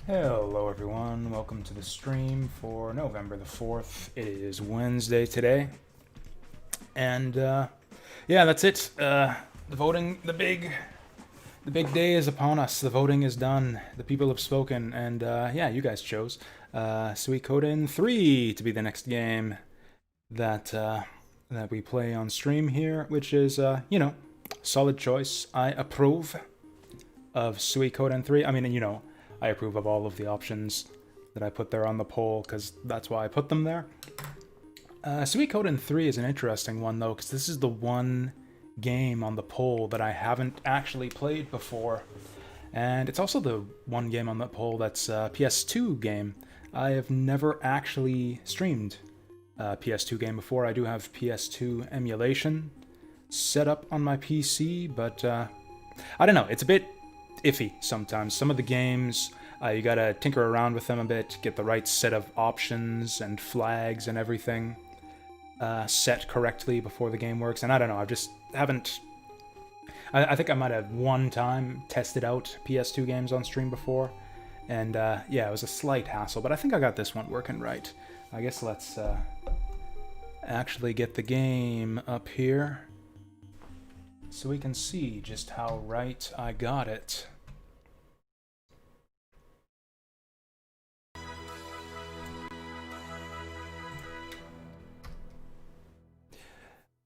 Hello everyone, welcome to the stream for November the 4th. It is Wednesday today. And yeah, that's it. The voting, the big day is upon us. The voting is done. The people have spoken, and yeah, you guys chose Suiko 3 to be the next game that we play on stream here, which is you know, solid choice. I approve of Suiko 3. I mean, you know, I approve of all of the options that I put there on the poll, because that's why I put them there. Suiko 3 is an interesting one, though, because this is the one game on the poll that I haven't actually played before. And it's also the one game on the poll that's a PS2 game. I have never actually streamed a PS2 game before. I do have PS2 emulation set up on my PC, but I don't know, it's a bit iffy sometimes. Some of the games, you gotta tinker around with them a bit, get the right set of options and flags and everything set correctly before the game works. And I don't know, I just haven't... I think I might have one time tested out PS2 games on stream before, and yeah, it was a slight hassle, but I think I got this one working right. I guess let's actually get the game up here so we can see just how right I got it.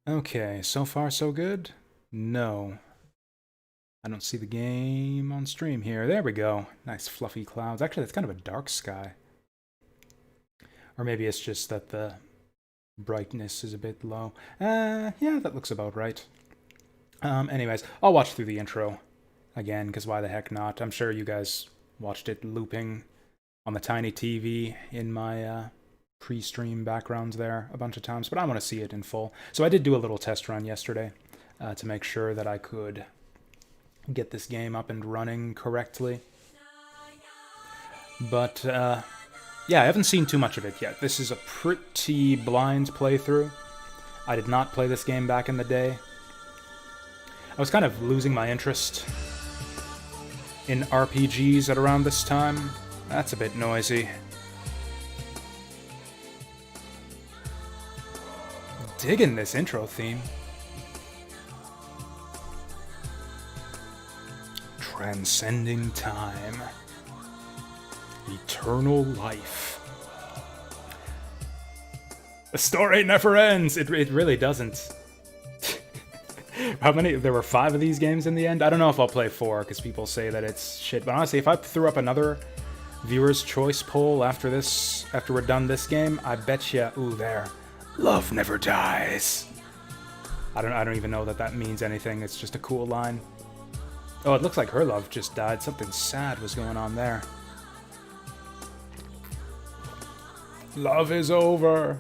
Okay, so far so good? No. I don't see the game on stream here. There we go. Nice fluffy clouds. Actually, that's kind of a dark sky. Or maybe it's just that the brightness is a bit low. Yeah, that looks about right. Anyways, I'll watch through the intro again, because why the heck not? I'm sure you guys watched it looping on the tiny TV in my pre-stream backgrounds there a bunch of times, but I want to see it in full. So I did do a little test run yesterday to make sure that I could get this game up and running correctly. But yeah, I haven't seen too much of it yet. This is a pretty blind playthrough. I did not play this game back in the day. I was kind of losing my interest in RPGs at around this time. That's a bit noisy. Digging this intro theme. Transcending time. Eternal life. The story never ends! It really doesn't. How many? There were 5 of these games in the end? I don't know if I'll play 4, because people say that it's shit. But honestly, if I threw up another viewer's choice poll after we're done this game, I bet you, ooh, there. Love never dies. I don't even know that that means anything. It's just a cool line. Oh, it looks like her love just died. Something sad was going on there. Love is over.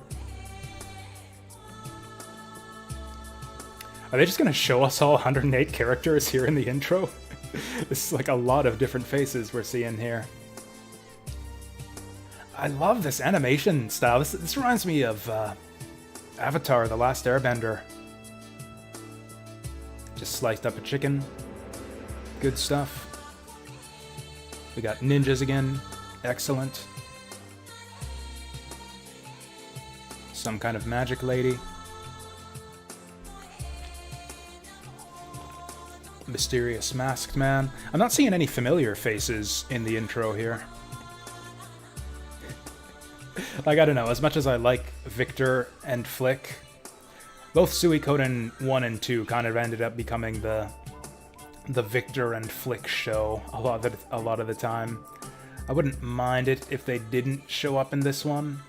Are they just gonna show us all 108 characters here in the intro? This is like a lot of different faces we're seeing here. I love this animation style. This reminds me of Avatar: The Last Airbender. Just sliced up a chicken. Good stuff. We got ninjas again. Excellent. Some kind of magic lady. Mysterious masked man. I'm not seeing any familiar faces in the intro here. Like, I don't know, as much as I like Victor and Flick, both Suikoden 1 and 2 kind of ended up becoming the Victor and Flick show a lot of the time. I wouldn't mind it if they didn't show up in this one.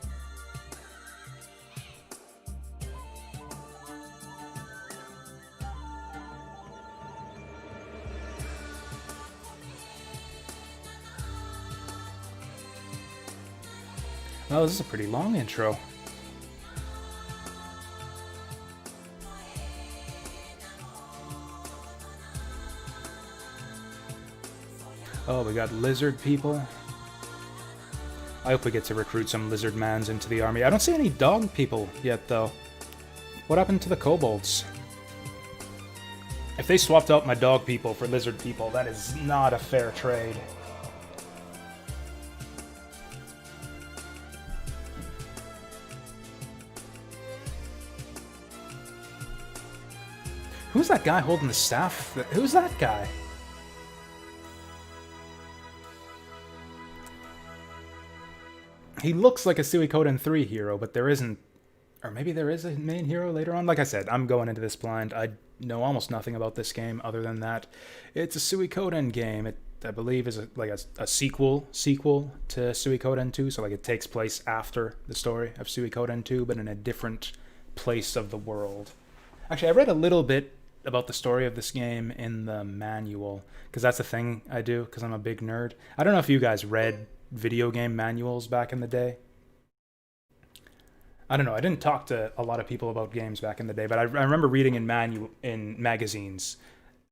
Oh, this is a pretty long intro. Oh, we got lizard people. I hope we get to recruit some lizard mans into the army. I don't see any dog people yet, though. What happened to the kobolds? If they swapped out my dog people for lizard people, that is not a fair trade. Who's that guy holding the staff? Who's that guy? He looks like a Suikoden 3 hero, but there isn't... Or maybe there is a main hero later on? Like I said, I'm going into this blind. I know almost nothing about this game other than that it's a Suikoden game. It, I believe, is a sequel to Suikoden 2, so like it takes place after the story of Suikoden 2, but in a different place of the world. Actually, I read a little bit about the story of this game in the manual, because that's a thing I do, because I'm a big nerd. I don't know if you guys read video game manuals back in the day. I don't know, I didn't talk to a lot of people about games back in the day, but I remember reading in magazines,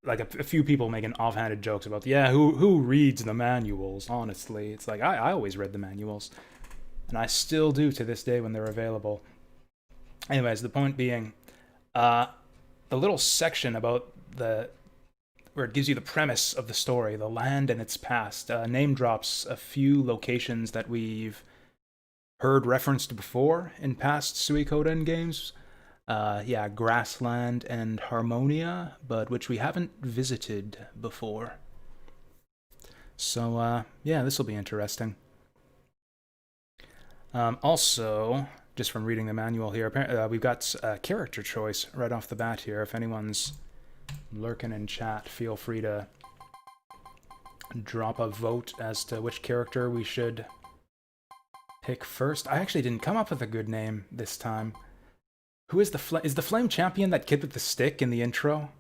like a few people making offhanded jokes about, yeah, who reads the manuals, honestly. It's like, I always read the manuals, and I still do to this day when they're available. Anyways, the point being, the little section about where it gives you the premise of the story, the land and its past, name drops a few locations that we've heard referenced before in past Suikoden games. Yeah, Grassland and Harmonia, but which we haven't visited before. So, yeah, this will be interesting. Also, just from reading the manual here, we've got character choice right off the bat here. If anyone's lurking in chat, feel free to drop a vote as to which character we should pick first. I actually didn't come up with a good name this time. Who is is the Flame Champion that kid with the stick in the intro?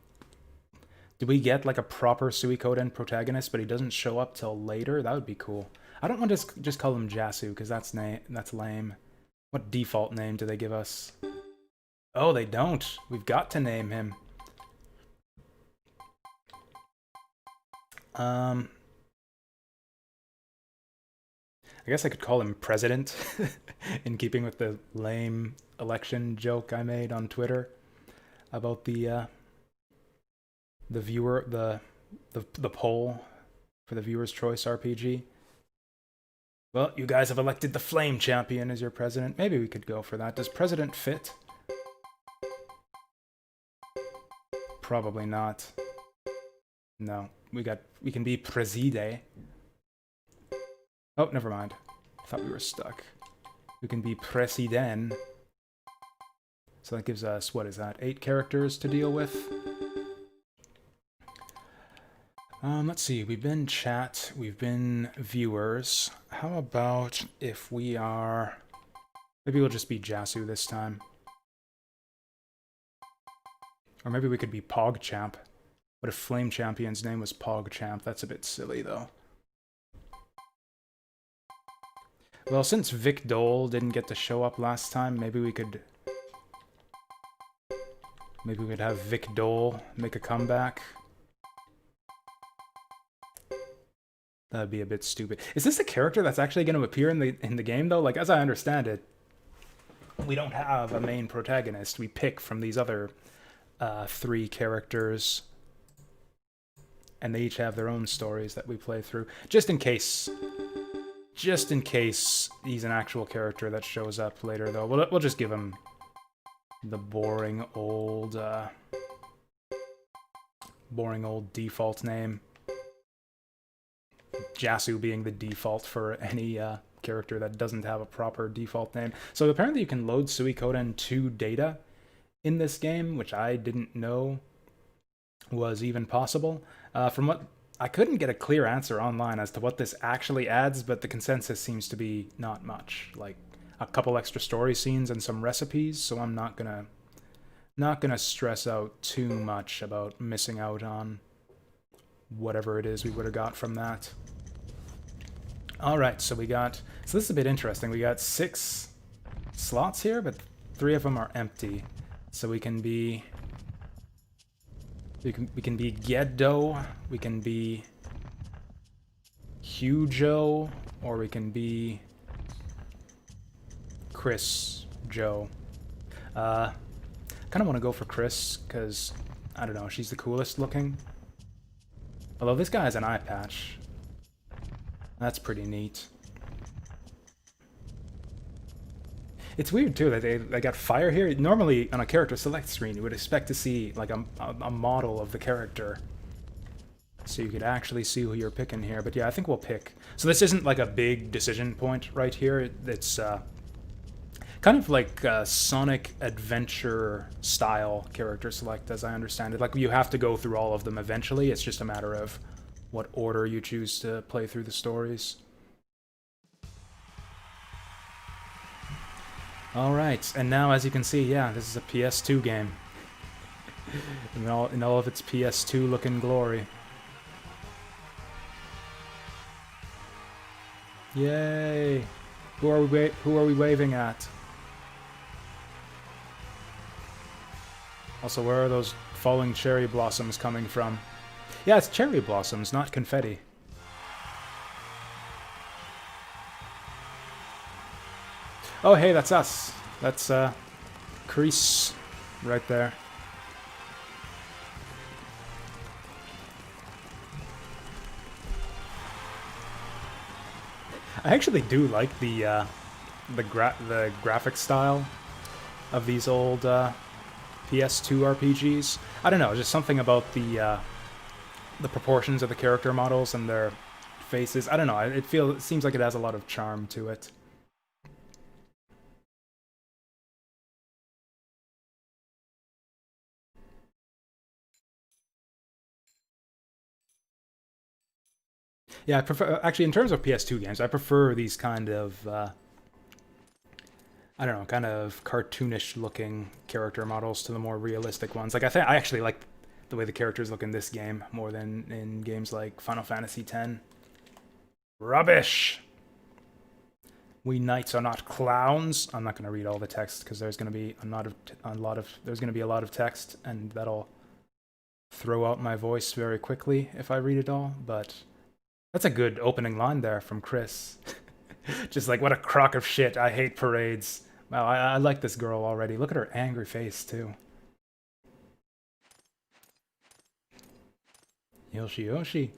Did we get like a proper Suikoden protagonist, but he doesn't show up till later? That would be cool. I don't want to just call him Jasu, because that's lame. What default name do they give us? Oh, they don't. We've got to name him. I guess I could call him President, in keeping with the lame election joke I made on Twitter about the poll for the Viewer's Choice RPG. Well, you guys have elected the Flame Champion as your president. Maybe we could go for that. Does President fit? Probably not. No, we can be Preside. Oh, never mind. I thought we were stuck. We can be Presiden. So that gives us, what is that, 8 characters to deal with? Let's see, we've been chat, we've been viewers. How about if we are... Maybe we'll just be Jasu this time. Or maybe we could be PogChamp. What if Flame Champion's name was PogChamp? That's a bit silly, though. Well, since Vic Dole didn't get to show up last time, maybe we could have Vic Dole make a comeback. That'd be a bit stupid. Is this a character that's actually going to appear in the game though? Like as I understand it, we don't have a main protagonist. We pick from these other three characters, and they each have their own stories that we play through. Just in case he's an actual character that shows up later, though, we'll just give him the boring old default name. Jasu being the default for any character that doesn't have a proper default name. So apparently you can load Suikoden 2 data in this game, which I didn't know was even possible. From what I couldn't get a clear answer online as to what this actually adds, but the consensus seems to be not much. Like a couple extra story scenes and some recipes, so I'm not gonna stress out too much about missing out on whatever it is we would have got from that. Alright, so this is a bit interesting. We got 6 slots here, but 3 of them are empty. So we can be Geddo, we can be Hujo, or we can be Chris Joe. Kind of want to go for Chris, because, I don't know, she's the coolest looking. Although this guy has an eye patch. That's pretty neat. It's weird, too, that they got fire here. Normally, on a character select screen, you would expect to see, like, a model of the character. So you could actually see who you're picking here. But yeah, I think we'll pick. So this isn't, like, a big decision point right here. It's, kind of like a Sonic Adventure style character select, as I understand it. Like, you have to go through all of them eventually. It's just a matter of what order you choose to play through the stories. Alright, and now as you can see, yeah, this is a PS2 game. In all of its PS2 looking glory. Yay! Who are we waving at? Also, where are those falling cherry blossoms coming from? Yeah, it's cherry blossoms, not confetti. Oh, hey, that's us. That's, Crease right there. I actually do like the graphic style of these old PS2 RPGs. I don't know, just something about the proportions of the character models and their faces. I don't know. It seems like it has a lot of charm to it. Yeah, I prefer, actually, in terms of PS2 games, I prefer these kind of, I don't know, kind of cartoonish looking character models to the more realistic ones. Like, I actually like the way the characters look in this game more than in games like Final Fantasy X. Rubbish! We knights are not clowns. I'm not going to read all the text because there's going to be a lot of text, and that'll throw out my voice very quickly if I read it all, but that's a good opening line there from Chris. Just like, what a crock of shit, I hate parades. Wow, I like this girl already. Look at her angry face, too. Yoshi Yoshi.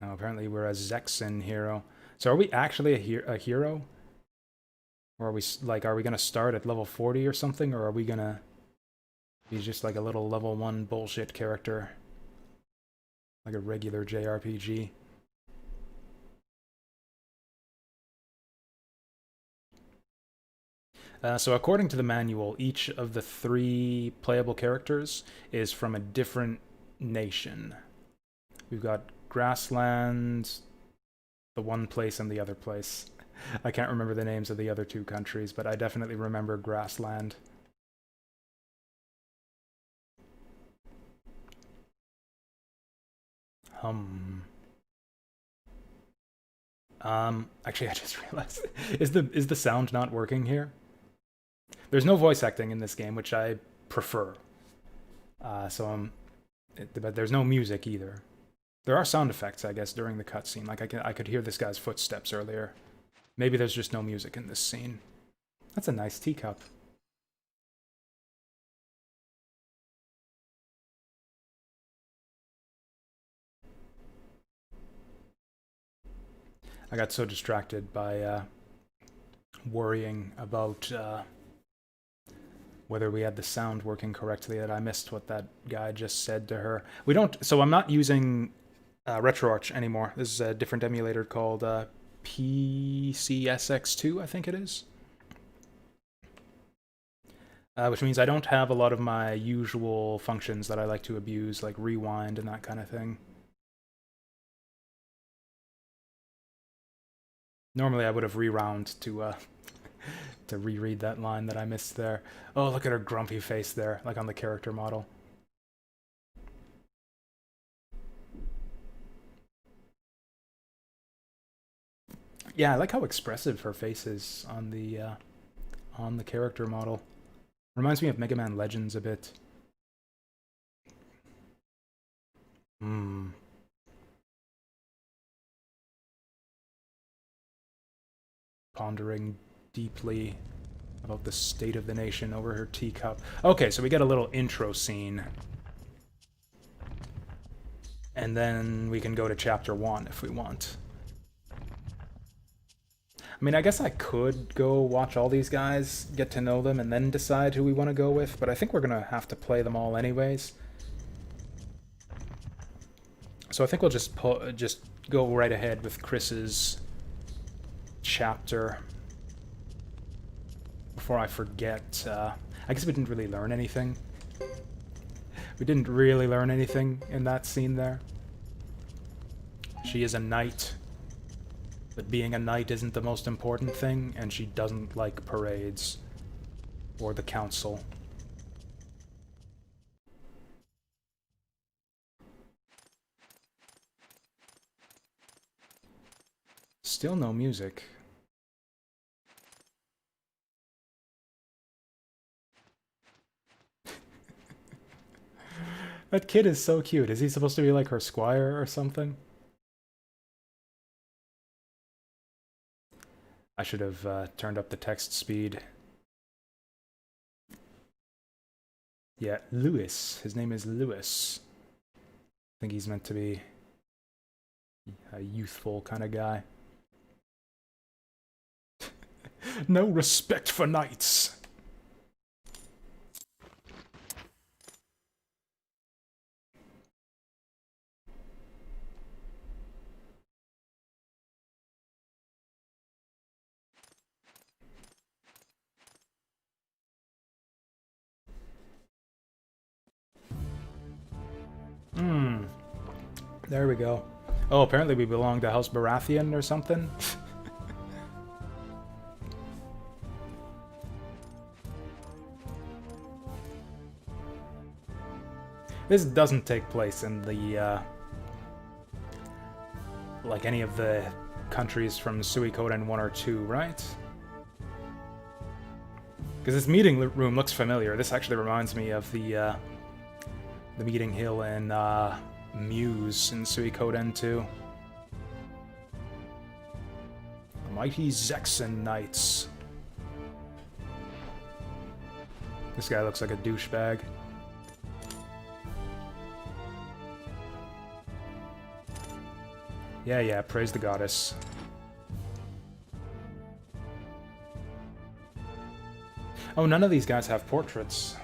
Now, apparently we're a Zexen hero. So are we actually a hero? Or are we, like, are we gonna start at level 40 or something? Or are we gonna be just like a little level 1 bullshit character? Like a regular JRPG. So according to the manual, each of the 3 playable characters is from a different nation. We've got Grassland, the one place, and the other place. I can't remember the names of the other 2 countries, but I definitely remember Grassland. Actually, I just realized, is the sound not working here? There's no voice acting in this game, which I prefer. So But there's no music either. There are sound effects, I guess, during the cutscene. Like I could hear this guy's footsteps earlier. Maybe there's just no music in this scene. That's a nice teacup. I got so distracted by worrying about whether we had the sound working correctly that I missed what that guy just said to her. We don't. So I'm not using RetroArch anymore. This is a different emulator called PCSX2, I think it is. Which means I don't have a lot of my usual functions that I like to abuse, like rewind and that kind of thing. Normally I would have rewound to to reread that line that I missed there. Oh, look at her grumpy face there, like on the character model. Yeah, I like how expressive her face is on the character model. Reminds me of Mega Man Legends a bit. Hmm. Pondering deeply about the state of the nation over her teacup. Okay, so we get a little intro scene. And then we can go to chapter 1 if we want. I mean, I guess I could go watch all these guys, get to know them, and then decide who we want to go with, but I think we're going to have to play them all anyways. So I think we'll just go right ahead with Chris's chapter. Before I forget, I guess we didn't really learn anything. We didn't really learn anything in that scene there. She is a knight. But being a knight isn't the most important thing, and she doesn't like parades. Or the council. Still no music. That kid is so cute. Is he supposed to be like her squire or something? I should have turned up the text speed. Yeah, Lewis. His name is Lewis. I think he's meant to be a youthful kind of guy. No respect for knights. There we go. Oh, apparently we belong to House Baratheon or something. This doesn't take place in the, like any of the countries from Suiko 1 or 2, right? Because this meeting room looks familiar. This actually reminds me of the meeting hill in, Muse in Suikoden 2. The mighty Zexen Knights. This guy looks like a douchebag. Yeah, praise the goddess. Oh, none of these guys have portraits.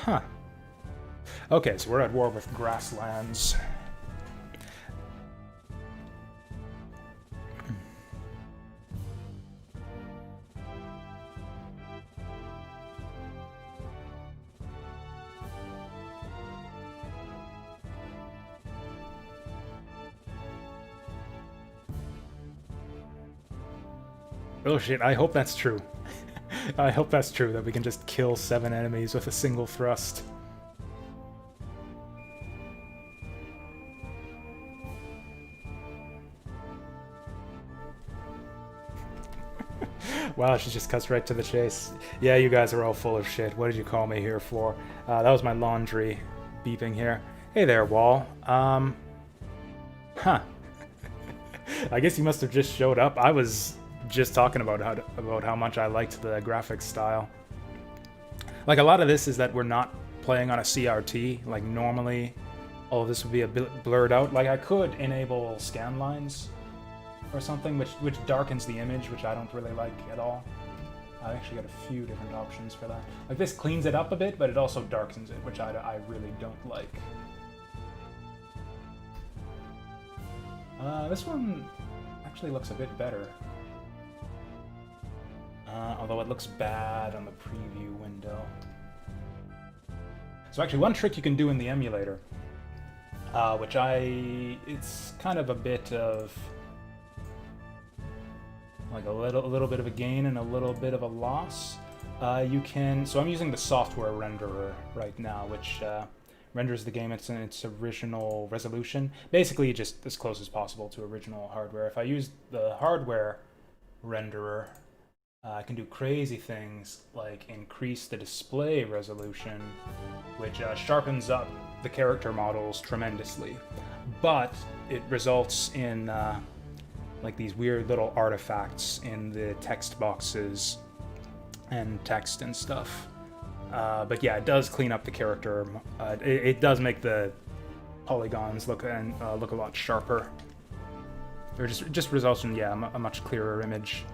Huh. Okay, so we're at war with grasslands. Oh shit, I hope that's true. I hope that's true, that we can just kill 7 enemies with a single thrust. Wow, she just cuts right to the chase. Yeah, you guys are all full of shit. What did you call me here for? That was my laundry beeping here. Hey there, Wall. Huh. I guess you must have just showed up. I was just talking about how much I liked the graphics style. Like, a lot of this is that we're not playing on a CRT. Like, normally all of this would be a bit blurred out. Like, I could enable scan lines or something, which darkens the image, which I don't really like at all. I actually got a few different options for that. Like, this cleans it up a bit, but it also darkens it, which I really don't like. This one actually looks a bit better. Although it looks bad on the preview window. So actually, one trick you can do in the emulator, which it's kind of a bit of like a little bit of a gain and a little bit of a loss. So I'm using the software renderer right now, which renders the game in its original resolution. Basically, just as close as possible to original hardware. If I use the hardware renderer, I can do crazy things like increase the display resolution, which sharpens up the character models tremendously. But it results in like these weird little artifacts in the text boxes and text and stuff. But yeah, it does clean up the character. It does make the polygons look a lot sharper. Or just results in, yeah, a much clearer image.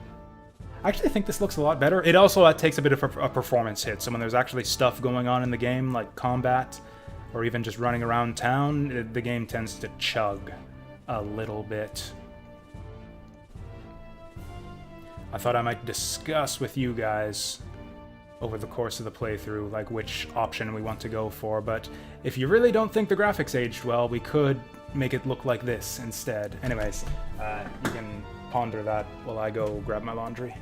I actually think this looks a lot better. It also takes a bit of a performance hit. So when there's actually stuff going on in the game, like combat, or even just running around town, the game tends to chug a little bit. I thought I might discuss with you guys over the course of the playthrough, like which option we want to go for, but if you really don't think the graphics aged well, we could make it look like this instead. Anyways, you can ponder that while I go grab my laundry.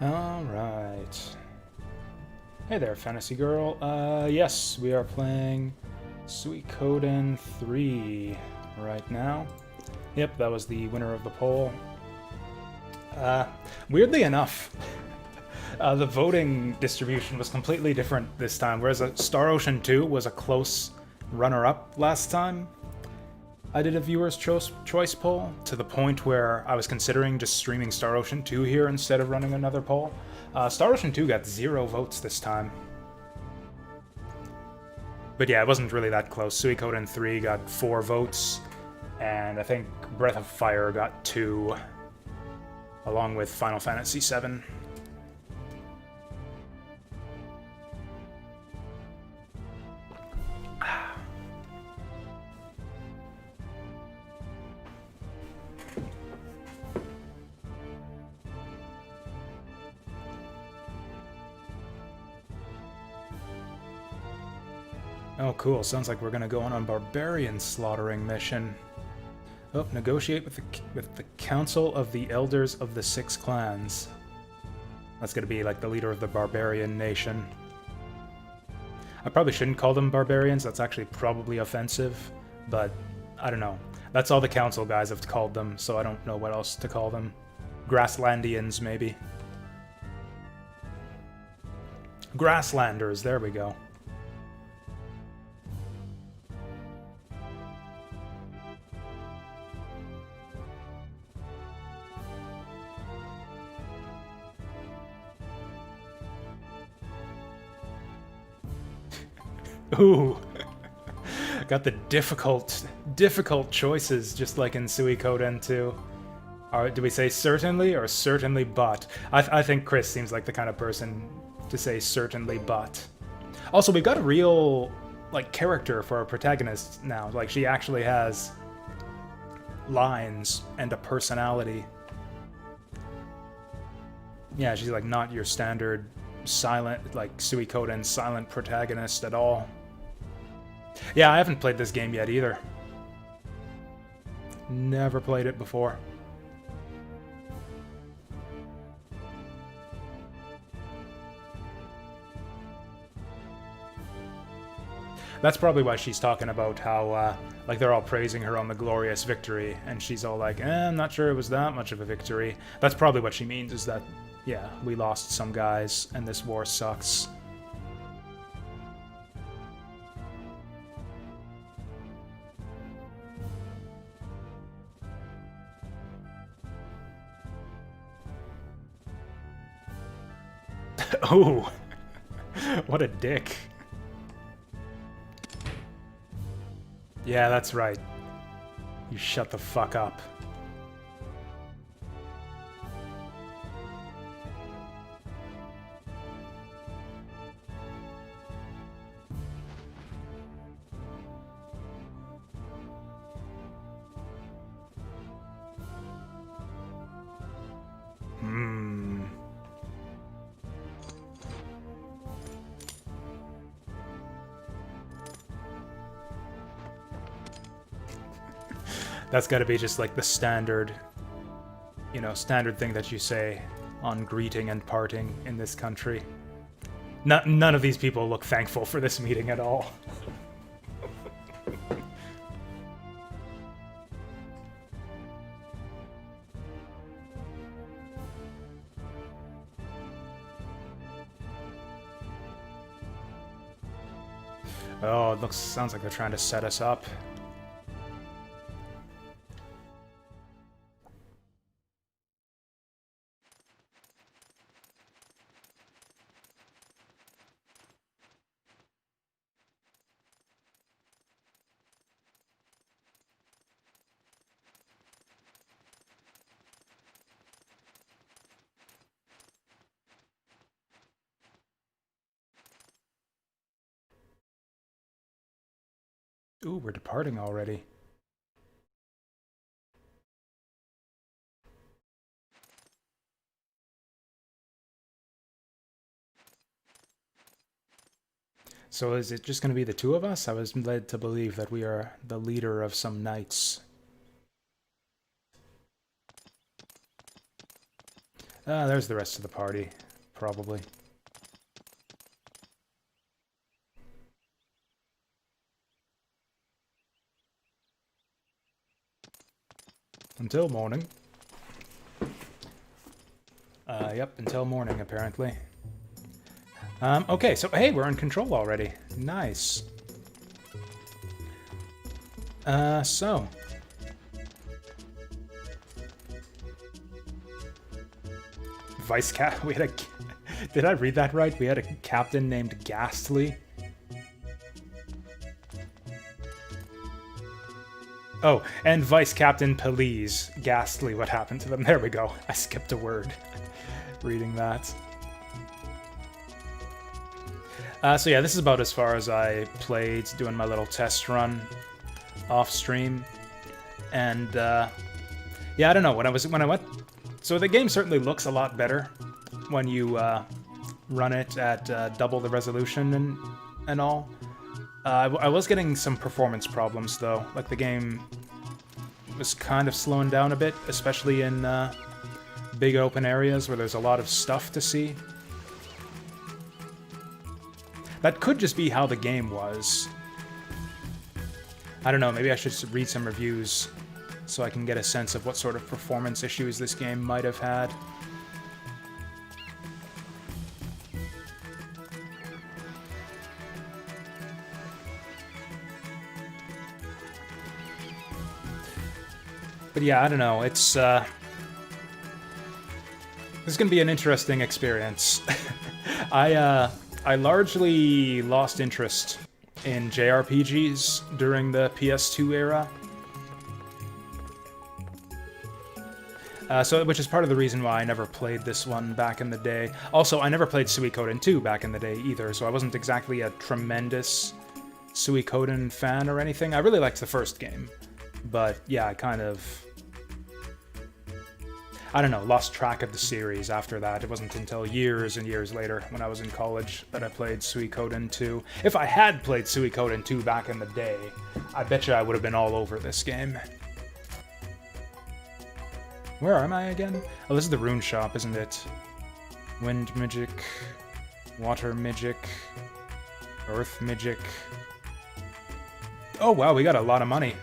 Alright. Hey there, fantasy girl. Yes, we are playing Suiko 3 right now. Yep, that was the winner of the poll. Weirdly enough, the voting distribution was completely different this time, whereas Star Ocean 2 was a close runner-up last time. I did a viewer's choice poll, to the point where I was considering just streaming Star Ocean 2 here instead of running another poll. Star Ocean 2 got 0 votes this time. But yeah, it wasn't really that close. Suiko 3 got 4 votes, and I think Breath of Fire got 2, along with Final Fantasy VII. Oh, cool. Sounds like we're gonna go on a barbarian slaughtering mission. Oh, negotiate with the Council of the Elders of the Six Clans. That's gonna be like the leader of the barbarian nation. I probably shouldn't call them barbarians. That's actually probably offensive, but I don't know. That's all the council guys have called them, so I don't know what else to call them. Grasslandians, maybe. Grasslanders, there we go. Ooh. Got the difficult choices, just like in Suikoden 2. Do we say certainly or certainly but? I think Chris seems like the kind of person to say certainly but. Also, we've got a real, like, character for our protagonist now. Like, she actually has lines and a personality. Yeah, she's like not your standard silent, like Suikoden silent protagonist at all. Yeah, I haven't played this game yet either. Never played it before. That's probably why she's talking about how, like, they're all praising her on the glorious victory, and she's all like, I'm not sure it was that much of a victory. That's probably what she means, is that, yeah, we lost some guys, and this war sucks. Oh, what a dick. Yeah, that's right. You shut the fuck up. That's gotta be just like the standard, you know, standard thing that you say on greeting and parting in this country. None of these people look thankful for this meeting at all. Oh, it sounds like they're trying to set us up. Ooh, we're departing already. So is it just going to be the two of us? I was led to believe that we are the leader of some knights. There's the rest of the party, probably. Until morning. Yep, until morning, apparently. Okay, so hey, we're in control already. Nice. So... Vice Cap... We had a... Did I read that right? We had a captain named Ghastly. Oh, and Vice Captain Police. Ghastly, what happened to them? There we go. I skipped a word reading that. So yeah, this is about as far as I played, doing my little test run off stream. And yeah, I don't know, when I went... So the game certainly looks a lot better when you run it at double the resolution and all. I was getting some performance problems, though. Like, the game was kind of slowing down a bit, especially in big open areas where there's a lot of stuff to see. That could just be how the game was. I don't know, maybe I should read some reviews so I can get a sense of what sort of performance issues this game might have had. But yeah, I don't know, it's, this is gonna be an interesting experience. I largely lost interest in JRPGs during the PS2 era. Which is part of the reason why I never played this one back in the day. Also, I never played Suikoden 2 back in the day either, so I wasn't exactly a tremendous Suikoden fan or anything. I really liked the first game. But yeah, I kind of... I don't know, lost track of the series after that. It wasn't until years and years later, when I was in college, that I played Suikoden 2. If I had played Suikoden 2 back in the day, I bet you I would have been all over this game. Where am I again? Oh, this is the rune shop, isn't it? Wind Migic, Water Migic, Earth Migic. Oh wow, we got a lot of money.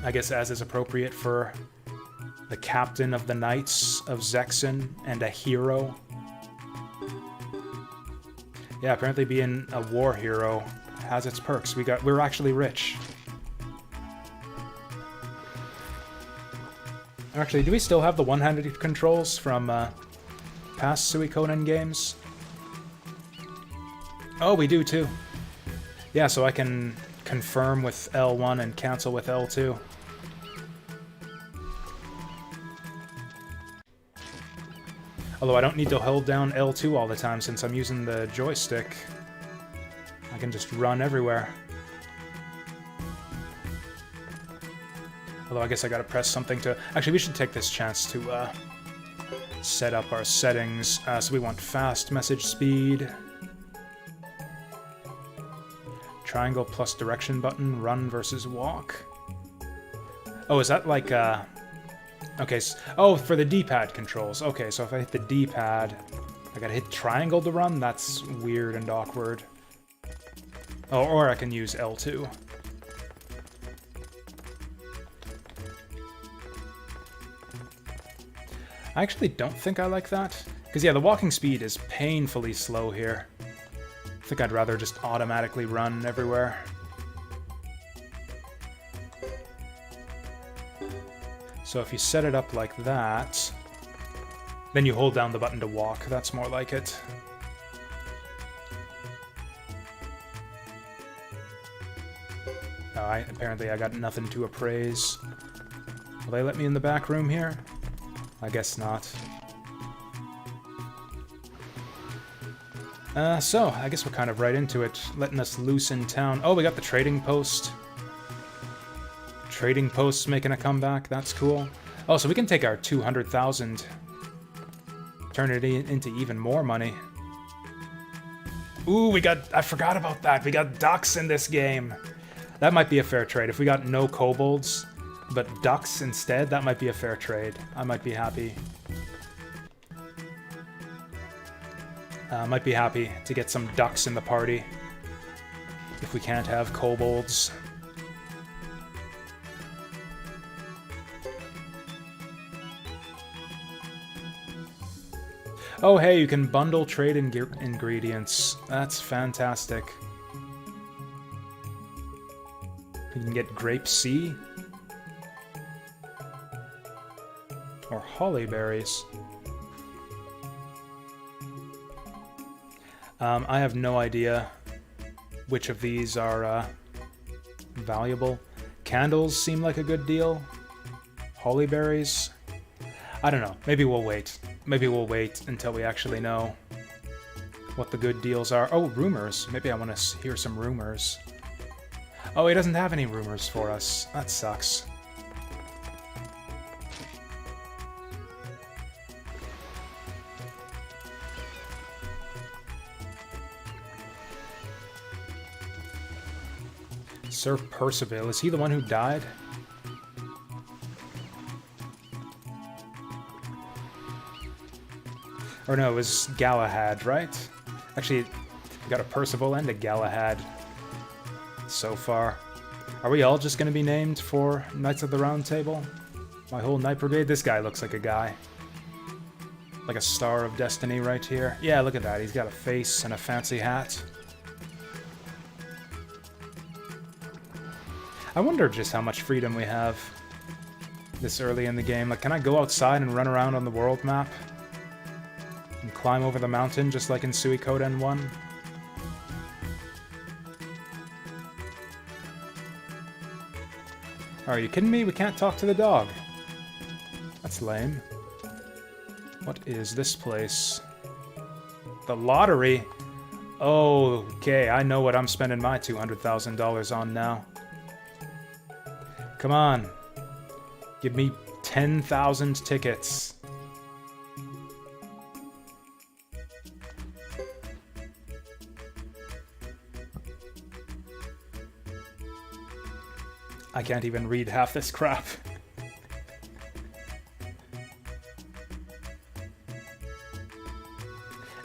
I guess as is appropriate for the captain of the Knights of Zexen and a hero. Yeah, apparently being a war hero has its perks. We're actually rich. Actually, do we still have the one-handed controls from past Suikoden games? Oh, we do too. Yeah, so I can confirm with L1 and cancel with L2. Although I don't need to hold down L2 all the time since I'm using the joystick. I can just run everywhere. Although I guess I gotta press something to... Actually, we should take this chance to set up our settings. So we want fast message speed. Triangle plus direction button, run versus walk. Oh, is that like... Okay, oh, for the D-pad controls. Okay, so if I hit the D-pad, I gotta hit triangle to run? That's weird and awkward. Oh, or I can use L2. I actually don't think I like that. Because, yeah, the walking speed is painfully slow here. I think I'd rather just automatically run everywhere. So if you set it up like that, then you hold down the button to walk. That's more like it. Oh, apparently I got nothing to appraise. Will they let me in the back room here? I guess not. So, I guess we're kind of right into it, letting us loose in town. Oh, we got the trading post. Trading post's making a comeback, that's cool. Oh, so we can take our 200,000, turn it into even more money. Ooh, I forgot about that. We got ducks in this game. That might be a fair trade. If we got no kobolds, but ducks instead, that might be a fair trade. I might be happy. Might be happy to get some ducks in the party if we can't have kobolds. Oh, hey, you can bundle trade ingredients. That's fantastic. You can get grape C. Or holly berries. I have no idea which of these are valuable. Candles seem like a good deal. Holly berries. I don't know. Maybe we'll wait. Maybe we'll wait until we actually know what the good deals are. Oh, rumors. Maybe I want to hear some rumors. Oh, he doesn't have any rumors for us. That sucks. Sir Percival, is he the one who died? Or no, it was Galahad, right? Actually, we got a Percival and a Galahad so far. Are we all just going to be named for Knights of the Round Table? My whole Knight Brigade? This guy looks like a guy. Like a Star of Destiny right here. Yeah, look at that. He's got a face and a fancy hat. I wonder just how much freedom we have this early in the game. Like, can I go outside and run around on the world map? And climb over the mountain, just like in Suiko 1? Are you kidding me? We can't talk to the dog. That's lame. What is this place? The lottery? Oh, okay, I know what I'm spending my $200,000 on now. Come on. Give me 10,000 tickets. I can't even read half this crap.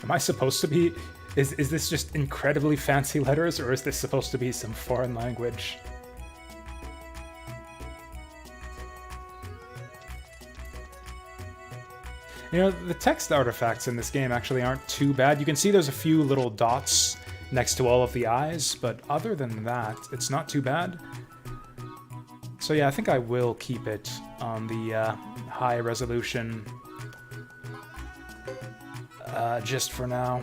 Am I supposed to be... Is this just incredibly fancy letters, or is this supposed to be some foreign language? You know, the text artifacts in this game actually aren't too bad. You can see there's a few little dots next to all of the eyes, but other than that, it's not too bad. So yeah, I think I will keep it on the high resolution just for now.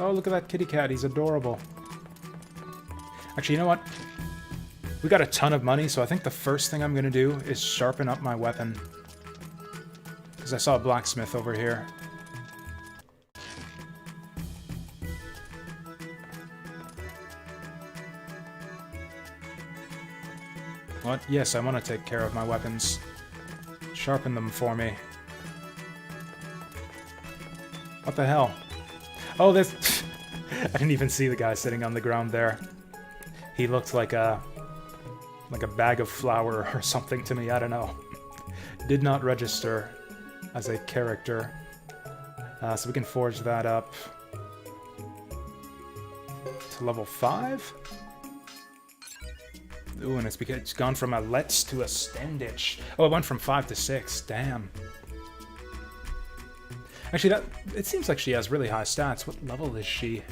Oh, look at that kitty cat. He's adorable. Actually, you know what? We got a ton of money, so I think the first thing I'm going to do is sharpen up my weapon. Because I saw a blacksmith over here. What? Yes, I want to take care of my weapons. Sharpen them for me. What the hell? Oh, this... I didn't even see the guy sitting on the ground there. He looked like a bag of flour or something to me, I don't know. Did not register as a character. So we can forge that up to level 5. Ooh, and it's gone from a Let's to a Stenditch. Oh, it went from 5 to 6. Damn. Actually, it seems like she has really high stats. What level is she?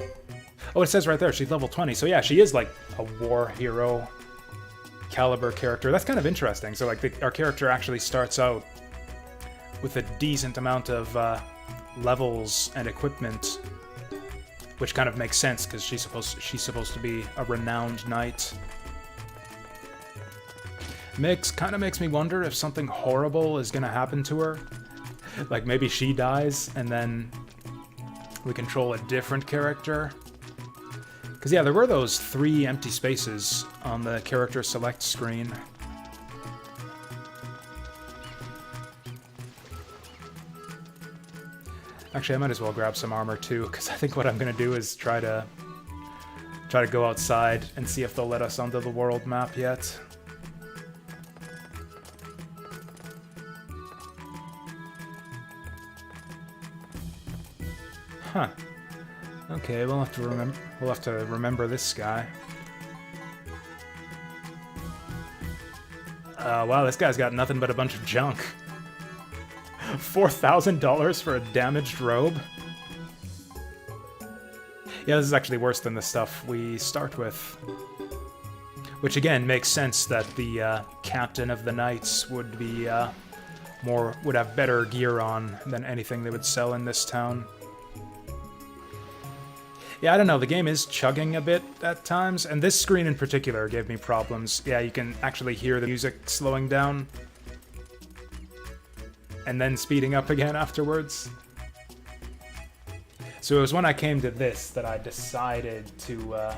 Oh, it says right there, she's level 20. So yeah, she is like a war hero caliber character. That's kind of interesting. So like our character actually starts out with a decent amount of levels and equipment, which kind of makes sense because she's supposed to be a renowned knight. Kind of makes me wonder if something horrible is gonna happen to her. Like maybe she dies and then we control a different character. Because yeah, there were those 3 empty spaces on the character select screen. Actually, I might as well grab some armor too, because I think what I'm gonna do is try to go outside and see if they'll let us onto the world map yet. Huh. Okay, we'll have to remember this guy. Wow, this guy's got nothing but a bunch of junk. $4,000 for a damaged robe? Yeah, this is actually worse than the stuff we start with. Which again makes sense that the captain of the knights would be would have better gear on than anything they would sell in this town. Yeah, I don't know, the game is chugging a bit at times, and this screen in particular gave me problems. Yeah, you can actually hear the music slowing down and then speeding up again afterwards. So it was when I came to this that I decided to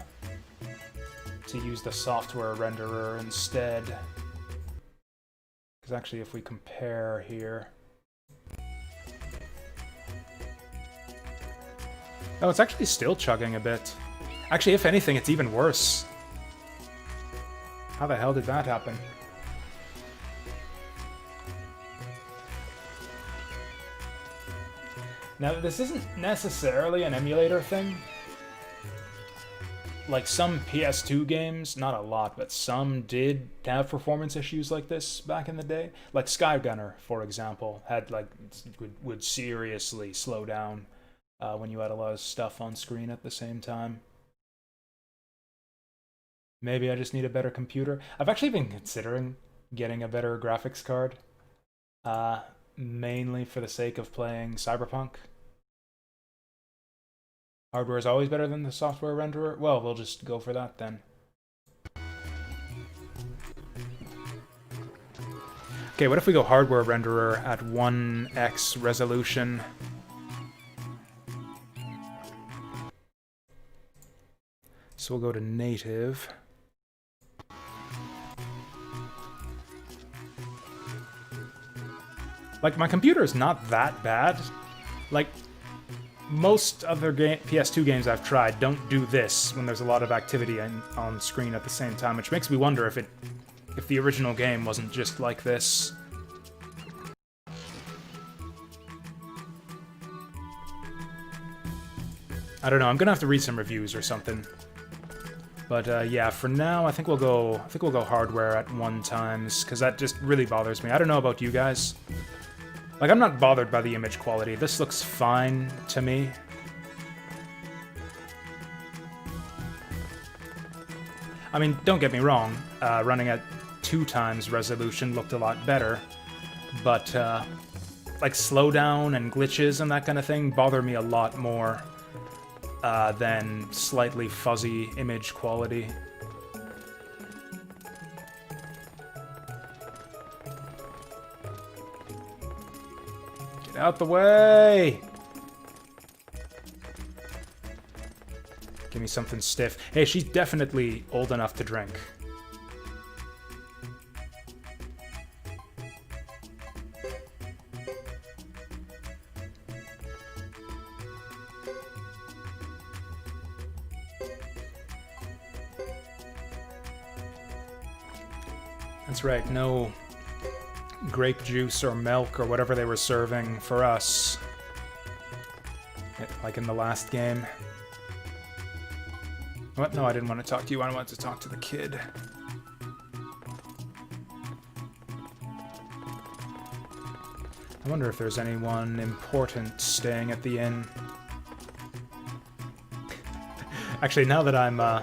use the software renderer instead. Because actually if we compare here... Oh, it's actually still chugging a bit. Actually, if anything, it's even worse. How the hell did that happen? Now, this isn't necessarily an emulator thing. Like, some PS2 games, not a lot, but some did have performance issues like this back in the day. Like Skygunner, for example, had, like, would seriously slow down when you had a lot of stuff on screen at the same time. Maybe I just need a better computer. I've actually been considering getting a better graphics card, mainly for the sake of playing Cyberpunk. Hardware is always better than the software renderer? Well, we'll just go for that then. Okay, what if we go hardware renderer at 1x resolution? So we'll go to native. Like, my computer is not that bad. Like, most other PS2 games I've tried don't do this when there's a lot of activity on screen at the same time, which makes me wonder if the original game wasn't just like this. I don't know, I'm gonna have to read some reviews or something. But yeah, for now, I think we'll go hardware at 1x, because that just really bothers me. I don't know about you guys. Like, I'm not bothered by the image quality. This looks fine to me. I mean, don't get me wrong, running at 2x resolution looked a lot better, but like slowdown and glitches and that kind of thing bother me a lot more than slightly fuzzy image quality. Get out the way! Give me something stiff. Hey, she's definitely old enough to drink. That's right, no grape juice or milk or whatever they were serving for us. Like in the last game. What? No, I didn't want to talk to you. I wanted to talk to the kid. I wonder if there's anyone important staying at the inn. Actually, now that I'm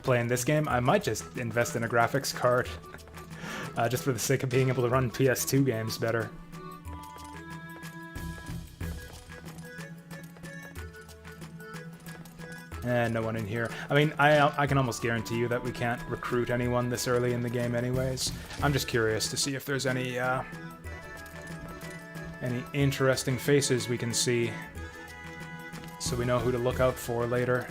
playing this game, I might just invest in a graphics card. Just for the sake of being able to run PS2 games better. And no one in here. I mean, I can almost guarantee you that we can't recruit anyone this early in the game anyways. I'm just curious to see if there's any interesting faces we can see, so we know who to look out for later.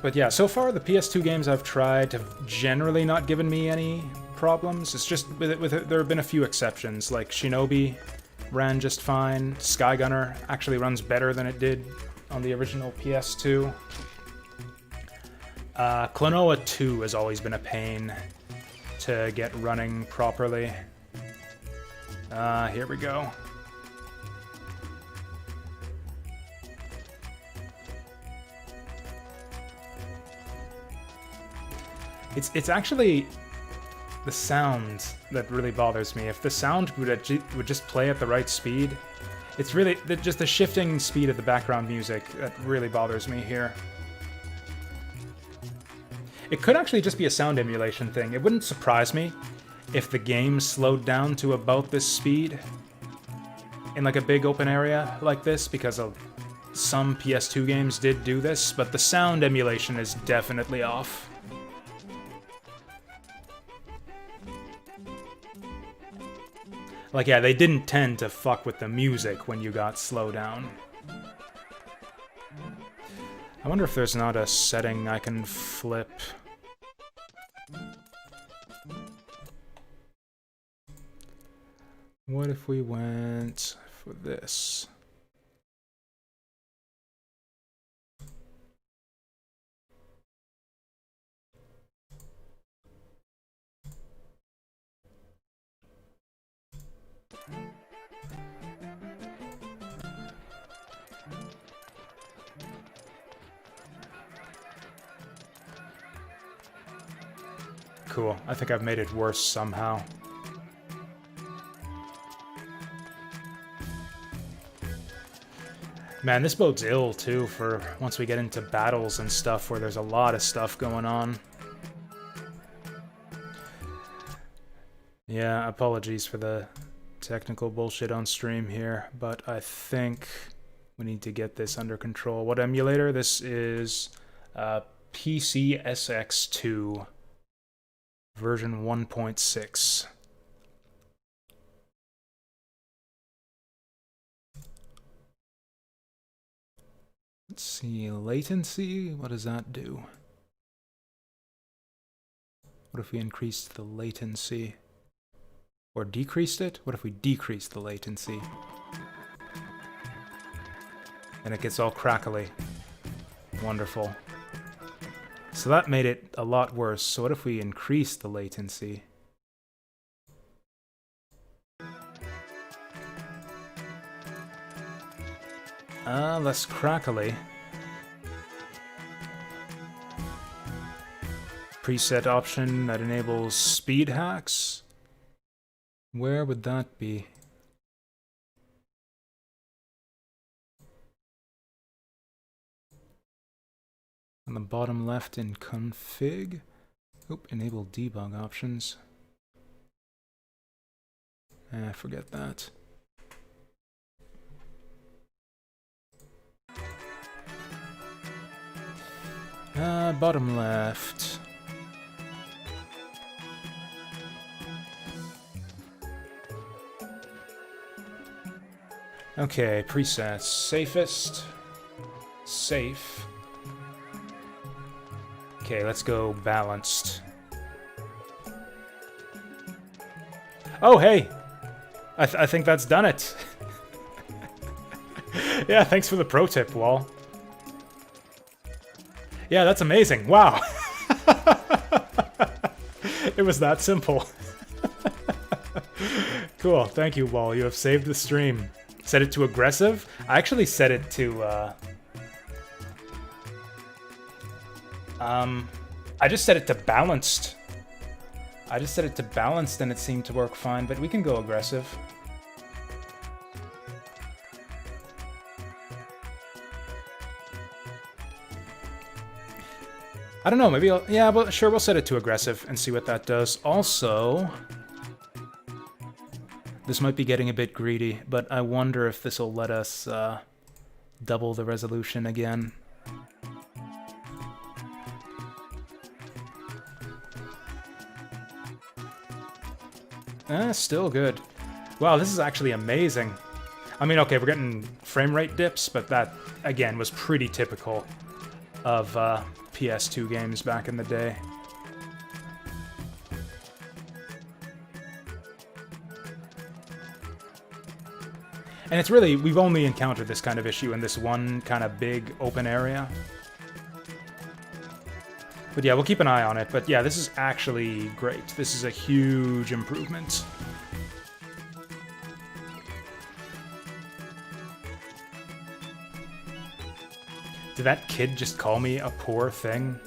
But yeah, so far the PS2 games I've tried have generally not given me any problems. It's just there have been a few exceptions, like Shinobi ran just fine. Skygunner actually runs better than it did on the original PS2. Klonoa 2 has always been a pain to get running properly. Here we go. It's actually the sound that really bothers me. If the sound would just play at the right speed, it's really just the shifting speed of the background music that really bothers me here. It could actually just be a sound emulation thing. It wouldn't surprise me if the game slowed down to about this speed in like a big open area like this, because some PS2 games did do this, but the sound emulation is definitely off. Like, yeah, they didn't tend to fuck with the music when you got slow down. I wonder if there's not a setting I can flip. What if we went for this? Cool. I think I've made it worse somehow. Man, this bodes ill, too, for once we get into battles and stuff where there's a lot of stuff going on. Yeah, apologies for the technical bullshit on stream here, but I think we need to get this under control. What emulator? This is PCSX2 version 1.6. Let's see, latency, what does that do? What if we increased the latency? Or decreased it? What if we decreased the latency? And it gets all crackly. Wonderful. So that made it a lot worse. So what if we increase the latency? Less crackly. Preset option that enables speed hacks. Where would that be? On the bottom left in config. Oop, enable debug options. Forget that. Bottom left. Okay, presets. Safest. Safe. Okay, let's go balanced. Oh, hey! I think that's done it. Yeah, thanks for the pro tip, Wall. Yeah, that's amazing. Wow. It was that simple. Cool. Thank you, Wall. You have saved the stream. Set it to aggressive? I actually set it to, I just set it to balanced. I just set it to balanced and it seemed to work fine, but we can go aggressive. I don't know, maybe yeah, but sure, we'll set it to aggressive and see what that does. Also, this might be getting a bit greedy, but I wonder if this will let us double the resolution again. Still good. Wow, this is actually amazing. I mean, okay, we're getting frame rate dips, but that, again, was pretty typical of PS2 games back in the day. And it's really, we've only encountered this kind of issue in this one kind of big open area. But yeah, we'll keep an eye on it. But yeah, this is actually great. This is a huge improvement. Did that kid just call me a poor thing?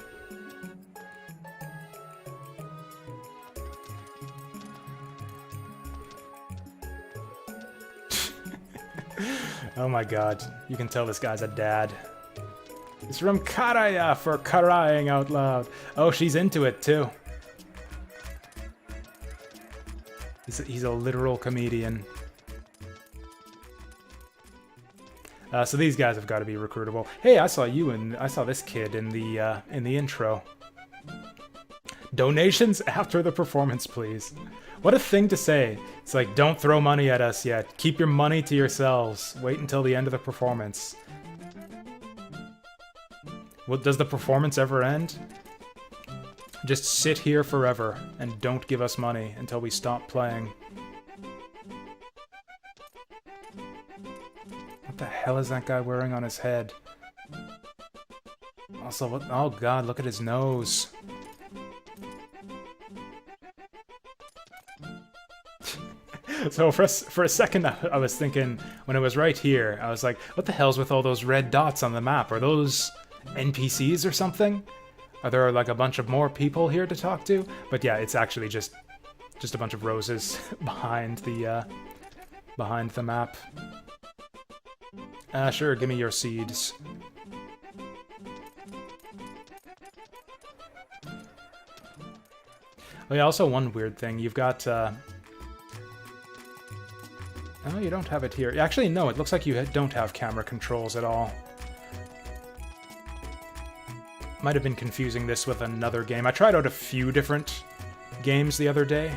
Oh my god, you can tell this guy's a dad. It's from Karaya for crying out loud. Oh, she's into it too. He's a literal comedian. So these guys have got to be recruitable. Hey, I saw you and I saw this kid in the intro. Donations after the performance, please. What a thing to say. It's like, don't throw money at us yet. Keep your money to yourselves. Wait until the end of the performance. Well, does the performance ever end? Just sit here forever and don't give us money until we stop playing. What the hell is that guy wearing on his head? Also, what? Oh god, look at his nose. So for a second, I was thinking, when it was right here, I was like, what the hell's with all those red dots on the map? Are those NPCs or something? Are there like a bunch of more people here to talk to? But yeah, it's actually just a bunch of roses behind the map. Sure, give me your seeds. Oh yeah, also one weird thing, you've got oh, you don't have it here. Actually, no, it looks like you don't have camera controls at all. Might have been confusing this with another game. I tried out a few different games the other day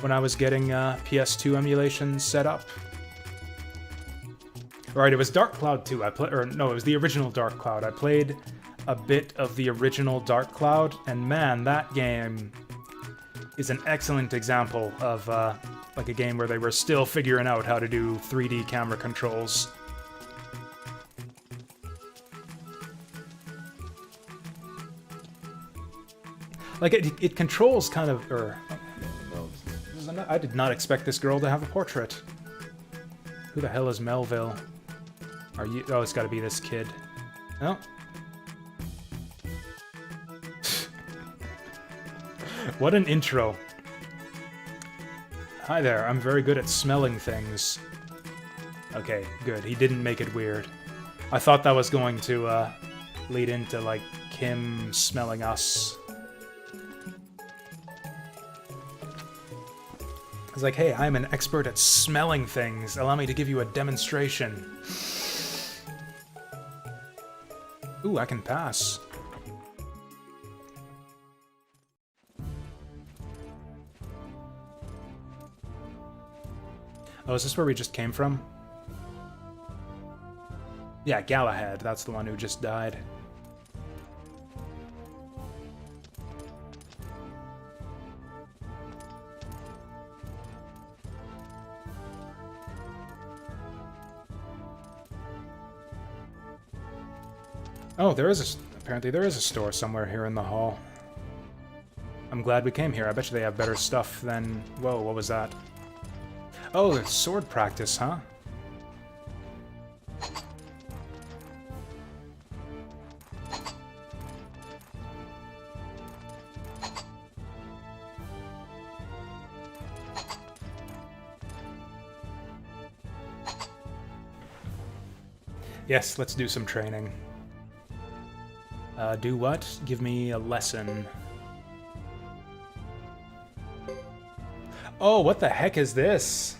when I was getting PS2 emulation set up. Right, it was Dark Cloud 2. No, it was the original Dark Cloud. I played a bit of the original Dark Cloud, and man, that game is an excellent example of like a game where they were still figuring out how to do 3D camera controls. Like, it controls kind of... I did not expect this girl to have a portrait. Who the hell is Melville? Are you... Oh, it's gotta be this kid. Oh. What an intro. Hi there, I'm very good at smelling things. Okay, good. He didn't make it weird. I thought that was going to lead into, like, Kim smelling us. I was like, hey, I'm an expert at smelling things. Allow me to give you a demonstration. Ooh, I can pass. Oh, is this where we just came from? Yeah, Galahad. That's the one who just died. Oh, apparently there is a store somewhere here in the hall. I'm glad we came here. I bet you they have better stuff than... Whoa, what was that? Oh, it's sword practice, huh? Yes, let's do some training. Do what? Give me a lesson. Oh, what the heck is this?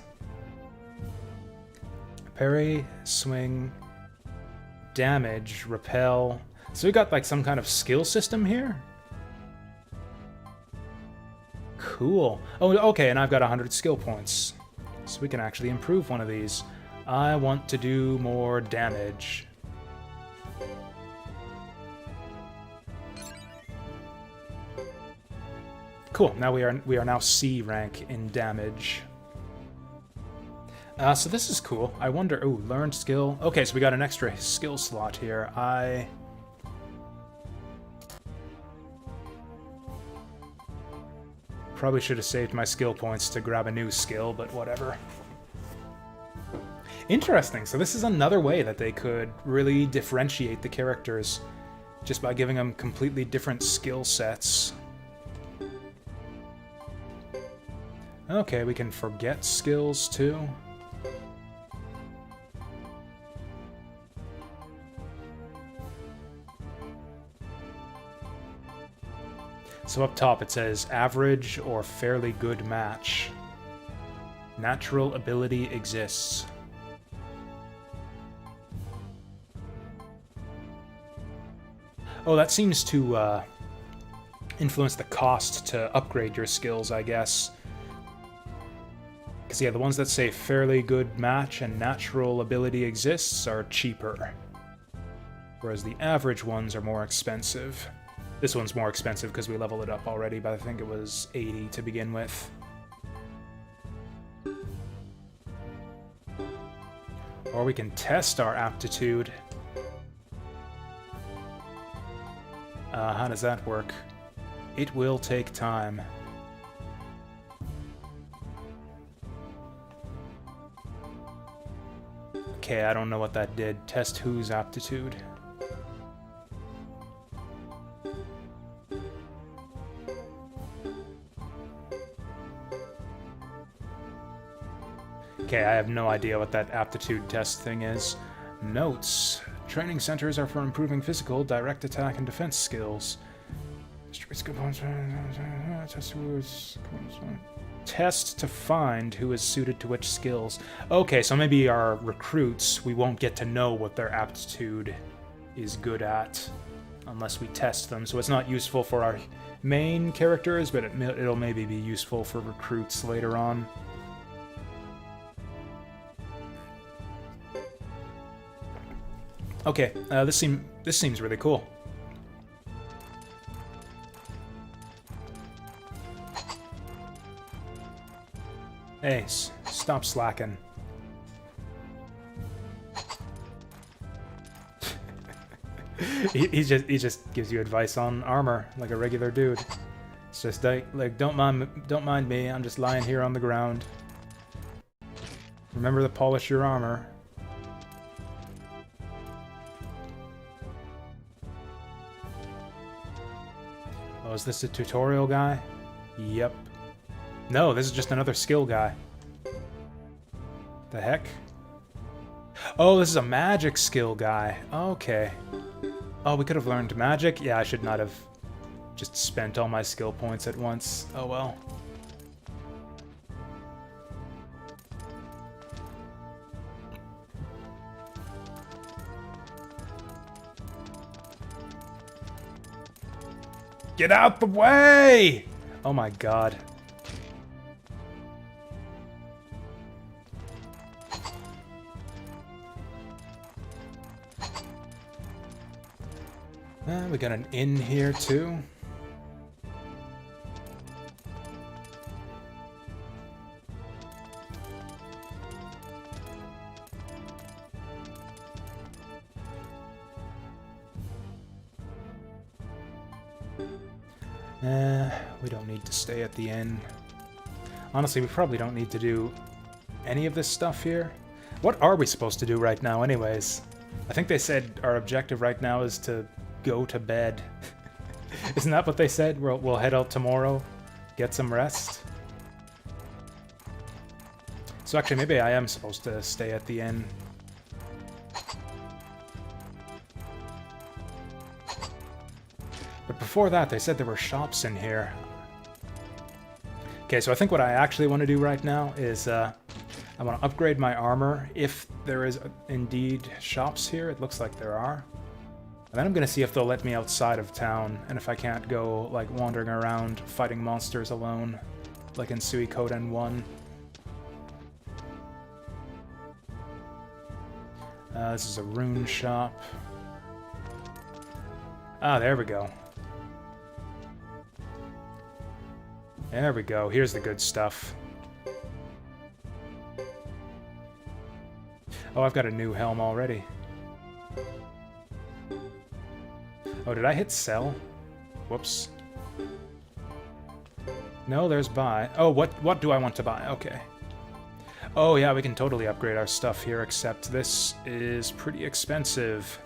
Parry, swing, damage, repel. So we got like some kind of skill system here? Cool. Oh, okay, and I've got 100 skill points. So we can actually improve one of these. I want to do more damage. Cool. Now we are now C rank in damage. So this is cool. I wonder... Oh, learned skill. Okay, so we got an extra skill slot here. I probably should have saved my skill points to grab a new skill, but whatever. Interesting. So this is another way that they could really differentiate the characters just by giving them completely different skill sets. Okay, we can forget skills too. So up top it says average or fairly good match. Natural ability exists. Oh, that seems to influence the cost to upgrade your skills, I guess. Because, yeah, the ones that say fairly good match and natural ability exists are cheaper. Whereas the average ones are more expensive. This one's more expensive because we leveled it up already, but I think it was 80 to begin with. Or we can test our aptitude. How does that work? It will take time. Okay, I don't know what that did. Test whose aptitude? Okay, I have no idea what that aptitude test thing is. Notes. Training centers are for improving physical, direct attack, and defense skills. Test to find who is suited to which skills. Okay, so maybe our recruits, we won't get to know what their aptitude is good at unless we test them. So it's not useful for our main characters, but it'll maybe be useful for recruits later on. Okay, this seems really cool. Hey, stop slacking. he just gives you advice on armor like a regular dude. It's just like don't mind me. I'm just lying here on the ground. Remember to polish your armor. Oh, is this a tutorial guy? Yep. No, this is just another skill guy. The heck? Oh, this is a magic skill guy. Okay. Oh, we could have learned magic? Yeah, I should not have just spent all my skill points at once. Oh well. Get out the way! Oh my god. We got an inn here too. We don't need to stay at the inn. Honestly, we probably don't need to do any of this stuff here. What are we supposed to do right now anyways? I think they said our objective right now is to go to bed. Isn't that what they said? We'll head out tomorrow, get some rest. So actually, maybe I am supposed to stay at the inn. But before that, they said there were shops in here. Okay, so I think what I actually want to do right now is I want to upgrade my armor if there is indeed shops here. It looks like there are. And then I'm going to see if they'll let me outside of town, and if I can't go, like, wandering around fighting monsters alone, like in Suiko 1. This is a rune shop. Ah, there we go. There we go. Here's the good stuff. Oh, I've got a new helm already. Oh, did I hit sell? Whoops. No, there's buy. Oh, what do I want to buy? Okay. Oh yeah, we can totally upgrade our stuff here, except this is pretty expensive.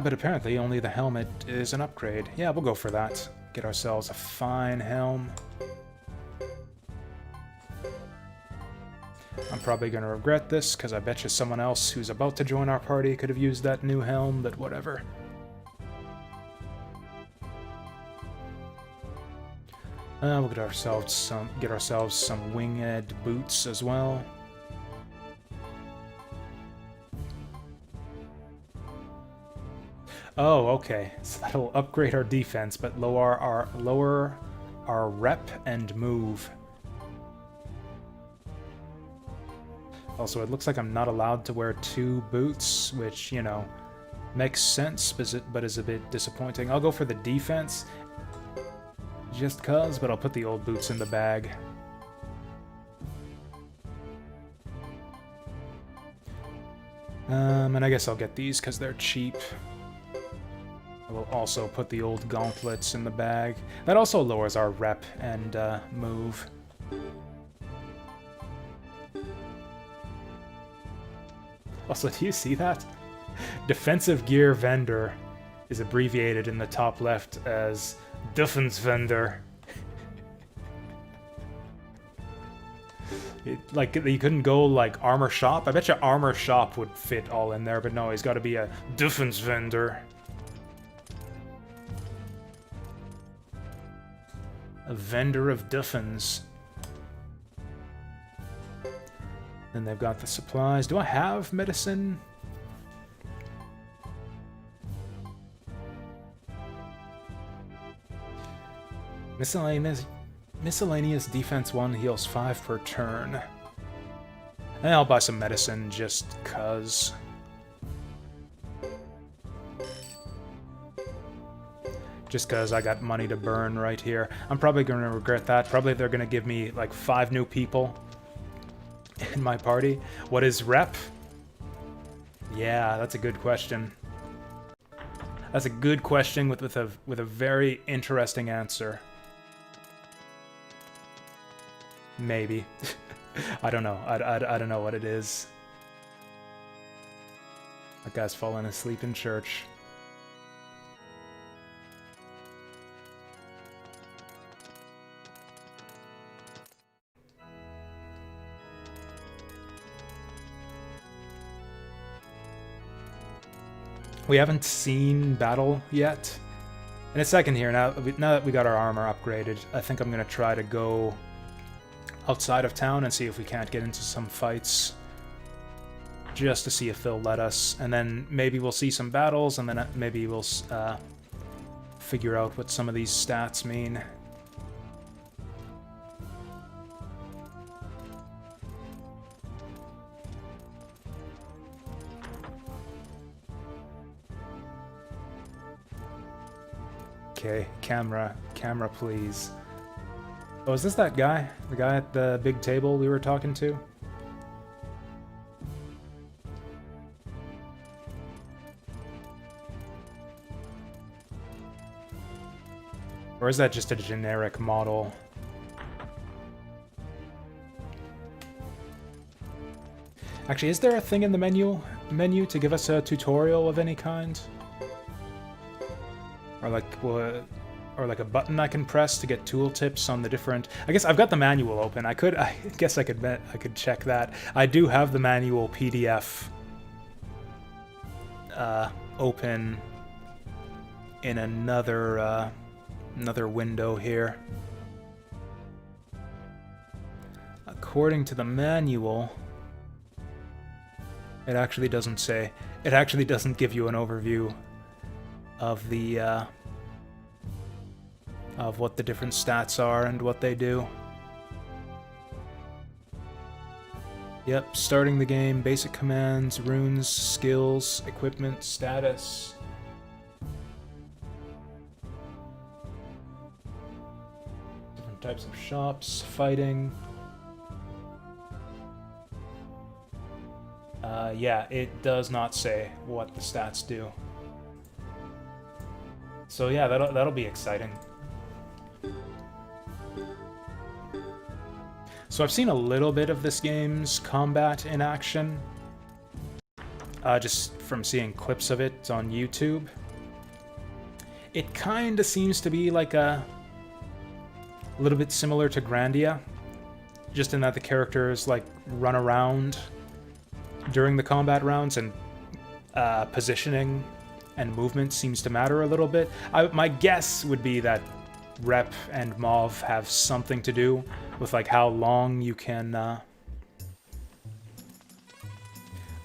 But apparently only the helmet is an upgrade. Yeah, we'll go for that. Get ourselves a fine helm. I'm probably going to regret this, because I bet you someone else who's about to join our party could have used that new helm, but whatever. We'll get ourselves some winged boots as well. Oh, okay. So that'll upgrade our defense, but lower our rep and move. Also, it looks like I'm not allowed to wear 2 boots, which, you know, makes sense, but is a bit disappointing. I'll go for the defense, just cuz, but I'll put the old boots in the bag. And I guess I'll get these because they're cheap. I will also put the old gauntlets in the bag. That also lowers our rep and move. Also, do you see that? Defensive gear vendor is abbreviated in the top left as Duffensvendor. Like, you couldn't go, like, armor shop? I bet you armor shop would fit all in there, but no, he's got to be a Duffensvendor. A vendor of Duffens. Then they've got the supplies. Do I have medicine? Miscellaneous defense 1 heals 5 per turn. And I'll buy some medicine just cuz. Just cuz I got money to burn right here. I'm probably going to regret that. Probably they're going to give me like 5 new people in my party. What is rep? Yeah, that's a good question. That's a good question with a very interesting answer. Maybe. I don't know. I don't know what it is. That guy's falling asleep in church. We haven't seen battle yet. In a second here, now that we got our armor upgraded, I think I'm going to try to go outside of town and see if we can't get into some fights. Just to see if they'll let us. And then maybe we'll see some battles, and then maybe we'll figure out what some of these stats mean. Okay, camera please. Oh, is this that guy? The guy at the big table we were talking to? Or is that just a generic model? Actually, is there a thing in the menu to give us a tutorial of any kind? Or like a button I can press to get tooltips on the different... I guess I've got the manual open. I guess I could check that. I do have the manual PDF open in another window here. According to the manual, it actually doesn't say. It actually doesn't give you an overview of the of what the different stats are and what they do. Yep, starting the game, basic commands, runes, skills, equipment, status. Different types of shops, fighting. Yeah, it does not say what the stats do. So yeah, that'll be exciting. So I've seen a little bit of this game's combat in action, just from seeing clips of it on YouTube. It kind of seems to be like a little bit similar to Grandia, just in that the characters like run around during the combat rounds, and positioning and movement seems to matter a little bit. My guess would be that Rep and Mauve have something to do with like how long you can,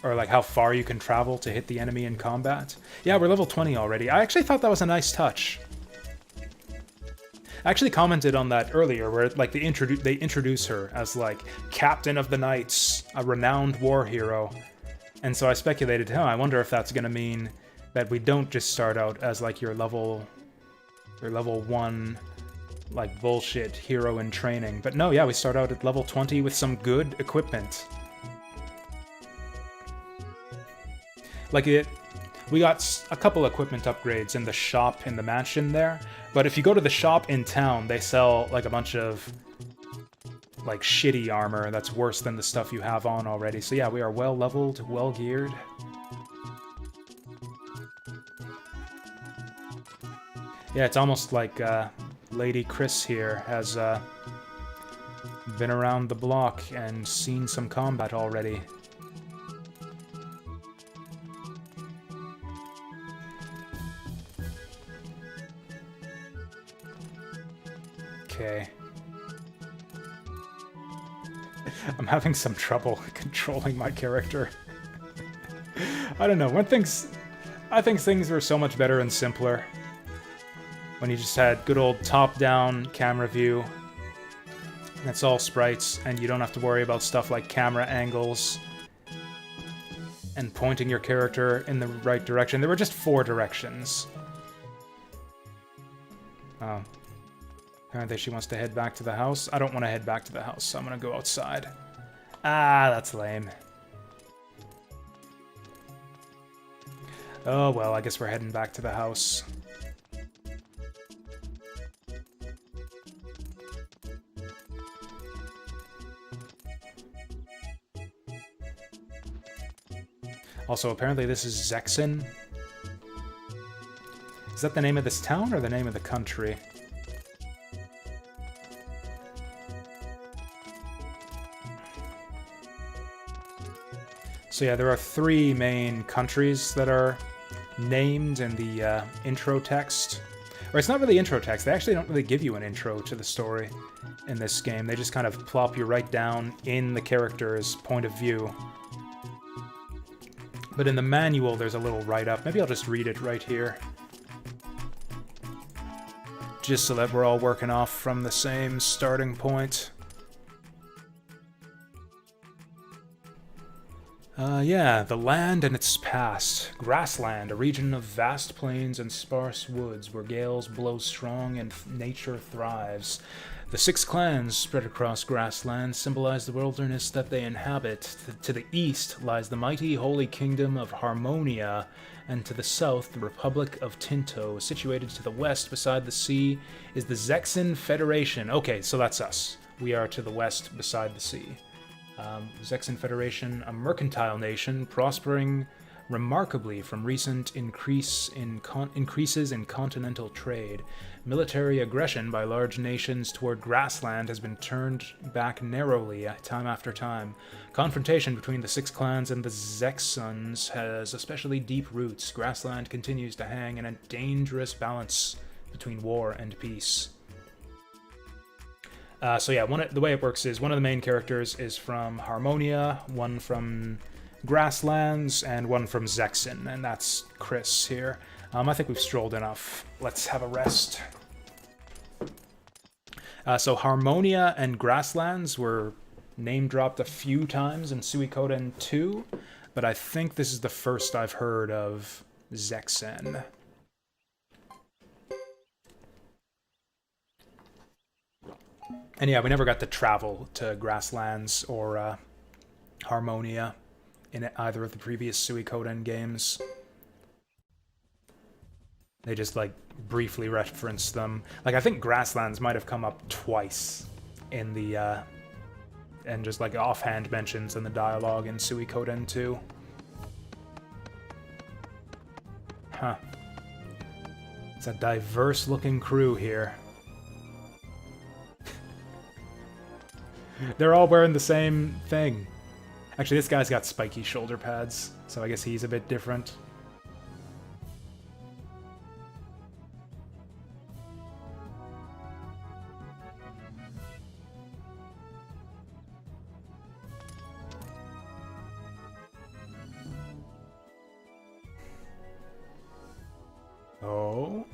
or like how far you can travel to hit the enemy in combat. Yeah, we're level 20 already. I actually thought that was a nice touch. I actually commented on that earlier, where like they introduce her as like Captain of the Knights, a renowned war hero, and so I speculated, I wonder if that's gonna mean that we don't just start out as like your level 1 like bullshit hero in training. But no, yeah, we start out at level 20 with some good equipment. Like we got a couple equipment upgrades in the shop in the mansion there, but if you go to the shop in town, they sell like a bunch of like shitty armor that's worse than the stuff you have on already. So yeah, we are well leveled, well geared. Yeah, it's almost like Lady Chris here has been around the block and seen some combat already. Okay. I'm having some trouble controlling my character. I don't know, I think things were so much better and simpler when you just had good old top-down camera view. That's all sprites, and you don't have to worry about stuff like camera angles and pointing your character in the right direction. There were just 4 directions. Oh. Apparently she wants to head back to the house. I don't want to head back to the house, so I'm gonna go outside. Ah, that's lame. Oh well, I guess we're heading back to the house. Also, apparently this is Zexin. Is that the name of this town or the name of the country? So yeah, there are 3 main countries that are named in the intro text. Or it's not really intro text, they actually don't really give you an intro to the story in this game. They just kind of plop you right down in the character's point of view. But in the manual, there's a little write-up. Maybe I'll just read it right here. Just so that we're all working off from the same starting point. Yeah, the land and its past. Grassland, a region of vast plains and sparse woods where gales blow strong and nature thrives. The 6 clans spread across grassland symbolize the wilderness that they inhabit. To the east lies the mighty holy kingdom of Harmonia, and to the south the Republic of Tinto. Situated to the west beside the sea is the Zexin Federation. Okay, so that's us. We are to the west beside the sea. Zexin Federation, a mercantile nation prospering remarkably from recent increases in continental trade. Military aggression by large nations toward grassland has been turned back narrowly time after time. Confrontation between the 6 clans and the Zexuns has especially deep roots. Grassland continues to hang in a dangerous balance between war and peace. So yeah, the way it works is one of the main characters is from Harmonia, one from Grasslands, and one from Zexin, and that's Chris here. I think we've strolled enough. Let's have a rest. So Harmonia and Grasslands were name dropped a few times in Suikoden 2, but I think this is the first I've heard of Zexen. And yeah, we never got to travel to Grasslands or Harmonia in either of the previous Suikoden games. They just, like, briefly referenced them. Like, I think Grasslands might have come up twice in the, and just, like, offhand mentions in the dialogue in Suikoden 2. Huh. It's a diverse-looking crew here. They're all wearing the same thing. Actually, this guy's got spiky shoulder pads, so I guess he's a bit different. Oh?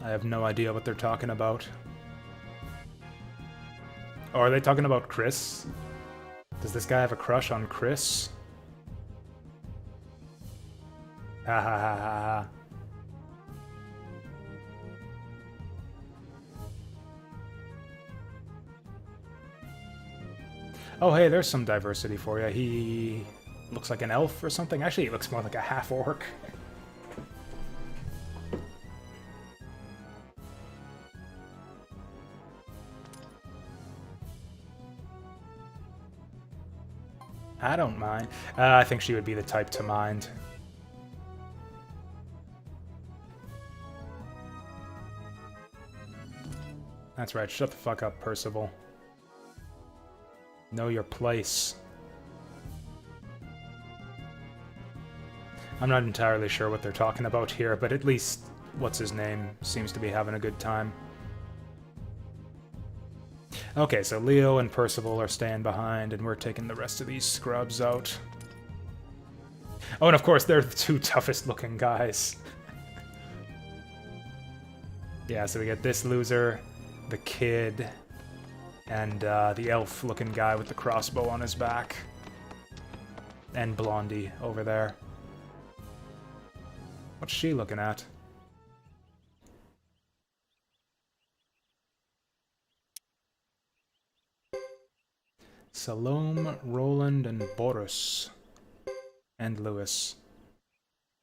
I have no idea what they're talking about. Oh, are they talking about Chris? Does this guy have a crush on Chris? Ha ha ha ha ha. Oh, hey, there's some diversity for you. He looks like an elf or something. Actually, he looks more like a half-orc. I don't mind. I think she would be the type to mind. That's right, shut the fuck up, Percival. Know your place. I'm not entirely sure what they're talking about here, but at least what's-his-name seems to be having a good time. Okay, so Leo and Percival are staying behind, and we're taking the rest of these scrubs out. Oh, and of course, they're the two toughest-looking guys. Yeah, so we get this loser, the kid, and the elf-looking guy with the crossbow on his back. And Blondie over there. What's she looking at? Salome, Roland, and Boris. And Lewis.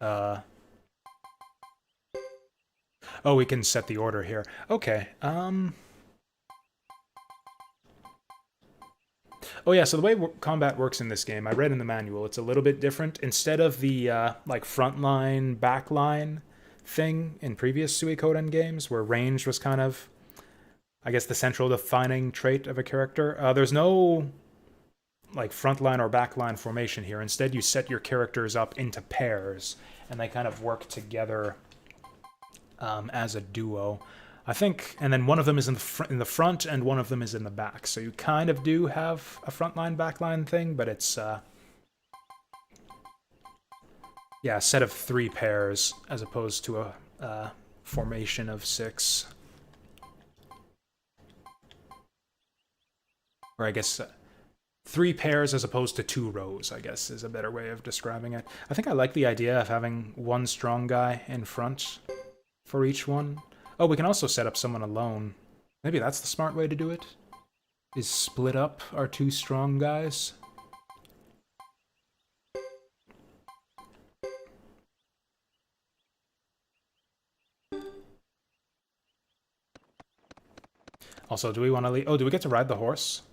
Oh, we can set the order here. Okay, Oh yeah, so the way combat works in this game, I read in the manual, it's a little bit different. Instead of the, like, frontline, backline thing in previous Suikoden games, where range was kind of, I guess, the central defining trait of a character, there's no, like, frontline or backline formation here. Instead, you set your characters up into pairs, and they kind of work together as a duo. I think, and then one of them is in the front, and one of them is in the back. So you kind of do have a frontline, backline thing, but it's, yeah, a set of 3 pairs, as opposed to a formation of 6. Or I guess 3 pairs as opposed to 2 rows, I guess, is a better way of describing it. I think I like the idea of having one strong guy in front for each one. Oh, we can also set up someone alone. Maybe that's the smart way to do it, is split up our 2 strong guys. Also, do we want to leave? Oh, do we get to ride the horse?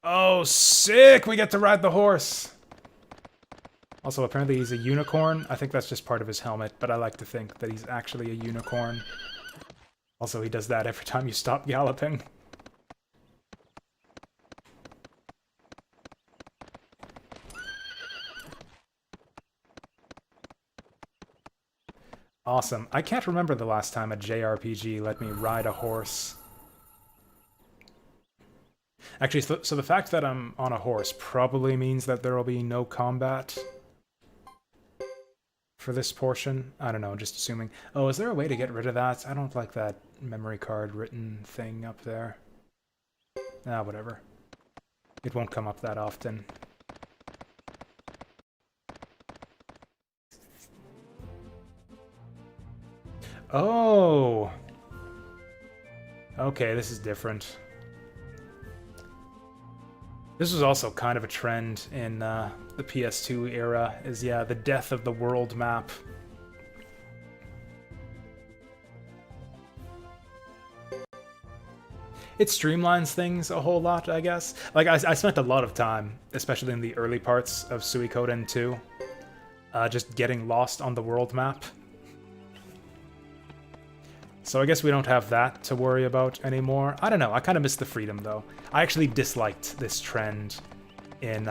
Oh, sick! We get to ride the horse! Also, apparently he's a unicorn. I think that's just part of his helmet, but I like to think that he's actually a unicorn. Also, he does that every time you stop galloping. Awesome. I can't remember the last time a JRPG let me ride a horse. Actually, so the fact that I'm on a horse probably means that there will be no combat for this portion. I don't know, just assuming. Oh, is there a way to get rid of that? I don't like that memory card written thing up there. Ah, whatever. It won't come up that often. Oh! Okay, this is different. This was also kind of a trend in the PS2 era, is, yeah, the death of the world map. It streamlines things a whole lot, I guess. Like, I spent a lot of time, especially in the early parts of Suikoden 2, just getting lost on the world map. So I guess we don't have that to worry about anymore. I don't know, I kind of miss the freedom, though. I actually disliked this trend in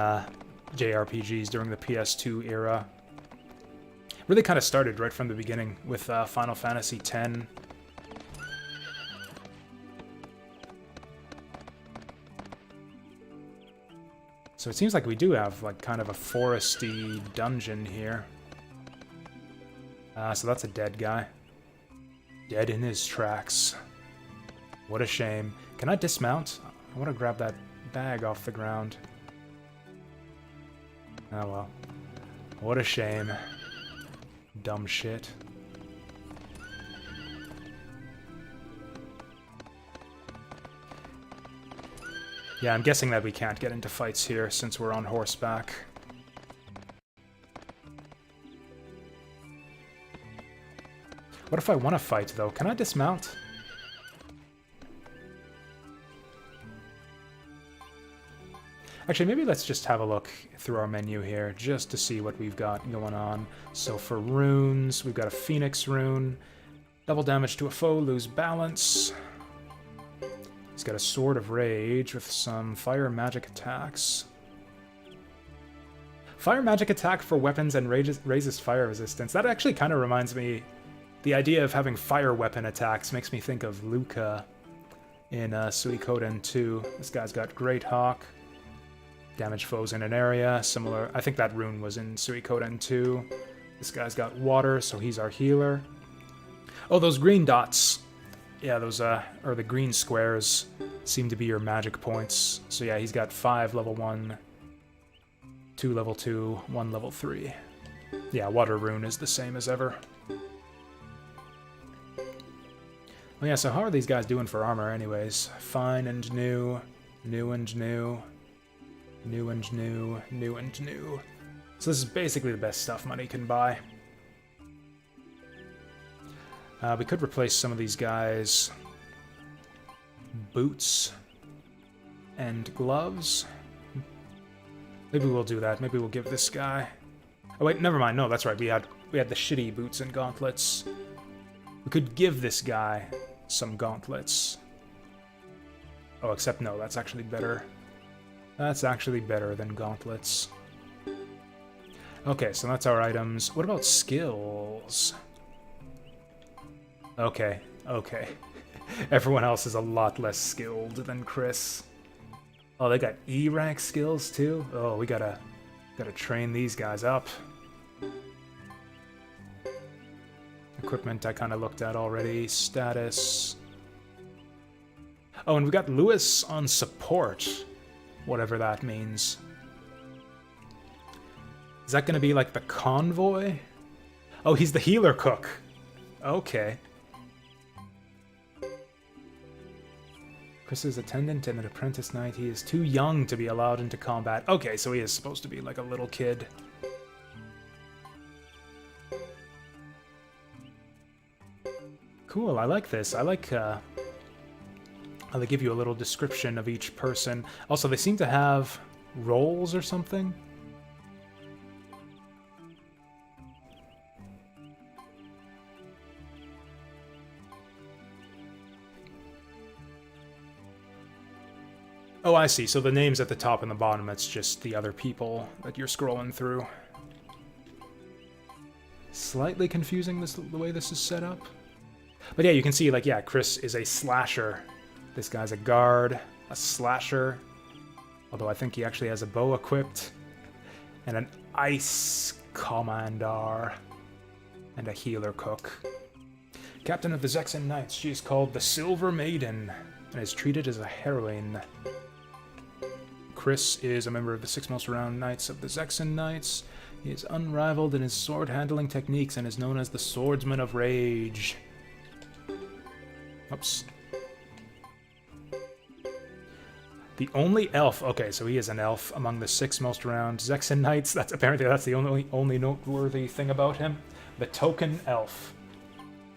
JRPGs during the PS2 era. Really kind of started right from the beginning with Final Fantasy X. So it seems like we do have, like, kind of a foresty dungeon here. So that's a dead guy. Dead in his tracks. What a shame. Can I dismount? I want to grab that bag off the ground. Oh well. What a shame. Dumb shit. Yeah, I'm guessing that we can't get into fights here since we're on horseback. What if I want to fight, though? Can I dismount? Actually, maybe let's just have a look through our menu here, just to see what we've got going on. So for runes, we've got a Phoenix rune. Double damage to a foe, lose balance. He's got a Sword of Rage with some fire magic attacks. Fire magic attack for weapons and raises fire resistance. That actually kind of reminds me... The idea of having fire weapon attacks makes me think of Luca in Suikoden 2. This guy's got Great Hawk. Damage foes in an area. Similar... I think that rune was in Suikoden 2. This guy's got water, so he's our healer. Oh, those green dots. Yeah, those, or the green squares seem to be your magic points. So yeah, he's got 5 level 1, 2 level 2, 1 level 3. Yeah, water rune is the same as ever. Well, yeah, so how are these guys doing for armor anyways? Fine and new, new and new, new and new, new and new. So this is basically the best stuff money can buy. We could replace some of these guys' boots and gloves. Maybe we'll do that. Maybe we'll give this guy... Oh wait, never mind. No, that's right. We had the shitty boots and gauntlets. We could give this guy some gauntlets. Oh, except no, that's actually better. That's actually better than gauntlets. Okay, so that's our items. What about skills? Okay, okay. Everyone else is a lot less skilled than Chris. Oh, they got E-rank skills too? Oh, we gotta train these guys up. Equipment I kind of looked at already. Status. Oh, and we got Lewis on support. Whatever that means. Is that gonna be like the convoy? Oh, he's the healer cook. Okay. Chris is attendant and an apprentice knight. He is too young to be allowed into combat. Okay, so he is supposed to be like a little kid. Cool, I like this. I like how they give you a little description of each person. Also, they seem to have roles or something. Oh, I see. So the names at the top and the bottom, it's just the other people that you're scrolling through. Slightly confusing the way this is set up. But yeah, you can see, like, yeah, Chris is a slasher. This guy's a guard, a slasher. Although I think he actually has a bow equipped. And an ice commander. And a healer cook. Captain of the Zexan Knights, she is called the Silver Maiden. And is treated as a heroine. Chris is a member of the 6 most renowned knights of the Zexen Knights. He is unrivaled in his sword-handling techniques and is known as the Swordsman of Rage. Oops. The only elf... Okay, so he is an elf among the 6 most renowned Zexen Knights. That's the only noteworthy thing about him. The token elf.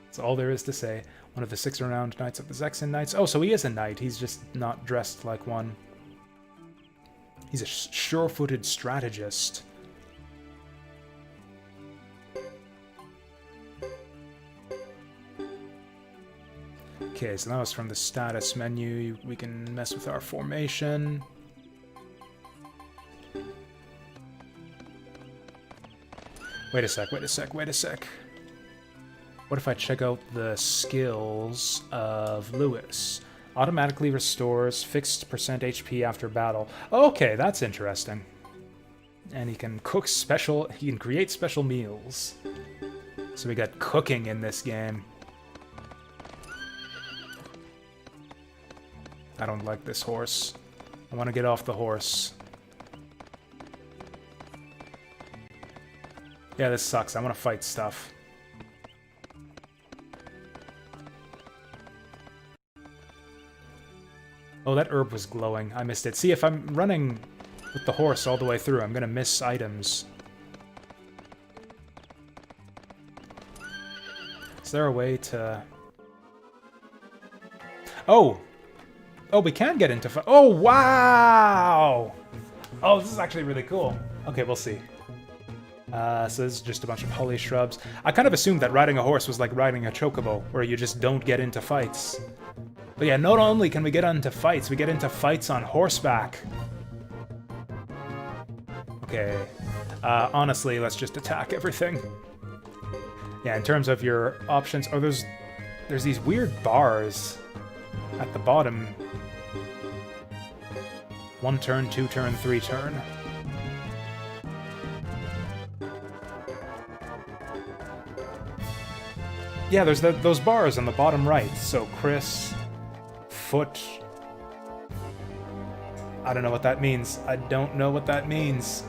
That's all there is to say. One of the 6 renowned knights of the Zexen Knights. Oh, so he is a knight. He's just not dressed like one. He's a sure-footed strategist. Okay, so that was from the status menu. We can mess with our formation. Wait a sec. What if I check out the skills of Lewis? Automatically restores fixed percent HP after battle. Okay, that's interesting. And he can create special meals. So we got cooking in this game. I don't like this horse. I want to get off the horse. Yeah, this sucks. I want to fight stuff. Oh, that herb was glowing. I missed it. See, if I'm running with the horse all the way through, I'm gonna miss items. Is there a way to... Oh! Oh, we can get into... Oh, wow! Oh, this is actually really cool. Okay, we'll see. So this is just a bunch of holly shrubs. I kind of assumed that riding a horse was like riding a chocobo, where you just don't get into fights. But yeah, not only can we get into fights, we get into fights on horseback. Okay. Honestly, let's just attack everything. Yeah, in terms of your options... Oh, there's these weird bars at the bottom. 1 turn, 2 turn, 3 turn. Yeah, there's those bars on the bottom right. So Chris, foot... I don't know what that means. I don't know what that means.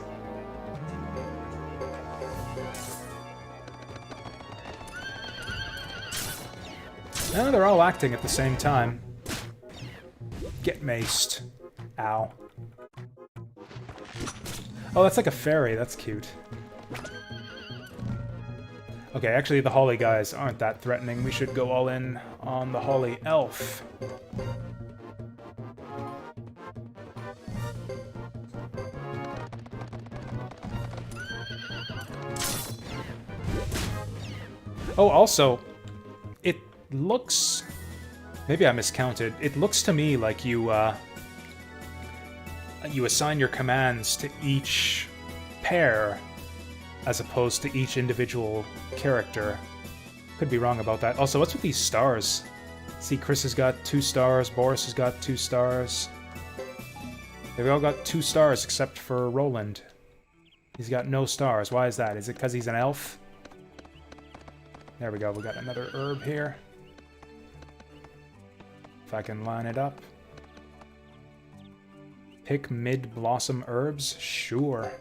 No, they're all acting at the same time. Get maced. Ow. Oh, that's like a fairy. That's cute. Okay, actually the Holly guys aren't that threatening. We should go all in on the Holly elf. Oh, also, it looks... Maybe I miscounted. It looks to me like you assign your commands to each pair as opposed to each individual character. Could be wrong about that. Also, what's with these stars? See, Chris has got 2 stars, Boris has got 2 stars. They've all got 2 stars except for Roland. He's got no stars. Why is that? Is it because he's an elf? There we go, we got another herb here. If I can line it up. Pick mid-blossom herbs? Sure.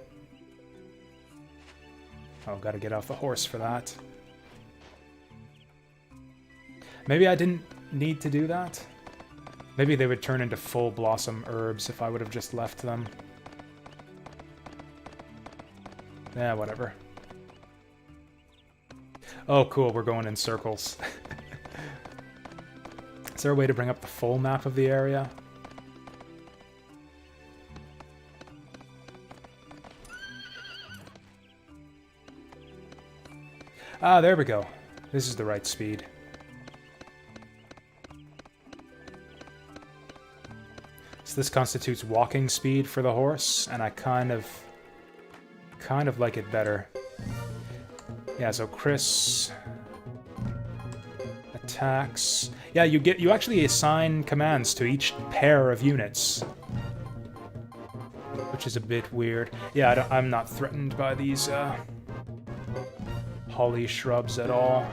Oh, gotta get off the horse for that. Maybe I didn't need to do that? Maybe they would turn into full blossom herbs if I would have just left them. Yeah, whatever. Oh, cool, we're going in circles. Is there a way to bring up the full map of the area? Ah, there we go. This is the right speed. So this constitutes walking speed for the horse, and I kind of like it better. Yeah, so Chris attacks. Yeah, you actually assign commands to each pair of units, which is a bit weird. Yeah, I'm not threatened by these holly shrubs at all.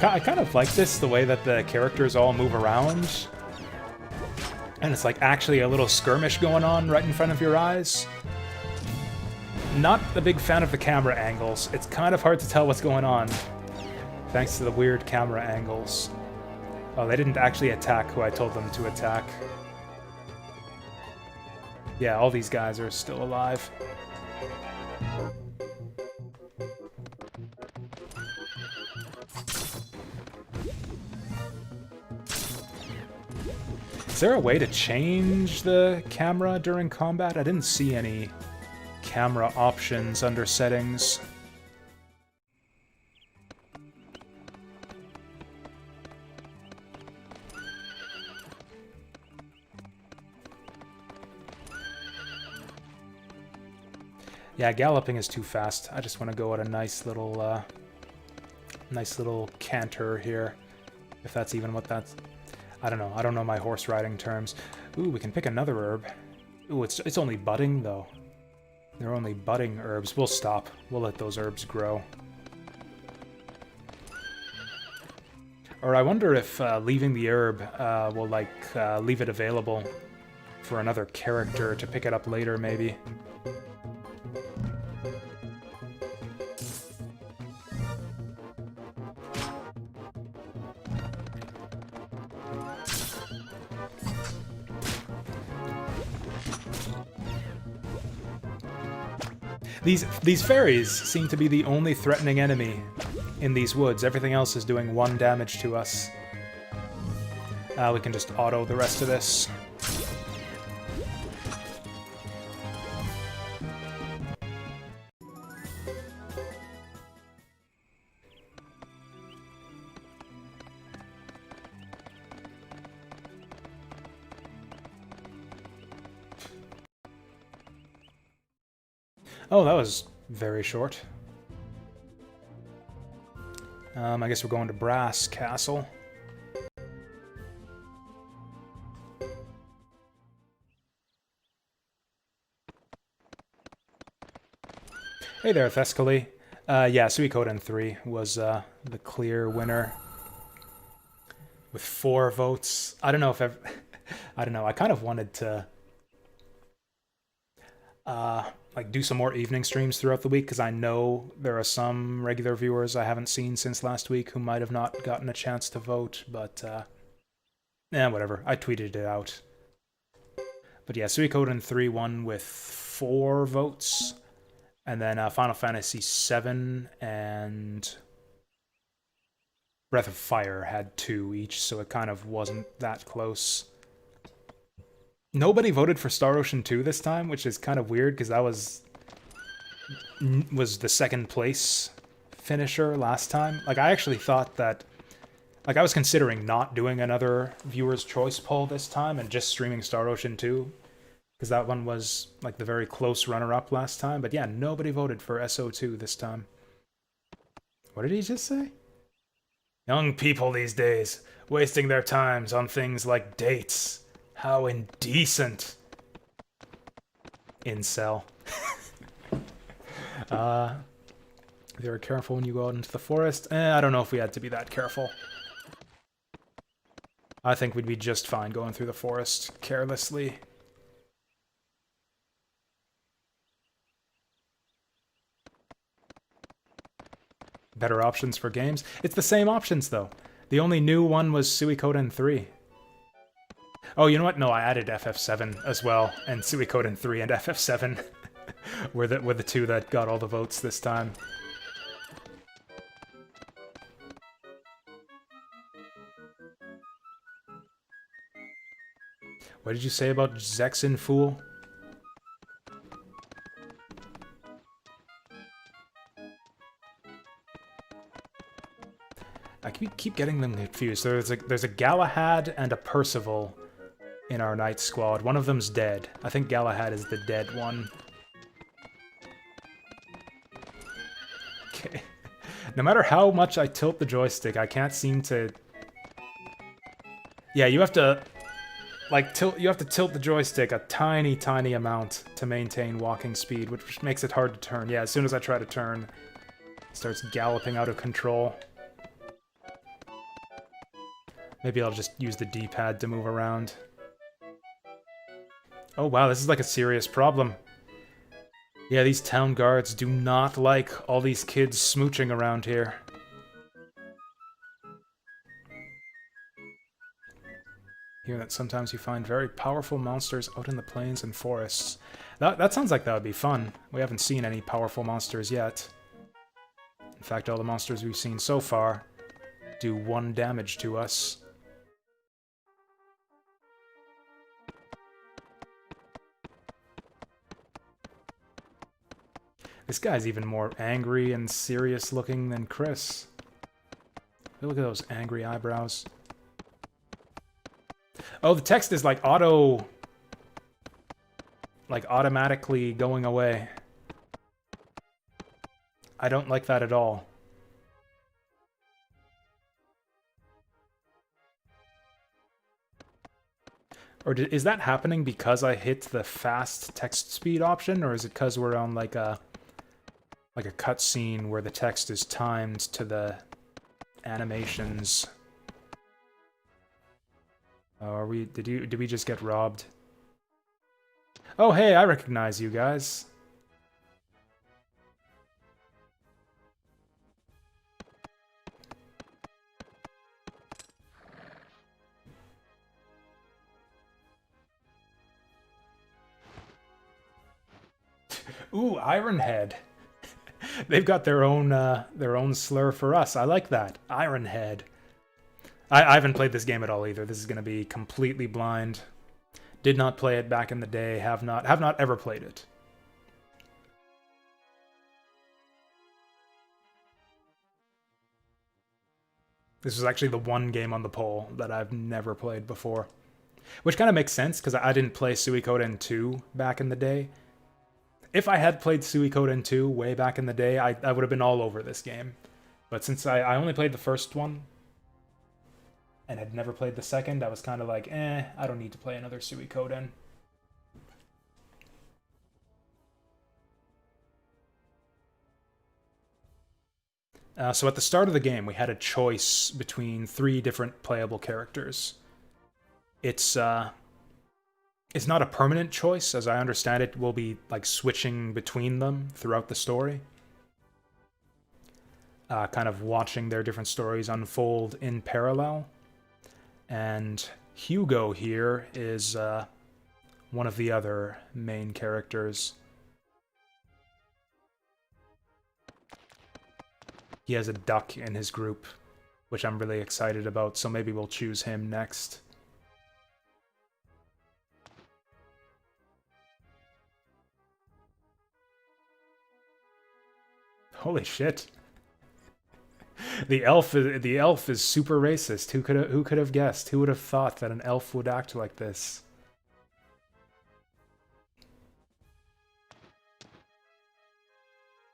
I kind of like this, the way that the characters all move around. And it's like actually a little skirmish going on right in front of your eyes. Not a big fan of the camera angles. It's kind of hard to tell what's going on, thanks to the weird camera angles. Oh, they didn't actually attack who I told them to attack. Yeah, all these guys are still alive. Is there a way to change the camera during combat? I didn't see any camera options under settings. Yeah, galloping is too fast. I just want to go at a nice little canter here, if that's even what that's... I don't know. I don't know my horse riding terms. Ooh, we can pick another herb. Ooh, it's only budding, though. They're only budding herbs. We'll stop. We'll let those herbs grow. Or I wonder if leaving the herb will, like, leave it available for another character to pick it up later, maybe. These fairies seem to be the only threatening enemy in these woods. Everything else is doing 1 damage to us. We can just auto the rest of this. Oh, that was very short. I guess we're going to Brass Castle. Hey there, Thescally. Yeah, Suiko 3 was the clear winner with 4 votes. I don't know if I don't know. I kind of wanted to like do some more evening streams throughout the week, because I know there are some regular viewers I haven't seen since last week who might have not gotten a chance to vote, but whatever. I tweeted it out. But yeah, Suikoden 3 won with 4 votes, and then Final Fantasy 7 and Breath of Fire had 2 each, so it kind of wasn't that close. Nobody voted for Star Ocean 2 this time, which is kind of weird, because that was the second place finisher last time. Like, I actually thought that... Like, I was considering not doing another viewer's choice poll this time and just streaming Star Ocean 2, because that one was, like, the very close runner-up last time. But yeah, nobody voted for SO2 this time. What did he just say? Young people these days, wasting their times on things like dates. How indecent. Incel. Very careful when you go out into the forest. I don't know if we had to be that careful. I think we'd be just fine going through the forest carelessly. Better options for games? It's the same options, though. The only new one was Suikoden 3. Oh, you know what? No, I added FF7 as well, and Suikoden 3 and FF7 were the 2 that got all the votes this time. What did you say about Zexin Fool? I keep getting them confused. There's a Galahad and a Percival in our Knight Squad. One of them's dead. I think Galahad is the dead one. Okay. No matter how much I tilt the joystick, I can't seem to... Yeah, you have to... Like, you have to tilt the joystick a tiny, tiny amount to maintain walking speed, which makes it hard to turn. Yeah, as soon as I try to turn, it starts galloping out of control. Maybe I'll just use the D-pad to move around. Oh wow, this is like a serious problem. Yeah, these town guards do not like all these kids smooching around here. Hear that sometimes you find very powerful monsters out in the plains and forests. That sounds like that would be fun. We haven't seen any powerful monsters yet. In fact, all the monsters we've seen so far do 1 damage to us. This guy's even more angry and serious looking than Chris. Look at those angry eyebrows. Oh, the text is like automatically going away. I don't like that at all. Or is that happening because I hit the fast text speed option, or is it because we're on like a cutscene where the text is timed to the animations? Oh, did we just get robbed? Oh, hey, I recognize you guys. Ooh, Ironhead. They've got their own slur for us. I like that. Ironhead. I haven't played this game at all either. This is going to be completely blind. Did not play it back in the day. Have not ever played it. This was actually the one game on the poll that I've never played before. Which kind of makes sense, because I didn't play Suikoden 2 back in the day. If I had played Suikoden 2 way back in the day, I would have been all over this game. But since I only played the first one, and had never played the second, I was kind of like, I don't need to play another Suikoden. So at the start of the game, we had a choice between 3 different playable characters. It's not a permanent choice, as I understand it. We'll be like switching between them throughout the story. Kind of watching their different stories unfold in parallel. And Hugo here is one of the other main characters. He has a duck in his group, which I'm really excited about, so maybe we'll choose him next. Holy shit. The elf is super racist. Who could have guessed? Who would have thought that an elf would act like this?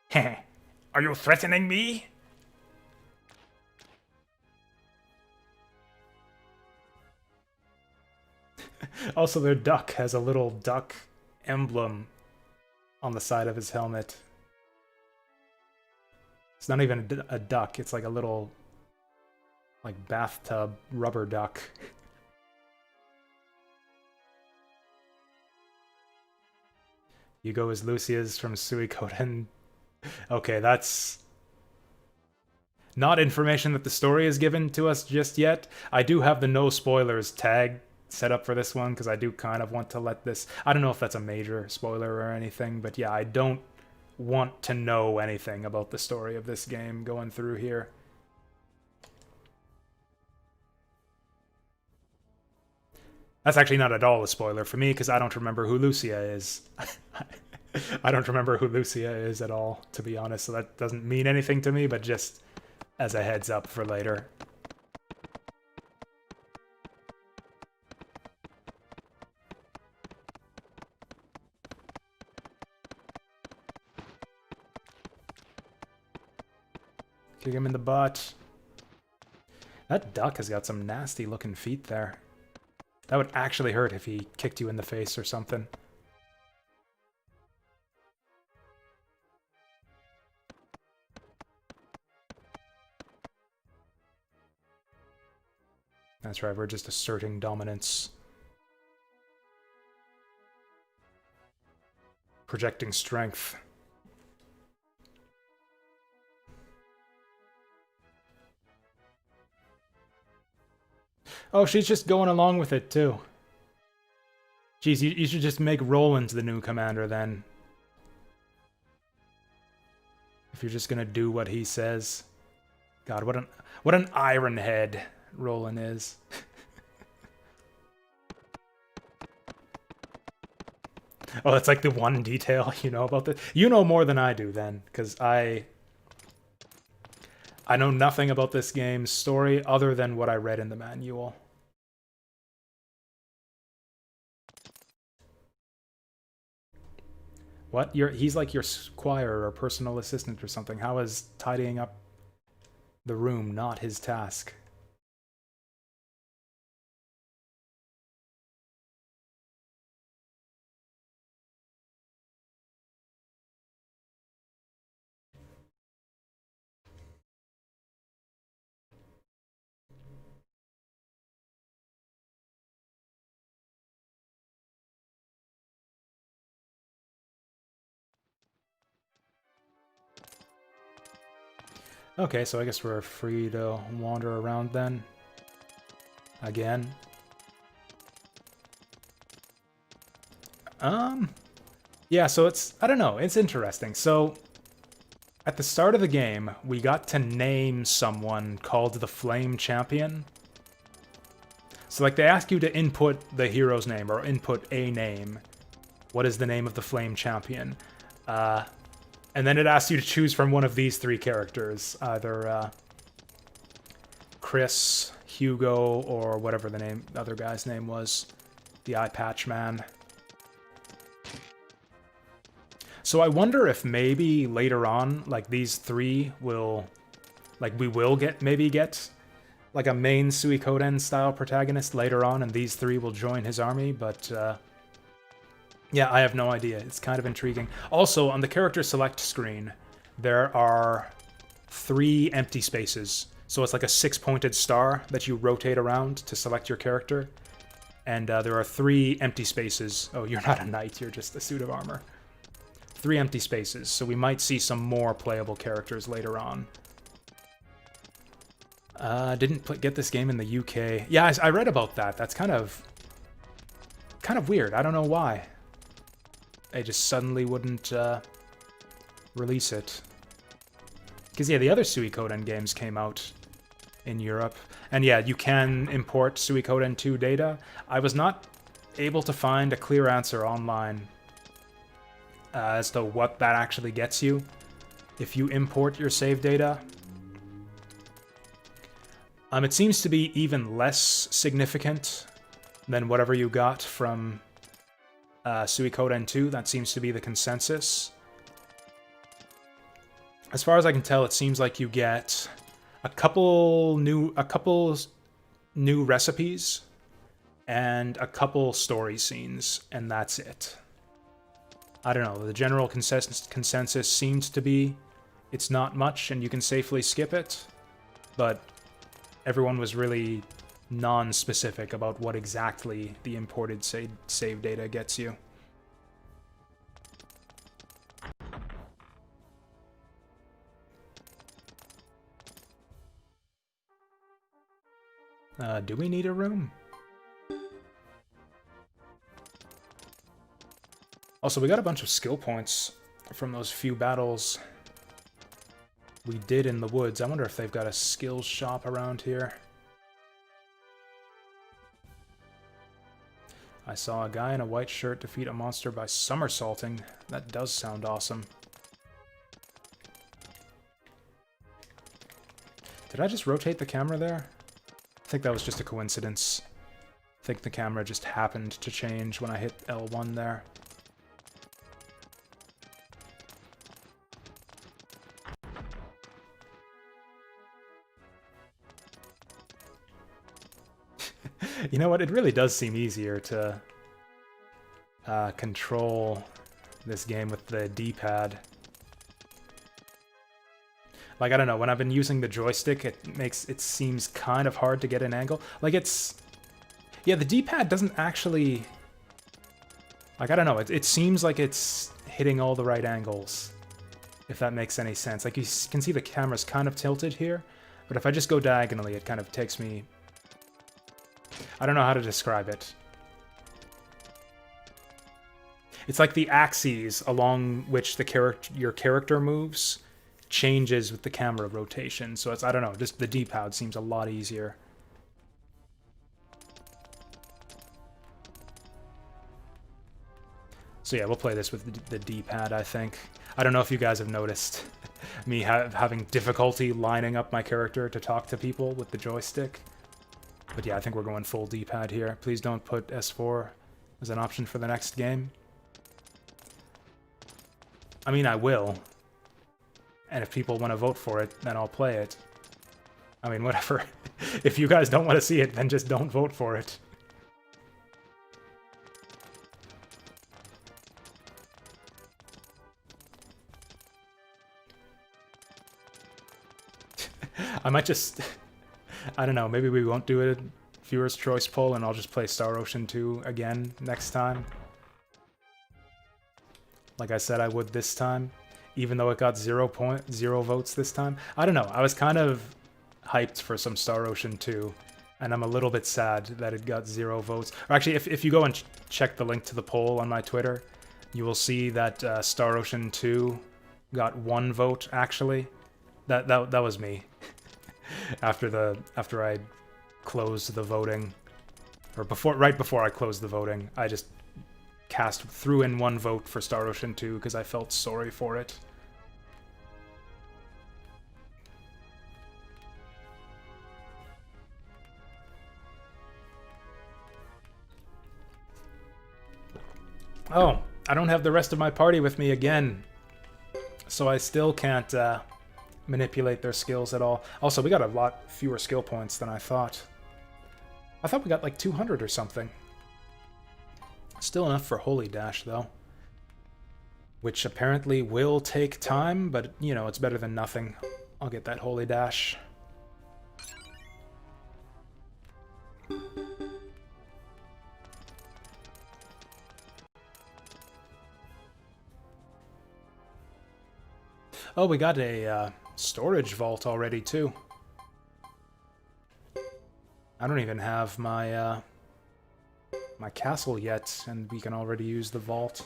Heh. Are you threatening me? Also, their duck has a little duck emblem on the side of his helmet. It's not even a duck, it's like a little, like, bathtub rubber duck. Hugo is Lucia's from Suikoden. Okay, that's not information that the story has given to us just yet. I do have the no spoilers tag set up for this one, because I do kind of want to let this... I don't know if that's a major spoiler or anything, but yeah, I don't want to know anything about the story of this game going through here. That's actually not at all a spoiler for me, because I don't remember who Lucia is. I don't remember who Lucia is at all, to be honest, so that doesn't mean anything to me, but just as a heads up for later. Kick him in the butt. That duck has got some nasty looking feet there. That would actually hurt if he kicked you in the face or something. That's right, we're just asserting dominance. Projecting strength. Oh, she's just going along with it, too. Geez, you should just make Roland the new commander, then. If you're just gonna do what he says. God, what an iron head Roland is. Oh, that's like the one detail you know about this. You know more than I do, then, because I know nothing about this game's story other than what I read in the manual. What? He's like your squire or personal assistant or something. How is tidying up the room not his task? Okay, so I guess we're free to wander around then. Again. Yeah, so I don't know, it's interesting. So, at the start of the game, we got to name someone called the Flame Champion. So, like, they ask you to input the hero's name, or input a name. What is the name of the Flame Champion? And then it asks you to choose from one of these three characters. Either, Chris, Hugo, or whatever the other guy's name was. The Eye Patch Man. So I wonder if maybe later on, like, these three will... Like, we will maybe get like a main Suikoden style protagonist later on, and these three will join his army, but yeah, I have no idea. It's kind of intriguing. Also, on the character select screen, there are 3 empty spaces. So it's like a 6-pointed star that you rotate around to select your character. And there are 3 empty spaces. Oh, you're not a knight, you're just a suit of armor. 3 empty spaces, so we might see some more playable characters later on. Didn't get this game in the UK. Yeah, I read about that. That's kind of weird. I don't know why. They just suddenly wouldn't release it. Because, yeah, the other Suikoden games came out in Europe. And, yeah, you can import Suikoden 2 data. I was not able to find a clear answer online as to what that actually gets you if you import your save data. It seems to be even less significant than whatever you got from Suikoden 2. That seems to be the consensus. As far as I can tell, it seems like you get a couple new recipes and a couple story scenes, and that's it. I don't know. The general consensus seems to be it's not much and you can safely skip it, but everyone was really non-specific about what exactly the imported save data gets you. Do we need a room? Also, we got a bunch of skill points from those few battles we did in the woods. I wonder if they've got a skills shop around here. I saw a guy in a white shirt defeat a monster by somersaulting. That does sound awesome. Did I just rotate the camera there? I think that was just a coincidence. I think the camera just happened to change when I hit L1 there. You know what? It really does seem easier to control this game with the D-pad. Like, I don't know, when I've been using the joystick, it seems kind of hard to get an angle. Like, it's... Yeah, the D-pad doesn't actually... Like, I don't know, it seems like it's hitting all the right angles, if that makes any sense. Like, you can see the camera's kind of tilted here, but if I just go diagonally, it kind of takes me... I don't know how to describe it. It's like the axes along which your character moves changes with the camera rotation. So it's, I don't know, just the D-pad seems a lot easier. So yeah, we'll play this with the D-pad, I think. I don't know if you guys have noticed me having difficulty lining up my character to talk to people with the joystick. But yeah, I think we're going full D-pad here. Please don't put S4 as an option for the next game. I mean, I will. And if people want to vote for it, then I'll play it. I mean, whatever. If you guys don't want to see it, then just don't vote for it. I might just... I don't know, maybe we won't do a viewer's choice poll and I'll just play Star Ocean 2 again next time. Like I said I would this time, even though it got 0 votes this time. I don't know, I was kind of hyped for some Star Ocean 2, and I'm a little bit sad that it got 0 votes. Or actually, if you go and check the link to the poll on my Twitter, you will see that Star Ocean 2 got 1 vote, actually. That was me. After I closed the voting, or right before I closed the voting, I just threw in 1 vote for Star Ocean 2 because I felt sorry for it. Oh, I don't have the rest of my party with me again, so I still can't manipulate their skills at all. Also, we got a lot fewer skill points than I thought. I thought we got like 200 or something. Still enough for Holy Dash, though. Which apparently will take time, but, you know, it's better than nothing. I'll get that Holy Dash. Oh, we got a storage vault already, too. I don't even have my my castle yet, and we can already use the vault.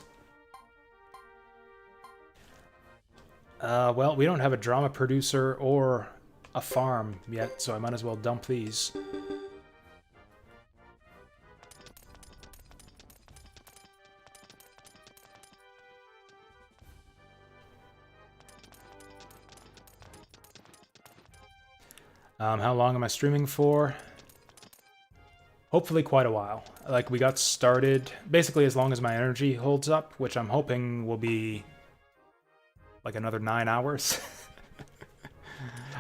Well, we don't have a drama producer or a farm yet, so I might as well dump these. How long am I streaming for? Hopefully quite a while. Like, we got started basically as long as my energy holds up, which I'm hoping will be like another 9 hours.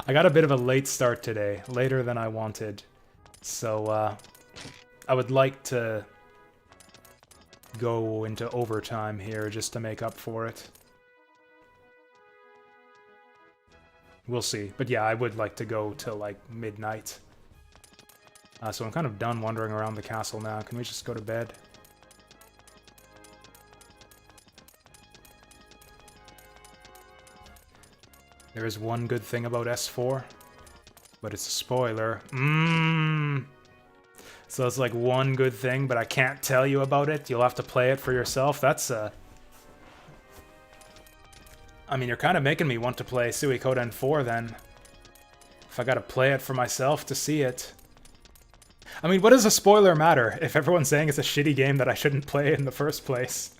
I got a bit of a late start today, later than I wanted. So, I would like to go into overtime here just to make up for it. We'll see. But yeah, I would like to go till like midnight. So I'm kind of done wandering around the castle now. Can we just go to bed? There is one good thing about S4, but it's a spoiler. So it's like one good thing, but I can't tell you about it. You'll have to play it for yourself. That's I mean, you're kind of making me want to play Suiko 4 then. If I gotta play it for myself to see it. I mean, what does a spoiler matter if everyone's saying it's a shitty game that I shouldn't play in the first place?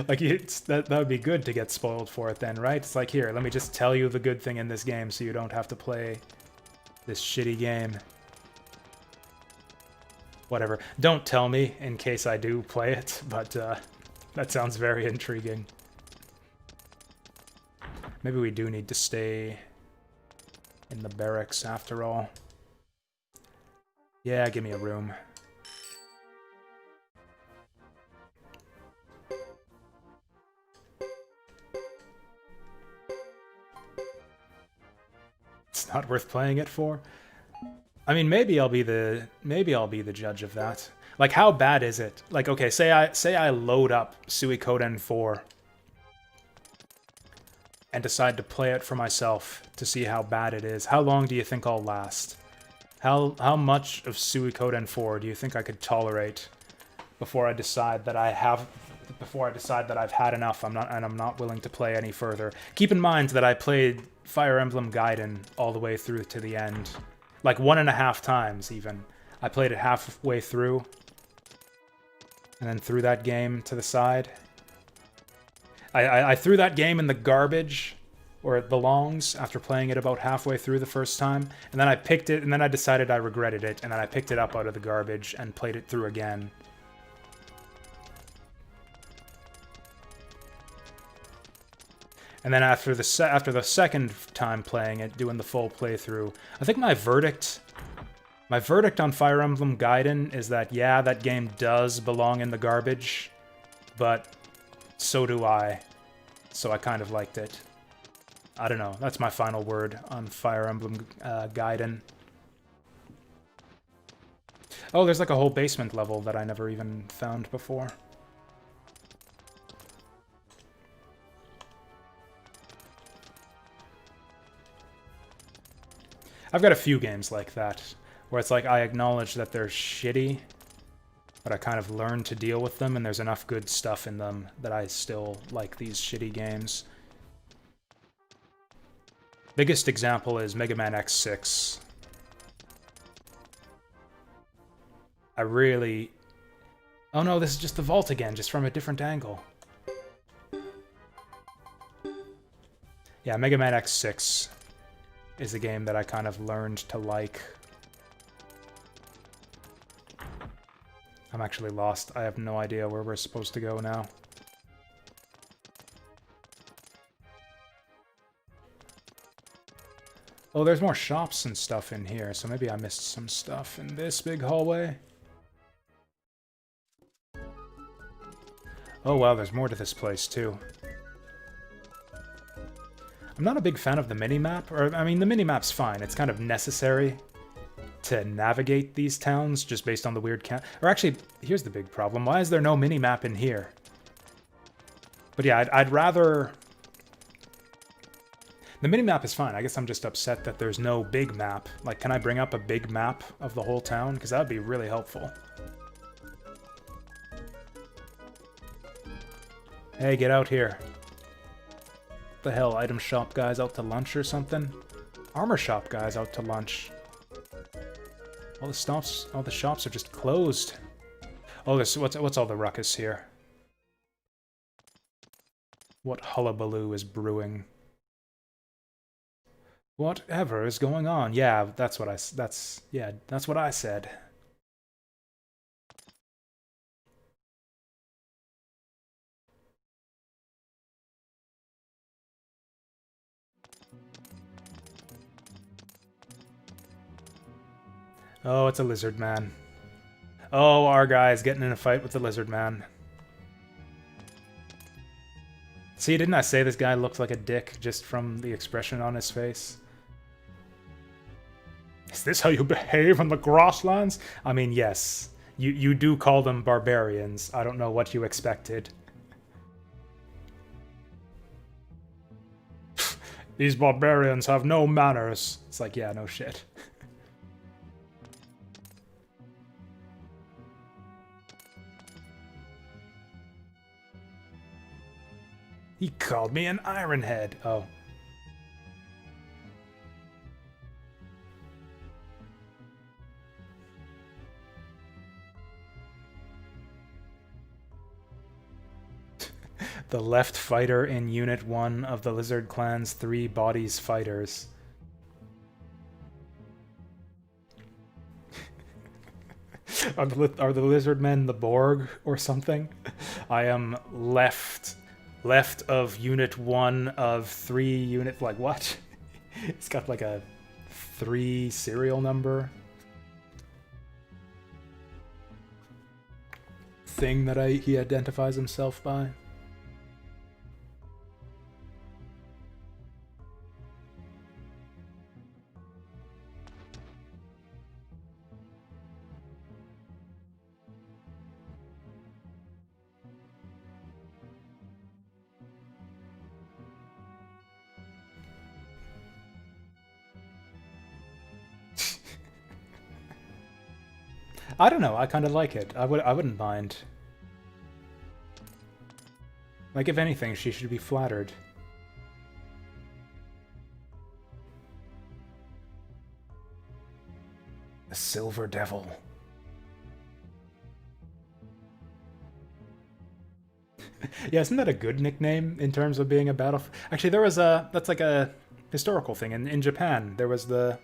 Like, that would be good to get spoiled for it then, right? It's like, here, let me just tell you the good thing in this game so you don't have to play this shitty game. Whatever. Don't tell me in case I do play it, but that sounds very intriguing. Maybe we do need to stay in the barracks after all. Yeah, give me a room. not worth playing it for. I mean, maybe I'll be the judge of that. Like, how bad is it? Like, okay, say I load up Suikoden 4 and decide to play it for myself to see how bad it is. How long do you think I'll last? How much of Suikoden 4 do you think I could tolerate before I decide that I've had enough? I'm not willing to play any further. Keep in mind that I played Fire Emblem Gaiden all the way through to the end, like 1.5 times even. I played it halfway through, and then threw that game to the side. I threw that game in the garbage where it belongs after playing it about halfway through the first time, and then I picked it, and then I decided I regretted it, and then I picked it up out of the garbage and played it through again. And then after the second time playing it, doing the full playthrough, I think my verdict on Fire Emblem Gaiden is that, yeah, that game does belong in the garbage, but so do I. So I kind of liked it. I don't know. That's my final word on Fire Emblem Gaiden. Oh, there's like a whole basement level that I never even found before. I've got a few games like that, where it's like I acknowledge that they're shitty, but I kind of learn to deal with them, and there's enough good stuff in them that I still like these shitty games. Biggest example is Mega Man X6. I really... Oh no, this is just the vault again, just from a different angle. Yeah, Mega Man X6 is a game that I kind of learned to like. I'm actually lost. I have no idea where we're supposed to go now. Oh, there's more shops and stuff in here, so maybe I missed some stuff in this big hallway. Oh wow, there's more to this place too. I'm not a big fan of the minimap, or I mean the minimap's fine, it's kind of necessary to navigate these towns just based on the weird or actually, here's the big problem. Why is there no minimap in here? But yeah, I'd rather... The minimap is fine. I guess I'm just upset that there's no big map. Like, can I bring up a big map of the whole town? Because that would be really helpful. Hey, get out here. What the hell, item shop guys out to lunch or something? Armor shop guys out to lunch. All the shops are just closed. Oh, what's all the ruckus here? What hullabaloo is brewing? Whatever is going on? Yeah, that's what I said. Oh, it's a lizard man. Oh, our guy's getting in a fight with the lizard man. See, didn't I say this guy looks like a dick just from the expression on his face? Is this how you behave on the grasslands? I mean, yes. You do call them barbarians. I don't know what you expected. These barbarians have no manners. It's like, yeah, no shit. He called me an ironhead. Oh. The left fighter in Unit 1 of the Lizard Clan's 3 Bodies Fighters. Are the lizard men the Borg or something? I am left of Unit 1 of 3 unit... Like, what? It's got like a 3 serial number thing that he identifies himself by. I don't know, I kind of like it. I wouldn't mind. Like, if anything, she should be flattered. The Silver Devil. Yeah, isn't that a good nickname in terms of being a battle? Actually, there was that's like a historical thing. In Japan, there was the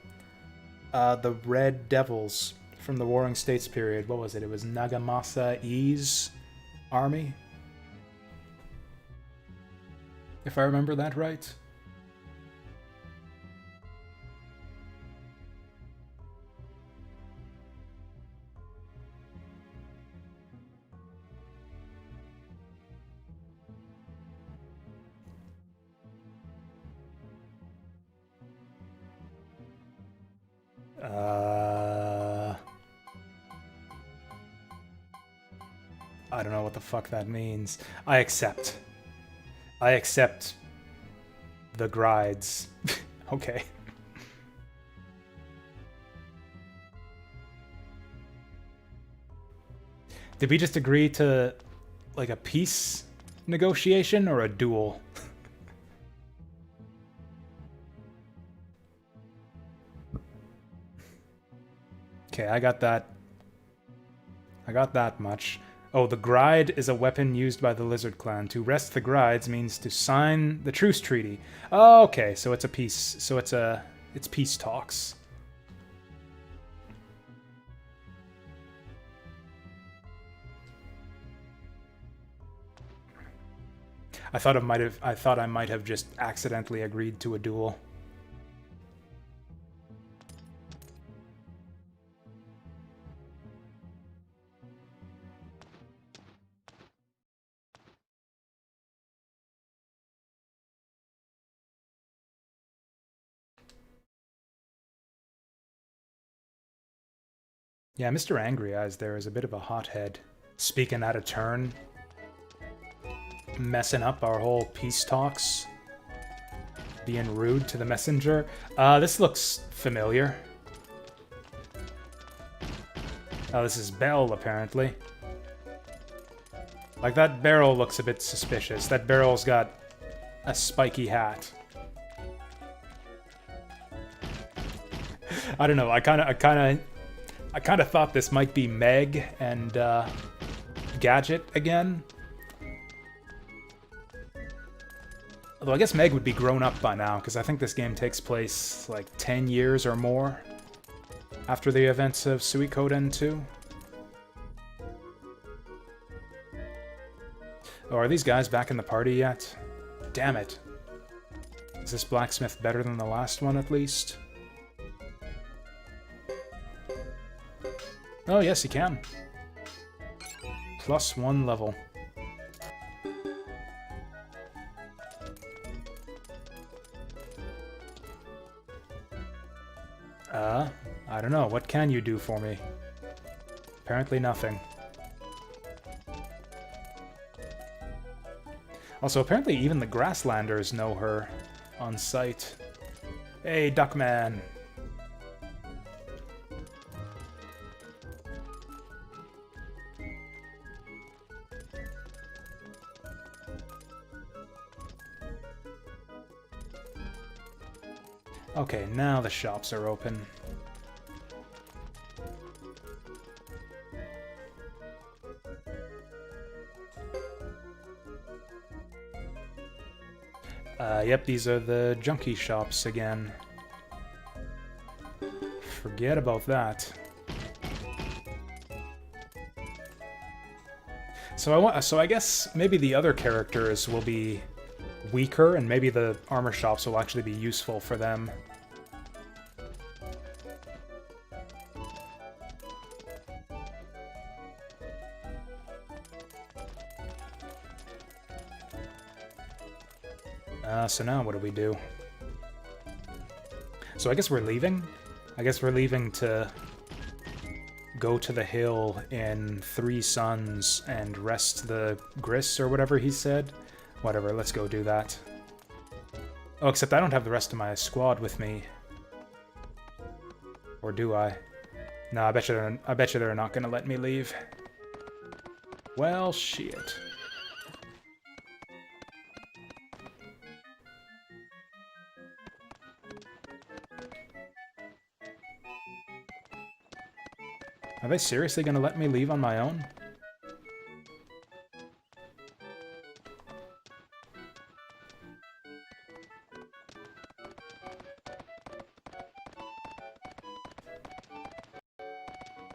Red Devils from the Warring States period. What was it? It was Nagamasa I's army, if I remember that right. I don't know what the fuck that means. I accept. I accept the grides. Okay. Did we just agree to, like, a peace negotiation or a duel? Okay, I got that. I got that much. Oh, the Gride is a weapon used by the Lizard Clan. To rest the Grides means to sign the truce treaty. Oh, okay, so it's a peace. So it's peace talks. I thought I might have just accidentally agreed to a duel. Yeah, Mr. Angry Eyes there is a bit of a hothead. Speaking out of turn. Messing up our whole peace talks. Being rude to the messenger. This looks familiar. Oh, this is Bell, apparently. Like, that barrel looks a bit suspicious. That barrel's got a spiky hat. I don't know, I kind of thought this might be Meg and Gadget again. Although I guess Meg would be grown up by now, because I think this game takes place like 10 years or more after the events of Suikoden 2. Oh, are these guys back in the party yet? Damn it. Is this blacksmith better than the last one, at least? Oh, yes, he can. +1 level. I don't know. What can you do for me? Apparently nothing. Also, apparently even the Grasslanders know her on sight. Hey, Duckman! Okay, now the shops are open. Yep, these are the junkie shops again. Forget about that. So I guess maybe the other characters will be weaker, and maybe the armor shops will actually be useful for them. So now what do we do? So I guess we're leaving? I guess we're leaving to go to the hill in 3 Suns and rest the Gris or whatever he said. Whatever, let's go do that. Oh, except I don't have the rest of my squad with me. Or do I? No, I bet you they're not gonna let me leave. Well, shit. Are they seriously gonna let me leave on my own?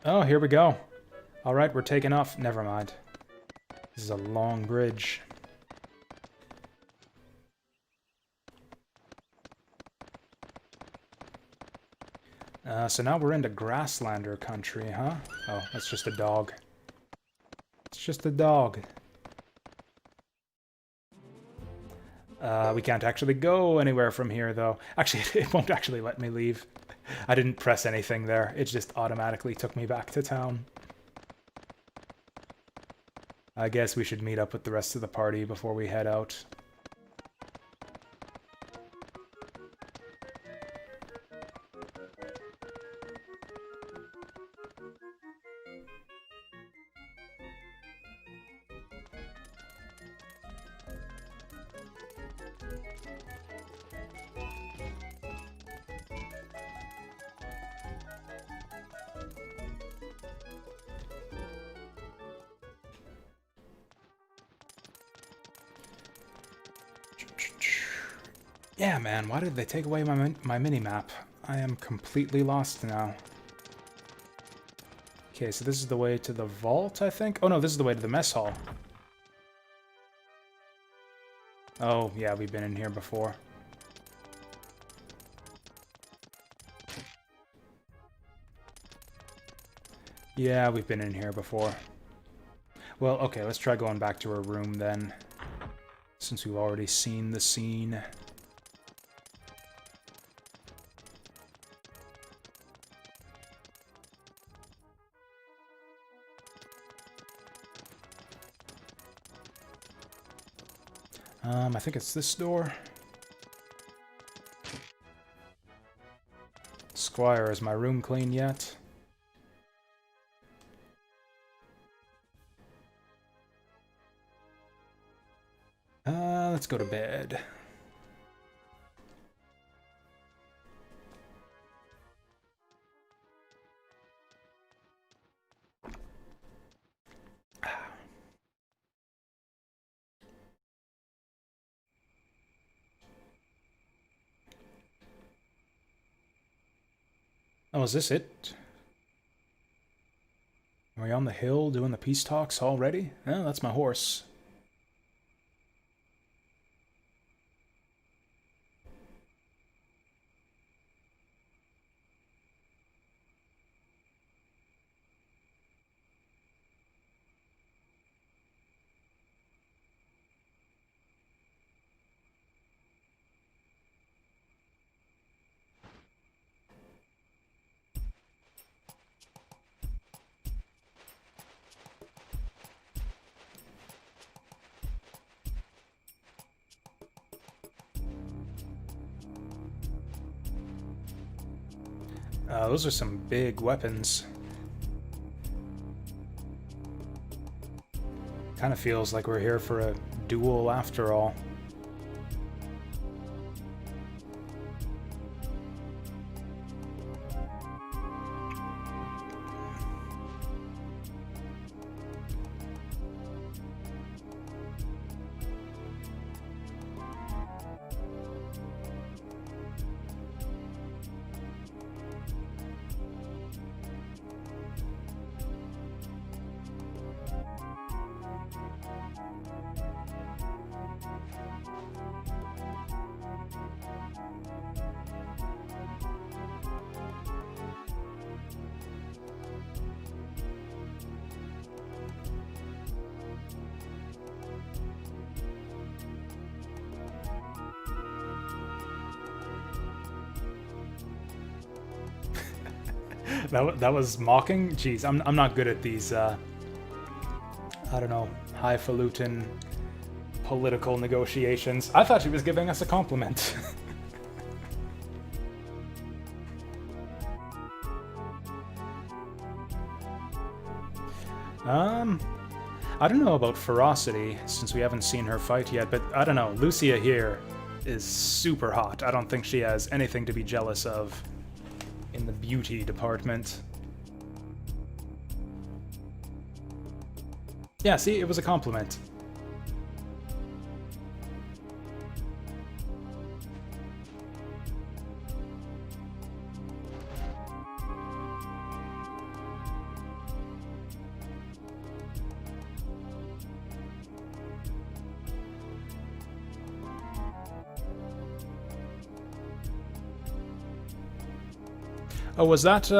Oh, here we go. Alright, we're taking off. Never mind. This is a long bridge. So now we're into Grasslander country, huh? Oh, that's just a dog. It's just a dog. We can't actually go anywhere from here, though. Actually, it won't actually let me leave. I didn't press anything there. It just automatically took me back to town. I guess we should meet up with the rest of the party before we head out. Yeah, man, why did they take away my mini-map? I am completely lost now. Okay, so this is the way to the vault, I think? Oh no, this is the way to the mess hall. Oh, yeah, we've been in here before. Yeah, we've been in here before. Well, okay, let's try going back to her room then, since we've already seen the scene. I think it's this door. Squire, is my room clean yet? Let's go to bed. Oh, is this it? Are we on the hill doing the peace talks already? Oh, that's my horse. Those are some big weapons. Kind of feels like we're here for a duel after all. That was mocking? Jeez, I'm not good at these, I don't know, highfalutin political negotiations. I thought she was giving us a compliment. Um, I don't know about Ferocity, since we haven't seen her fight yet, but I don't know. Lucia here is super hot. I don't think she has anything to be jealous of in the beauty department. Yeah, see, it was a compliment. Oh, was that,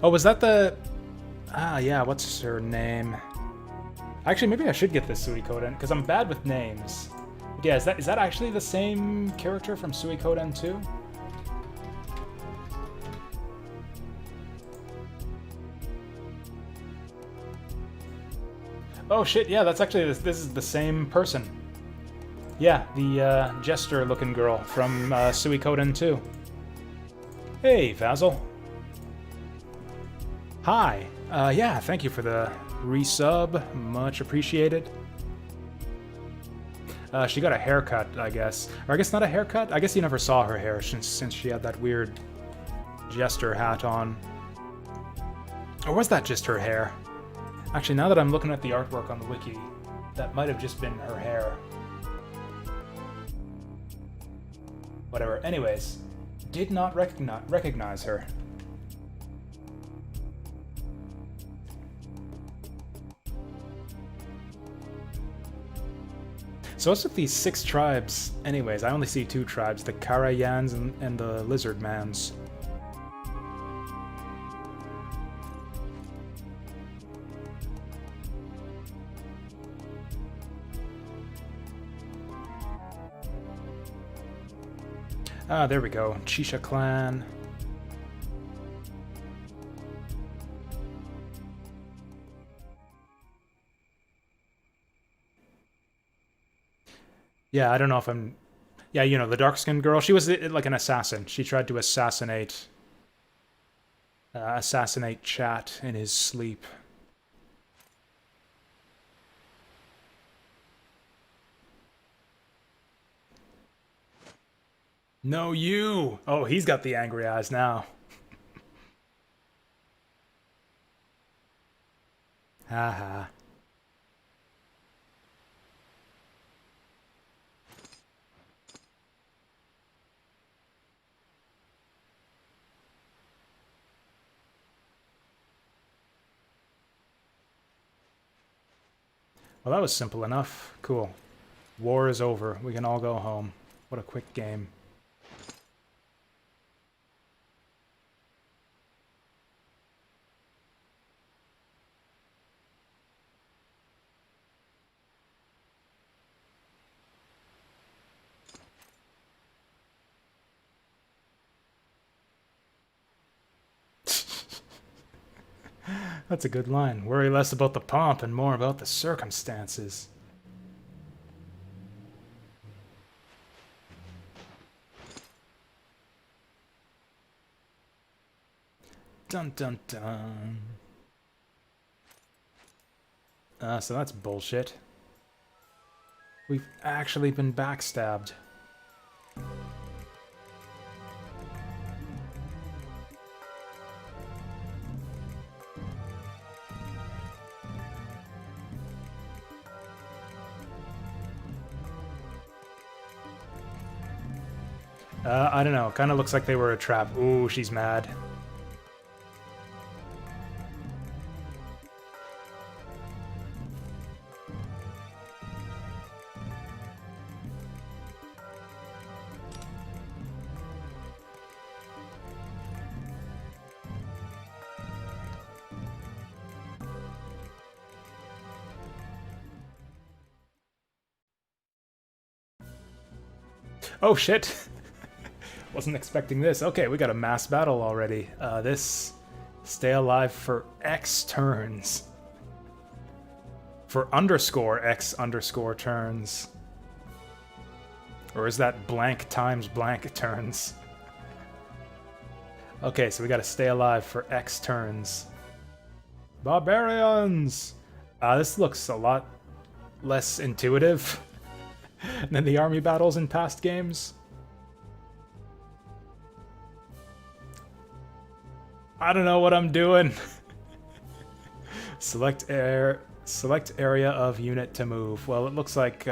Oh, was that the... Ah, yeah, what's her name? Actually, maybe I should get this Suikoden, because I'm bad with names. But yeah, is that actually the same character from Suikoden 2? Oh shit, yeah, that's actually... This is the same person. Yeah, the, jester-looking girl from, Suikoden 2. Hey, Vasil. Hi. Yeah, thank you for the resub. Much appreciated. She got a haircut, I guess. Or I guess not a haircut? I guess you never saw her hair since she had that weird jester hat on. Or was that just her hair? Actually, now that I'm looking at the artwork on the wiki, that might have just been her hair. Whatever. Anyways, did not recognize her. So what's with these 6 tribes? Anyways, I only see 2 tribes, the Karayans and the Lizardmans. Ah, there we go. Chisha clan. Yeah, I don't know if I'm... Yeah, you know, the dark-skinned girl. She was like an assassin. She tried to assassinate Chat in his sleep. No, you! Oh, he's got the angry eyes now. Haha. Well, that was simple enough. Cool. War is over. We can all go home. What a quick game. That's a good line. Worry less about the pomp and more about the circumstances. Dun dun dun. So that's bullshit. We've actually been backstabbed. I don't know. Kind of looks like they were a trap. Ooh, she's mad. Oh, shit. Wasn't expecting this. Okay, we got a mass battle already. This... Stay alive for X turns. For underscore X underscore turns. Or is that blank times blank turns? Okay, so we gotta stay alive for X turns. Barbarians! This looks a lot less intuitive than the army battles in past games. I don't know what I'm doing. Select area of unit to move. Well, it looks like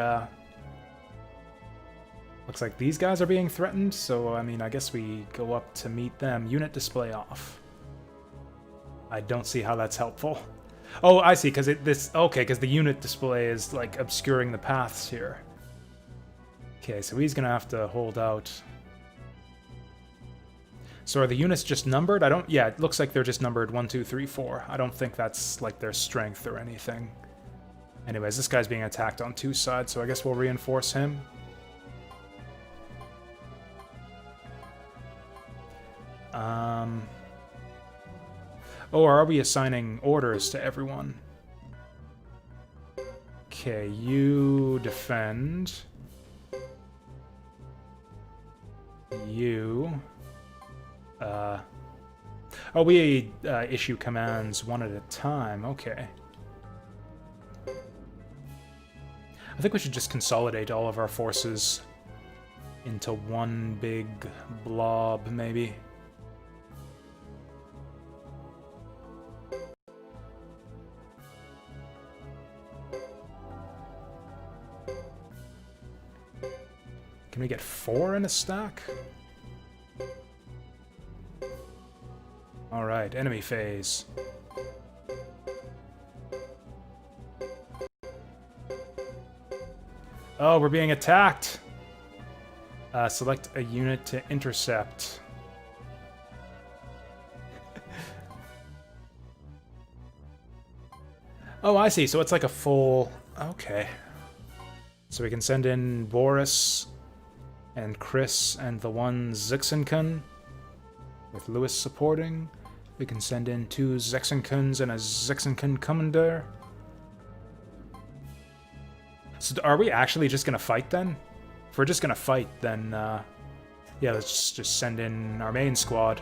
these guys are being threatened, so I mean, I guess we go up to meet them. Unit display off. I don't see how that's helpful. Oh, I see, because because the unit display is like obscuring the paths here. Okay, so he's gonna have to hold out. So are the units just numbered? Yeah, it looks like they're just numbered 1, 2, 3, 4. I don't think that's like their strength or anything. Anyways, this guy's being attacked on 2 sides, so I guess we'll reinforce him. Oh, or are we assigning orders to everyone? Okay, you defend. You... Oh, we issue commands one at a time. Okay. I think we should just consolidate all of our forces into one big blob, maybe. Can we get 4 in a stack? Alright, enemy phase. Oh, we're being attacked! Select a unit to intercept. Oh, I see, so it's like a full... Okay. So we can send in Boris and Chris and the one Zixenkun with Lewis supporting. We can send in 2 Zexenkuns and a Zexenkun commander. So are we actually just gonna fight then? If we're just gonna fight, then yeah, let's just send in our main squad.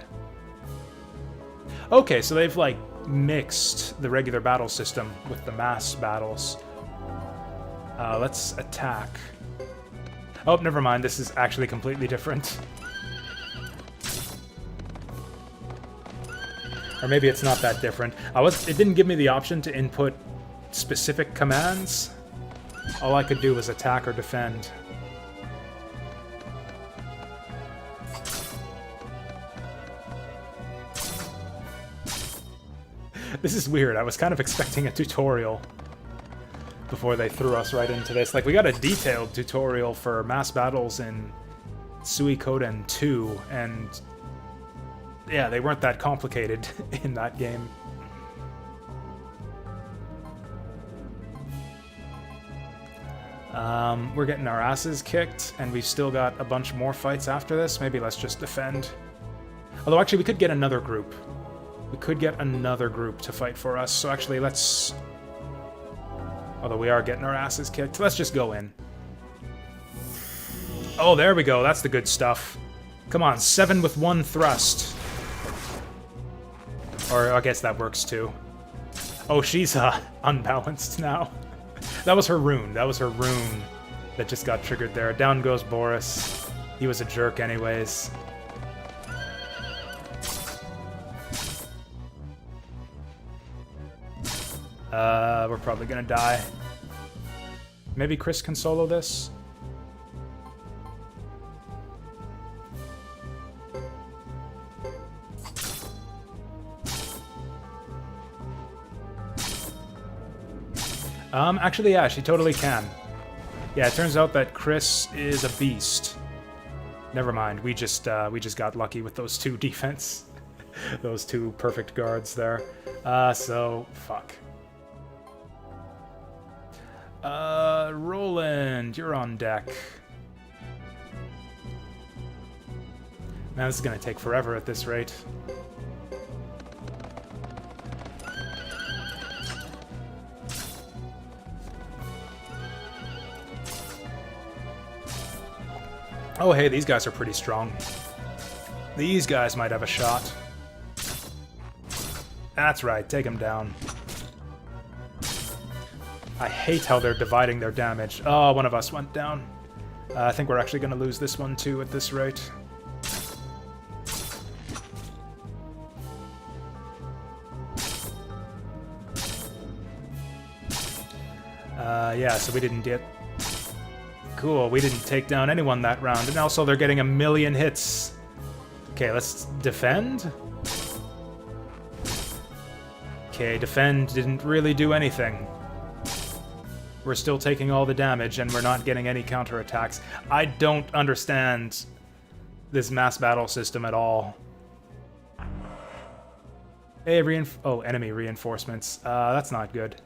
Okay, so they've like mixed the regular battle system with the mass battles. Let's attack. Oh, never mind. This is actually completely different. Or maybe it's not that different. It didn't give me the option to input specific commands. All I could do was attack or defend. This is weird. I was kind of expecting a tutorial before they threw us right into this. Like, we got a detailed tutorial for mass battles in Suiko 2, and yeah, they weren't that complicated in that game. We're getting our asses kicked, and we've still got a bunch more fights after this. Maybe let's just defend. Although, actually, we could get another group. We could get another group to fight for us, so actually, let's... Although we are getting our asses kicked, let's just go in. Oh, there we go. That's the good stuff. Come on, 7 with 1 thrust. Or I guess that works too. Oh, she's unbalanced now. That was her rune. That was her rune that just got triggered there. Down goes Boris. He was a jerk anyways. We're probably gonna die. Maybe Chris can solo this? Actually, yeah, she totally can. Yeah, it turns out that Chris is a beast. Never mind, we just got lucky with those 2 defense. Those 2 perfect guards there. So, fuck. Roland, you're on deck. Man, this is gonna take forever at this rate. Oh, hey, these guys are pretty strong. These guys might have a shot. That's right, take them down. I hate how they're dividing their damage. Oh, one of us went down. I think we're actually going to lose this one too at this rate. Yeah, so we didn't get... Cool, we didn't take down anyone that round, and also they're getting 1,000,000 hits. Okay, let's defend. Okay, defend didn't really do anything. We're still taking all the damage, and we're not getting any counterattacks. I don't understand this mass battle system at all. Hey, enemy reinforcements. That's not good.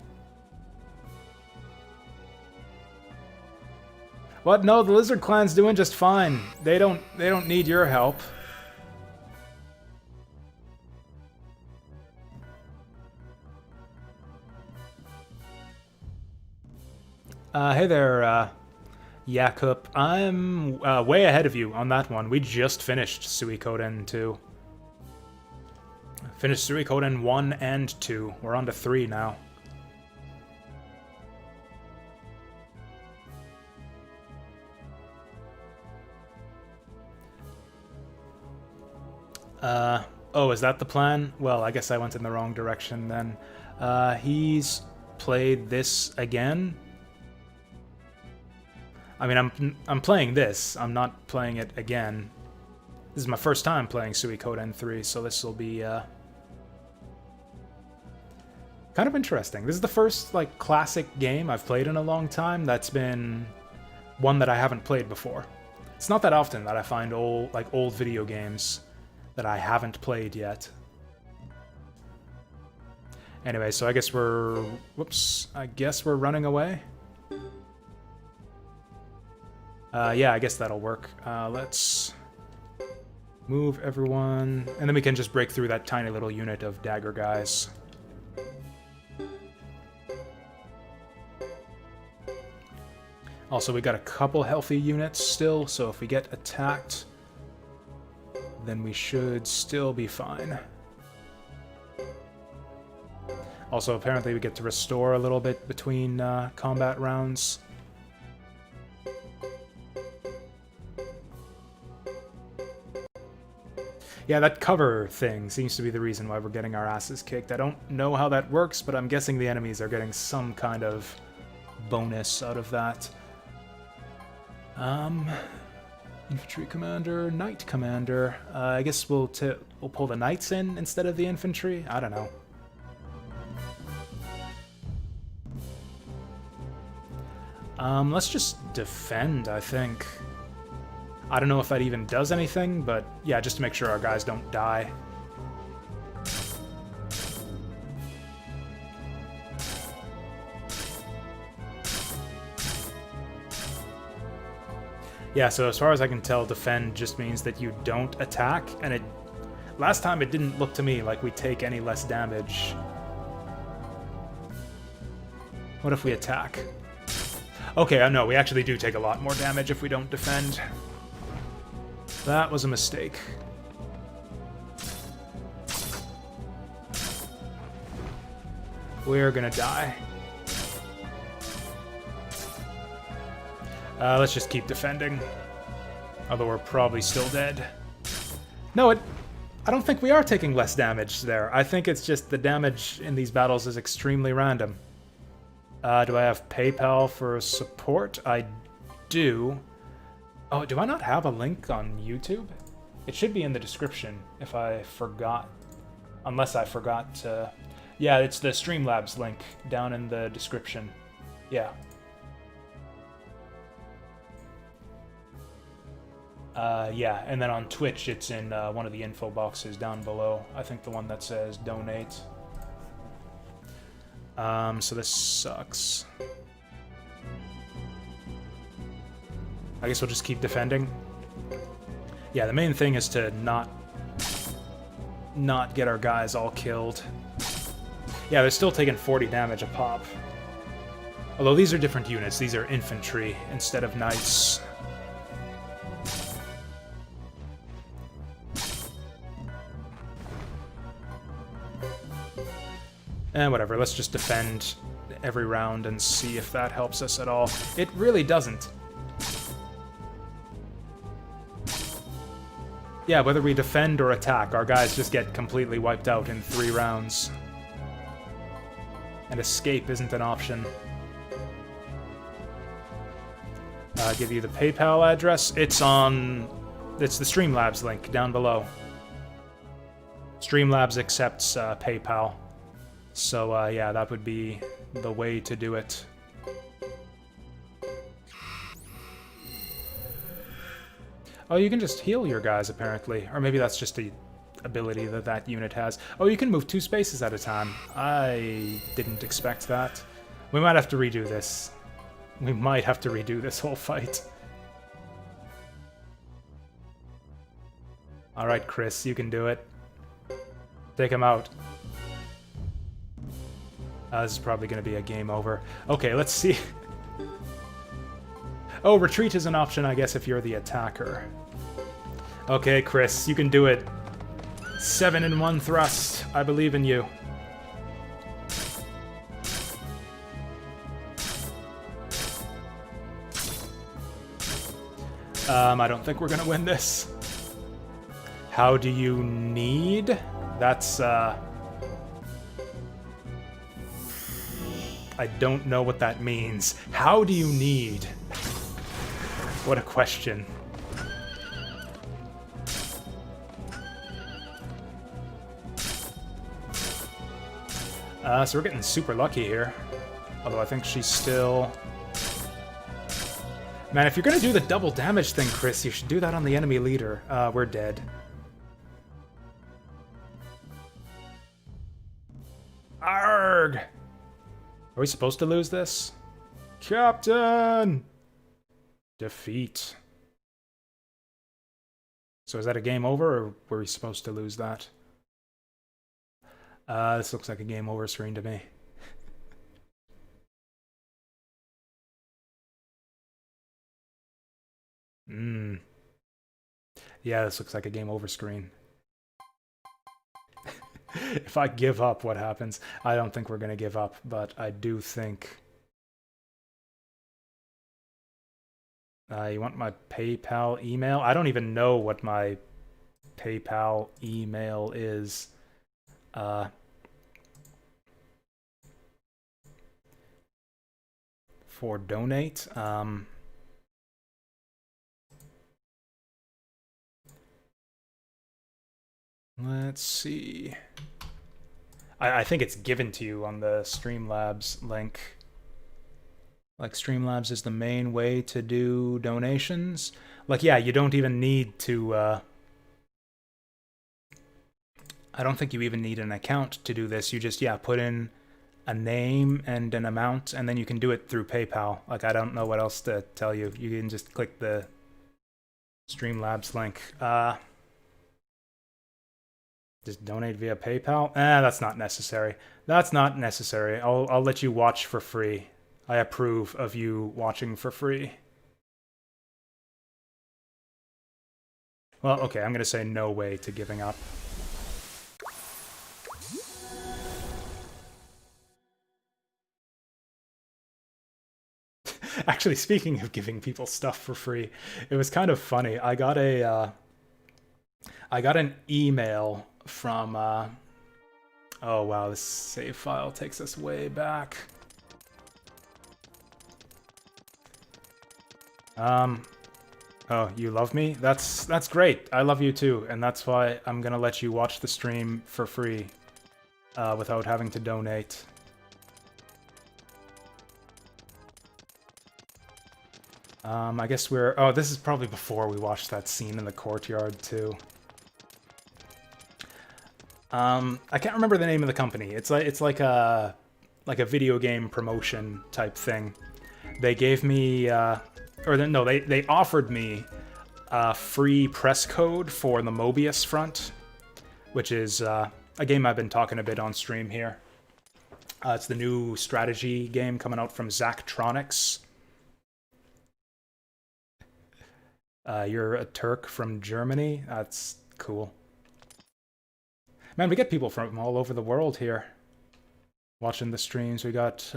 What? No, the Lizard Clan's doing just fine. They don't need your help. Hey there, Jakub. I'm way ahead of you on that one. We just finished Suikoden 2. Finished Suikoden 1 and 2. We're on to 3 now. Oh, is that the plan? Well, I guess I went in the wrong direction then. He's played this again. I mean, I'm playing this. I'm not playing it again. This is my first time playing Suikoden 3, so this will be kind of interesting. This is the first like classic game I've played in a long time that's been one that I haven't played before. It's not that often that I find old video games that I haven't played yet. Anyway, so I guess we're... Whoops. I guess we're running away. Yeah, I guess that'll work. Let's move everyone, and then we can just break through that tiny little unit of dagger guys. Also, we got a couple healthy units still, so if we get attacked, then we should still be fine. Also, apparently we get to restore a little bit between combat rounds. Yeah, that cover thing seems to be the reason why we're getting our asses kicked. I don't know how that works, but I'm guessing the enemies are getting some kind of bonus out of that. Infantry commander, knight commander. I guess we'll pull the knights in instead of the infantry? I don't know. Let's just defend, I think. I don't know if that even does anything, but yeah, just to make sure our guys don't die. Yeah, so as far as I can tell, defend just means that you don't attack, and last time it didn't look to me like we take any less damage. What if we attack? Okay, no, we actually do take a lot more damage if we don't defend. That was a mistake. We're gonna die. Let's just keep defending. Although we're probably still dead. No, I don't think we are taking less damage there. I think it's just the damage in these battles is extremely random. Do I have PayPal for support? I do. Oh, do I not have a link on YouTube? It should be in the description if I forgot. Unless I forgot to... Yeah, it's the Streamlabs link down in the description. Yeah. Yeah, and then on Twitch, it's in one of the info boxes down below. I think the one that says donate. So this sucks. I guess we'll just keep defending. Yeah, the main thing is to not get our guys all killed. Yeah, they're still taking 40 damage a pop. Although these are different units. These are infantry instead of knights. And whatever, let's just defend every round and see if that helps us at all. It really doesn't. Yeah, whether we defend or attack, our guys just get completely wiped out in 3 rounds. And escape isn't an option. Give you the PayPal address. It's the Streamlabs link down below. Streamlabs accepts PayPal. So yeah, that would be the way to do it. Oh, you can just heal your guys, apparently. Or maybe that's just a ability that that unit has. Oh, you can move 2 spaces at a time. I didn't expect that. We might have to redo this. We might have to redo this whole fight. Alright, Chris, you can do it. Take him out. This is probably going to be a game over. Okay, let's see. Oh, retreat is an option, I guess, if you're the attacker. Okay, Chris, you can do it. 7 in 1 thrust. I believe in you. I don't think we're gonna win this. How do you need? That's, I don't know what that means. How do you need? What a question. So we're getting super lucky here. Although I think she's still... Man, if you're gonna do the double damage thing, Chris, you should do that on the enemy leader. We're dead. Arrgh! Are we supposed to lose this? Captain! Defeat. So is that a game over, or were we supposed to lose that? This looks like a game over screen to me. Yeah, this looks like a game over screen. If I give up, what happens? I don't think we're going to give up, but I do think... you want my PayPal email? I don't even know what my PayPal email is. For donate. Let's see. I think it's given to you on the Streamlabs link. Like, Streamlabs is the main way to do donations. Like, yeah, you don't even need to... I don't think you even need an account to do this. You just, yeah, put in a name and an amount, and then you can do it through PayPal. Like, I don't know what else to tell you. You can just click the Streamlabs link. Just donate via PayPal? That's not necessary. That's not necessary. I'll let you watch for free. I approve of you watching for free. Well, okay, I'm gonna say no way to giving up. Actually, speaking of giving people stuff for free, it was kind of funny. I got an email from, oh wow, this save file takes us way back. Oh, you love me? That's great. I love you too, and that's why I'm gonna let you watch the stream for free, without having to donate. I guess we're... Oh, this is probably before we watched that scene in the courtyard, too. I can't remember the name of the company. It's like a video game promotion type thing. They gave me... they offered me a free press code for the Mobius front, which is a game I've been talking a bit on stream here. It's the new strategy game coming out from Zachtronics. You're a Turk from Germany? That's cool. Man, we get people from all over the world here. watching the streams. We got,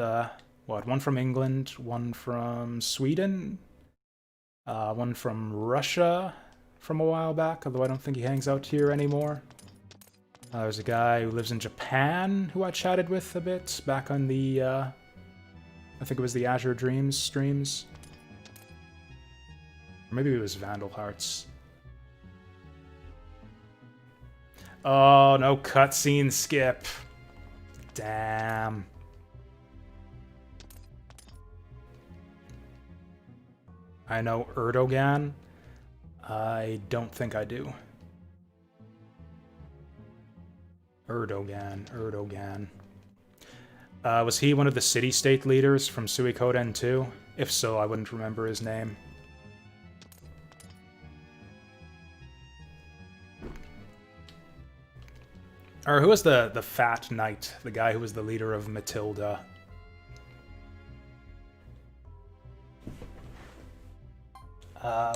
what, one from England, one from Sweden, one from Russia from a while back, although I don't think he hangs out here anymore. There's a guy who lives in Japan who I chatted with a bit back on the, I think it was the Azure Dreams streams. Or maybe it was Vandal Hearts. Oh, no cutscene skip. Damn. I know Erdogan. I don't think I do. Erdogan. Was he one of the city-state leaders from Suikoden 2? If so, I wouldn't remember his name. Or who was the fat knight? The guy who was the leader of Matilda?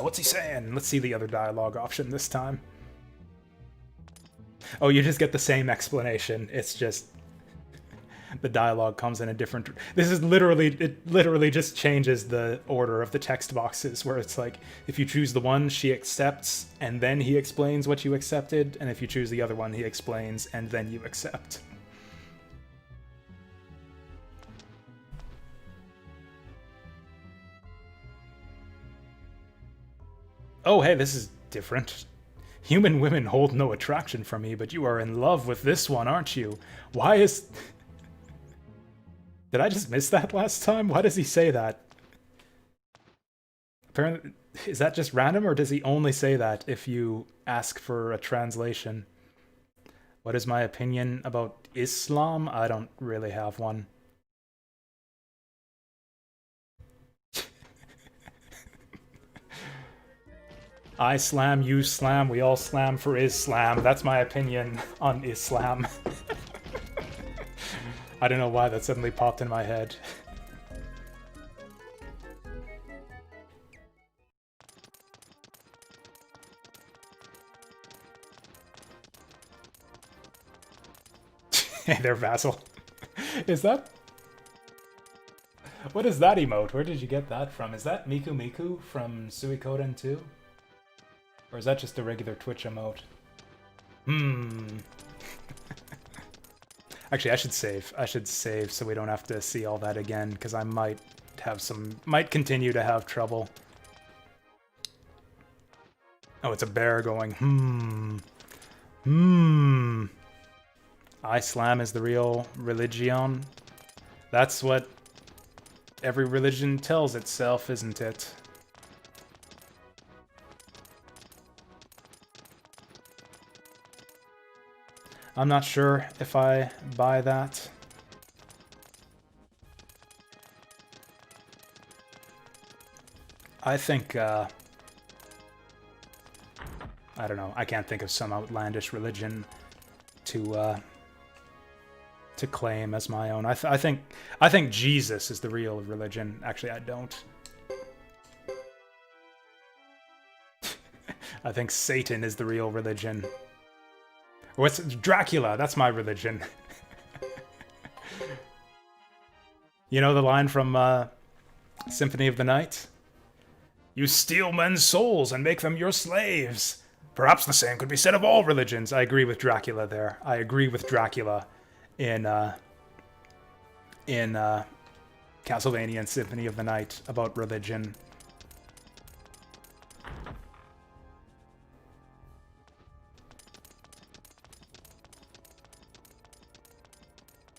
What's he saying? Let's see the other dialogue option this time. Oh, you just get the same explanation. It's just the dialogue comes in a different... This is literally... It literally just changes the order of the text boxes, where it's like, if you choose the one, she accepts, and then he explains what you accepted, and if you choose the other one, he explains, and then you accept. Oh, hey, this is different. Human women hold no attraction for me, but you are in love with this one, aren't you? Why is... Did I just miss that last time? Why does he say that? Apparently, is that just random, or does he only say that if you ask for a translation? What is my opinion about Islam? I don't really have one. I slam, you slam, we all slam for Islam. That's my opinion on Islam. I don't know why that suddenly popped in my head. Hey there, Vassal. Is that... What is that emote? Where did you get that from? Is that Miku Miku from Suikoden 2? Or is that just a regular Twitch emote? Actually, I should save. I should save so we don't have to see all that again, because I might have some... Might continue to have trouble. Oh, it's a bear going, Islam is the real religion. That's what every religion tells itself, isn't it? I'm not sure if I buy that. I think, I don't know, I can't think of some outlandish religion to claim as my own. I think Jesus is the real religion. Actually, I don't. I think Satan is the real religion. What's Dracula? That's my religion. You know the line from Symphony of the Night? You steal men's souls and make them your slaves. Perhaps the same could be said of all religions. I agree with Dracula there. I agree with Dracula in Castlevania and Symphony of the Night about religion.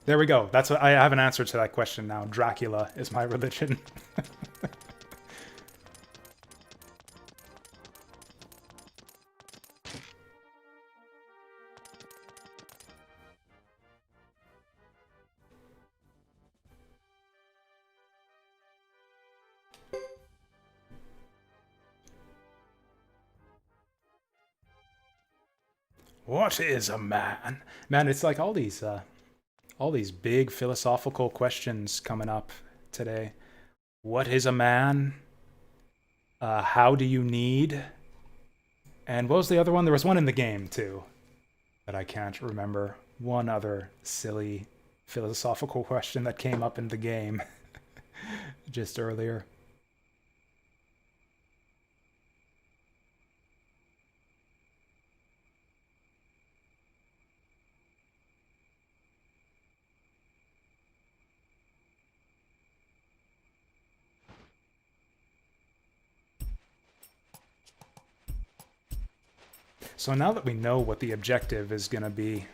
There we go. That's what I have an answer to that question now. Dracula is my religion. What is a man? Man, it's like all these big philosophical questions coming up today. What is a man? How do you need? And what was the other one? There was one in the game, too, that I can't remember. One other silly philosophical question that came up in the game just earlier. So now that we know what the objective is going to be,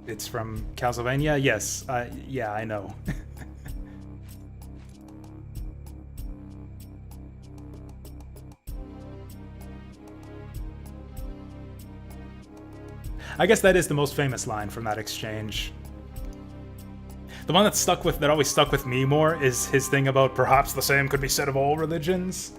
it's from Castlevania? Yes, yeah, I know. I guess that is the most famous line from that exchange. The one that always stuck with me more is his thing about perhaps the same could be said of all religions.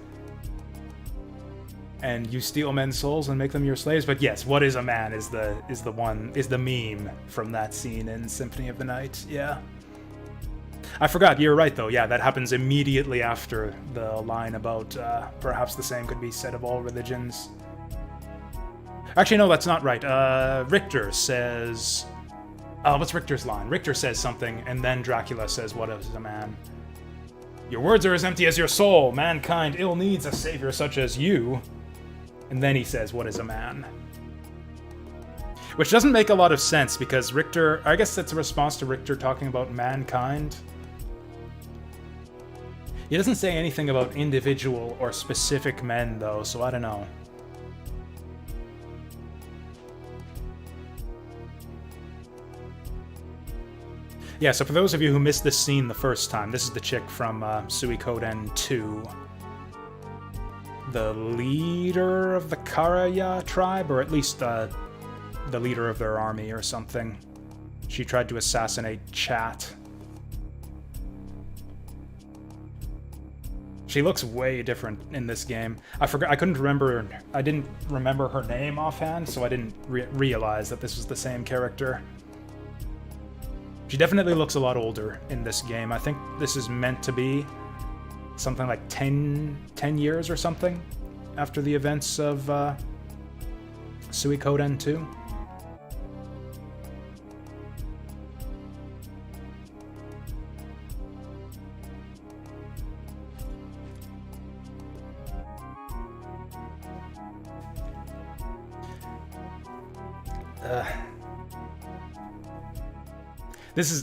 And you steal men's souls and make them your slaves. But yes, what is a man is the meme from that scene in Symphony of the Night. Yeah. I forgot, you're right though. Yeah, that happens immediately after the line about perhaps the same could be said of all religions. Actually, no, that's not right. Richter says... what's Richter's line? Richter says something, and then Dracula says, what is a man? Your words are as empty as your soul. Mankind ill needs a savior such as you. And then he says, what is a man? Which doesn't make a lot of sense, because Richter... I guess that's a response to Richter talking about mankind. He doesn't say anything about individual or specific men, though, so I don't know. Yeah, so for those of you who missed this scene the first time, this is the chick from Suiko 2. The leader of the Karaya tribe, or at least the leader of their army or something. She tried to assassinate Chat. She looks way different in this game. I didn't remember her name offhand, so I didn't realize that this was the same character. She definitely looks a lot older in this game. I think this is meant to be something like 10 years or something after the events of Suikoden 2.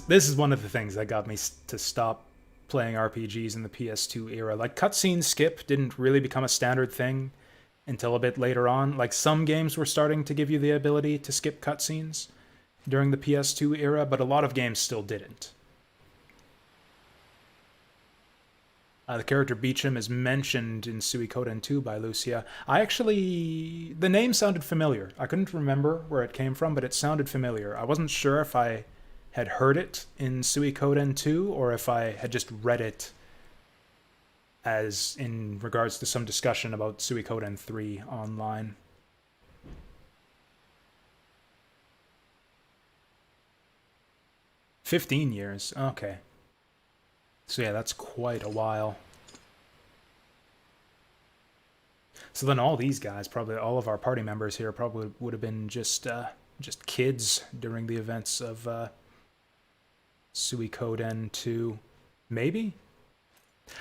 This is one of the things that got me to stop playing RPGs in the PS2 era. Like, cutscene skip didn't really become a standard thing until a bit later on. Like, some games were starting to give you the ability to skip cutscenes during the PS2 era, but a lot of games still didn't. The character Beecham is mentioned in Suikoden 2 by Lucia. The name sounded familiar. I couldn't remember where it came from, but it sounded familiar. I wasn't sure if I had heard it in Suikoden 2, or if I had just read it as in regards to some discussion about Suikoden 3 online. "15 years, okay. So yeah, that's quite a while. So then all these guys, probably all of our party members here, probably would have been just kids during the events of Suikoden 2. Maybe?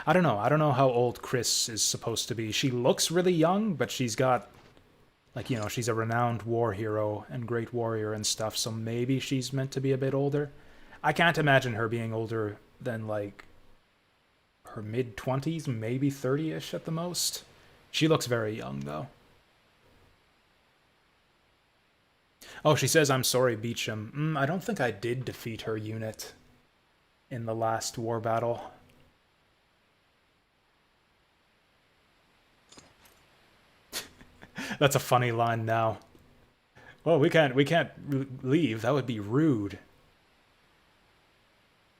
I don't know. I don't know how old Chris is supposed to be. She looks really young, but she's got, like, you know, she's a renowned war hero and great warrior and stuff, so maybe she's meant to be a bit older. I can't imagine her being older than, like, her mid-20s, maybe 30-ish at the most. She looks very young, though. Oh, she says, "I'm sorry, Beecham." I don't think I did defeat her unit in the last war battle. That's a funny line now. Well, we can't leave. That would be rude.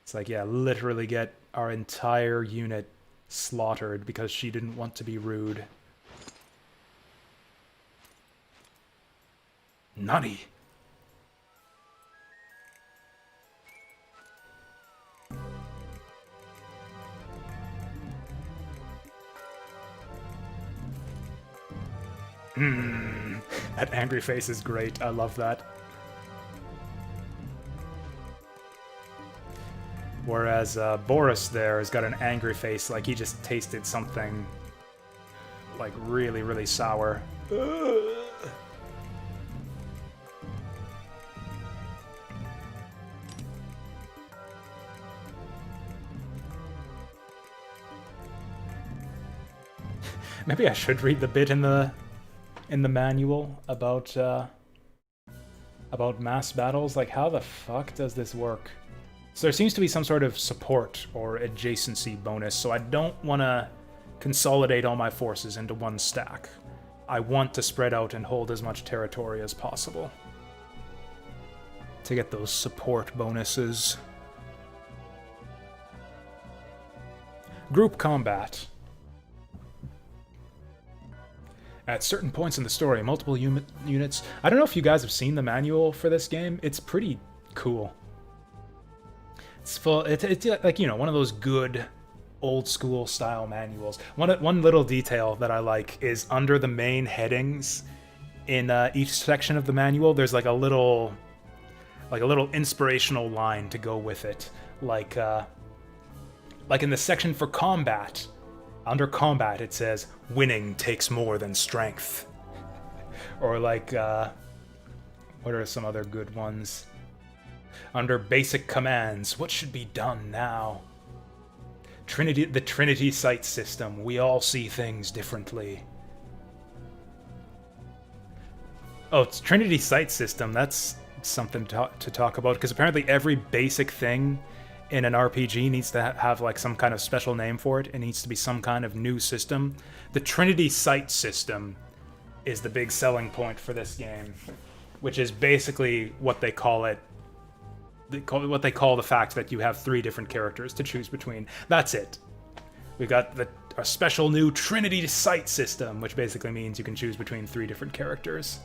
It's like, yeah, literally get our entire unit slaughtered because she didn't want to be rude. Nani? That angry face is great. I love that. Whereas Boris there has got an angry face, like he just tasted something like really, really sour. Maybe I should read the bit in the manual about mass battles. Like, how the fuck does this work? So there seems to be some sort of support or adjacency bonus, so I don't want to consolidate all my forces into one stack. I want to spread out and hold as much territory as possible to get those support bonuses. Group combat. At certain points in the story, multiple units... I don't know if you guys have seen the manual for this game. It's pretty cool. It's full. It's like, you know, one of those good old school style manuals. One little detail that I like is under the main headings in each section of the manual, there's like a little inspirational line to go with it. Like in the section for combat, under combat it says, "Winning takes more than strength." Or like, what are some other good ones? Under basic commands, what should be done now? The Trinity Sight System. We all see things differently. Oh, it's Trinity Sight System. That's something to talk about, because apparently every basic thing in an RPG needs to have like some kind of special name for it. It needs to be some kind of new system. The Trinity Sight System is the big selling point for this game, which is basically what they call it. What they call the fact that you have 3 different characters to choose between. That's it. We've got a special new Trinity Sight System, which basically means you can choose between 3 different characters.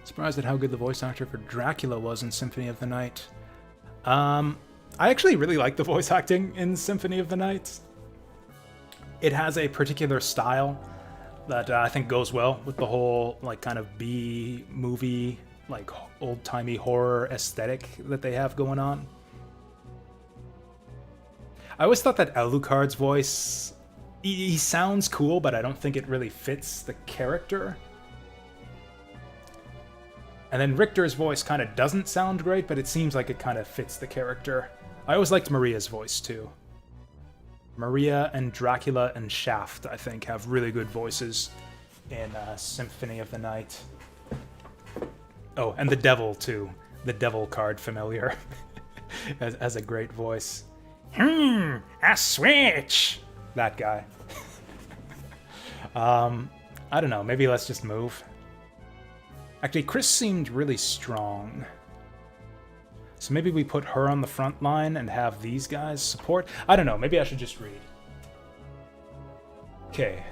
Surprised at how good the voice actor for Dracula was in Symphony of the Night. I actually really like the voice acting in Symphony of the Night. It has a particular style that I think goes well with the whole like kind of B-movie, like old-timey horror aesthetic that they have going on. I always thought that Alucard's voice, he sounds cool, but I don't think it really fits the character. And then Richter's voice kind of doesn't sound great, but it seems like it kind of fits the character. I always liked Maria's voice, too. Maria and Dracula and Shaft, I think, have really good voices in Symphony of the Night. Oh, and the Devil, too. The Devil card familiar. has a great voice. A switch! That guy. I don't know, maybe let's just move. Actually, Chris seemed really strong. So maybe we put her on the front line and have these guys support? I don't know, maybe I should just read. Okay.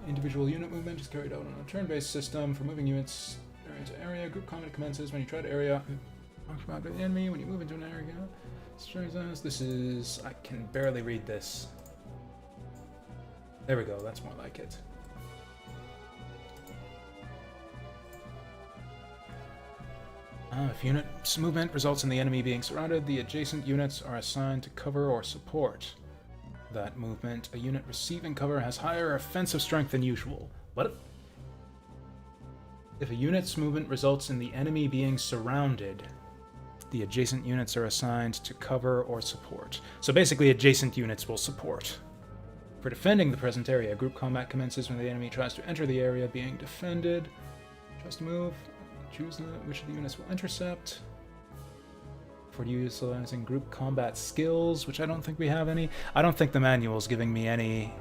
Individual unit movement is carried out on a turn-based system for moving units area to area. Group combat commences when you try to area occupied by the enemy. When you move into an area, this is... I can barely read this. There we go, that's more like it. If unit's movement results in the enemy being surrounded, the adjacent units are assigned to cover or support that movement. A unit receiving cover has higher offensive strength than usual. What? If a unit's movement results in the enemy being surrounded, the adjacent units are assigned to cover or support. So basically, adjacent units will support. For defending the present area, group combat commences when the enemy tries to enter the area being defended. Tries to move. Choose which of the units will intercept. For utilizing group combat skills, which I don't think we have any. I don't think the manual is giving me any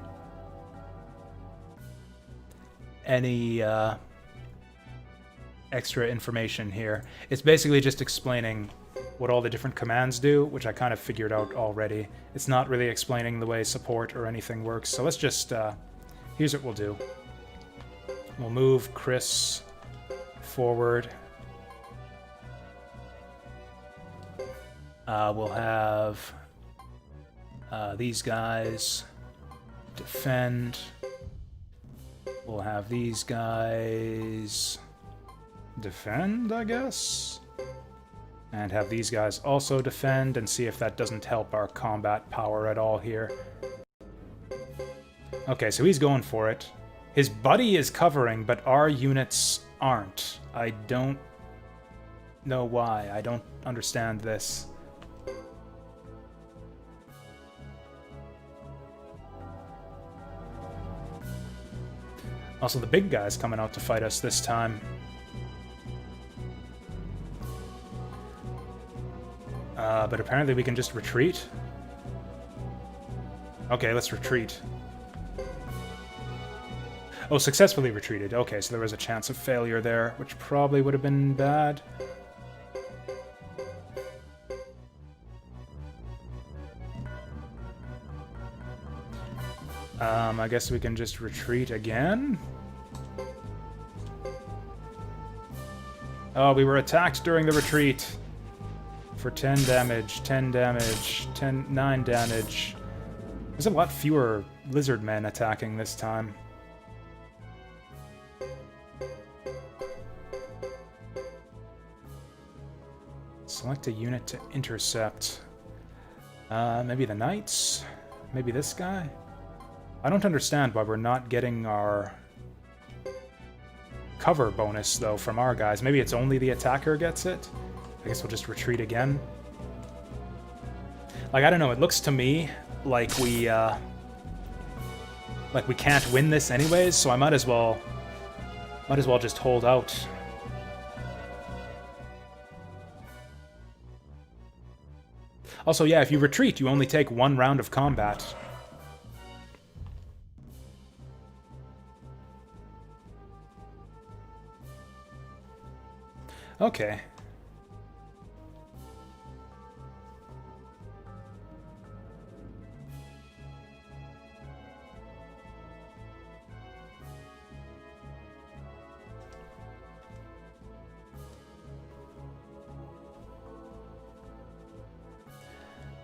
extra information here. It's basically just explaining what all the different commands do, which I kind of figured out already. It's not really explaining the way support or anything works. So let's just, here's what we'll do. We'll move Chris forward. We'll have these guys defend. We'll have these guys defend, I guess? And have these guys also defend and see if that doesn't help our combat power at all here. Okay, so he's going for it. His buddy is covering, but our units aren't. I don't know why. I don't understand this. Also, the big guy's coming out to fight us this time. But apparently we can just retreat. Okay, let's retreat. Oh, successfully retreated. Okay, so there was a chance of failure there, which probably would have been bad. I guess we can just retreat again. Oh, we were attacked during the retreat. For 10 damage, 10 damage, 9 damage. There's a lot fewer lizard men attacking this time. Select a unit to intercept. Maybe the knights? Maybe this guy? I don't understand why we're not getting our cover bonus, though, from our guys. Maybe it's only the attacker gets it? I guess we'll just retreat again. Like, I don't know, it looks to me like we can't win this anyways, so I might as well just hold out. Also, yeah, if you retreat, you only take 1 round of combat. Okay.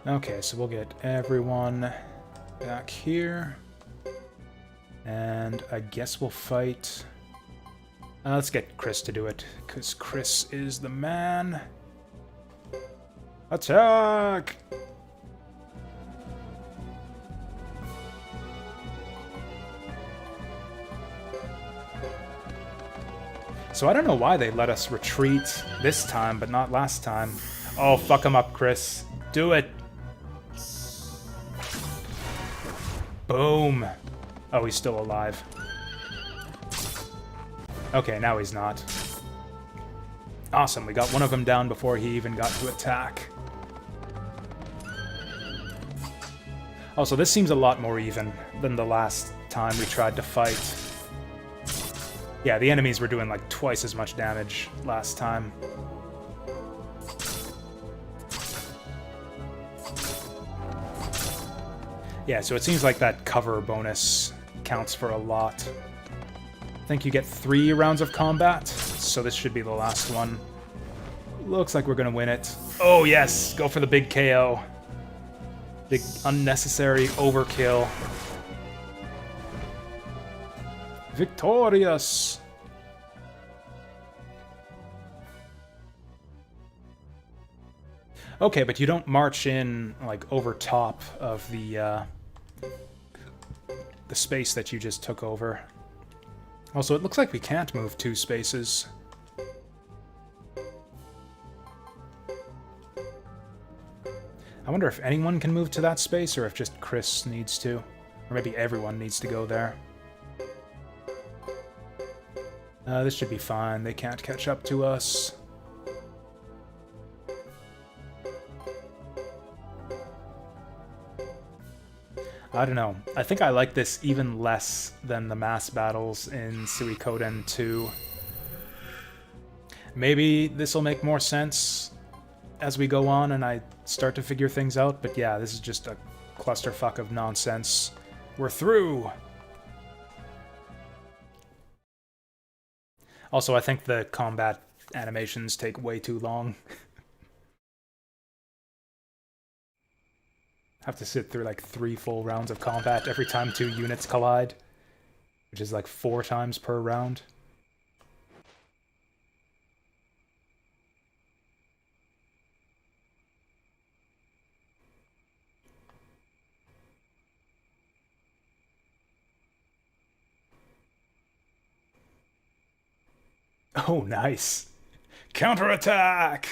Okay, so we'll get everyone back here. And I guess we'll fight... let's get Chris to do it, because Chris is the man. Attack! So I don't know why they let us retreat this time, but not last time. Oh, fuck him up, Chris. Do it! Boom! Oh, he's still alive. Okay, now he's not. Awesome, we got one of them down before he even got to attack. Also, this seems a lot more even than the last time we tried to fight. Yeah, the enemies were doing like twice as much damage last time. Yeah, so it seems like that cover bonus counts for a lot. I think you get 3 rounds of combat, so this should be the last one. Looks like we're gonna win it. Oh yes, go for the big KO. Big unnecessary overkill. Victorious! Okay, but you don't march in, like, over top of the space that you just took over. Also, it looks like we can't move 2 spaces. I wonder if anyone can move to that space, or if just Chris needs to. Or maybe everyone needs to go there. This should be fine. They can't catch up to us. I don't know. I think I like this even less than the mass battles in Suikoden 2. Maybe this will make more sense as we go on and I start to figure things out, but yeah, this is just a clusterfuck of nonsense. We're through! Also, I think the combat animations take way too long. Have to sit through like 3 full rounds of combat every time 2 units collide. which is like 4 times per round. Oh, nice. Counterattack!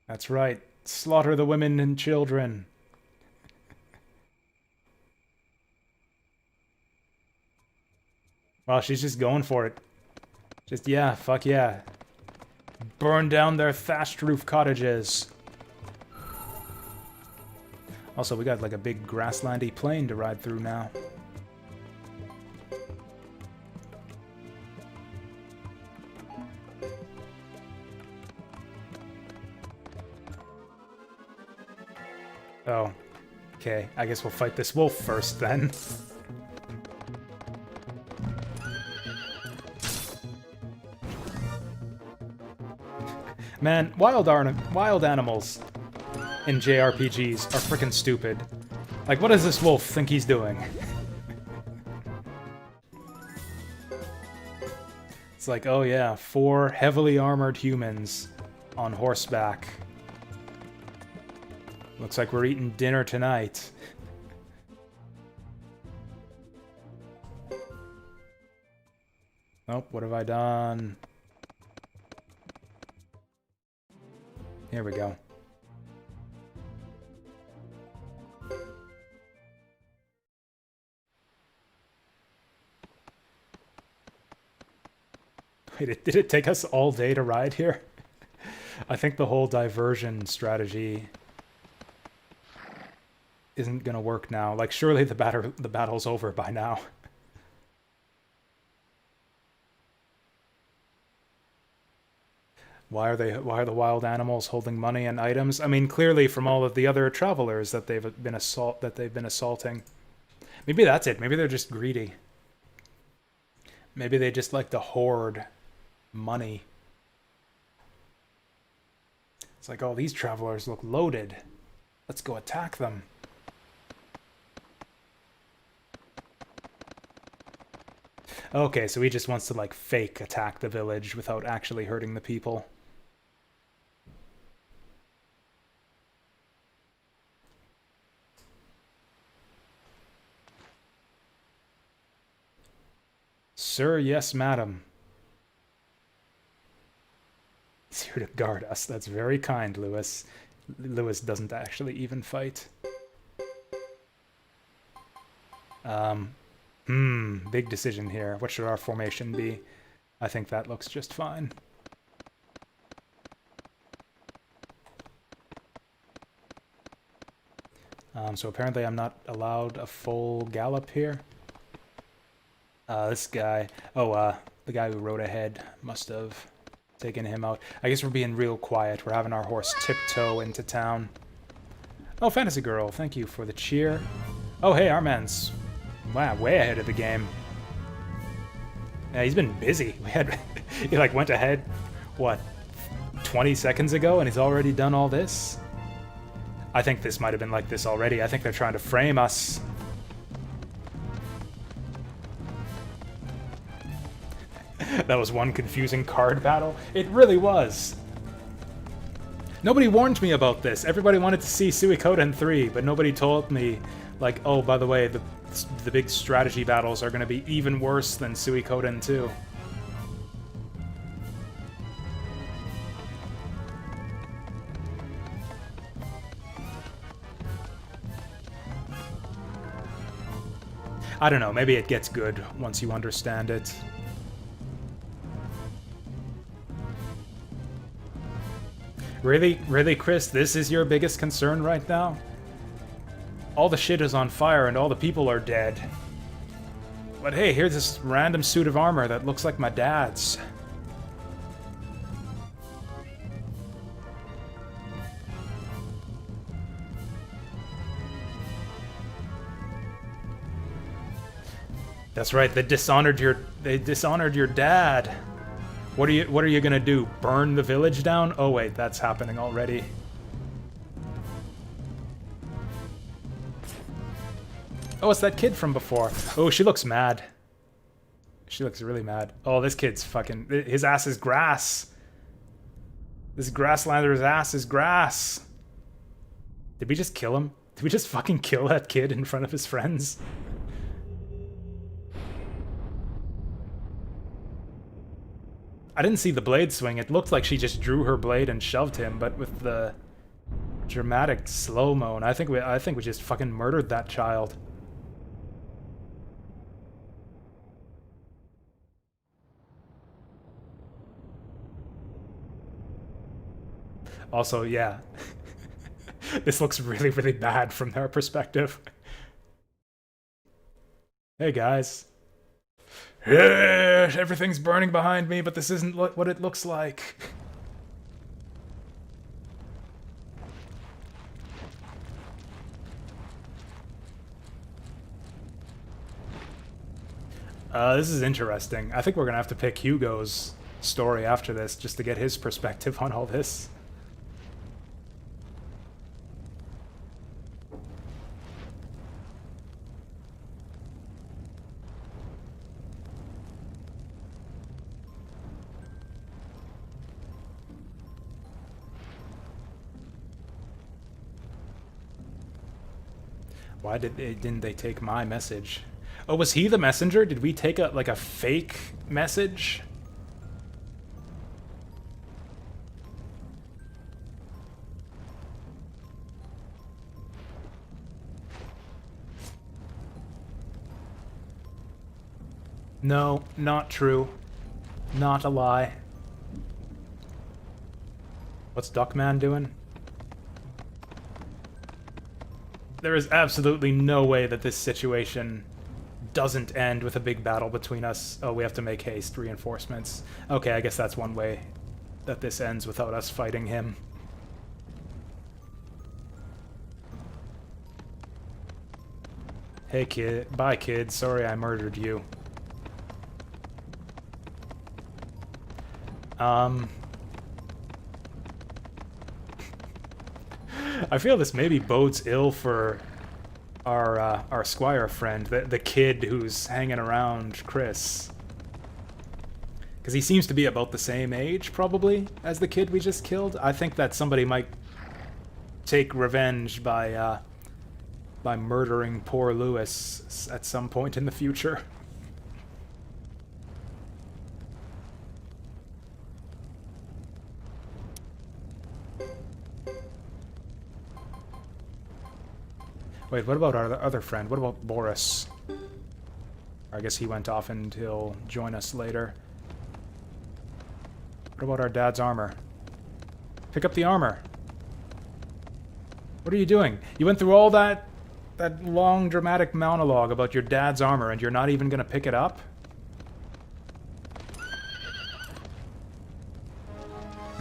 That's right. Slaughter the women and children. Wow, she's just going for it. Just, yeah, fuck yeah. Burn down their thatched roof cottages. Also, we got like a big grasslandy plain to ride through now. Oh. Okay, I guess we'll fight this wolf first then. Man, wild animals in JRPGs are freaking stupid. Like, what does this wolf think he's doing? It's like, oh yeah, 4 heavily armored humans on horseback. Looks like we're eating dinner tonight. Oh, what have I done? Here we go. Wait, did it take us all day to ride here? I think the whole diversion strategy isn't gonna work now. Like, surely the battle's over by now. Why are the wild animals holding money and items? I mean, clearly from all of the other travelers that they've been assaulting. Maybe that's it. Maybe they're just greedy. Maybe they just like to hoard money. It's like, oh, these travelers look loaded. Let's go attack them. Okay, so he just wants to, like, fake attack the village without actually hurting the people. Sir, yes, madam. He's here to guard us. That's very kind, Lewis. Lewis doesn't actually even fight. Big decision here. What should our formation be? I think that looks just fine. So apparently I'm not allowed a full gallop here. This guy... Oh, the guy who rode ahead must have taken him out. I guess we're being real quiet. We're having our horse tiptoe into town. Oh, Fantasy Girl, thank you for the cheer. Oh, hey, our man's... Wow, way ahead of the game. Yeah, he's been busy. He like went ahead, what, 20 seconds ago, and he's already done all this? I think this might have been like this already. I think they're trying to frame us. That was one confusing card battle. It really was. Nobody warned me about this. Everybody wanted to see Suikoden 3, but nobody told me, like, oh, by the way, the big strategy battles are going to be even worse than Suikoden 2. I don't know, maybe it gets good once you understand it. Really? Really, Chris? This is your biggest concern right now? All the shit is on fire and all the people are dead. But hey, here's this random suit of armor that looks like my dad's. That's right, they dishonored your dad. What are you gonna do? Burn the village down? Oh wait, that's happening already. Oh, it's that kid from before. Oh, she looks mad. She looks really mad. Oh, this kid's fucking... His ass is grass. This Grasslander's ass is grass. Did we just kill him? Did we just fucking kill that kid in front of his friends? I didn't see the blade swing. It looked like she just drew her blade and shoved him, but with the dramatic slow-mo, and I think we just fucking murdered that child. Also, yeah. This looks really, really bad from their perspective. Hey, guys. Yeah, everything's burning behind me, but this isn't what it looks like. This is interesting. I think we're gonna have to pick Hugo's story after this, just to get his perspective on all this. Why didn't they take my message? Oh, was he the messenger? Did we take like a fake message? No, not true. Not a lie. What's Duckman doing? There is absolutely no way that this situation doesn't end with a big battle between us. Oh, we have to make haste, reinforcements. Okay, I guess that's one way that this ends without us fighting him. Hey kid, bye kid, sorry I murdered you. I feel this maybe bodes ill for our squire friend, the kid who's hanging around Chris. Because he seems to be about the same age, probably, as the kid we just killed. I think that somebody might take revenge by murdering poor Lewis at some point in the future. Wait, what about our other friend? What about Boris? I guess he went off and he'll join us later. What about our dad's armor? Pick up the armor. What are you doing? You went through all that long dramatic monologue about your dad's armor and you're not even gonna pick it up?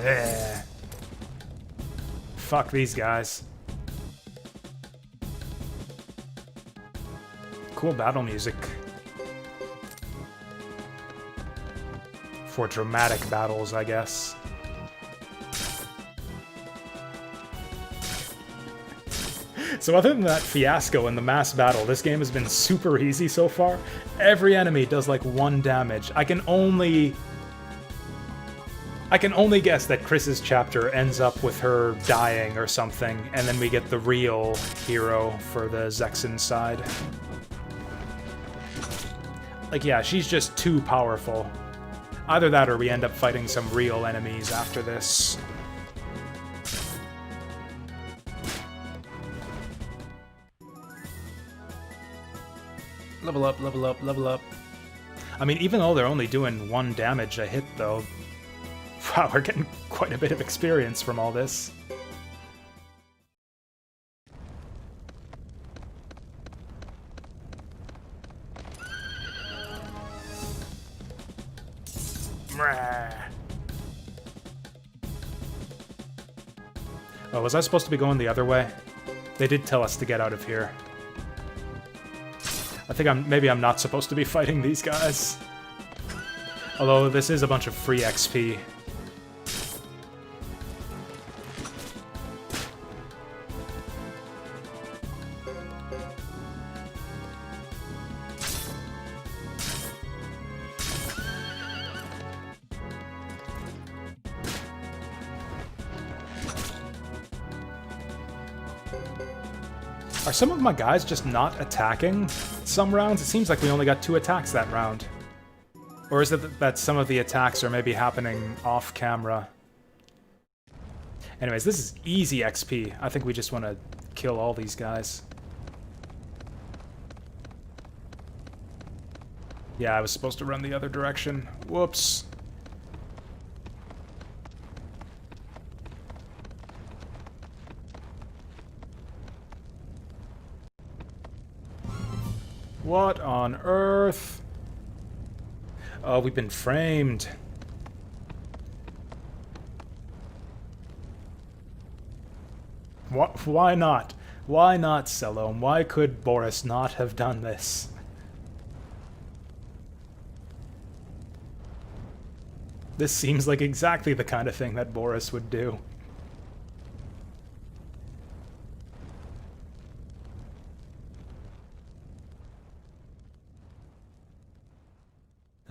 Eh. Fuck these guys. Cool battle music. For dramatic battles, I guess. So other than that fiasco in the mass battle, this game has been super easy so far. Every enemy does like 1 damage. I can only guess that Chris's chapter ends up with her dying or something, and then we get the real hero for the Zexen side. Like, yeah, she's just too powerful. Either that or we end up fighting some real enemies after this. Level up, level up, level up. I mean, even though they're only doing 1 damage a hit, though, wow, we're getting quite a bit of experience from all this. Oh, was I supposed to be going the other way? They did tell us to get out of here. I think maybe I'm not supposed to be fighting these guys. Although this is a bunch of free XP. Are some of my guys just not attacking some rounds? It seems like we only got 2 attacks that round. Or is it that some of the attacks are maybe happening off camera? Anyways, this is easy XP. I think we just want to kill all these guys. Yeah, I was supposed to run the other direction. Whoops. What on earth? Oh, we've been framed. Why not? Why not, Selome? Why could Boris not have done this? This seems like exactly the kind of thing that Boris would do.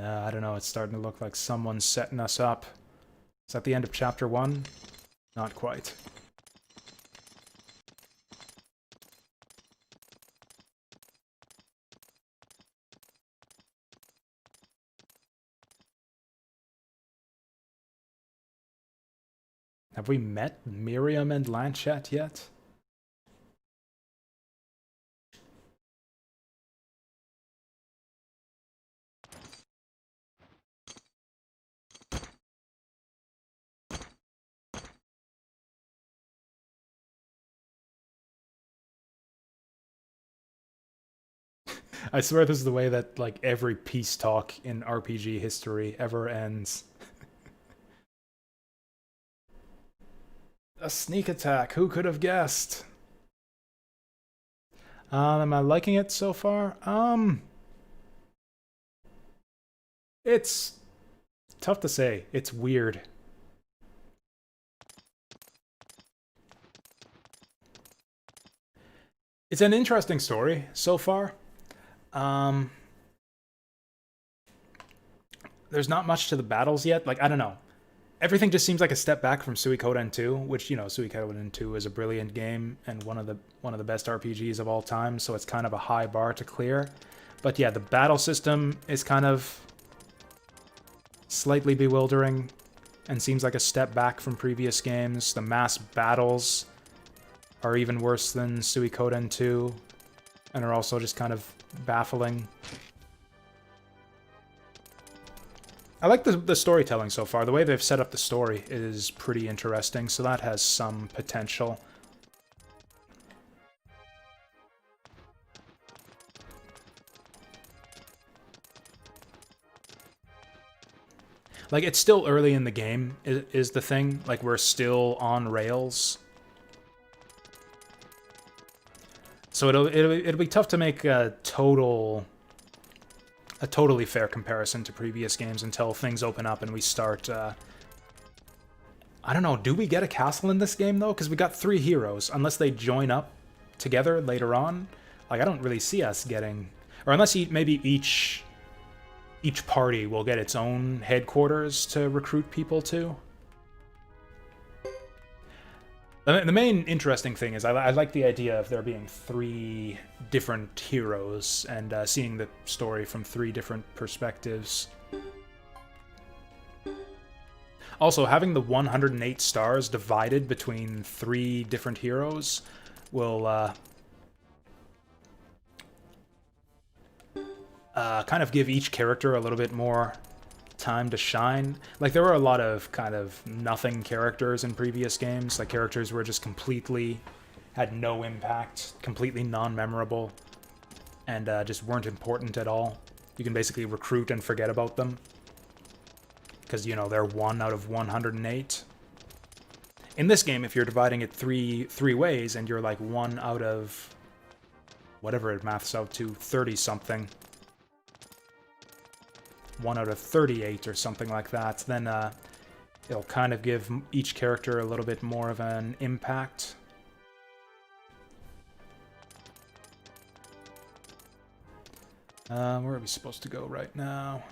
I don't know, it's starting to look like someone's setting us up. Is that the end of chapter 1? Not quite. Have we met Miriam and Lanchette yet? I swear this is the way that, like, every peace talk in RPG history ever ends. A sneak attack, who could have guessed? Am I liking it so far? It's tough to say. It's weird. It's an interesting story so far. There's not much to the battles yet. Like, I don't know. Everything just seems like a step back from Suikoden 2, which, you know, Suikoden 2 is a brilliant game and one of the best RPGs of all time, so it's kind of a high bar to clear. But yeah, the battle system is kind of slightly bewildering and seems like a step back from previous games. The mass battles are even worse than Suikoden 2 and are also just kind of baffling. I like the storytelling so far. The way they've set up the story is pretty interesting, so that has some potential. Like, it's still early in the game, is the thing. Like, we're still on rails. So it'll be tough to make a totally fair comparison to previous games until things open up and we start... I don't know, do we get a castle in this game, though? Because we got 3 heroes, unless they join up together later on. Like, I don't really see us getting... Or unless maybe each party will get its own headquarters to recruit people to. The main interesting thing is I like the idea of there being 3 different heroes and seeing the story from 3 different perspectives. Also, having the 108 stars divided between 3 different heroes will kind of give each character a little bit more time to shine. Like, there were a lot of kind of nothing characters in previous games. Like, characters were just completely had no impact, completely non-memorable, and just weren't important at all. You can basically recruit and forget about them because, you know, they're 1 out of 108. In this game, if you're dividing it three ways and you're like 1 out of whatever it maths out to, 30 something, 1 out of 38 or something like that, then it'll kind of give each character a little bit more of an impact. Where are we supposed to go right now?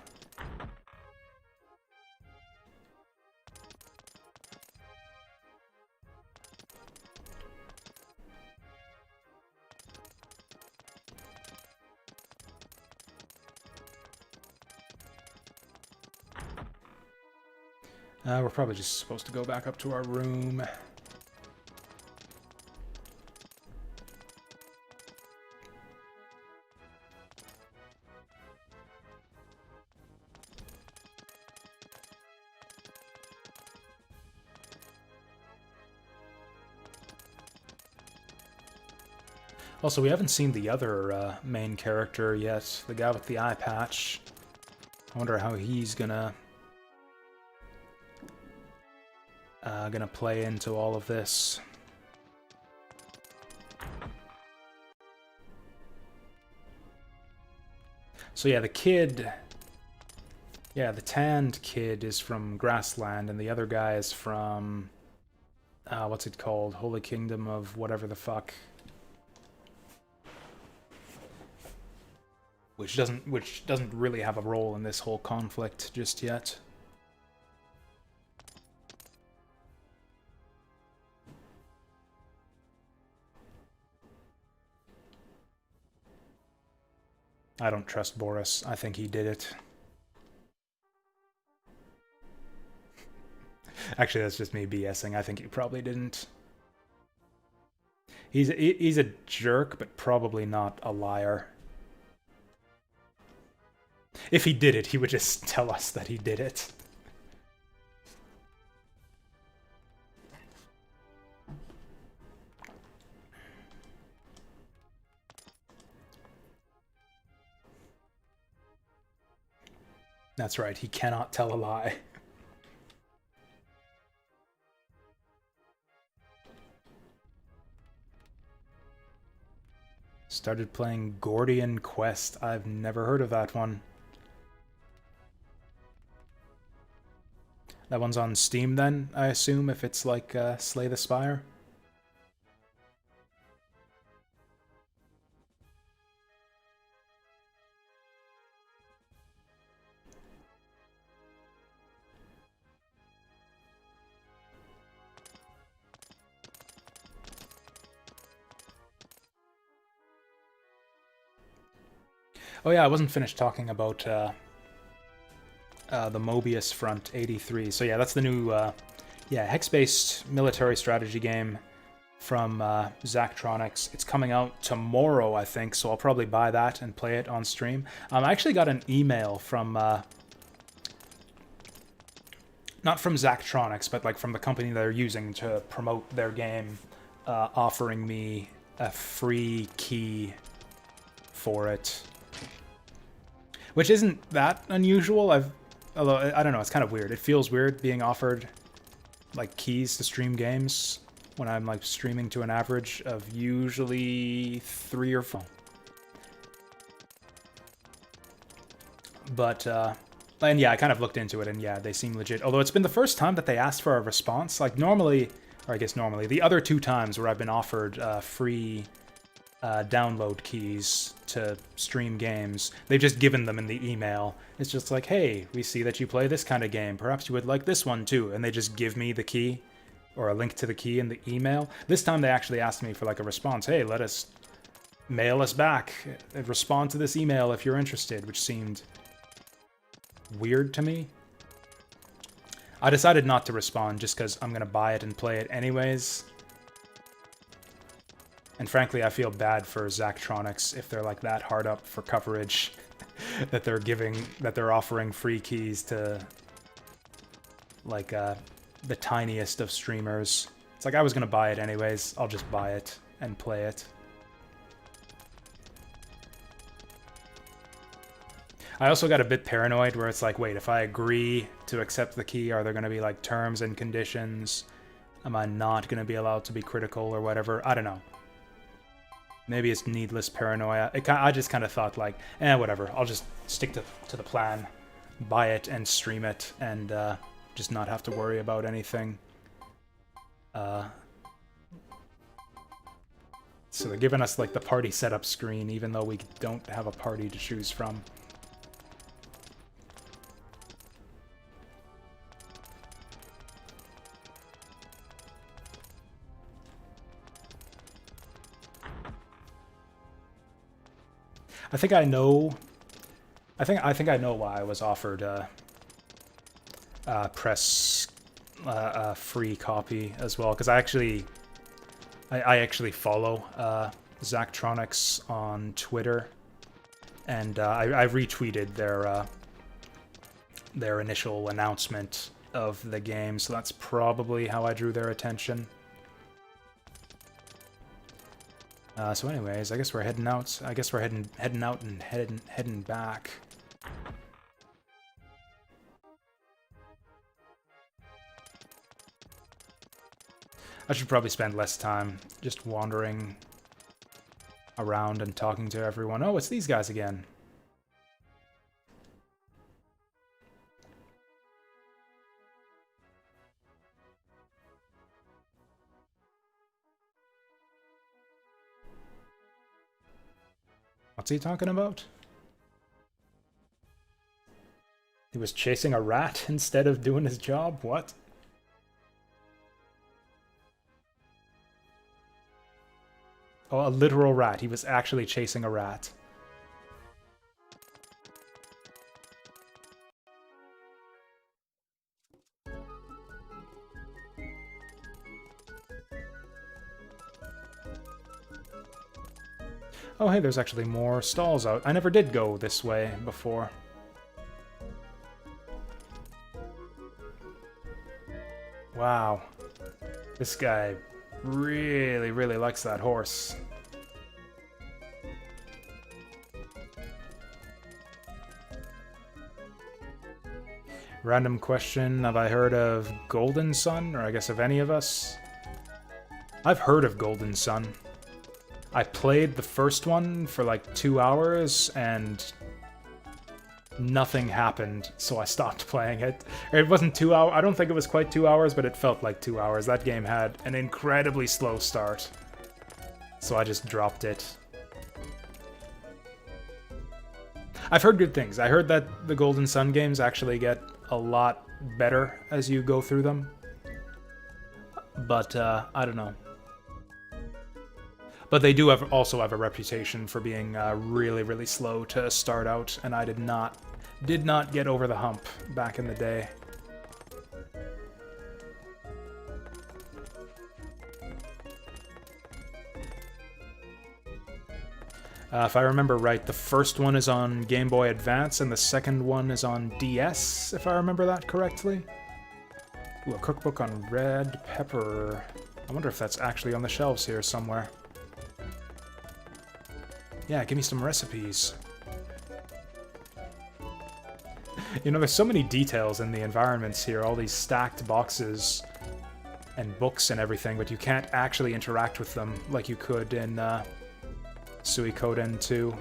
We're probably just supposed to go back up to our room. Also, we haven't seen the other main character yet, the guy with the eye patch. I wonder how he's gonna play into all of this. So yeah, the kid... Yeah, the tanned kid is from Grassland, and the other guy is from... what's it called? Holy Kingdom of whatever the fuck. Which doesn't really have a role in this whole conflict just yet. I don't trust Boris. I think he did it. Actually, that's just me BSing. I think he probably didn't. He's a jerk, but probably not a liar. If he did it, he would just tell us that he did it. That's right, he cannot tell a lie. Started playing Gordian Quest. I've never heard of that one. That one's on Steam then, I assume, if it's like Slay the Spire? Oh yeah, I wasn't finished talking about the Mobius Front 83. So yeah, that's the new hex-based military strategy game from Zachtronics. It's coming out tomorrow, I think, so I'll probably buy that and play it on stream. I actually got an email from, not from Zachtronics, but like from the company they're using to promote their game, offering me a free key for it. Which isn't that unusual. Although, I don't know, it's kind of weird. It feels weird being offered, like, keys to stream games when I'm, like, streaming to an average of usually 3 or 4. But, and yeah, I kind of looked into it, and yeah, they seem legit. Although it's been the first time that they asked for a response. Like, normally, or I guess normally, the other 2 times where I've been offered free download keys to stream games, they've just given them in the email. It's just like, hey, we see that you play this kind of game, perhaps you would like this one too, and they just give me the key or a link to the key in the email. This time they actually asked me for like a response. Hey, mail us back, respond to this email if you're interested, which seemed weird to me. I decided not to respond just because I'm gonna buy it and play it anyways. And frankly, I feel bad for Zachtronics if they're like that hard up for coverage that they're offering free keys to like the tiniest of streamers. It's like, I was gonna buy it anyways. I'll just buy it and play it. I also got a bit paranoid where it's like, wait, if I agree to accept the key, are there gonna be like terms and conditions? Am I not gonna be allowed to be critical or whatever? I don't know. Maybe it's needless paranoia. I just kind of thought like, whatever. I'll just stick to the plan. buy it and stream it and just not have to worry about anything. So they're giving us like the party setup screen, even though we don't have a party to choose from. I think I know. I think I know why I was offered press free copy as well, because I actually follow Zachtronics on Twitter, and I retweeted their initial announcement of the game, so that's probably how I drew their attention. So anyways, I guess we're heading out. I guess we're heading out and heading back. I should probably spend less time just wandering around and talking to everyone. Oh, it's these guys again. What's he talking about? He was chasing a rat instead of doing his job? What? Oh, a literal rat. He was actually chasing a rat. Oh, hey, there's actually more stalls out. I never did go this way before. Wow. This guy really, really likes that horse. Random question, have I heard of Golden Sun? Or I guess of any of us? I've heard of Golden Sun. I played the first one for like 2 hours and nothing happened, so I stopped playing it. It wasn't 2 hours, I don't think it was quite 2 hours, but it felt like 2 hours. That game had an incredibly slow start, so I just dropped it. I've heard good things. I heard that the Golden Sun games actually get a lot better as you go through them, but I don't know. But they do also have a reputation for being really, really slow to start out, and I did not get over the hump back in the day. If I remember right, the first one is on Game Boy Advance, and the second one is on DS, if I remember that correctly. Ooh, a cookbook on red pepper. I wonder if that's actually on the shelves here somewhere. Yeah, give me some recipes. You know, there's so many details in the environments here, all these stacked boxes and books and everything, but you can't actually interact with them like you could in Suiko 2.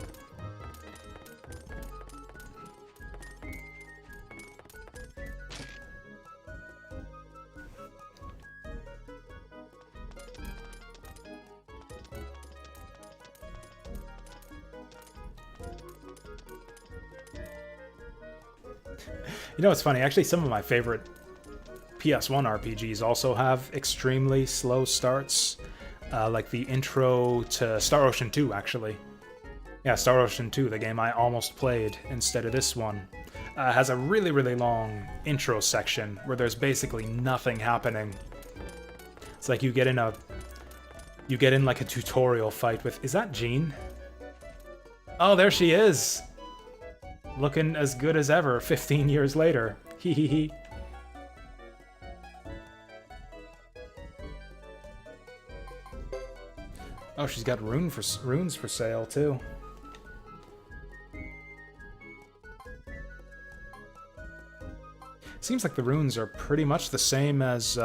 You know, it's funny, actually some of my favorite PS1 RPGs also have extremely slow starts, like the intro to Star Ocean 2, actually. Yeah, Star Ocean 2, the game I almost played instead of this one, has a really, really long intro section where there's basically nothing happening. It's like you get in like a tutorial fight with, is that Jean? Oh, there she is! Looking as good as ever 15 years later. Hee hee hee. Oh, she's got runes for sale too. Seems like the runes are pretty much the same as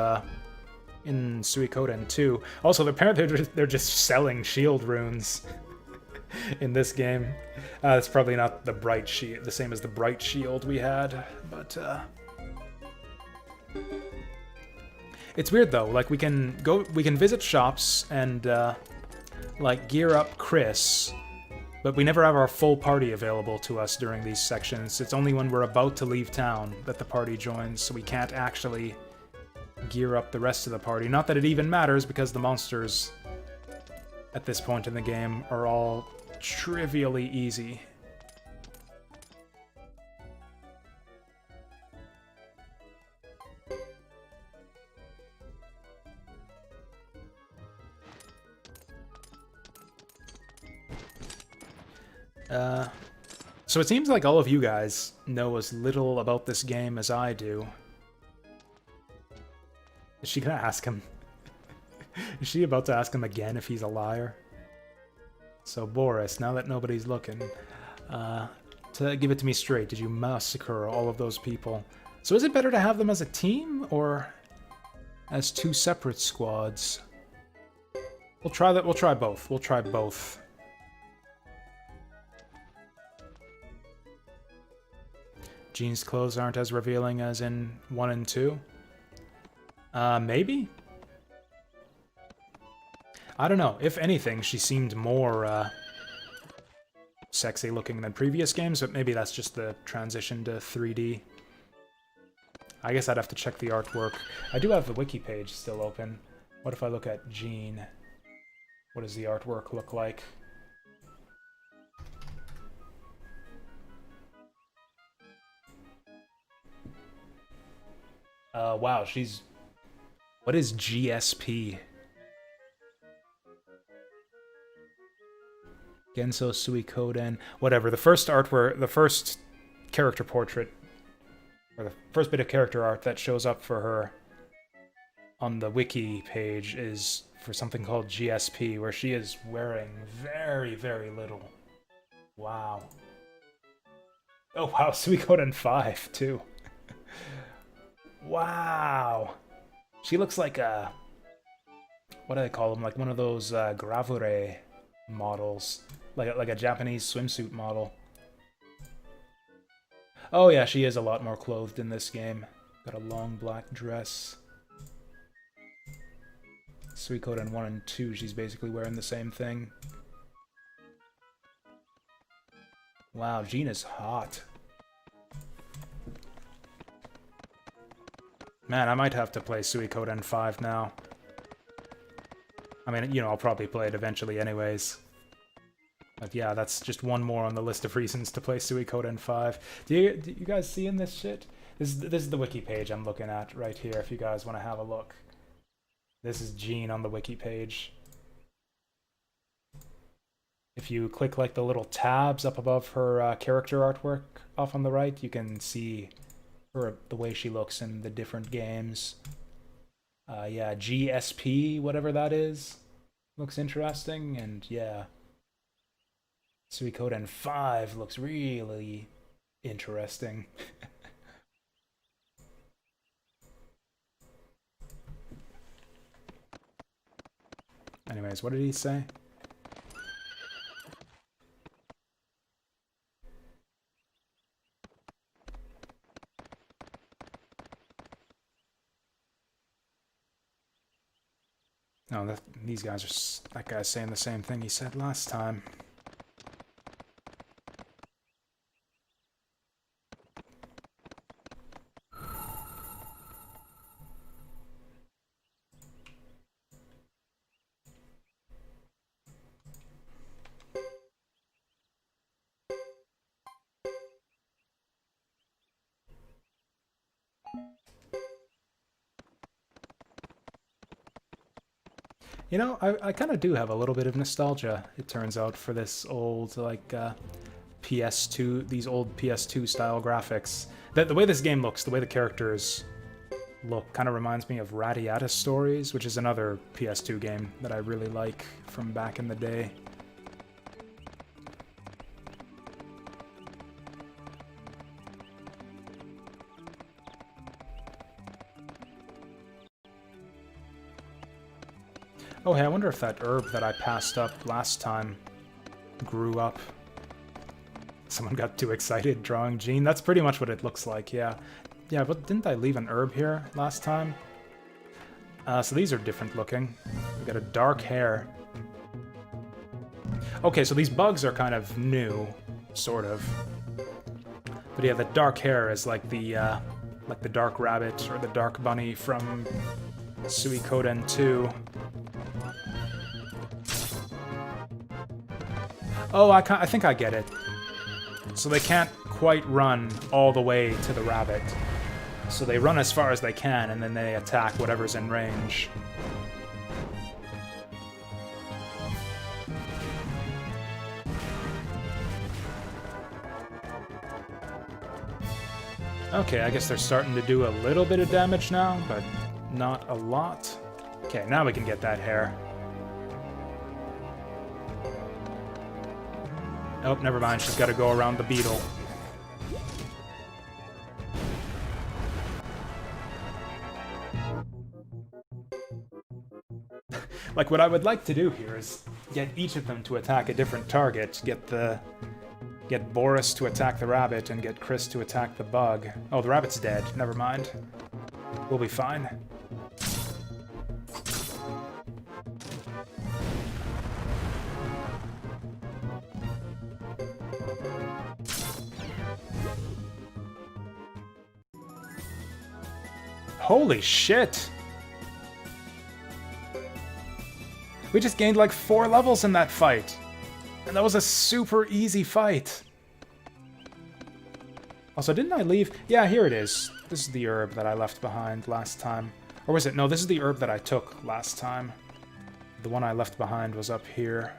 in Suikoden 2. Also, apparently they're just selling shield runes. in this game. It's probably not the bright shield, the same as the bright shield we had, but it's weird though. Like we can visit shops and like gear up Chris, but we never have our full party available to us during these sections. It's only when we're about to leave town that the party joins, so we can't actually gear up the rest of the party. Not that it even matters, because the monsters at this point in the game are all trivially easy. So it seems like all of you guys know as little about this game as I do. Is she gonna ask him? Is she about to ask him again if he's a liar? So Boris, now that nobody's looking, to give it to me straight, did you massacre all of those people? So is it better to have them as a team or as two separate squads? We'll try that. We'll try both. We'll try both. Jean's clothes aren't as revealing as in 1 and 2. Maybe? I don't know. If anything, she seemed more sexy looking than previous games, but maybe that's just the transition to 3D. I guess I'd have to check the artwork. I do have the wiki page still open. What if I look at Jean? What does the artwork look like? Wow, she's... What is GSP? Genso Suiko. Whatever. The first artwork, the first character portrait, or the first bit of character art that shows up for her on the wiki page is for something called GSP, where she is wearing very, very little. Wow. Oh wow, Suikoden 5 too. Wow. She looks like a... What do they call them? Like one of those gravure models. Like a Japanese swimsuit model. Oh yeah, she is a lot more clothed in this game. Got a long black dress. Suikoden 1 and 2, she's basically wearing the same thing. Wow, Jean is hot. Man, I might have to play Suikoden 5 now. I mean, you know, I'll probably play it eventually anyways. But yeah, that's just one more on the list of reasons to play Suikoden 5. Do you guys seeing this shit? This is the wiki page I'm looking at right here, if you guys want to have a look. This is Jean on the wiki page. If you click like the little tabs up above her character artwork off on the right, you can see her, the way she looks in the different games. Yeah, GSP, whatever that is, looks interesting, and yeah. Suikoden 5 looks really interesting. Anyways, what did he say? No, these guys are... That guy's saying the same thing he said last time. You know, I kind of do have a little bit of nostalgia, it turns out, for this old, like, PS2, these old PS2 style graphics. The way this game looks, the way the characters look, kind of reminds me of Radiata Stories, which is another PS2 game that I really like from back in the day. Oh hey, I wonder if that herb that I passed up last time grew up. Someone got too excited drawing Jean. That's pretty much what it looks like, yeah. Yeah, but didn't I leave an herb here last time? So these are different looking. We got a dark hair. Okay, so these bugs are kind of new, sort of. But yeah, the dark hair is like the dark rabbit or the dark bunny from Suiko 2. Oh, I think I get it. So they can't quite run all the way to the rabbit. So they run as far as they can, and then they attack whatever's in range. Okay, I guess they're starting to do a little bit of damage now, but not a lot. Okay, now we can get that hair. Oh, never mind. She's got to go around the beetle. Like, what I would like to do here is get each of them to attack a different target. Get Boris to attack the rabbit and get Chris to attack the bug. Oh, the rabbit's dead. Never mind. We'll be fine. Holy shit! We just gained like 4 levels in that fight! And that was a super easy fight! Also, didn't I leave? Yeah, here it is. This is the herb that I left behind last time. Or was it? No, this is the herb that I took last time. The one I left behind was up here.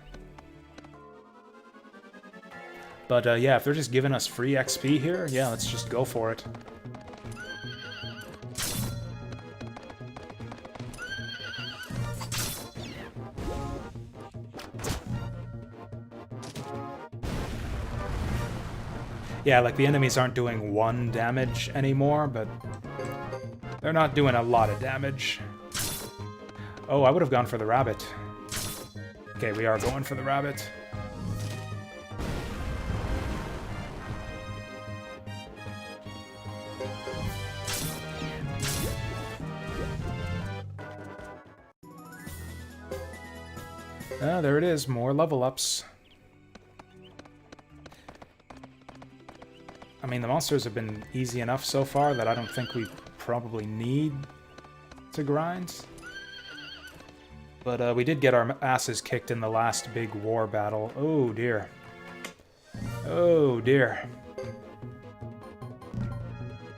But yeah, if they're just giving us free XP here, yeah, let's just go for it. Yeah, like the enemies aren't doing 1 damage anymore, but they're not doing a lot of damage. Oh, I would have gone for the rabbit. Okay, we are going for the rabbit. Ah, there it is, more level ups. I mean, the monsters have been easy enough so far that I don't think we probably need to grind. But we did get our asses kicked in the last big war battle. Oh, dear. Oh, dear.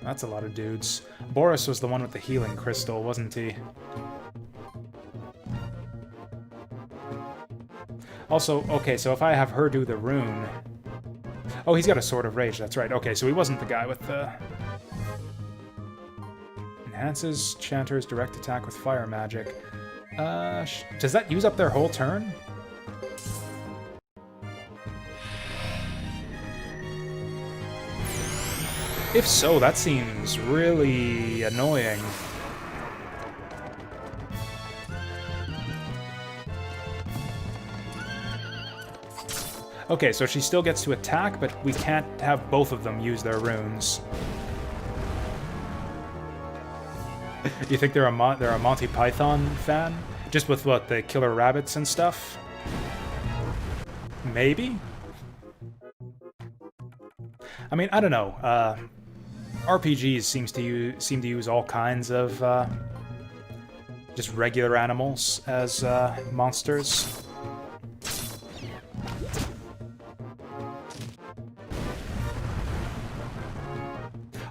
That's a lot of dudes. Boris was the one with the healing crystal, wasn't he? Also, okay, so if I have her do the rune... Oh, he's got a Sword of Rage, that's right. Okay, so he wasn't the guy with the... Enhances Chanter's direct attack with fire magic. Does that use up their whole turn? If so, that seems really annoying. Okay, so she still gets to attack, but we can't have both of them use their runes. You think they're a Monty Python fan? Just with, what, the killer rabbits and stuff? Maybe? I mean, I don't know. RPGs seem to use all kinds of just regular animals as monsters.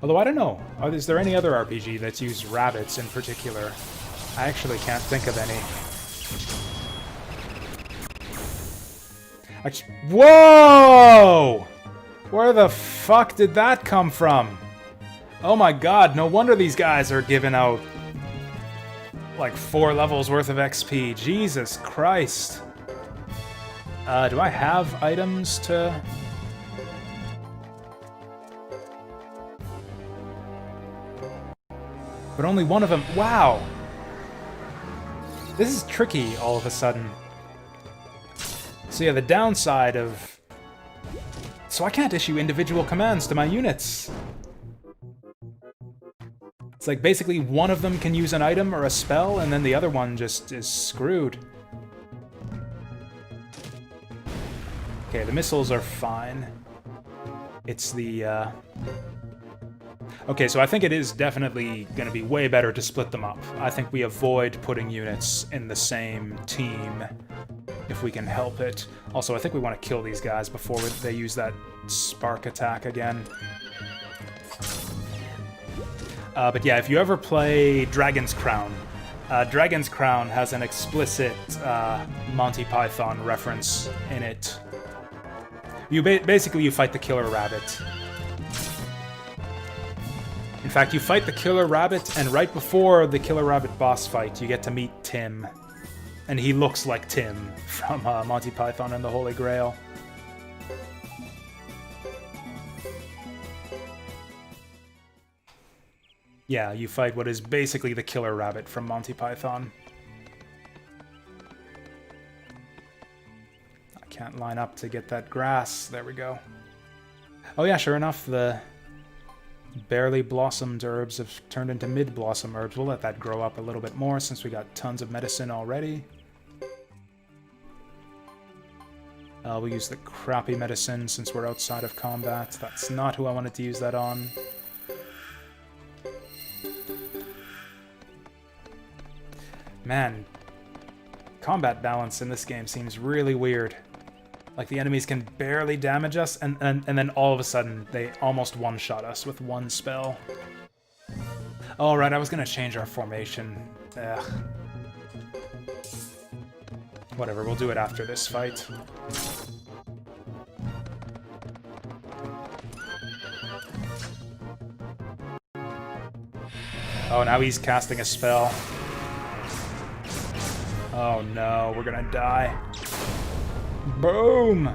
Although, I don't know. Is there any other RPG that's used rabbits in particular? I actually can't think of any. Whoa! Where the fuck did that come from? Oh my god, no wonder these guys are giving out like 4 levels worth of XP. Jesus Christ. Do I have items to... But only one of them... Wow! This is tricky all of a sudden. So yeah, the downside of... So I can't issue individual commands to my units. It's like basically one of them can use an item or a spell, and then the other one just is screwed. Okay, the missiles are fine. It's the, Okay, so I think it is definitely going to be way better to split them up. I think we avoid putting units in the same team if we can help it. Also, I think we want to kill these guys before they use that spark attack again. But yeah, if you ever play Dragon's Crown, Dragon's Crown has an explicit Monty Python reference in it. Basically, you fight the Killer Rabbit. In fact, you fight the Killer Rabbit, and right before the Killer Rabbit boss fight, you get to meet Tim. And he looks like Tim from Monty Python and the Holy Grail. Yeah, you fight what is basically the Killer Rabbit from Monty Python. I can't line up to get that grass. There we go. Oh yeah, sure enough, the barely blossomed herbs have turned into mid-blossom herbs. We'll let that grow up a little bit more since we got tons of medicine already. We'll use the crappy medicine since we're outside of combat. That's not who I wanted to use that on. Man, combat balance in this game seems really weird. Like, the enemies can barely damage us, and then all of a sudden, they almost one-shot us with one spell. Oh, right, I was gonna change our formation. Ugh. Whatever, we'll do it after this fight. Oh, now he's casting a spell. Oh no, we're gonna die. Boom!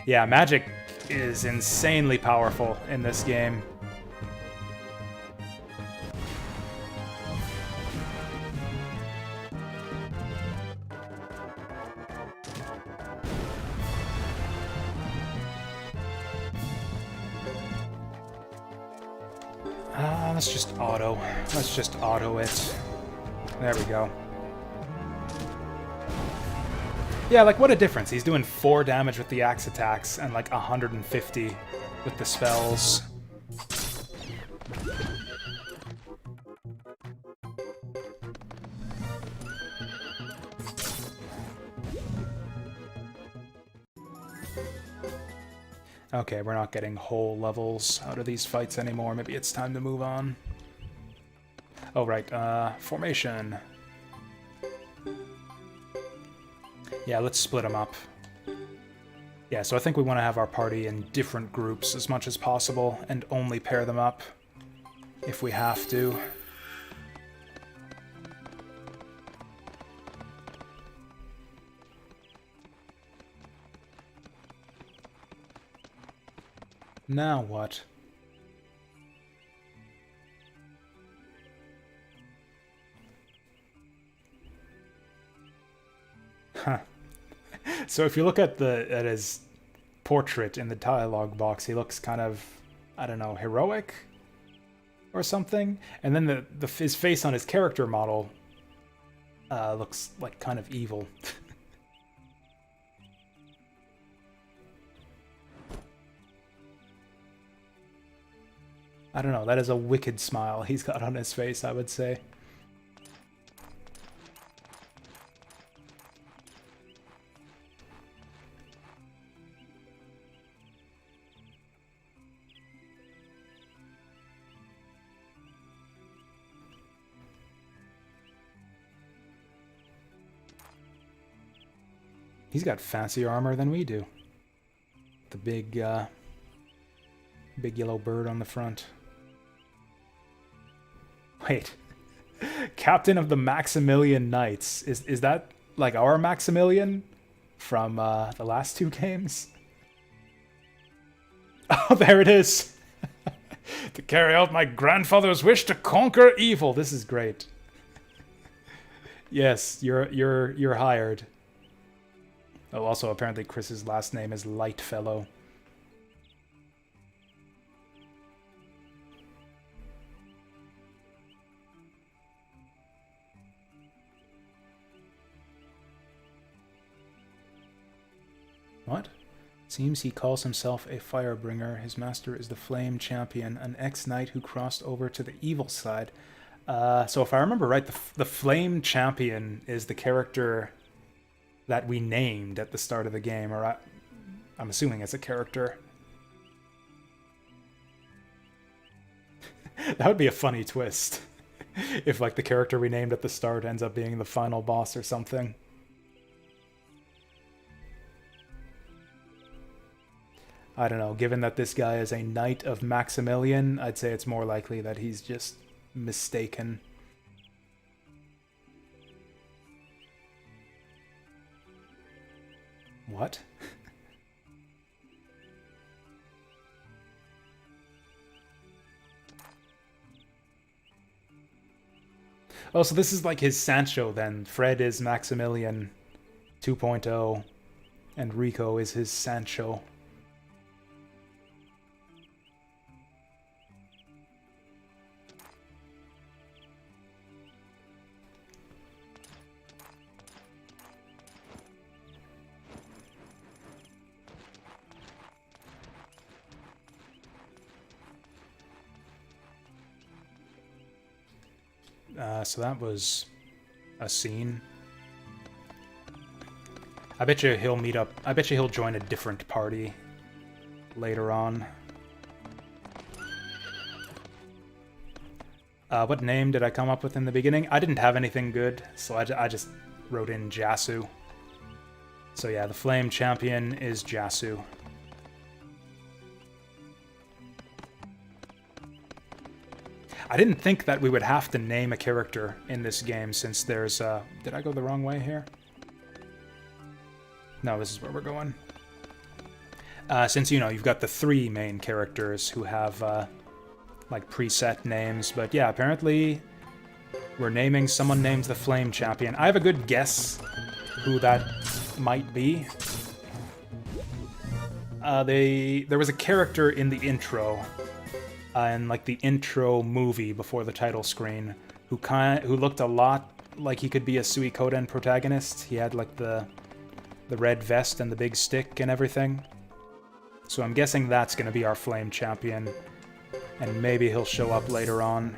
Yeah, magic is insanely powerful in this game. Let's just auto. Let's just auto it. There we go. Yeah, like, what a difference. He's doing 4 damage with the axe attacks and, like, 150 with the spells. Okay, we're not getting whole levels out of these fights anymore. Maybe it's time to move on. Oh, right, formation. Yeah, let's split them up. Yeah, so I think we want to have our party in different groups as much as possible, and only pair them up if we have to. Now what? Huh. So if you look at his portrait in the dialogue box, he looks kind of, I don't know, heroic or something. And then his face on his character model looks like kind of evil. I don't know, that is a wicked smile he's got on his face, I would say. He's got fancier armor than we do. The big yellow bird on the front. Wait. Captain of the Maximilian Knights. Is that like our Maximilian from the last 2 games? Oh, there it is. To carry out my grandfather's wish to conquer evil. This is great. Yes, you're hired. Oh, also, apparently Chris's last name is Lightfellow. What? Seems he calls himself a Firebringer. His master is the Flame Champion, an ex-knight who crossed over to the evil side. So if I remember right, the Flame Champion is the character that we named at the start of the game, or I'm assuming it's a character. That would be a funny twist. If, like, the character we named at the start ends up being the final boss or something. I don't know, given that this guy is a Knight of Maximilian, I'd say it's more likely that he's just mistaken. What? Oh, so this is like his Sancho then. Fred is Maximilian 2.0, and Rico is his Sancho. So that was a scene. I bet you he'll meet up. I bet you he'll join a different party later on. What name did I come up with in the beginning? I didn't have anything good, so I just wrote in Jasu. So yeah, the Flame Champion is Jasu. I didn't think that we would have to name a character in this game since there's, did I go the wrong way here? No, this is where we're going. Since, you know, you've got the 3 main characters who have, like, preset names. But yeah, apparently we're naming someone named the Flame Champion. I have a good guess who that might be. There was a character in the intro, in like the intro movie before the title screen, who looked a lot like he could be a Suikoden protagonist. He had like the red vest and the big stick and everything. So I'm guessing that's going to be our Flame Champion, and maybe he'll show up later on.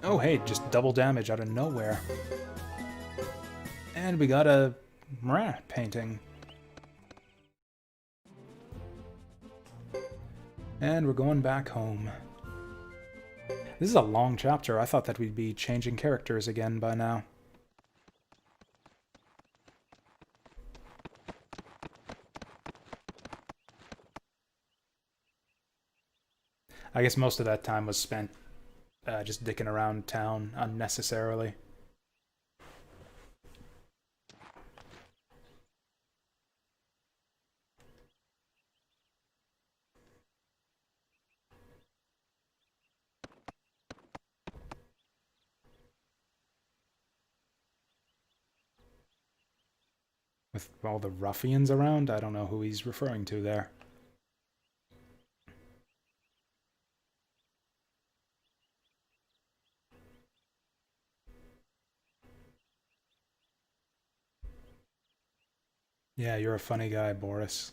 Oh hey, just double damage out of nowhere. And we got a painting. And we're going back home. This is a long chapter. I thought that we'd be changing characters again by now. I guess most of that time was spent just dicking around town unnecessarily. With all the ruffians around, I don't know who he's referring to there. Yeah, you're a funny guy, Boris.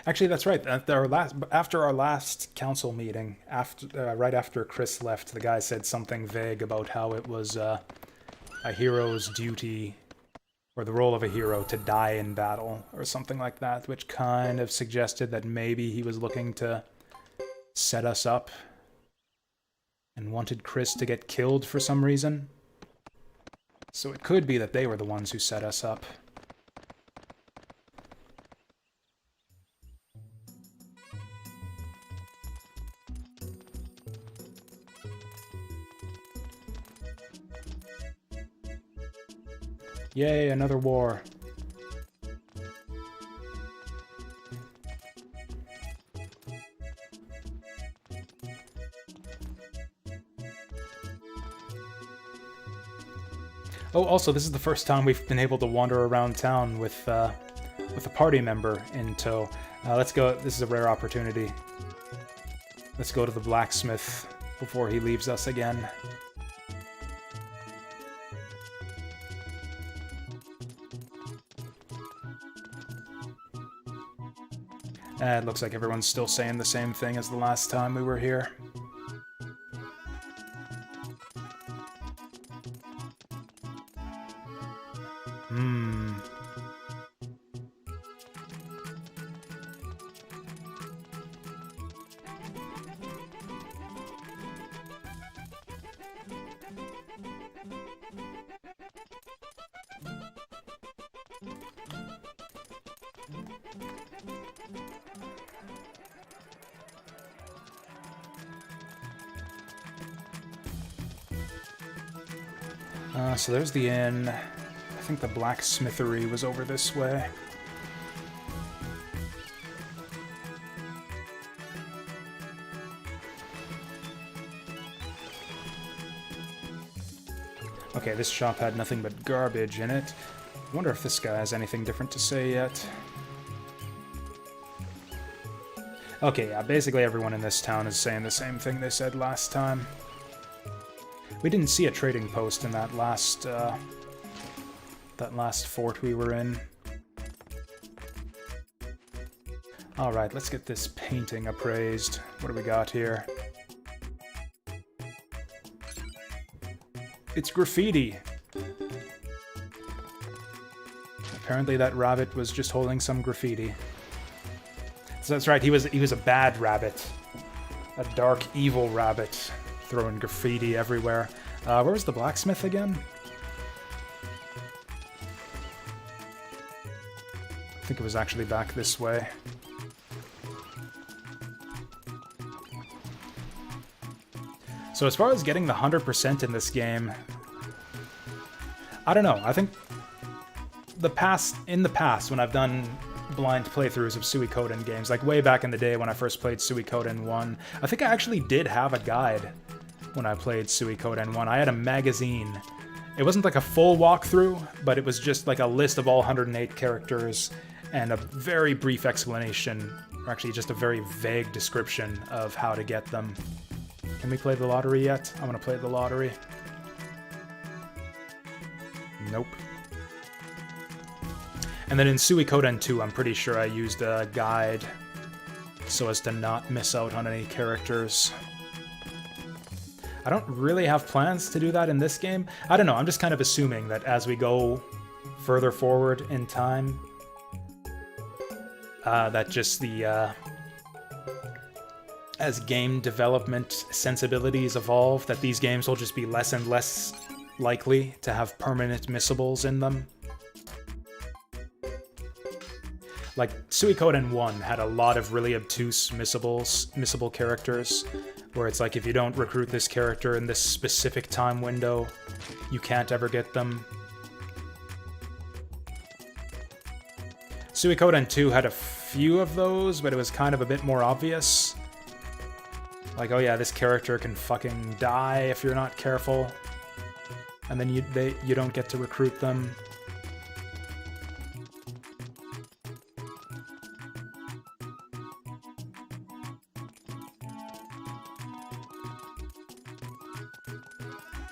Actually, that's right. After our last council meeting, right after Chris left, the guy said something vague about how it was a hero's duty, or the role of a hero, to die in battle, or something like that, which kind of suggested that maybe he was looking to set us up and wanted Chris to get killed for some reason. So it could be that they were the ones who set us up. Yay, another war. Oh, also, this is the first time we've been able to wander around town with a party member in tow. Let's go. This is a rare opportunity. Let's go to the blacksmith before he leaves us again. It looks like everyone's still saying the same thing as the last time we were here. So there's the inn. I think the blacksmithery was over this way. Okay, this shop had nothing but garbage in it. I wonder if this guy has anything different to say yet. Okay, yeah, basically everyone in this town is saying the same thing they said last time. We didn't see a trading post in that last fort we were in. Alright, let's get this painting appraised. What do we got here? It's graffiti! Apparently that rabbit was just holding some graffiti. So that's right, he was a bad rabbit. A dark, evil rabbit. Throwing graffiti everywhere. Where was the blacksmith again? I think it was actually back this way. So as far as getting the 100% in this game, I don't know. I think in the past, when I've done blind playthroughs of Suikoden games, like way back in the day when I first played Suikoden 1, I think I actually did have a guide when I played Suikoden 1. I had a magazine. It wasn't like a full walkthrough, but it was just like a list of all 108 characters and a very brief explanation, or actually just a very vague description of how to get them. Can we play the lottery yet? I want to play the lottery. Nope. And then in Suikoden 2, I'm pretty sure I used a guide so as to not miss out on any characters. I don't really have plans to do that in this game. I don't know, I'm just kind of assuming that as we go further forward in time, that just the, as game development sensibilities evolve, that these games will just be less and less likely to have permanent missables in them. Like, Suikoden 1 had a lot of really obtuse missable characters, where it's like, if you don't recruit this character in this specific time window, you can't ever get them. Suikoden 2 had a few of those, but it was kind of a bit more obvious. Like, oh yeah, this character can fucking die if you're not careful, and then you don't get to recruit them.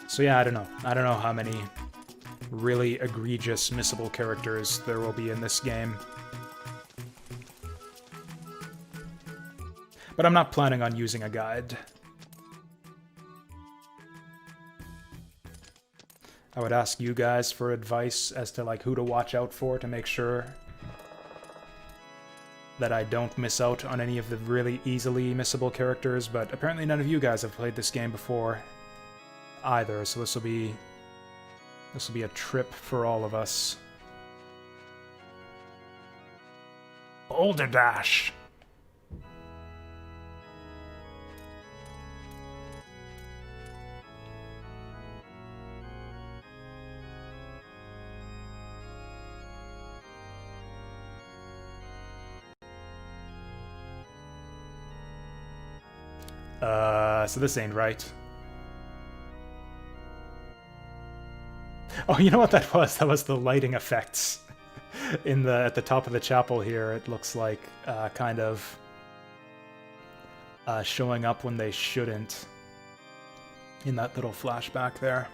So yeah, I don't know. I don't know how many really egregious missable characters there will be in this game. But I'm not planning on using a guide. I would ask you guys for advice as to like who to watch out for to make sure that I don't miss out on any of the really easily missable characters, but apparently none of you guys have played this game before either, so this will be a trip for all of us. Boulder Dash! So this ain't right. Oh, you know what that was? That was the lighting effects at the top of the chapel here. It looks like kind of showing up when they shouldn't in that little flashback there.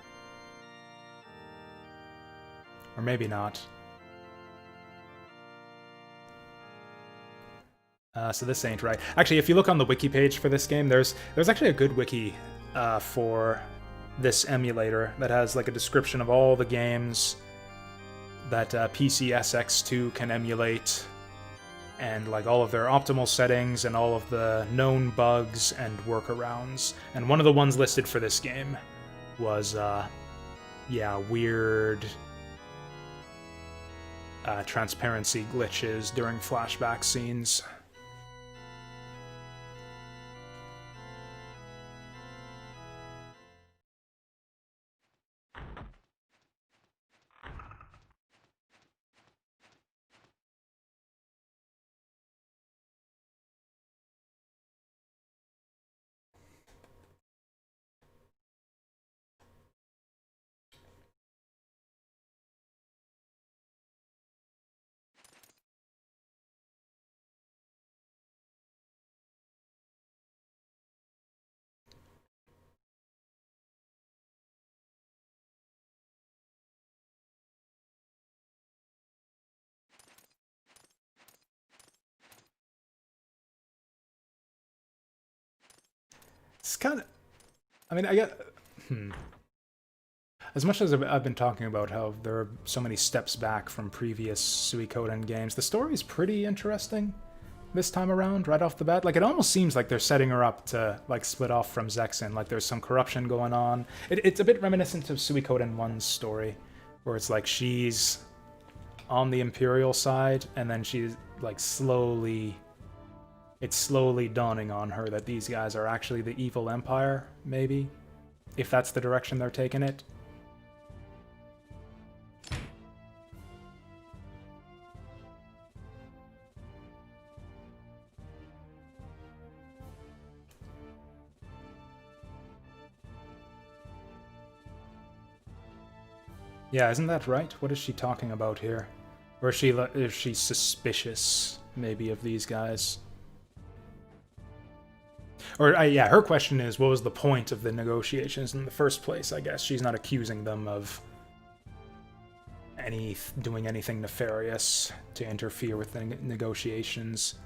Or maybe not. So this ain't right. Actually, if you look on the wiki page for this game, there's actually a good wiki for this emulator that has like a description of all the games that PCSX2 can emulate, and like all of their optimal settings and all of the known bugs and workarounds. And one of the ones listed for this game was, yeah, weird transparency glitches during flashback scenes. It's kind of, I mean, I get, as much as I've been talking about how there are so many steps back from previous Suikoden games, the story's pretty interesting this time around, right off the bat. Like, it almost seems like they're setting her up to, like, split off from Zexen, like there's some corruption going on. It's a bit reminiscent of Suikoden 1's story, where it's like she's on the Imperial side, and then she's, like, it's slowly dawning on her that these guys are actually the evil empire, maybe, if that's the direction they're taking it. Yeah, isn't that right? What is she talking about here? Or is she suspicious, maybe, of these guys? Or, yeah, her question is, what was the point of the negotiations in the first place, I guess? She's not accusing them of doing anything nefarious to interfere with the negotiations.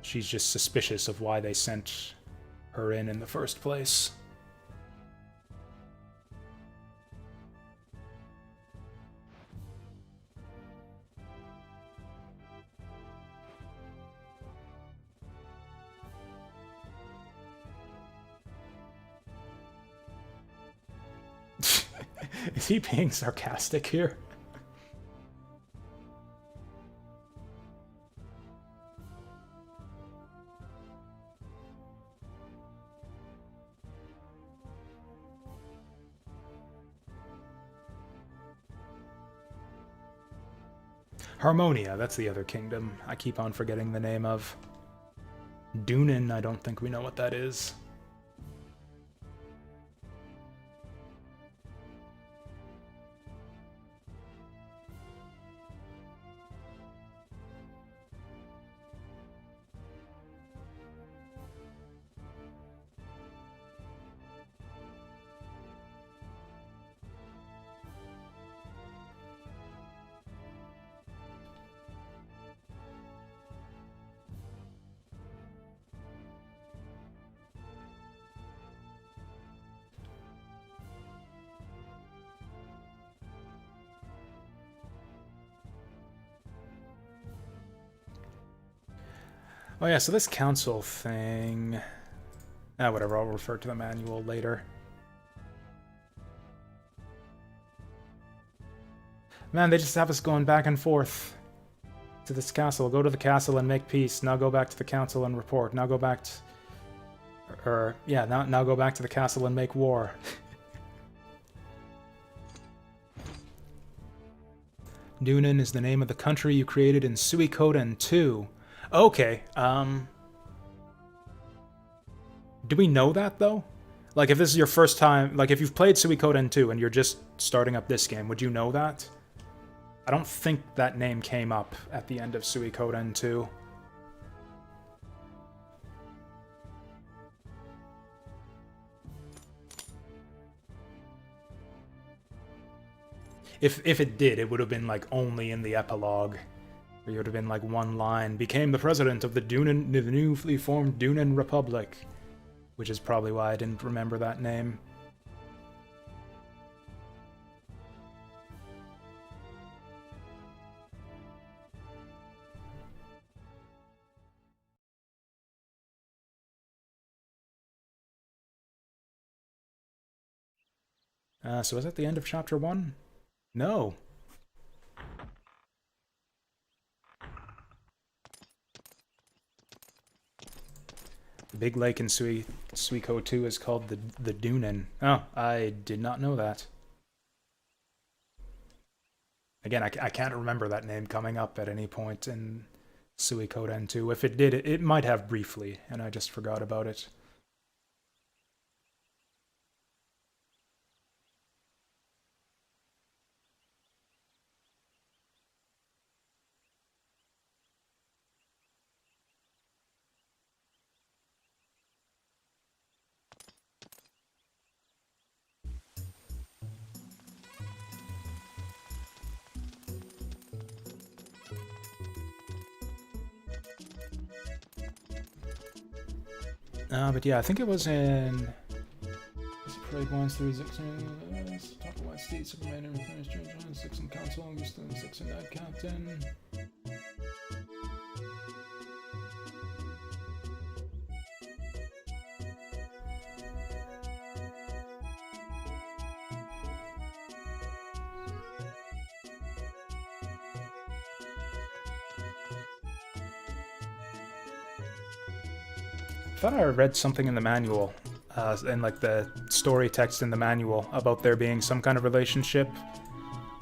She's just suspicious of why they sent her in the first place. Is he being sarcastic here? Harmonia, that's the other kingdom I keep on forgetting the name of. Dunin, I don't think we know what that is. Oh yeah, so this council thing... whatever, I'll refer to the manual later. Man, they just have us going back and forth to this castle. Go to the castle and make peace. Now go back to the council and report. Now go back to... now go back to the castle and make war. Dunin is the name of the country you created in Suikoden 2. Okay, Do we know that, though? Like, if this is your first time... Like, if you've played Suikoden 2 and you're just starting up this game, would you know that? I don't think that name came up at the end of Suikoden 2. If it did, it would have been, like, only in the epilogue. It would have been, like, one line. Became the president of the newly formed Dunan Republic. Which is probably why I didn't remember that name. So is that the end of Chapter 1? No. The big lake in Suiko 2 is called the Dunan. Oh, I did not know that. Again, I can't remember that name coming up at any point in Suikoden 2. If it did, it might have briefly, and I just forgot about it. But yeah, I think it was in... Plague 1 through 6 Talk about State, Superman, and 6 in Council, 6 in Night Captain. I thought I read something in the manual, in like the story text in the manual, about there being some kind of relationship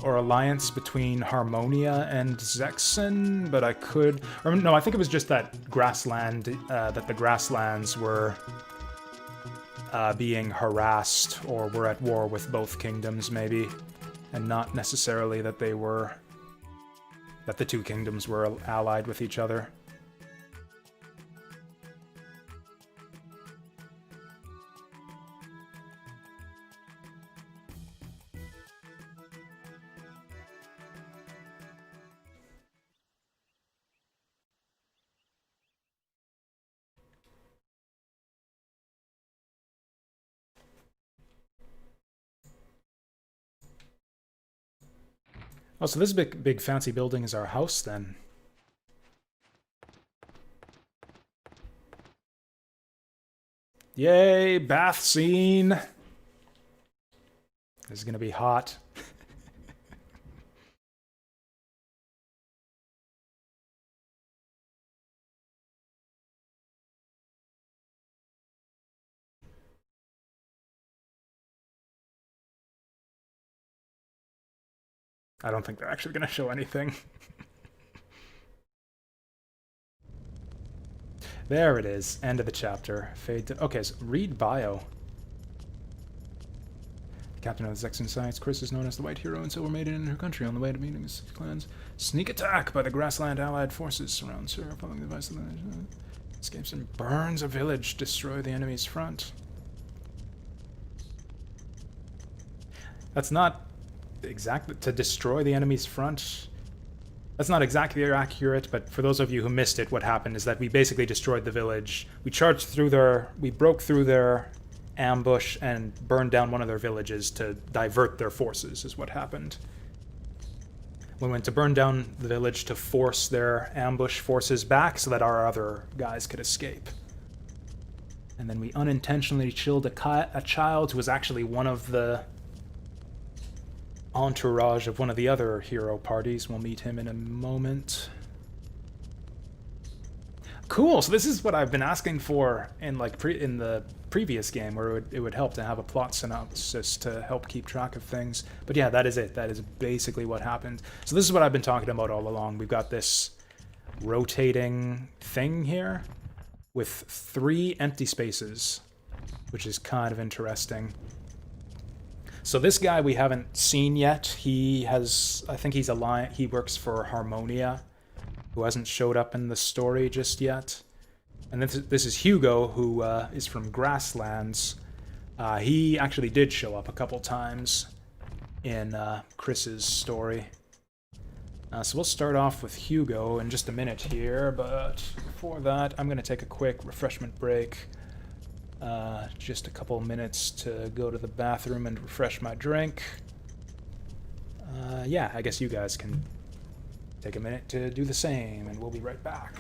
or alliance between Harmonia and Zexen, but I could... Or no, I think it was just that grassland, that the grasslands were being harassed or were at war with both kingdoms, maybe, and not necessarily that they were... that the two kingdoms were allied with each other. Oh, so this big fancy building is our house, then. Yay, bath scene! This is gonna be hot. I don't think they're actually gonna show anything. There it is. End of the chapter. Fade to... Okay, so read bio. Captain of the Zexen Science, Chris is known as the White Hero and Silver Maiden in her country on the way to meeting his clans. Sneak attack by the Grassland Allied forces surrounds her, following the advice of the... Escapes and burns a village, destroy the enemy's front. That's not exactly... To destroy the enemy's front... That's not exactly accurate, but for those of you who missed it, what happened is that we basically destroyed the village. We charged through their... We broke through their ambush and burned down one of their villages to divert their forces, is what happened. We went to burn down the village to force their ambush forces back so that our other guys could escape. And then we unintentionally killed a child who was actually one of the entourage of one of the other hero parties. We'll meet him in a moment. Cool, so this is what I've been asking for in like in the previous game, where it would help to have a plot synopsis to help keep track of things. But yeah, that is it. That is basically what happened. So this is what I've been talking about all along. We've got this rotating thing here with 3 empty spaces which is kind of interesting. So this guy we haven't seen yet. I think he works for Harmonia, who hasn't showed up in the story just yet. And this is Hugo, who is from Grasslands. He actually did show up a couple times in Chris's story. So we'll start off with Hugo in just a minute here, but before that, I'm going to take a quick refreshment break. Just a couple minutes to go to the bathroom and refresh my drink. Yeah, I guess you guys can take a minute to do the same, and we'll be right back.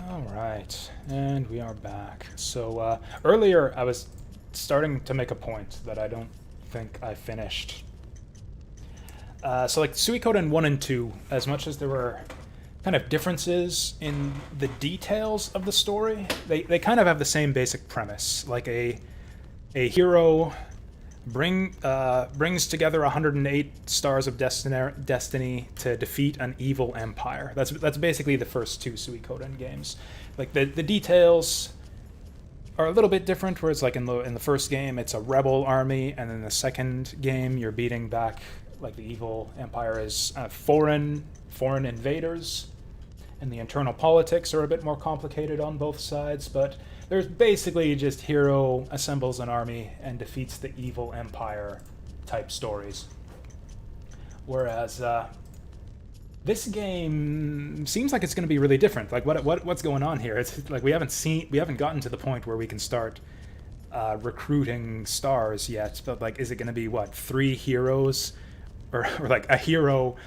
Alright, and we are back. So earlier I was starting to make a point that I don't think I finished. So like Suikoden 1 and 2, as much as there were kind of differences in the details of the story, they kind of have the same basic premise. Like a hero brings together 108 stars of destiny to defeat an evil empire. That's basically the first two Suikoden games. Like the details are a little bit different. Where it's like in the first game, it's a rebel army, and in the second game, you're beating back like the evil empire is foreign invaders, and the internal politics are a bit more complicated on both sides. But there's basically just hero assembles an army and defeats the evil empire type stories. Whereas this game seems like it's going to be really different. Like what's going on here? It's like we haven't gotten to the point where we can start recruiting stars yet. But like, is it going to be what, 3 heroes, or like a hero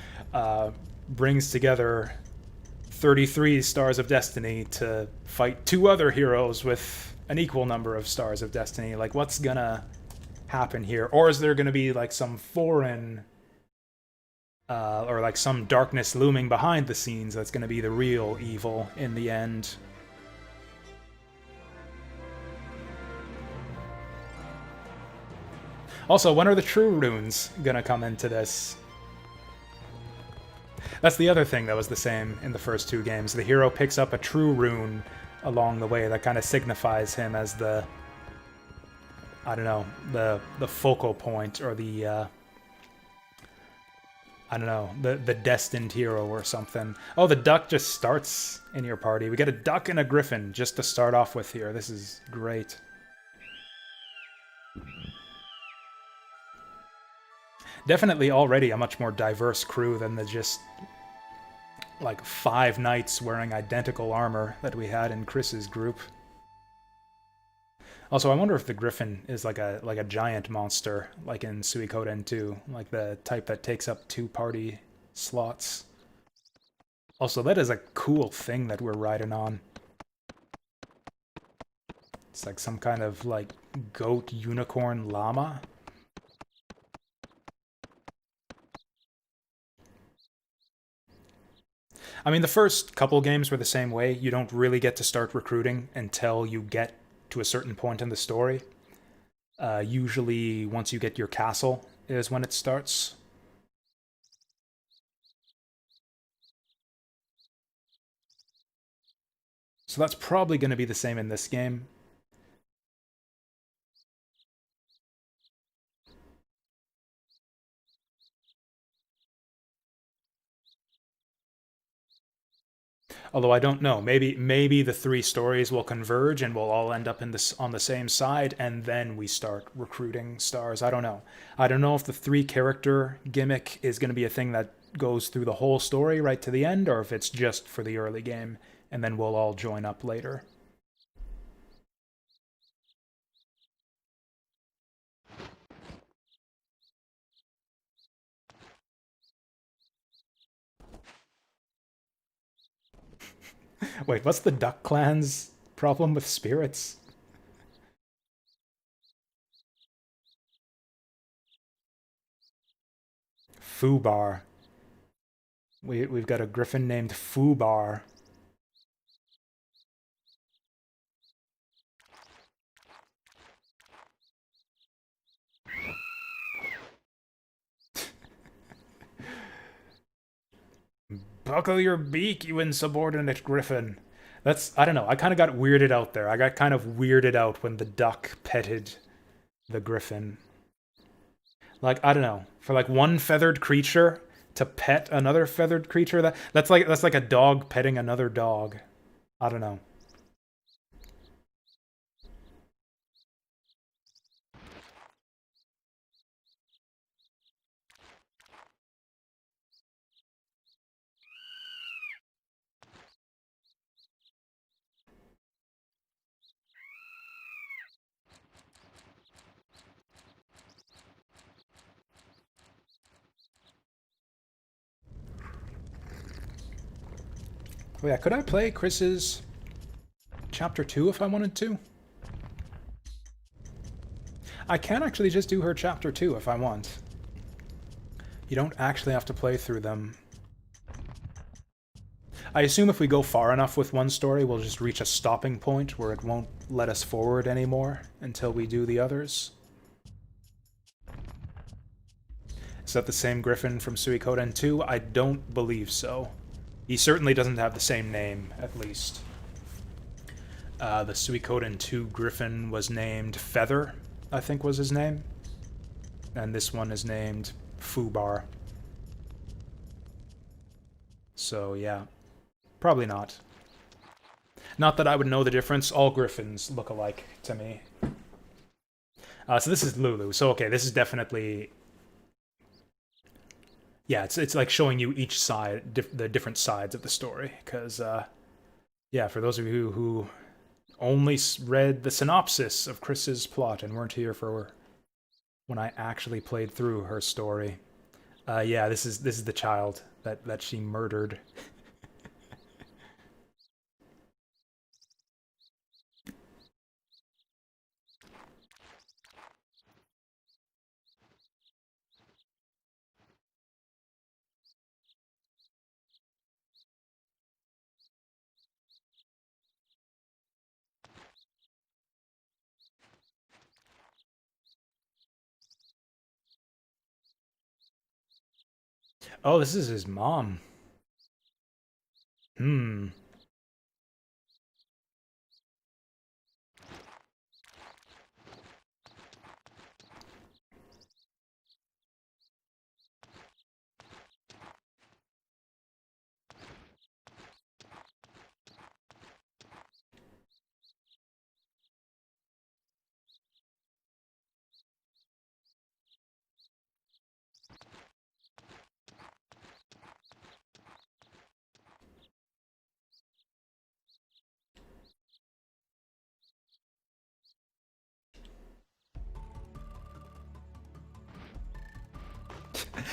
brings together 33 stars of destiny to fight 2 other heroes with an equal number of stars of destiny? Like, what's gonna happen here? Or is there gonna be like some foreign or like some darkness looming behind the scenes that's gonna be the real evil in the end? Also, when are the true runes gonna come into this? That's the other thing that was the same in the first 2 games. The hero picks up a true rune along the way that kind of signifies him as the, I don't know, the focal point, or the, I don't know, the destined hero or something. Oh, the duck just starts in your party. We get a duck and a griffin just to start off with here. This is great. Definitely already a much more diverse crew than the just like 5 knights wearing identical armor that we had in Chris's group. Also, I wonder if the griffin is like a giant monster, like in Suikoden 2, like the type that takes up 2 party slots. Also, that is a cool thing that we're riding on. It's like some kind of like goat unicorn llama. I mean, the first couple games were the same way. You don't really get to start recruiting until you get to a certain point in the story. Usually, once you get your castle is when it starts. So that's probably going to be the same in this game. Although I don't know, maybe the 3 stories will converge and we'll all end up in this on the same side, and then we start recruiting stars. I don't know. I don't know if the 3 character gimmick is going to be a thing that goes through the whole story right to the end, or if it's just for the early game and then we'll all join up later. Wait, what's the Duck Clan's problem with spirits? Fubar. We've got a griffin named Fubar. Buckle your beak, you insubordinate griffin. That's, I don't know, I kind of got weirded out there. I got kind of weirded out when the duck petted the griffin. Like, I don't know, for like one feathered creature to pet another feathered creature, that's like a dog petting another dog. I don't know. Oh yeah, could I play Chris's Chapter 2 if I wanted to? I can actually just do her Chapter 2 if I want. You don't actually have to play through them. I assume if we go far enough with one story, we'll just reach a stopping point where it won't let us forward anymore until we do the others. Is that the same Griffin from Suikoden 2? I don't believe so. He certainly doesn't have the same name, at least. The Suikoden 2 Griffin was named Feather, I think was his name. And this one is named Fubar. So, yeah. Probably not. Not that I would know the difference. All Griffins look alike to me. So this is Lulu. So, okay, this is definitely... Yeah, it's like showing you each side, the different sides of the story. Because, yeah, for those of you who only read the synopsis of Chris's plot and weren't here for when I actually played through her story, yeah, this is the child that she murdered. Oh, this is his mom. Hmm.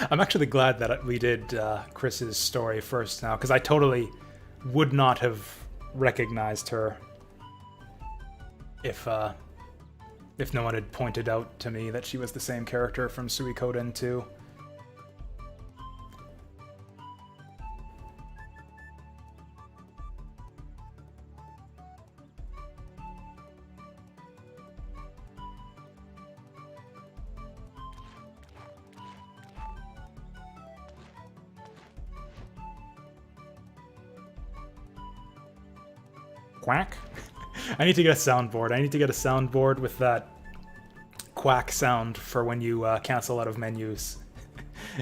I'm actually glad that we did Chris's story first now, because I totally would not have recognized her if no one had pointed out to me that she was the same character from Suikoden 2. Quack? I need to get a soundboard. I need to get a soundboard with that quack sound for when you cancel out of menus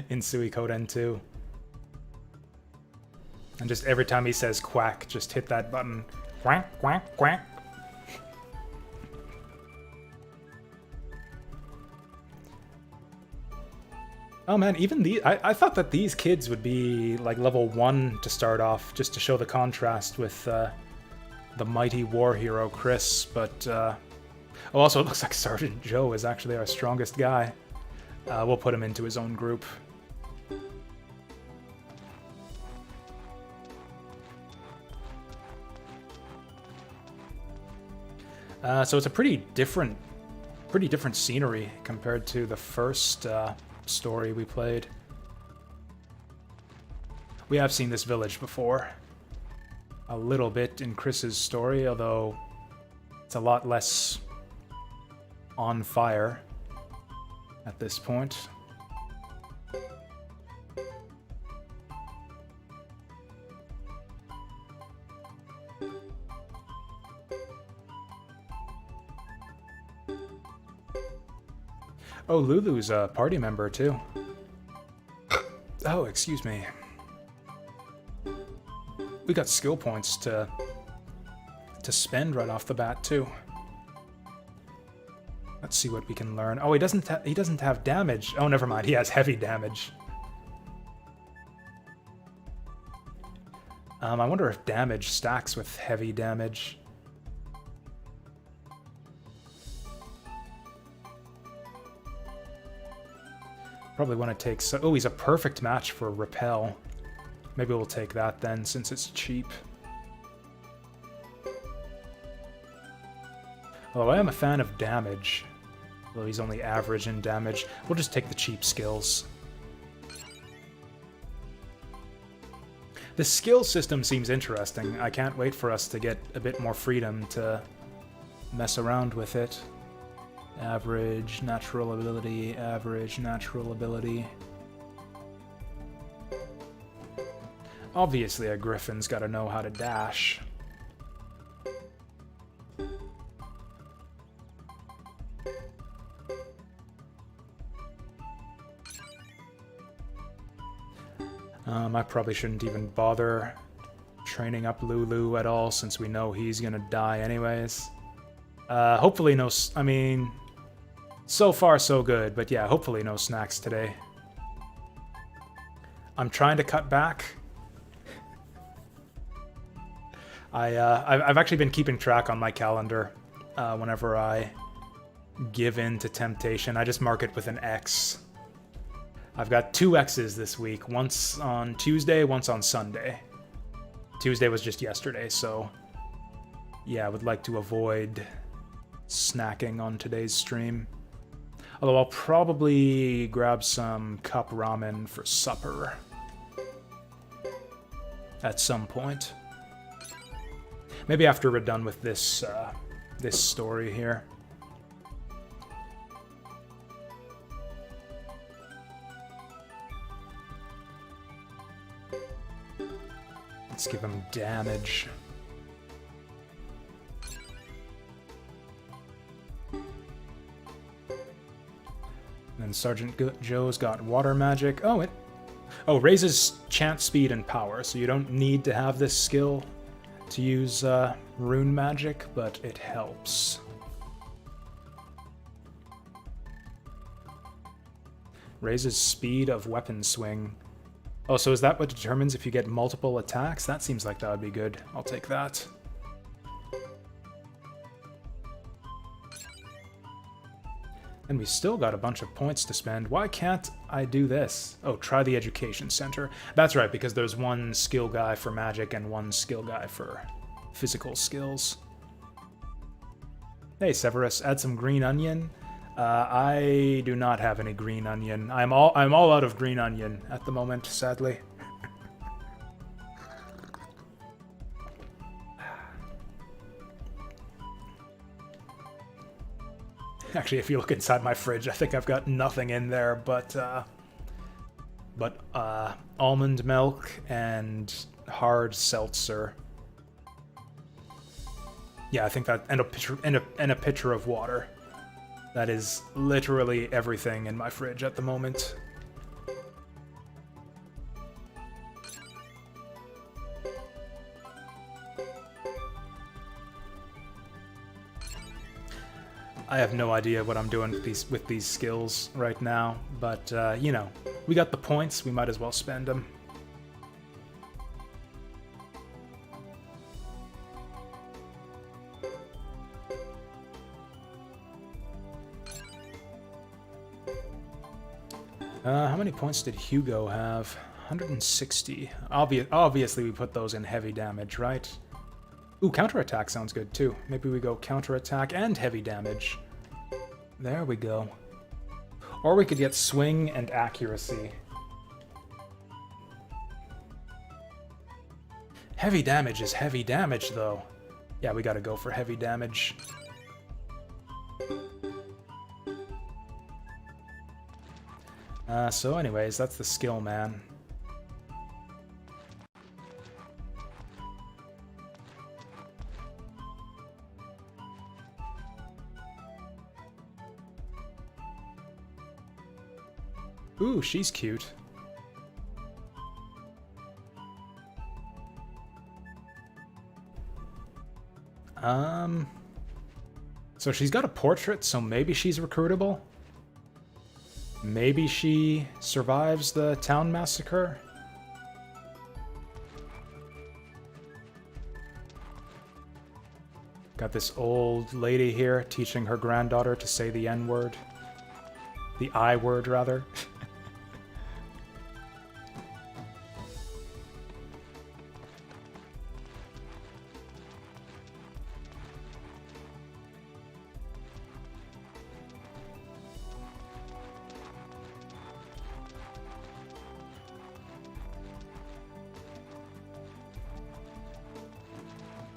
in Suikoden 2. And just every time he says quack, just hit that button. Quack, quack, quack. Oh man, even these... I thought that these kids would be like level 1 to start off, just to show the contrast with the mighty war hero Chris, but... oh, also, it looks like Sergeant Joe is actually our strongest guy. We'll put him into his own group. So it's a pretty different scenery compared to the first story we played. We have seen this village before. A little bit in Chris's story, although it's a lot less on fire at this point. Oh, Lulu's a party member too. Oh, excuse me. We got skill points to spend right off the bat too. Let's see what we can learn. Oh, he doesn't have damage. Oh, never mind. He has heavy damage. I wonder if damage stacks with heavy damage. Probably want to take... Oh, he's a perfect match for Repel. Maybe we'll take that then, since it's cheap. Although I am a fan of damage. Although he's only average in damage. We'll just take the cheap skills. The skill system seems interesting. I can't wait for us to get a bit more freedom to mess around with it. Average, natural ability, average, natural ability. Obviously, a griffin's got to know how to dash. I probably shouldn't even bother training up Lulu at all, since we know he's gonna die anyways. Hopefully no... I mean, so far so good, but yeah, hopefully no snacks today. I'm trying to cut back. I've actually been keeping track on my calendar whenever I give in to temptation. I just mark it with an X. I've got 2 X's this week, once on Tuesday, once on Sunday. Tuesday was just yesterday, so yeah, I would like to avoid snacking on today's stream. Although I'll probably grab some cup ramen for supper at some point. Maybe after we're done with this this story here. Let's give him damage. And then Sergeant Joe's got water magic. Oh, raises chance, speed, and power. So you don't need to have this skill to use rune magic, but it helps. Raises speed of weapon swing. Oh, so is that what determines if you get multiple attacks? That seems like that would be good. I'll take that. And we still got a bunch of points to spend. Why can't I do this? Oh, try the education center. That's right, because there's one skill guy for magic and one skill guy for physical skills. Hey, Severus, add some green onion. I do not have any green onion. I'm all out of green onion at the moment, sadly. Actually, if you look inside my fridge, I think I've got nothing in there but almond milk and hard seltzer. Yeah, I think that, and a pitcher of water. That is literally everything in my fridge at the moment. I have no idea what I'm doing with these skills right now, but you know, we got the points, we might as well spend them. How many points did Hugo have? 160. Obviously we put those in heavy damage, right? Ooh, counterattack sounds good too. Maybe we go counterattack and heavy damage. There we go. Or we could get swing and accuracy. Heavy damage is heavy damage though. Yeah, we gotta go for heavy damage. So anyways, that's the skill man. Ooh, she's cute. So she's got a portrait, so maybe she's recruitable? Maybe she survives the town massacre? Got this old lady here teaching her granddaughter to say the N-word. The I-word, rather.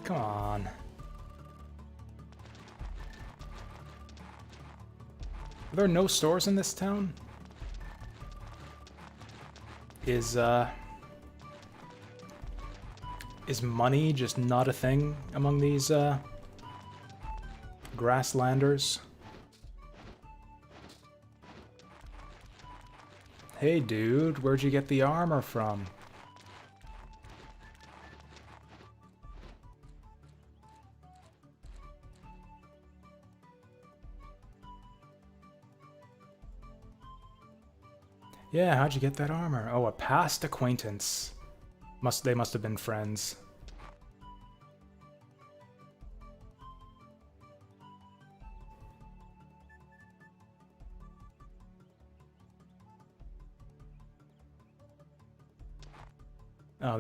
Come on. Are there no stores in this town? Is money just not a thing among these grasslanders? Hey dude, where'd you get the armor from? Yeah, how'd you get that armor? Oh, a past acquaintance. They must have been friends. Oh,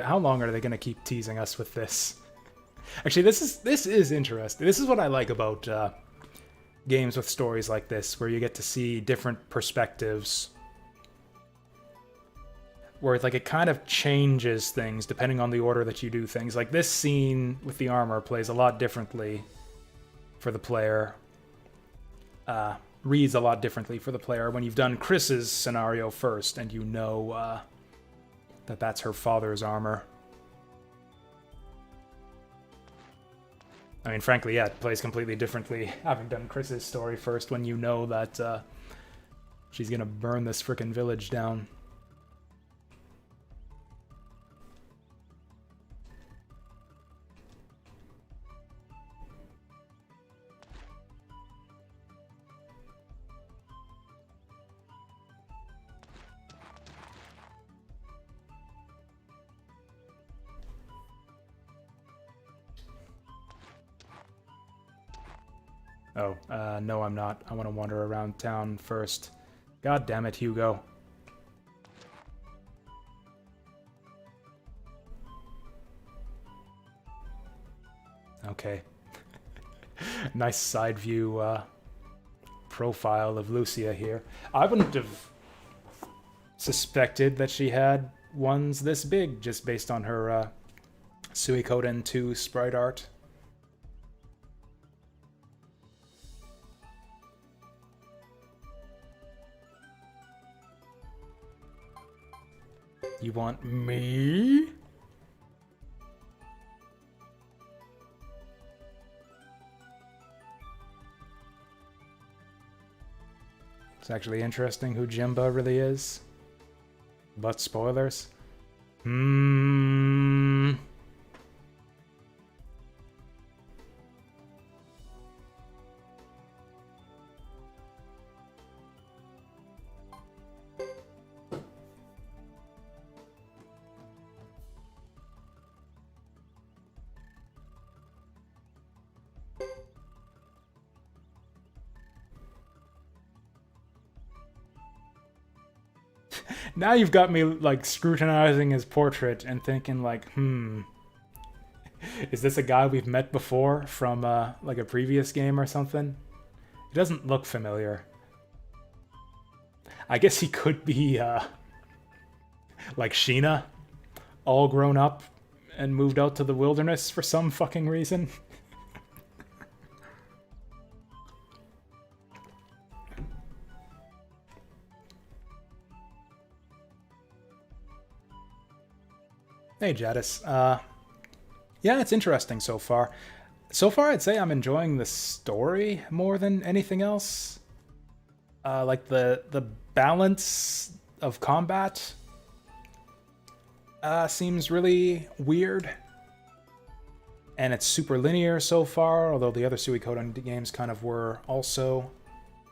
how long are they gonna keep teasing us with this? Actually, this is interesting. This is what I like about games with stories like this, where you get to see different perspectives. Where it's like it kind of changes things depending on the order that you do things. Like this scene with the armor plays a lot differently for the player. Reads a lot differently for the player when you've done Chris's scenario first and you know that that's her father's armor. I mean, frankly, yeah, it plays completely differently having done Chris's story first when you know that she's gonna burn this frickin' village down. Oh, no I'm not. I want to wander around town first. God damn it, Hugo. Okay. Nice side view profile of Lucia here. I wouldn't have suspected that she had ones this big just based on her Suikoden 2 sprite art. You want me? It's actually interesting who Jimba really is. But spoilers. Now you've got me, like, scrutinizing his portrait and thinking, like, is this a guy we've met before from, like, a previous game or something? He doesn't look familiar. I guess he could be, like Sheena, all grown up and moved out to the wilderness for some fucking reason. Hey, Jadis. Yeah, it's interesting so far. So far, I'd say I'm enjoying the story more than anything else. Like, the balance of combat seems really weird. And it's super linear so far, although the other Suikoden games kind of were also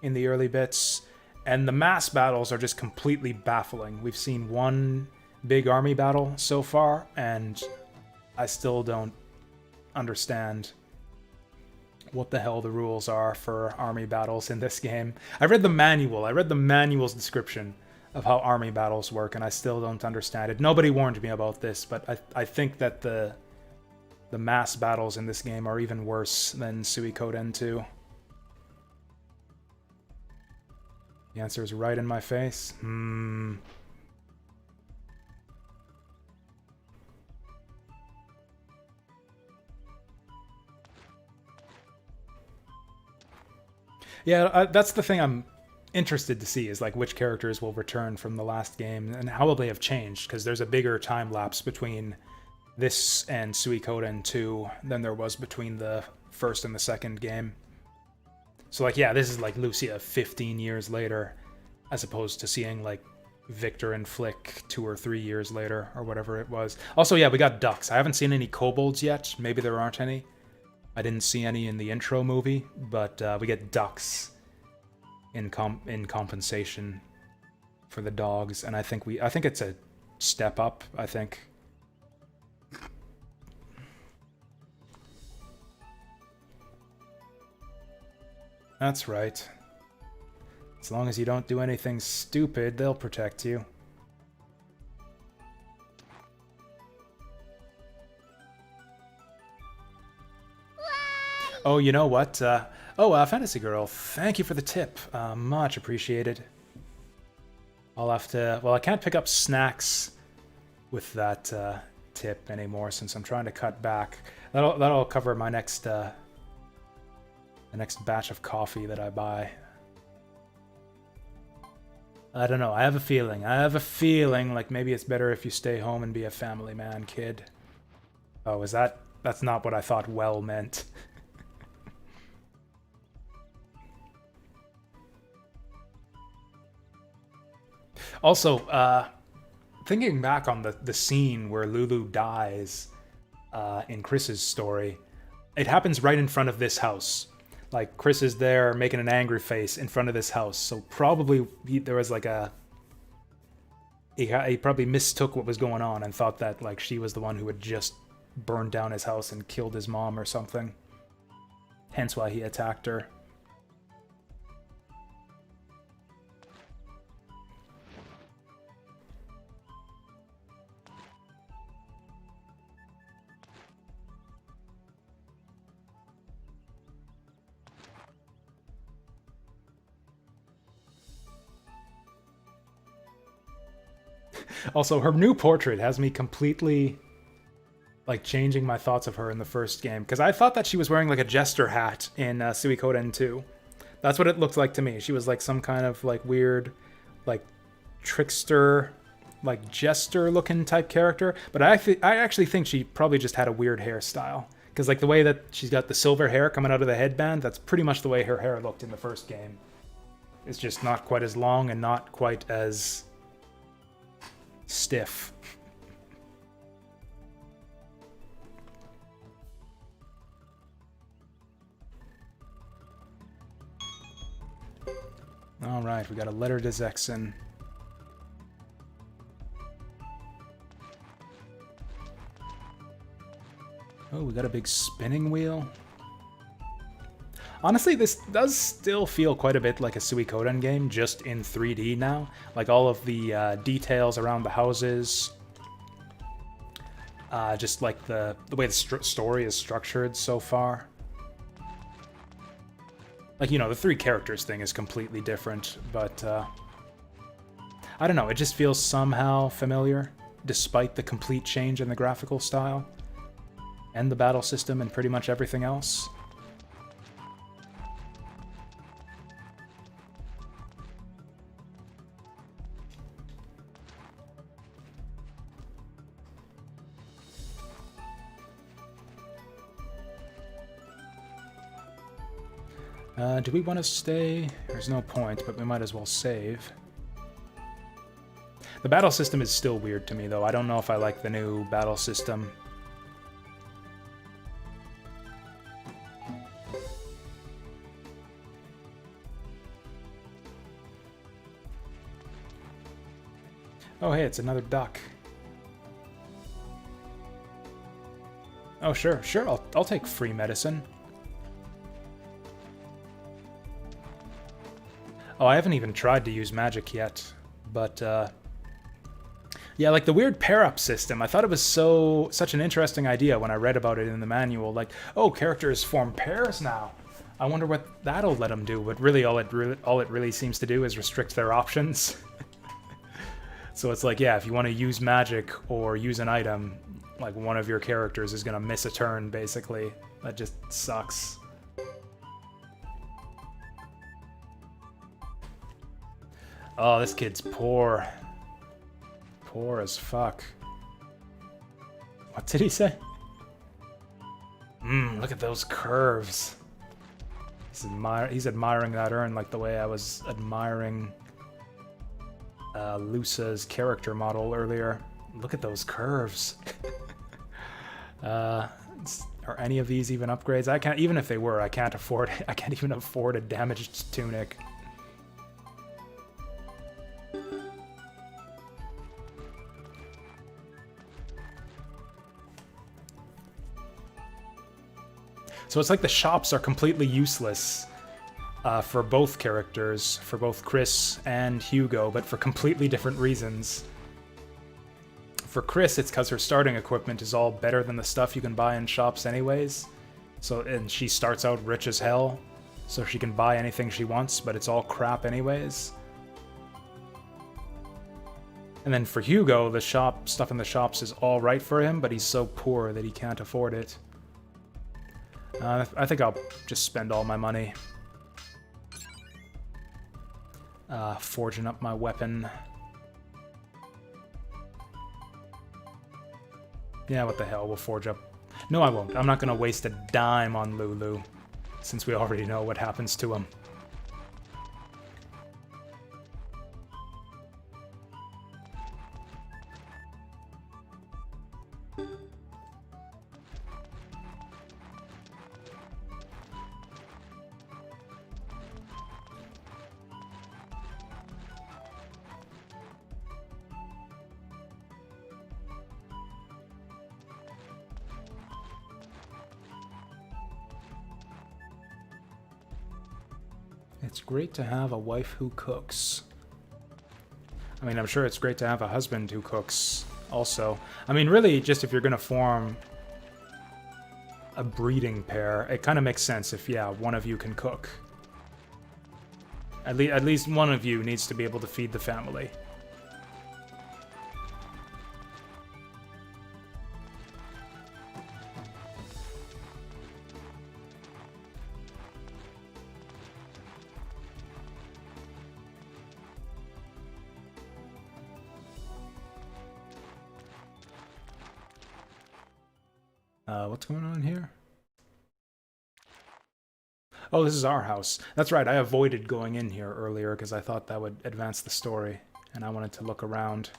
in the early bits. And the mass battles are just completely baffling. We've seen one big army battle so far, and I still don't understand what the hell the rules are for army battles in this game. I read the manual. I read the manual's description of how army battles work, and I still don't understand it. Nobody warned me about this, but I think that the mass battles in this game are even worse than Suikoden 2. The answer is right in my face. Yeah, that's the thing I'm interested to see, is like which characters will return from the last game and how will they have changed, because there's a bigger time lapse between this and Suikoden 2 than there was between the first and the second game. So, like, yeah, this is like Lucia 15 years later, as opposed to seeing, like, Victor and Flick 2 or 3 years later, or whatever it was. Also, yeah, we got ducks. I haven't seen any kobolds yet. Maybe there aren't any. I didn't see any in the intro movie, but we get ducks in compensation for the dogs, and I think it's a step up, I think. That's right. As long as you don't do anything stupid, they'll protect you. Oh, you know what? Fantasy Girl, thank you for the tip. Much appreciated. I'll have to... Well, I can't pick up snacks with that tip anymore since I'm trying to cut back. That'll cover my next... the next batch of coffee that I buy. I don't know. I have a feeling like maybe it's better if you stay home and be a family man, kid. Oh, is that... That's not what I thought well meant. Also, thinking back on the scene where Lulu dies in Chris's story, it happens right in front of this house. Like, Chris is there making an angry face in front of this house, so probably there was like a... He probably mistook what was going on and thought that, like, she was the one who had just burned down his house and killed his mom or something. Hence why he attacked her. Also, her new portrait has me completely, like, changing my thoughts of her in the first game. Because I thought that she was wearing, like, a jester hat in Suikoden 2. That's what it looked like to me. She was, like, some kind of, like, weird, like, trickster, like, jester-looking type character. But I actually think she probably just had a weird hairstyle. Because, like, the way that she's got the silver hair coming out of the headband, that's pretty much the way her hair looked in the first game. It's just not quite as long and not quite as... stiff. Alright, we got a letter to Zexen. Oh, we got a big spinning wheel. Honestly, this does still feel quite a bit like a Suikoden game, just in 3D now. Like, all of the details around the houses. Just like the way the story is structured so far. Like, you know, the 3 characters thing is completely different, but I don't know, it just feels somehow familiar, despite the complete change in the graphical style. And the battle system and pretty much everything else. Do we want to stay? There's no point, but we might as well save. The battle system is still weird to me, though. I don't know if I like the new battle system. Oh, hey, it's another duck. Oh, sure, I'll take free medicine. Oh, I haven't even tried to use magic yet, but, yeah, like the weird pair-up system, I thought it was such an interesting idea when I read about it in the manual, like, oh, characters form pairs now. I wonder what that'll let them do, but really all it really seems to do is restrict their options. So it's like, yeah, if you want to use magic or use an item, like one of your characters is gonna miss a turn, basically. That just sucks. Oh, this kid's poor. Poor as fuck. What did he say? Look at those curves. He's admiring that urn like the way I was admiring Lusa's character model earlier. Look at those curves. Are any of these even upgrades? I can't, even if they were, I can't afford it. I can't even afford a damaged tunic. So it's like the shops are completely useless for both characters, for both Chris and Hugo, but for completely different reasons. For Chris, it's because her starting equipment is all better than the stuff you can buy in shops anyways. So, and she starts out rich as hell, so she can buy anything she wants, but it's all crap anyways. And then for Hugo, the stuff in the shops is all right for him, but he's so poor that he can't afford it. I think I'll just spend all my money forging up my weapon. Yeah, what the hell, we'll forge up. No, I won't. I'm not going to waste a dime on Lulu, since we already know what happens to him. It's great to have a wife who cooks. I mean, I'm sure it's great to have a husband who cooks also. I mean, really, just if you're going to form a breeding pair, it kind of makes sense if, yeah, one of you can cook. At least one of you needs to be able to feed the family. What's going on here? Oh, this is our house. That's right, I avoided going in here earlier because I thought that would advance the story, and I wanted to look around.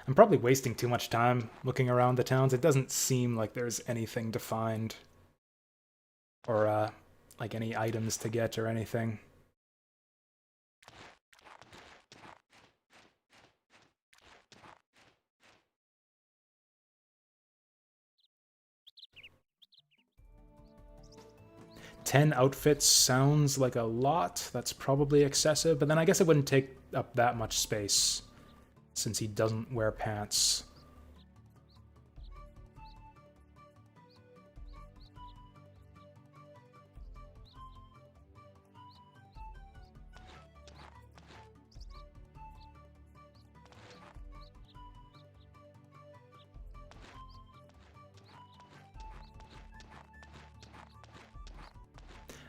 I'm probably wasting too much time looking around the towns. It doesn't seem like there's anything to find, or like any items to get or anything. $10 outfits sounds like a lot. That's probably excessive, but then I guess it wouldn't take up that much space since he doesn't wear pants.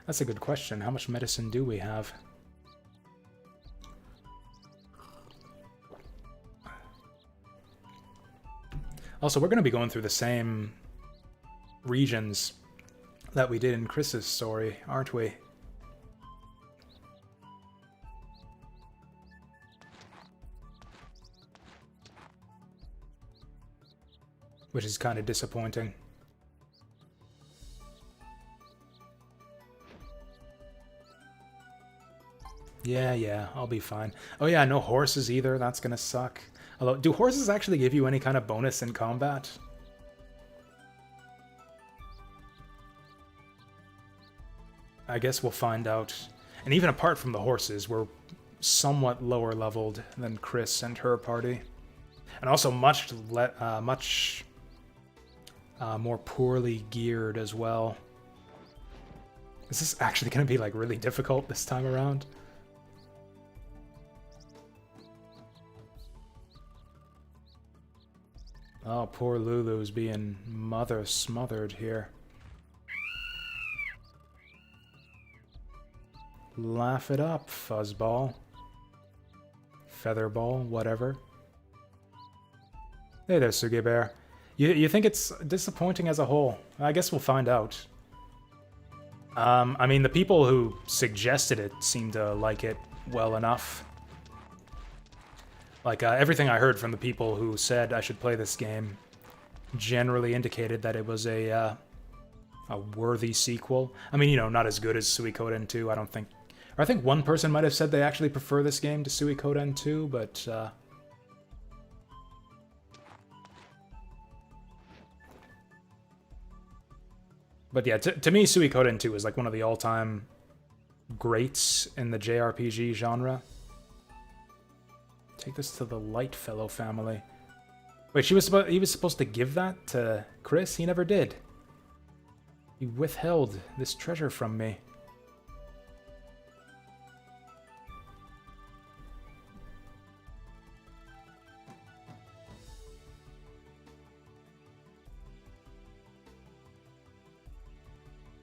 That's a good question. How much medicine do we have? Also, we're going to be going through the same regions that we did in Chris's story, aren't we? Which is kind of disappointing. Yeah, I'll be fine. Oh yeah, no horses either, that's gonna suck. Although, do horses actually give you any kind of bonus in combat? I guess we'll find out. And even apart from the horses, we're somewhat lower leveled than Chris and her party. And also much more poorly geared as well. Is this actually going to be like really difficult this time around? Oh, poor Lulu's being mother smothered here. Laugh it up, fuzzball. Featherball, whatever. Hey there, Suge Bear. You think it's disappointing as a whole? I guess we'll find out. I mean, the people who suggested it seem to like it well enough. Like, everything I heard from the people who said I should play this game generally indicated that it was a worthy sequel. I mean, you know, not as good as Suikoden 2, I don't think. Or I think one person might have said they actually prefer this game to Suikoden 2, but... But yeah, to me, Suikoden 2 is like one of the all-time greats in the JRPG genre. Take this to the Lightfellow family. Wait, he was supposed to give that to Chris? He never did. He withheld this treasure from me.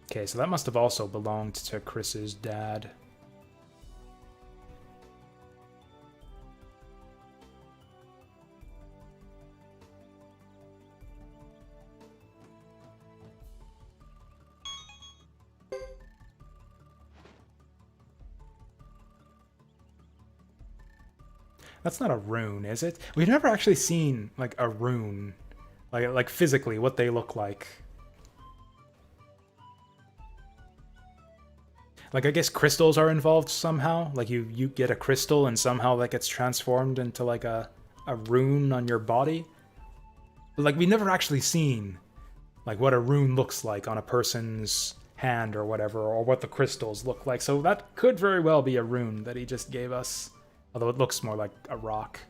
Okay, so that must have also belonged to Chris's dad. That's not a rune, is it? We've never actually seen, like, a rune. Like physically, what they look like. Like, I guess crystals are involved somehow. Like, you get a crystal and somehow that gets transformed into, like, a rune on your body. But, like, we've never actually seen, like, what a rune looks like on a person's hand or whatever, or what the crystals look like. So that could very well be a rune that he just gave us. Although it looks more like a rock.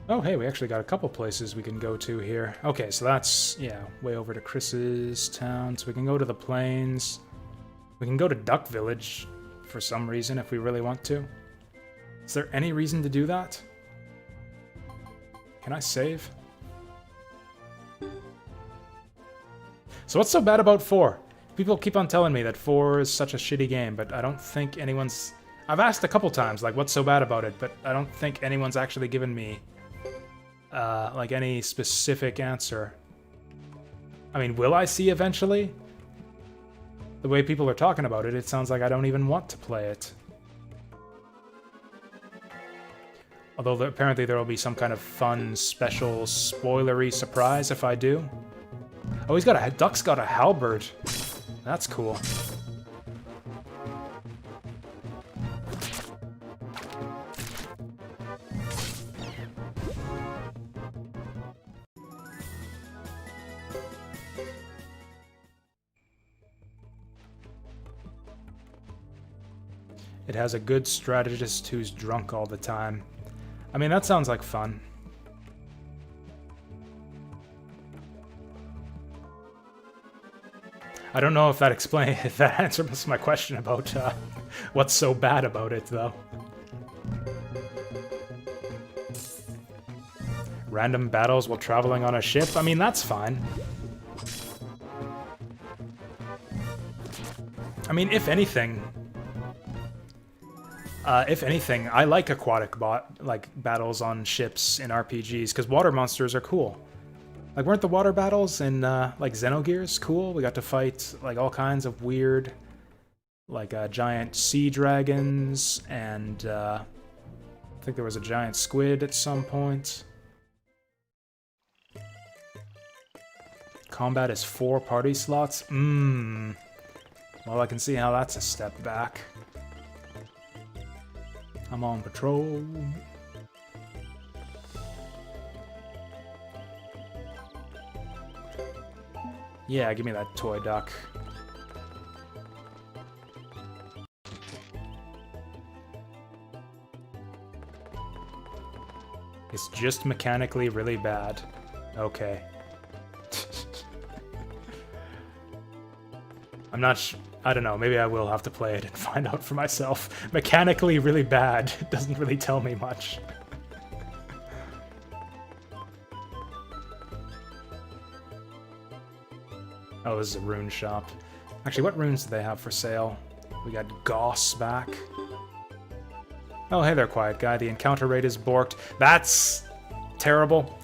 Oh, hey, we actually got a couple places we can go to here. Okay, so that's, yeah, way over to Chris's town. So we can go to the plains. We can go to Duck Village for some reason if we really want to. Is there any reason to do that? Can I save? So what's so bad about 4? People keep on telling me that 4 is such a shitty game, but I don't think anyone's... I've asked a couple times, like, what's so bad about it, but I don't think anyone's actually given me like any specific answer. I mean, will I see eventually? The way people are talking about it, it sounds like I don't even want to play it. Although apparently there will be some kind of fun, special, spoilery surprise if I do. Oh, he's got a... Duck's got a halberd. That's cool. It has a good strategist who's drunk all the time. I mean, that sounds like fun. I don't know if that if that answers my question about what's so bad about it, though. Random battles while traveling on a ship? I mean, that's fine. I mean, if anything, I like aquatic battles on ships in RPGs, because water monsters are cool. Like, weren't the water battles in, like, Xenogears cool? We got to fight, like, all kinds of weird, like, giant sea dragons, and, I think there was a giant squid at some point. Combat is 4 party slots? Well, I can see how that's a step back. I'm on patrol. Yeah, give me that toy duck. It's just mechanically really bad. Okay. I don't know, maybe I will have to play it and find out for myself. Mechanically really bad. It doesn't really tell me much. Oh, this is a rune shop. Actually, what runes do they have for sale? We got Goss back. Oh, hey there, quiet guy. The encounter rate is borked. That's terrible.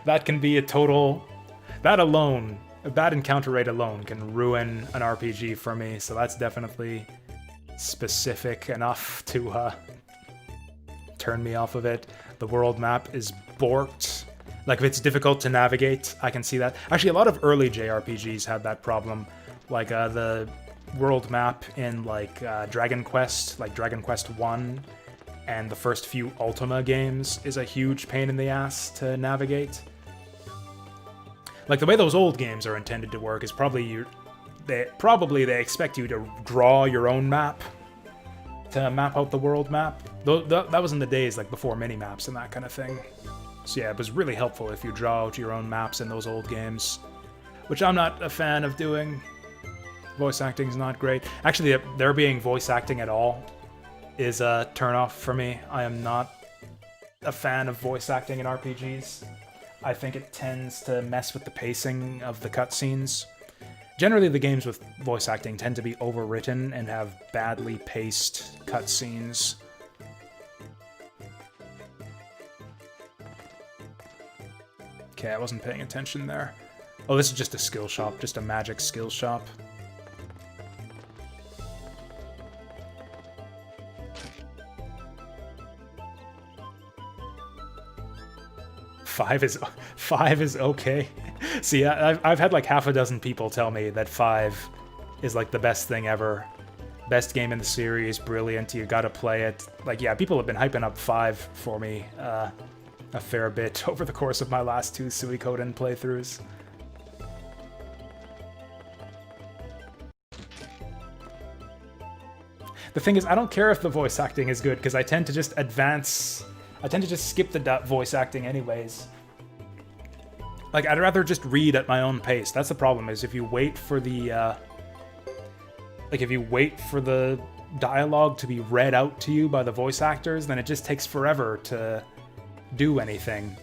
That can be a total... That alone, that encounter rate alone can ruin an RPG for me, so that's definitely specific enough to turn me off of it. The world map is borked. Like, if it's difficult to navigate, I can see that. Actually, a lot of early JRPGs had that problem. Like, the world map in, like, Dragon Quest, like Dragon Quest 1, and the first few Ultima games is a huge pain in the ass to navigate. Like, the way those old games are intended to work is probably they expect you to draw your own map to map out the world map. That was in the days, like, before mini-maps and that kind of thing. So yeah, it was really helpful if you draw out your own maps in those old games, which I'm not a fan of doing. Voice acting's not great. Actually, there being voice acting at all is a turnoff for me. I am not a fan of voice acting in RPGs. I think it tends to mess with the pacing of the cutscenes. Generally, the games with voice acting tend to be overwritten and have badly paced cutscenes. Okay, I wasn't paying attention there. Oh, this is just a skill shop, just a magic skill shop. Five is okay. See, I've had like half a dozen people tell me that 5 is like the best thing ever. Best game in the series, brilliant, you gotta play it. Like, yeah, people have been hyping up 5 for me a fair bit over the course of my last 2 Suikoden playthroughs. The thing is, I don't care if the voice acting is good, because I tend to just skip the voice acting anyways. Like, I'd rather just read at my own pace. That's the problem, is if you wait for the, if you wait for the dialogue to be read out to you by the voice actors, then it just takes forever to do anything.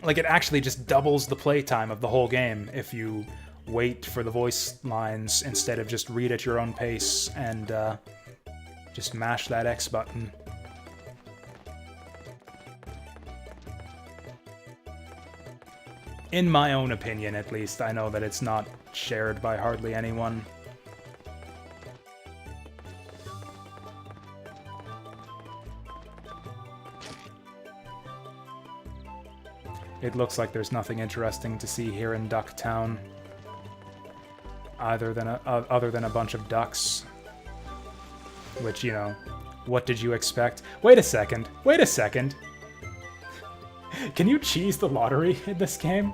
Like, it actually just doubles the playtime of the whole game if you wait for the voice lines instead of just read at your own pace and just mash that X button. In my own opinion, at least. I know that it's not shared by hardly anyone. It looks like there's nothing interesting to see here in Ducktown, other than a bunch of ducks. Which, you know, what did you expect? Wait a second. Wait a second. Can you cheese the lottery in this game?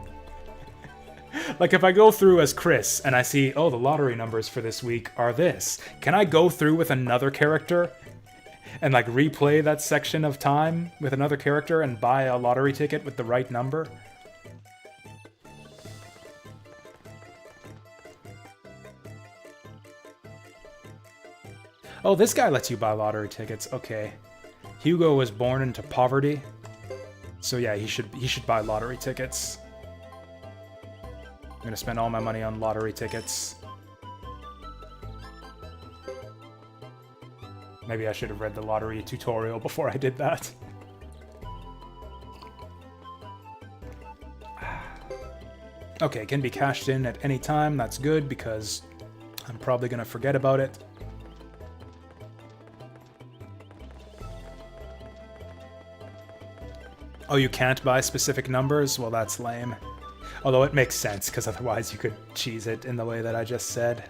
Like, if I go through as Chris and I see, oh, the lottery numbers for this week are this, can I go through with another character and, like, replay that section of time with another character and buy a lottery ticket with the right number? Oh, this guy lets you buy lottery tickets. Okay. Hugo was born into poverty. So yeah, he should buy lottery tickets. I'm gonna spend all my money on lottery tickets. Maybe I should have read the lottery tutorial before I did that. Okay, can be cashed in at any time. That's good because I'm probably gonna forget about it. Oh, you can't buy specific numbers? Well, that's lame. Although it makes sense, because otherwise you could cheese it in the way that I just said.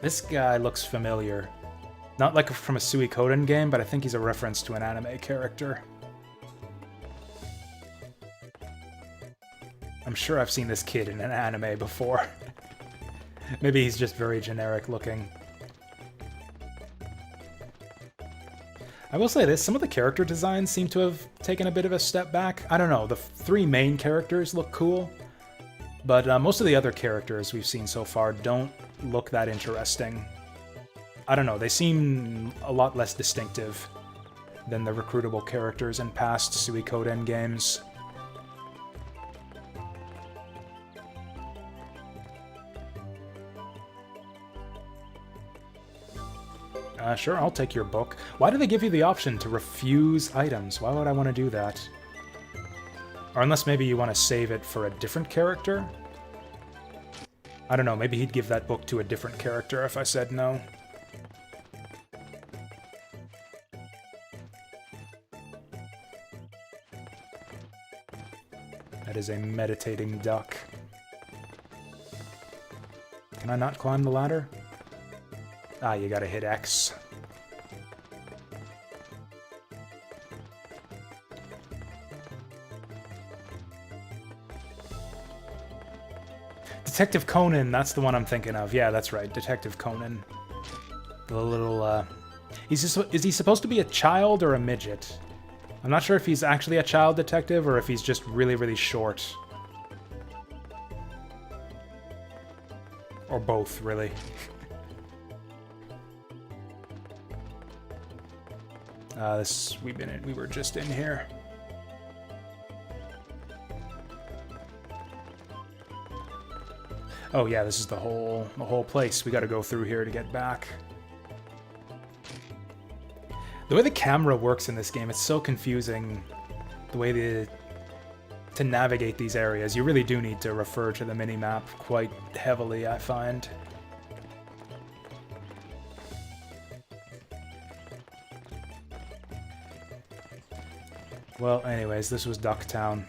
This guy looks familiar. Not like from a Suikoden game, but I think he's a reference to an anime character. I'm sure I've seen this kid in an anime before. Maybe he's just very generic looking. I will say this, some of the character designs seem to have taken a bit of a step back. I don't know, the three main characters look cool, but most of the other characters we've seen so far don't look that interesting. I don't know, they seem a lot less distinctive than the recruitable characters in past Suikoden games. Sure, I'll take your book. Why do they give you the option to refuse items? Why would I want to do that? Or unless maybe you want to save it for a different character? I don't know, maybe he'd give that book to a different character if I said no. That is a meditating duck. Can I not climb the ladder? Ah, you gotta hit X. Detective Conan, that's the one I'm thinking of. Yeah, that's right, Detective Conan. The little, is he supposed to be a child or a midget? I'm not sure if he's actually a child detective or if he's just really, really short. Or both, really. We were just in here. Oh yeah, this is the whole place. We gotta go through here to get back. The way the camera works in this game, it's so confusing. The way to navigate these areas, you really do need to refer to the minimap quite heavily, I find. Well, anyways, this was Ducktown.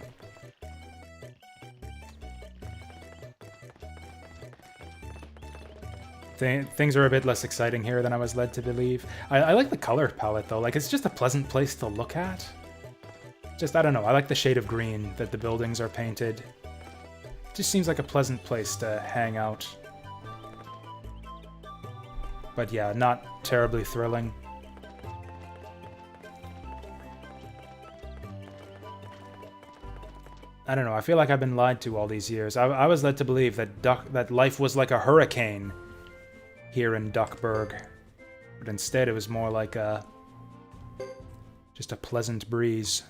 Things are a bit less exciting here than I was led to believe. I like the color palette, though. Like, it's just a pleasant place to look at. Just, I don't know, I like the shade of green that the buildings are painted. It just seems like a pleasant place to hang out. But yeah, not terribly thrilling. I don't know, I feel like I've been lied to all these years. I was led to believe that life was like a hurricane here in Duckburg. But instead it was more like just a pleasant breeze.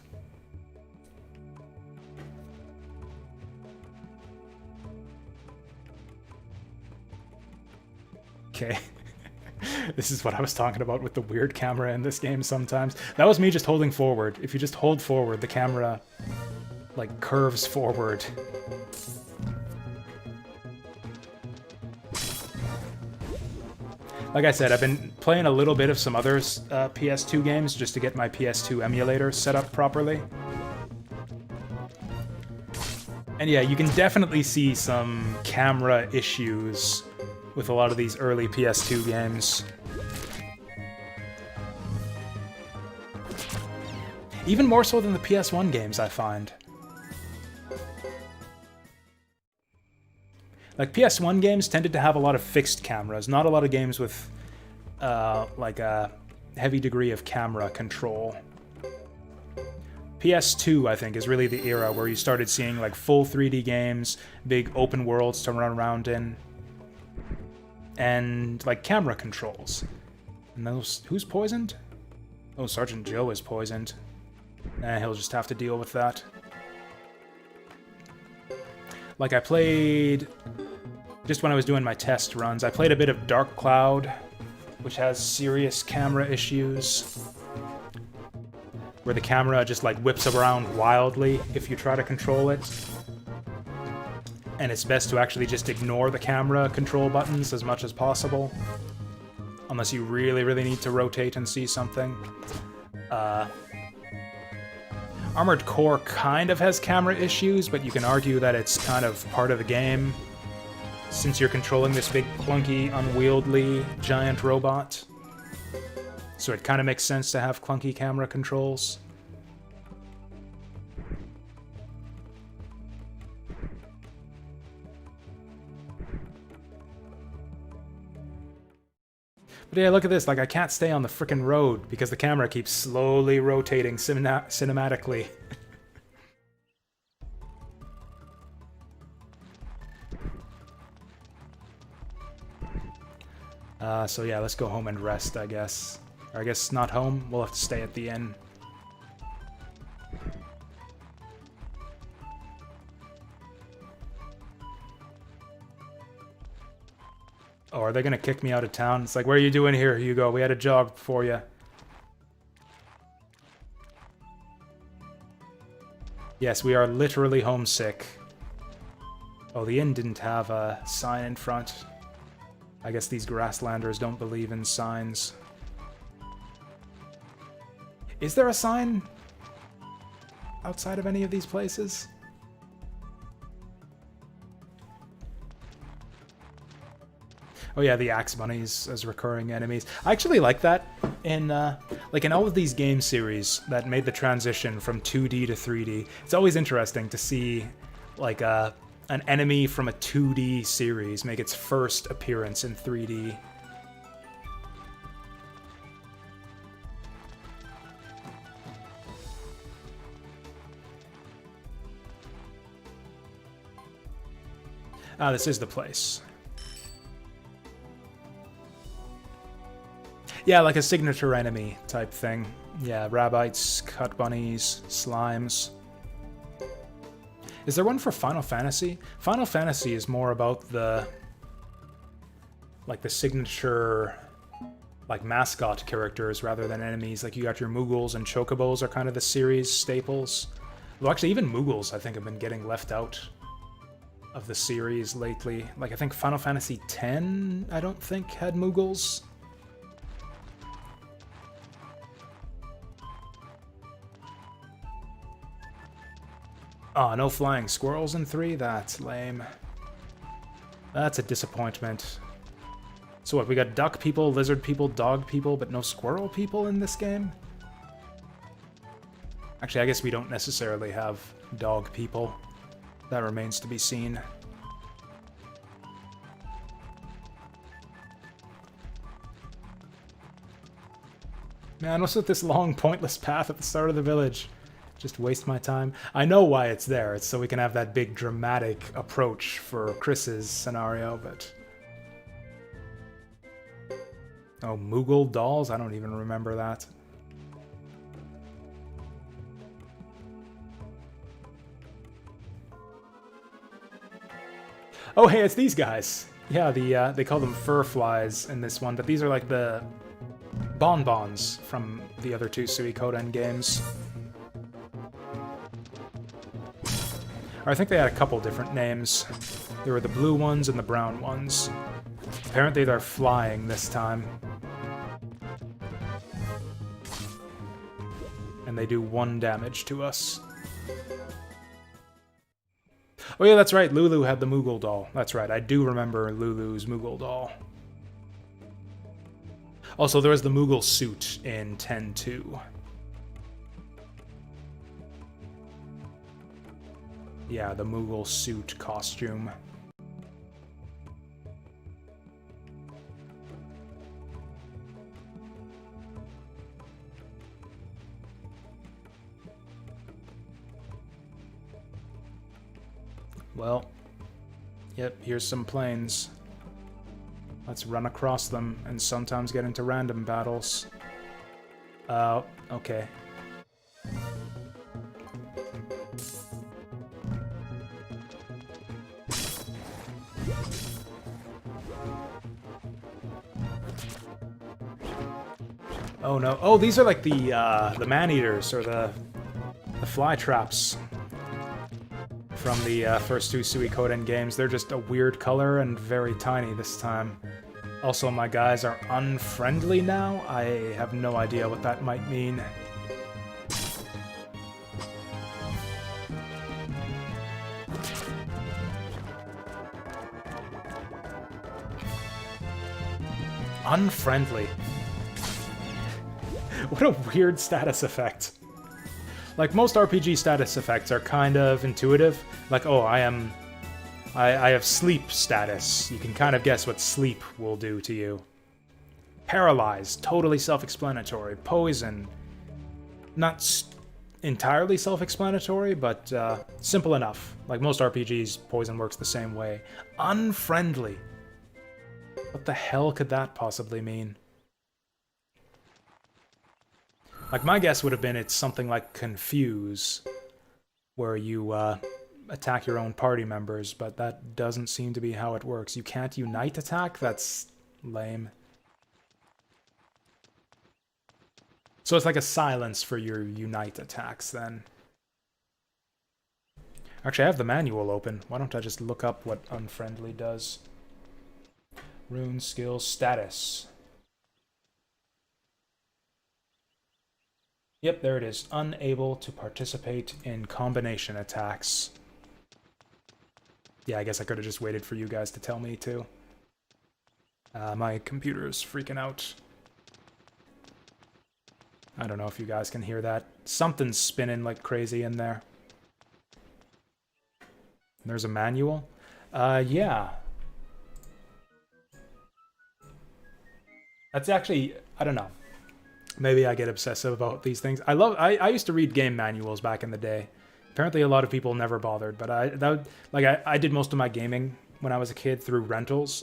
Okay. This is what I was talking about with the weird camera in this game sometimes. That was me just holding forward. If you just hold forward, the camera like curves forward. Like I said, I've been playing a little bit of some other PS2 games just to get my PS2 emulator set up properly. And yeah, you can definitely see some camera issues with a lot of these early PS2 games. Even more so than the PS1 games, I find. Like, PS1 games tended to have a lot of fixed cameras, not a lot of games with, like, a heavy degree of camera control. PS2, I think, is really the era where you started seeing, like, full 3D games, big open worlds to run around in, and, like, camera controls. And those... Who's poisoned? Oh, Sergeant Joe is poisoned. He'll just have to deal with that. Like, I played... Just when I was doing my test runs, I played a bit of Dark Cloud, which has serious camera issues, where the camera just, like, whips around wildly if you try to control it. And it's best to actually just ignore the camera control buttons as much as possible, unless you really, really need to rotate and see something. Armored Core kind of has camera issues, but you can argue that it's kind of part of the game, since you're controlling this big, clunky, unwieldy, giant robot. So it kind of makes sense to have clunky camera controls. But yeah, look at this. Like, I can't stay on the frickin' road because the camera keeps slowly rotating cinematically. So yeah, let's go home and rest, I guess. Or I guess not home. We'll have to stay at the inn. Oh, are they gonna kick me out of town? It's like, what are you doing here, Hugo? We had a job for you. Yes, we are literally homesick. Oh, the inn didn't have a sign in front. I guess these grasslanders don't believe in signs. Is there a sign outside of any of these places? Oh yeah, the axe bunnies as recurring enemies. I actually like that in like in all of these game series that made the transition from 2D to 3D. It's always interesting to see like an enemy from a 2D series make its first appearance in 3D. Ah, this is the place. Yeah, like a signature enemy type thing. Yeah, rabbites, cut bunnies, slimes. Is there one for Final Fantasy? Final Fantasy is more about the like the signature like mascot characters rather than enemies. Like you got your Moogles and Chocobos are kind of the series staples. Well, actually even Moogles I think have been getting left out of the series lately. Like I think Final Fantasy X I don't think had Moogles. Oh, no flying squirrels in 3? That's lame. That's a disappointment. So what, we got duck people, lizard people, dog people, but no squirrel people in this game? Actually, I guess we don't necessarily have dog people. That remains to be seen. Man, what's with this long, pointless path at the start of the village? Just waste my time. I know why it's there. It's so we can have that big dramatic approach for Chris's scenario, but... Oh, Moogle dolls? I don't even remember that. Oh, hey, it's these guys. Yeah, they call them fur flies in this one, but these are like the bonbons from the other two Suikoden games. I think they had a couple different names. There were the blue ones and the brown ones. Apparently they're flying this time. And they do 1 damage to us. Oh yeah, that's right, Lulu had the Moogle doll. That's right, I do remember Lulu's Moogle doll. Also, there was the Moogle suit in 10-2. Yeah, the Moogle suit costume. Well, yep, here's some planes. Let's run across them and sometimes get into random battles. Okay. Oh no. Oh, these are like the man-eaters, or the fly traps from the first 2 Suikoden games. They're just a weird color and very tiny this time. Also, my guys are unfriendly now. I have no idea what that might mean. Unfriendly. What a weird status effect. Like, most RPG status effects are kind of intuitive. Like, oh, I have sleep status. You can kind of guess what sleep will do to you. Paralyzed, totally self-explanatory. Poison, not entirely self-explanatory, but simple enough. Like most RPGs, poison works the same way. Unfriendly. What the hell could that possibly mean? Like, my guess would have been it's something like confuse, where you attack your own party members, but that doesn't seem to be how it works. You can't unite attack? That's lame. So it's like a silence for your unite attacks, then. Actually, I have the manual open. Why don't I just look up what unfriendly does? Rune skill status. Yep, there it is. Unable to participate in combination attacks. Yeah, I guess I could have just waited for you guys to tell me, too. My computer's freaking out. I don't know if you guys can hear that. Something's spinning like crazy in there. There's a manual? Yeah. That's actually, I don't know. Maybe I get obsessive about these things. I used to read game manuals back in the day. Apparently a lot of people never bothered, but I did most of my gaming when I was a kid through rentals.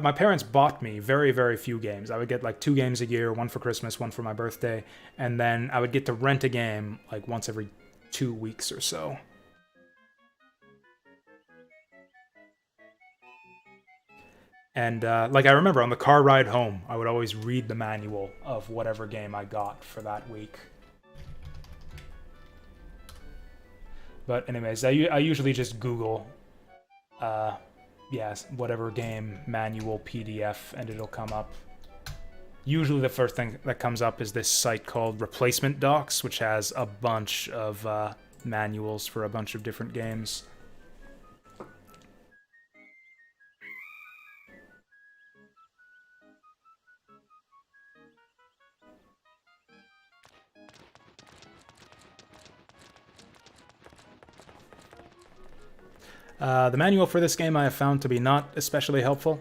My parents bought me very, very few games. I would get like 2 games a year, one for Christmas, one for my birthday, and then I would get to rent a game like once every 2 weeks or so. And like I remember on the car ride home, I would always read the manual of whatever game I got for that week. But anyways, I usually just Google, yes, whatever game manual PDF, and it'll come up. Usually the first thing that comes up is this site called Replacement Docs, which has a bunch of manuals for a bunch of different games. The manual for this game I have found to be not especially helpful.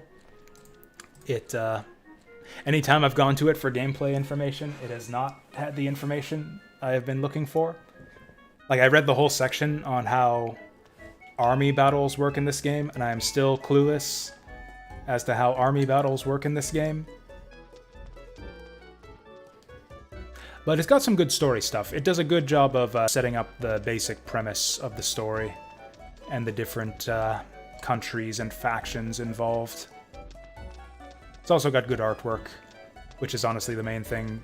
Anytime I've gone to it for gameplay information, it has not had the information I have been looking for. Like, I read the whole section on how army battles work in this game, and I am still clueless as to how army battles work in this game. But it's got some good story stuff. It does a good job of setting up the basic premise of the story and the different countries and factions involved. It's also got good artwork, which is honestly the main thing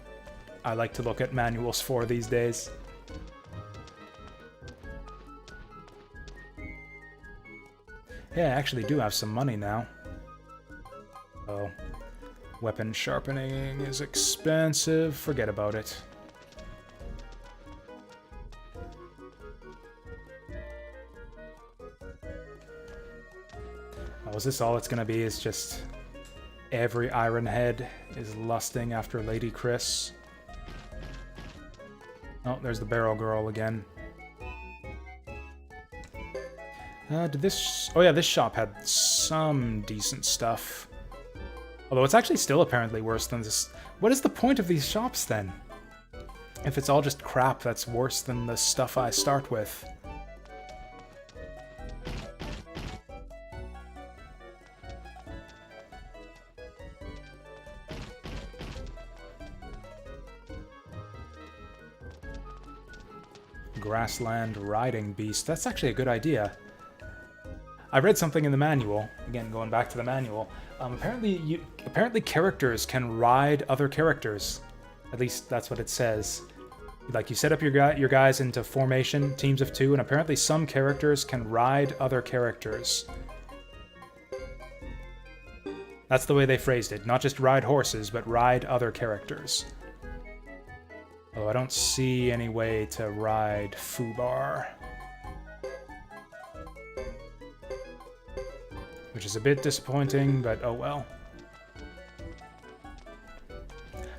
I like to look at manuals for these days. Yeah, I actually do have some money now. Oh, weapon sharpening is expensive. Forget about it. Oh, is this all it's gonna be? Is just every Iron Head is lusting after Lady Chris? Oh, there's the Barrel Girl again. Did this... Oh yeah, this shop had some decent stuff. Although it's actually still apparently worse than this... What is the point of these shops, then? If it's all just crap that's worse than the stuff I start with. Grassland Riding Beast. That's actually a good idea. I read something in the manual, again going back to the manual, apparently characters can ride other characters. At least that's what it says. Like, you set up your guys into formation, teams of 2, and apparently some characters can ride other characters. That's the way they phrased it. Not just ride horses, but ride other characters. Oh, I don't see any way to ride Fubar. Which is a bit disappointing, but oh well.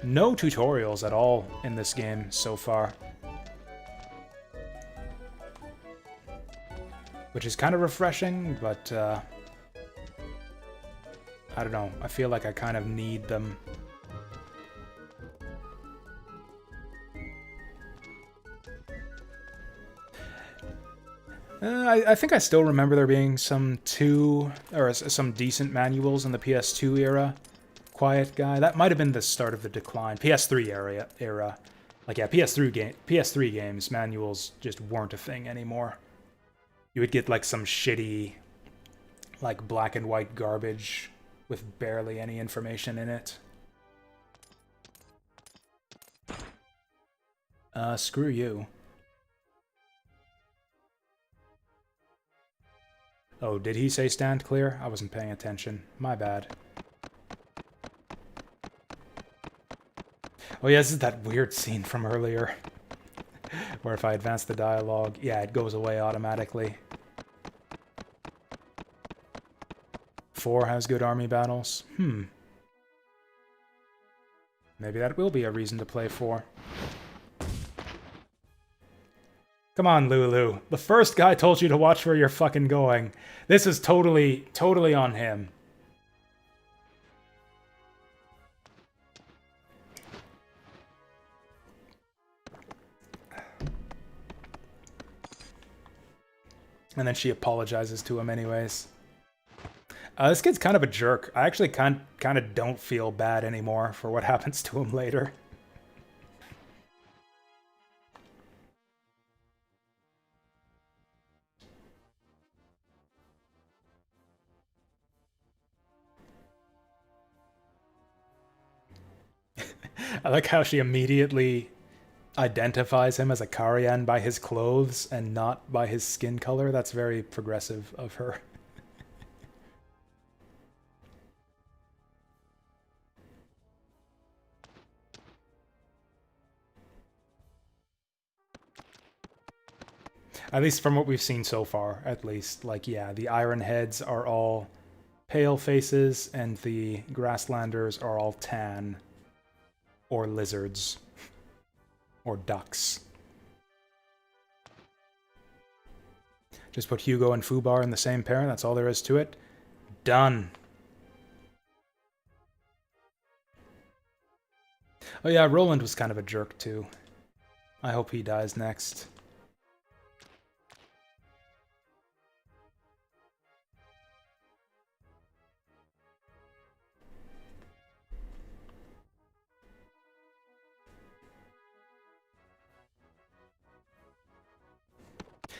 No tutorials at all in this game so far. Which is kind of refreshing, but I don't know. I feel like I kind of need them. I think I still remember there being some decent manuals in the PS2 era. Quiet Guy. That might have been the start of the decline. PS3 era. Like, yeah, PS3 games, manuals just weren't a thing anymore. You would get, like, some shitty, like, black and white garbage with barely any information in it. Screw you. Oh, did he say stand clear? I wasn't paying attention. My bad. Oh yeah, this is that weird scene from earlier. Where if I advance the dialogue, yeah, it goes away automatically. 4 has good army battles. Maybe that will be a reason to play 4. Come on, Lulu. The first guy told you to watch where you're fucking going. This is totally on him. And then she apologizes to him anyways. This kid's kind of a jerk. I actually kind of don't feel bad anymore for what happens to him later. I like how she immediately identifies him as a Karian by his clothes and not by his skin color. That's very progressive of her. At least from what we've seen so far, at least. Like, yeah, the Iron Heads are all pale faces, and the Grasslanders are all tan. Or lizards. Or ducks. Just put Hugo and Fubar in the same pair, that's all there is to it. Done. Oh yeah, Roland was kind of a jerk too. I hope he dies next.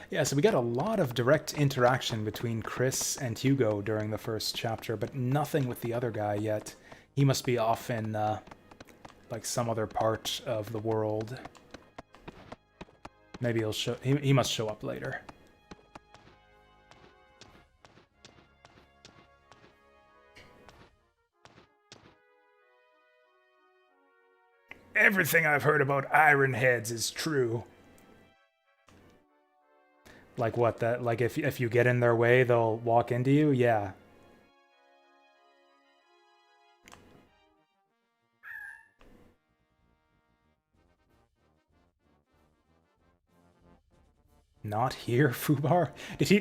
Yeah, so we got a lot of direct interaction between Chris and Hugo during the first chapter, but nothing with the other guy yet. He must be off in, like, some other part of the world. Maybe he'll show... He must show up later. Everything I've heard about Iron Heads is true. Like what, that, like if you get in their way, they'll walk into you? Yeah. Not here, Fubar? Did he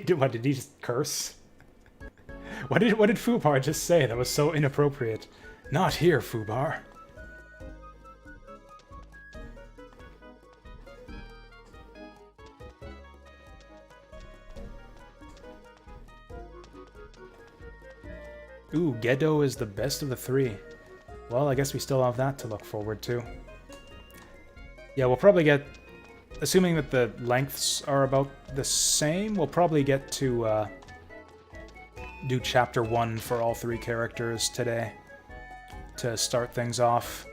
just curse? What did Fubar just say that was so inappropriate? Not here, Fubar. Ooh, Gedo is the best of the 3. Well, I guess we still have that to look forward to. Yeah, we'll probably get... Assuming that the lengths are about the same, we'll probably get to do Chapter 1 for all 3 characters today to start things off.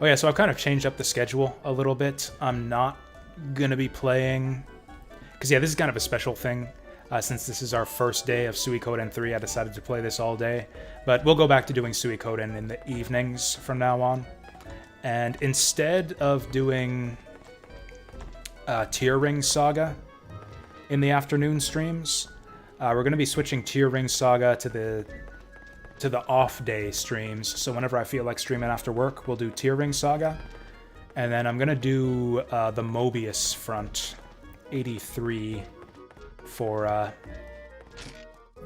Oh yeah, so I've kind of changed up the schedule a little bit. I'm not going to be playing... Because yeah, this is kind of a special thing. Since this is our first day of Suikoden 3, I decided to play this all day. But we'll go back to doing Suikoden in the evenings from now on. And instead of doing Tier Ring Saga in the afternoon streams, we're going to be switching Tier Ring Saga to the off-day streams. So whenever I feel like streaming after work, we'll do Tier Ring Saga. And then I'm going to do the Mobius Front 83... for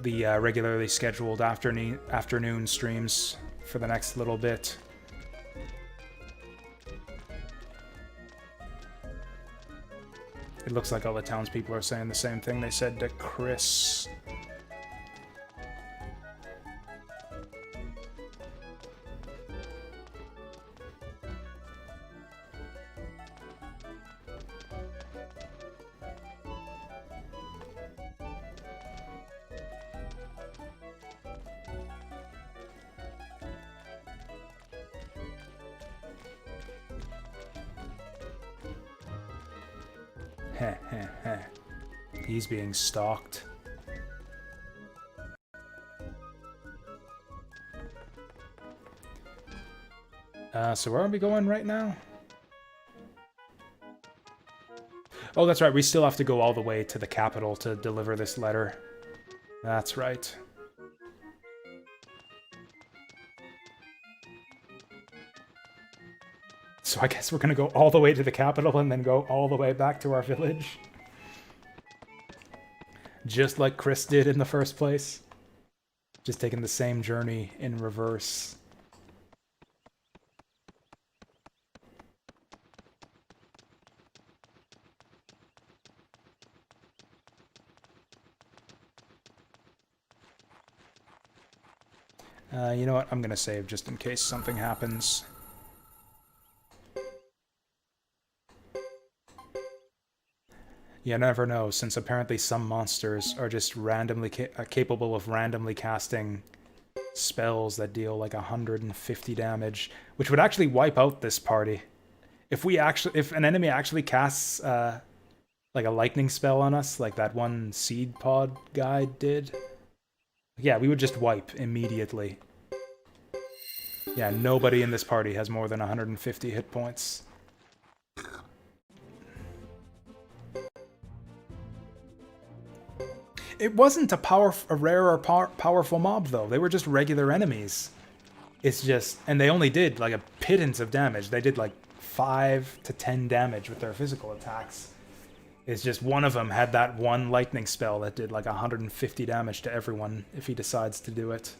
the regularly scheduled afternoon streams for the next little bit. It looks like all the townspeople are saying the same thing they said to Chris. Heh heh heh. He's being stalked. So where are we going right now? Oh, that's right. We still have to go all the way to the capital to deliver this letter. That's right. So I guess we're gonna go all the way to the capital and then go all the way back to our village. Just like Chris did in the first place. Just taking the same journey in reverse. You know what? I'm gonna save just in case something happens. You never know, since apparently some monsters are just randomly capable of randomly casting spells that deal like 150 damage, which would actually wipe out this party. If an enemy actually casts like a lightning spell on us, like that one seed pod guy did, yeah, we would just wipe immediately. Yeah, nobody in this party has more than 150 hit points. It wasn't a rare or powerful mob, though. They were just regular enemies. It's just... And they only did, like, a pittance of damage. They did, like, 5 to 10 damage with their physical attacks. It's just one of them had that one lightning spell that did, like, 150 damage to everyone if he decides to do it.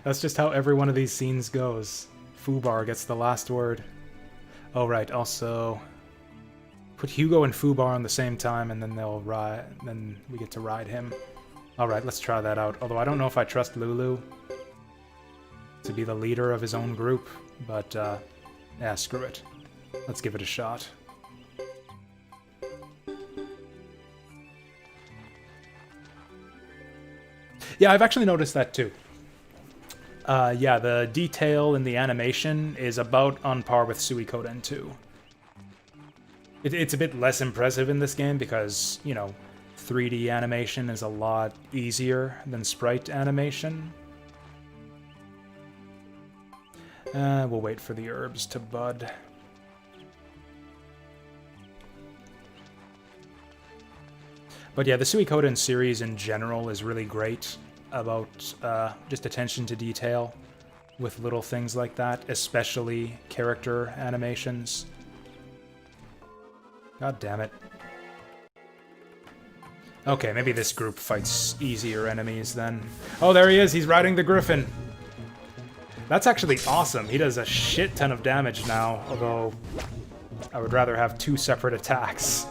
That's just how every one of these scenes goes. Fubar gets the last word. Oh, right, also... Put Hugo and Fubar on the same time, and then they'll ride... Then we get to ride him. Alright, let's try that out. Although I don't know if I trust Lulu to be the leader of his own group, but, yeah, screw it. Let's give it a shot. Yeah, I've actually noticed that too. Yeah, the detail in the animation is about on par with Suiko 2. It's a bit less impressive in this game because, you know, 3D animation is a lot easier than sprite animation. We'll wait for the herbs to bud. But yeah, the Suikoden series in general is really great about just attention to detail with little things like that, especially character animations. God damn it. Okay, maybe this group fights easier enemies then. Oh, there he is! He's riding the griffin! That's actually awesome. He does a shit ton of damage now, although I would rather have 2 separate attacks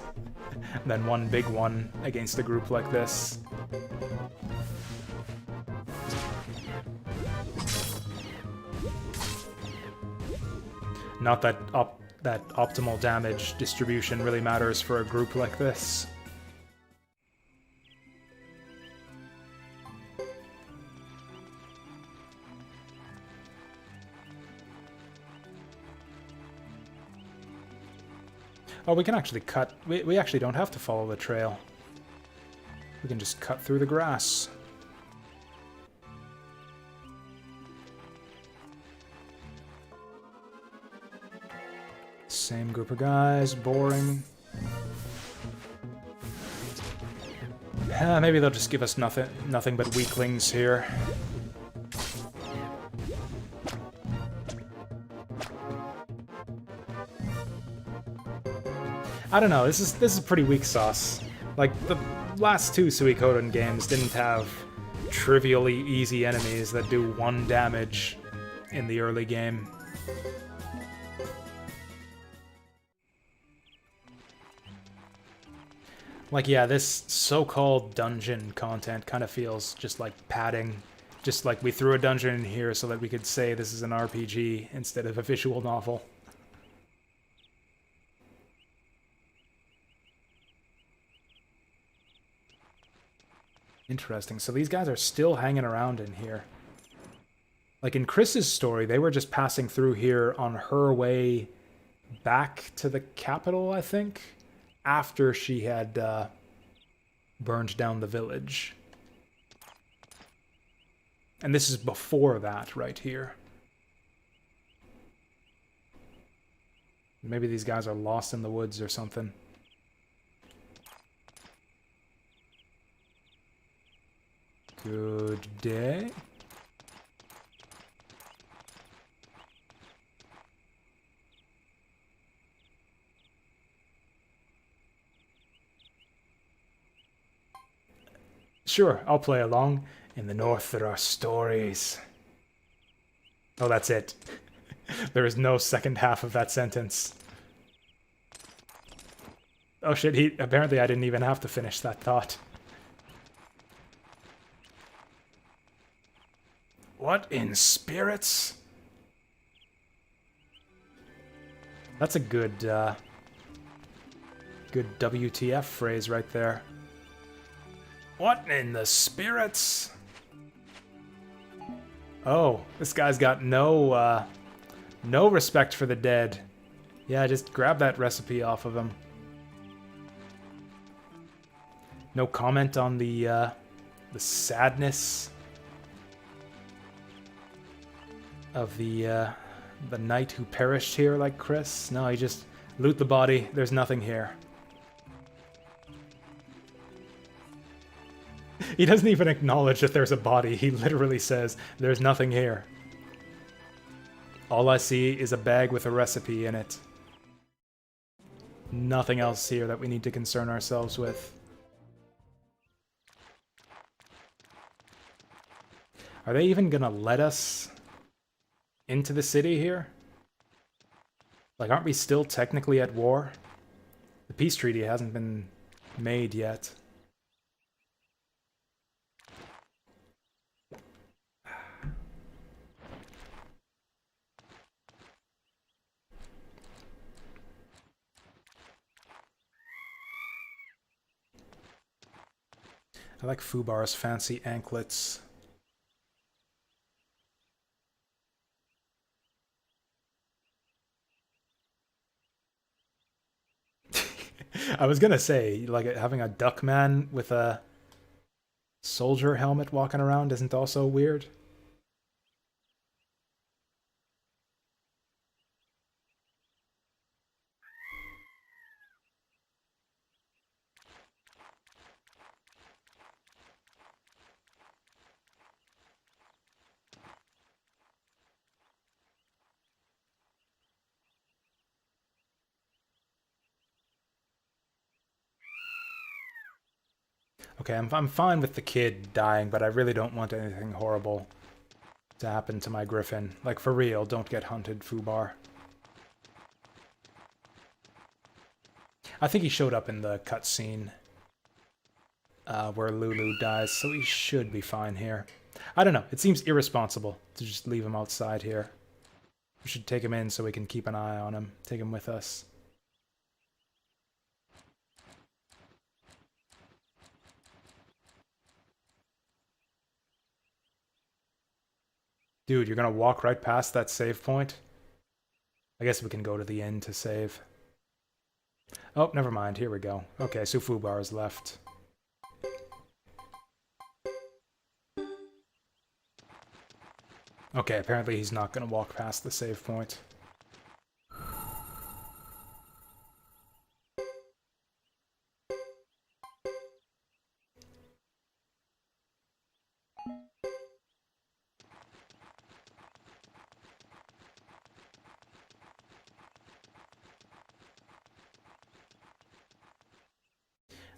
than one big one against a group like this. Not that that optimal damage distribution really matters for a group like this. Oh, we can actually cut... We actually don't have to follow the trail. We can just cut through the grass. Same group of guys, boring. Maybe they'll just give us nothing but weaklings here. I don't know, this is pretty weak sauce. Like, the last two Suikoden games didn't have trivially easy enemies that do 1 damage in the early game. Like, yeah, this so-called dungeon content kind of feels just like padding. Just like we threw a dungeon in here so that we could say this is an RPG instead of a visual novel. Interesting. So these guys are still hanging around in here. Like in Chris's story, they were just passing through here on her way back to the capital, I think, after she had burned down the village. And this is before that, right here. Maybe these guys are lost in the woods or something. Good day. Sure, I'll play along. In the north there are stories. Oh, that's it. There is no second half of that sentence. Oh shit, apparently I didn't even have to finish that thought. What in spirits? That's a good, good WTF phrase right there. What in the spirits? Oh, this guy's got no respect for the dead. Yeah, just grab that recipe off of him. No comment on the sadness of the knight who perished here like Chris. No, he just loot the body. There's nothing here. He doesn't even acknowledge that there's a body. He literally says, there's nothing here. All I see is a bag with a recipe in it. Nothing else here that we need to concern ourselves with. Are they even gonna let us into the city here? Like, aren't we still technically at war? The peace treaty hasn't been made yet. I like Fubar's fancy anklets. I was gonna say, like, having a duck man with a soldier helmet walking around isn't also weird. Okay, I'm fine with the kid dying, but I really don't want anything horrible to happen to my griffin. Like, for real, don't get hunted, Fubar. I think he showed up in the cutscene where Lulu dies, so he should be fine here. I don't know, it seems irresponsible to just leave him outside here. We should take him in so we can keep an eye on him, take him with us. Dude, you're gonna walk right past that save point? I guess we can go to the inn to save. Oh, never mind. Here we go. Okay, so Fubar is left. Okay, apparently he's not gonna walk past the save point.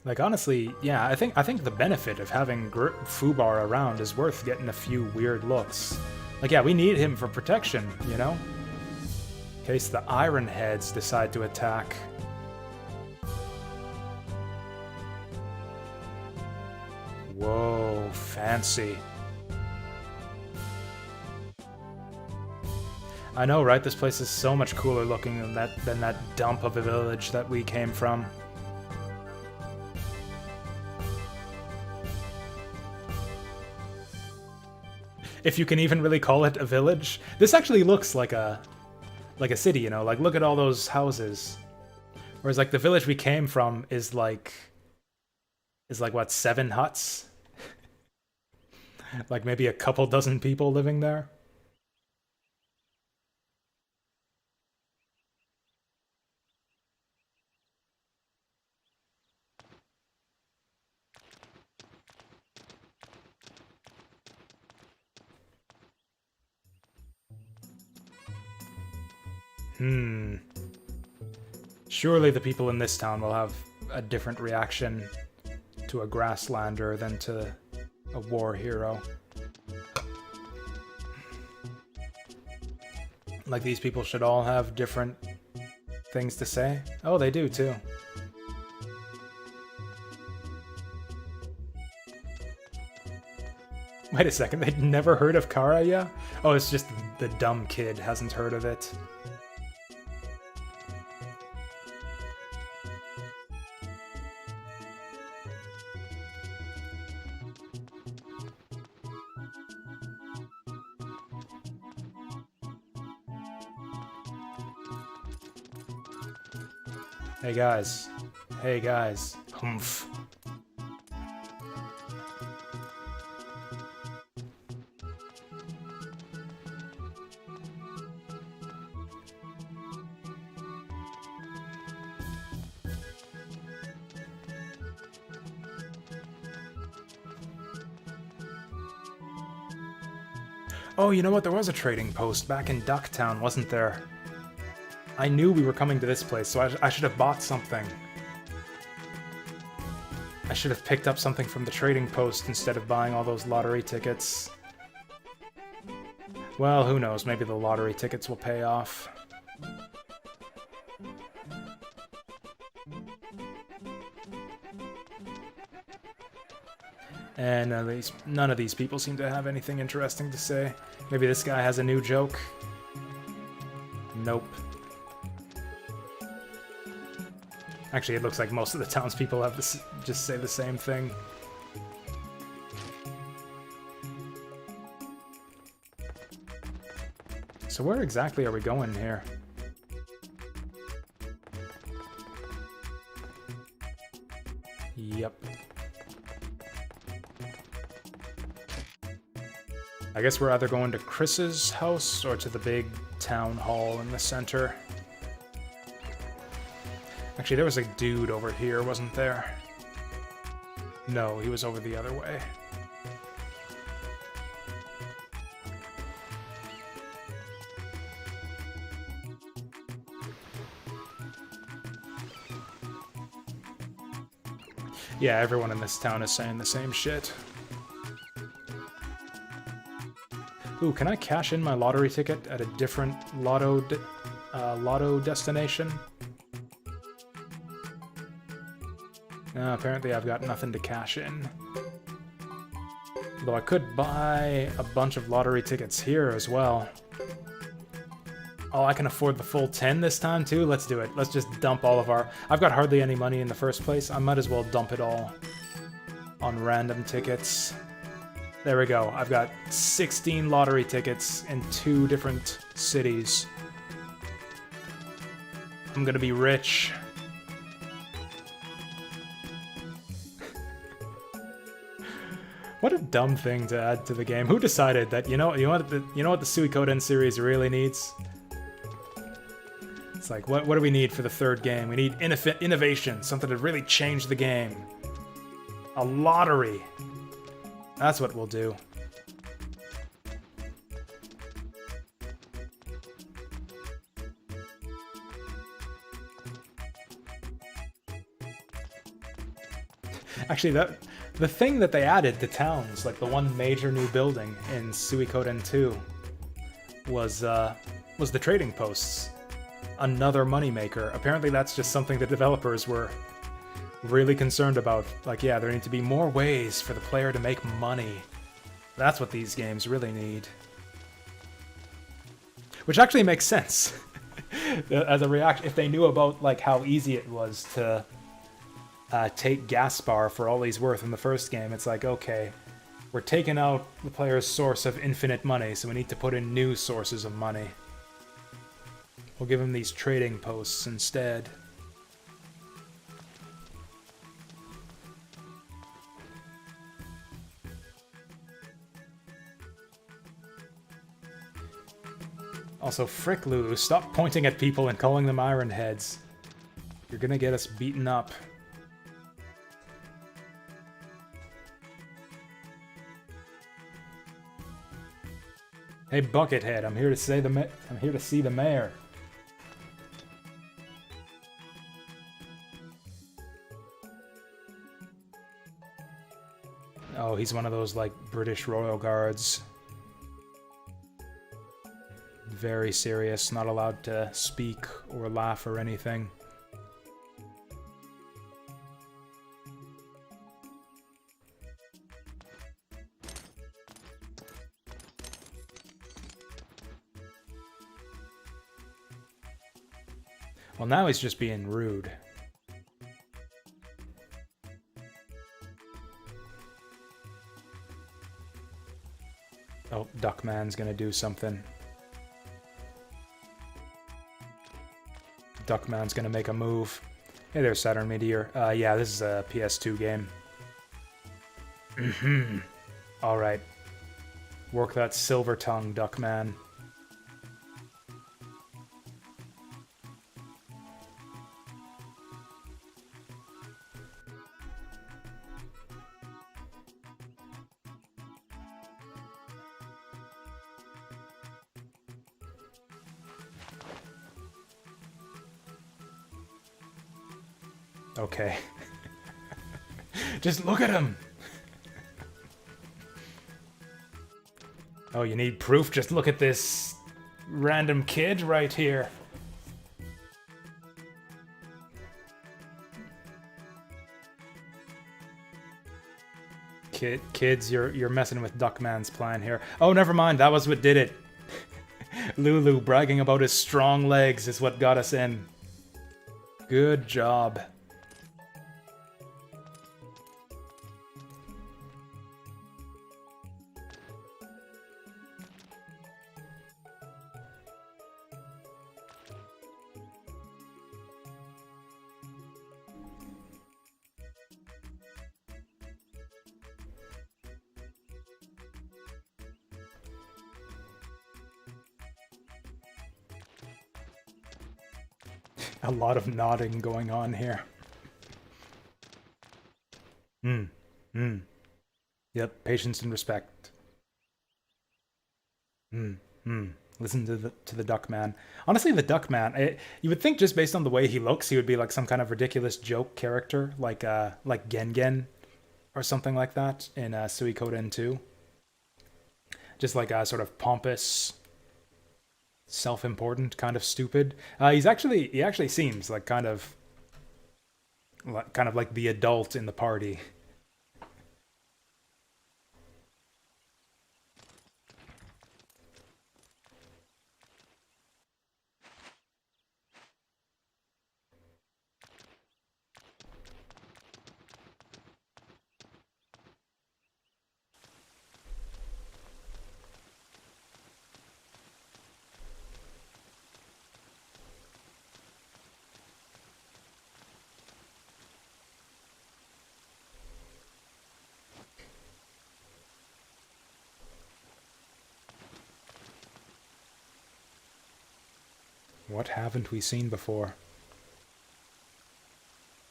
Like honestly, yeah, I think the benefit of having Fubar around is worth getting a few weird looks. Like yeah, we need him for protection, you know? In case the Iron Heads decide to attack. Whoa, fancy. I know, right? This place is so much cooler looking than that dump of a village that we came from. If you can even really call it a village. This actually looks like a city, you know? Like, look at all those houses. Whereas, like, the village we came from is like, what, 7 huts? Like, maybe a couple dozen people living there? Surely the people in this town will have a different reaction to a Grasslander than to a war hero. Like, these people should all have different things to say. Oh, they do, too. Wait a second, they'd never heard of Karaya? Oh, it's just the dumb kid hasn't heard of it. Hey guys. Hey guys. Humph. Oh, you know what? There was a trading post back in Ducktown, wasn't there? I knew we were coming to this place, so I should have bought something. I should have picked up something from the trading post instead of buying all those lottery tickets. Well, who knows? Maybe the lottery tickets will pay off. And at least none of these people seem to have anything interesting to say. Maybe this guy has a new joke. Nope. Actually, it looks like most of the townspeople have this, just say the same thing. So where exactly are we going here? Yep. I guess we're either going to Chris's house or to the big town hall in the center. Actually, there was a dude over here, wasn't there? No, he was over the other way. Yeah, everyone in this town is saying the same shit. Ooh, can I cash in my lottery ticket at a different lotto destination? Apparently I've got nothing to cash in. Though I could buy a bunch of lottery tickets here as well. Oh, I can afford the full 10 this time too? Let's do it. Let's just dump all of our... I've got hardly any money in the first place. I might as well dump it all on random tickets. There we go. I've got 16 lottery tickets in 2 different cities. I'm gonna be rich. What a dumb thing to add to the game. Who decided that, you know what the Suikoden series really needs? It's like, what do we need for the 3rd game? We need innovation, something to really change the game. A lottery. That's what we'll do. Actually, the thing that they added to towns, like the one major new building in Suiko 2, was the trading posts. Another moneymaker. Apparently, that's just something the developers were really concerned about. Like, yeah, there need to be more ways for the player to make money. That's what these games really need. Which actually makes sense. As a reaction, if they knew about like how easy it was to take Gaspar for all he's worth in the first game, it's like, okay, we're taking out the player's source of infinite money, so we need to put in new sources of money. We'll give him these trading posts instead. Also, frick Lulu, stop pointing at people and calling them iron heads. You're gonna get us beaten up. Hey, Buckethead, I'm here to see the mayor. Oh, he's one of those like British royal guards. Very serious, not allowed to speak or laugh or anything. Well, now he's just being rude. Oh, Duckman's gonna do something. Duckman's gonna make a move. Hey there, Saturn Meteor. Yeah, this is a PS2 game. Alright. Work that silver tongue, Duckman. Okay. Just look at him! Oh, you need proof? Just look at this random kid right here. Kids, you're messing with Duckman's plan here. Oh, never mind, that was what did it. Lulu bragging about his strong legs is what got us in. Good job. A lot of nodding going on here. Yep, patience and respect. Listen to the Duckman. Honestly, the Duckman, you would think just based on the way he looks, he would be like some kind of ridiculous joke character, like Gengen or something like that in Suikoden 2. Just like a sort of pompous, self-important, kind of stupid. He actually seems like kind of like the adult in the party. What haven't we seen before?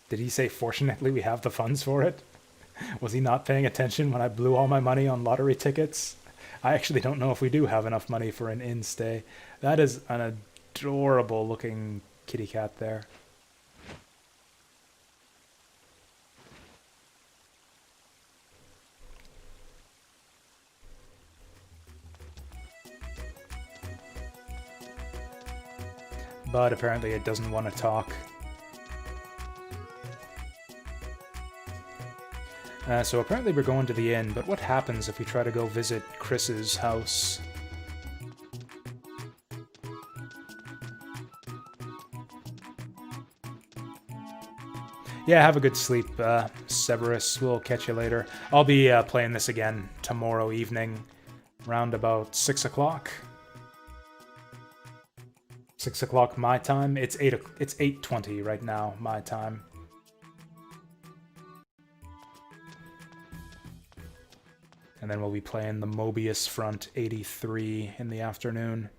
Did he say, fortunately, we have the funds for it? Was he not paying attention when I blew all my money on lottery tickets? I actually don't know if we do have enough money for an inn stay. That is an adorable looking kitty cat there. but apparently it doesn't want to talk. So apparently we're going to the inn, but what happens if we try to go visit Chris's house? Yeah, have a good sleep, Severus. We'll catch you later. I'll be playing this again tomorrow evening, around about 6 o'clock. 6 o'clock my time. It's 8:20 right now, my time. And then we'll be playing the Mobius Front 83 in the afternoon.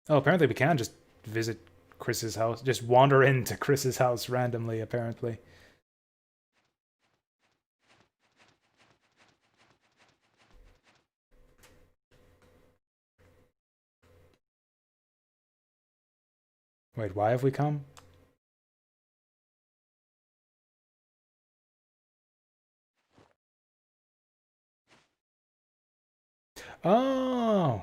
Oh, apparently we can just visit Chris's house. Just wander into Chris's house randomly, apparently. Wait, why have we come? Oh!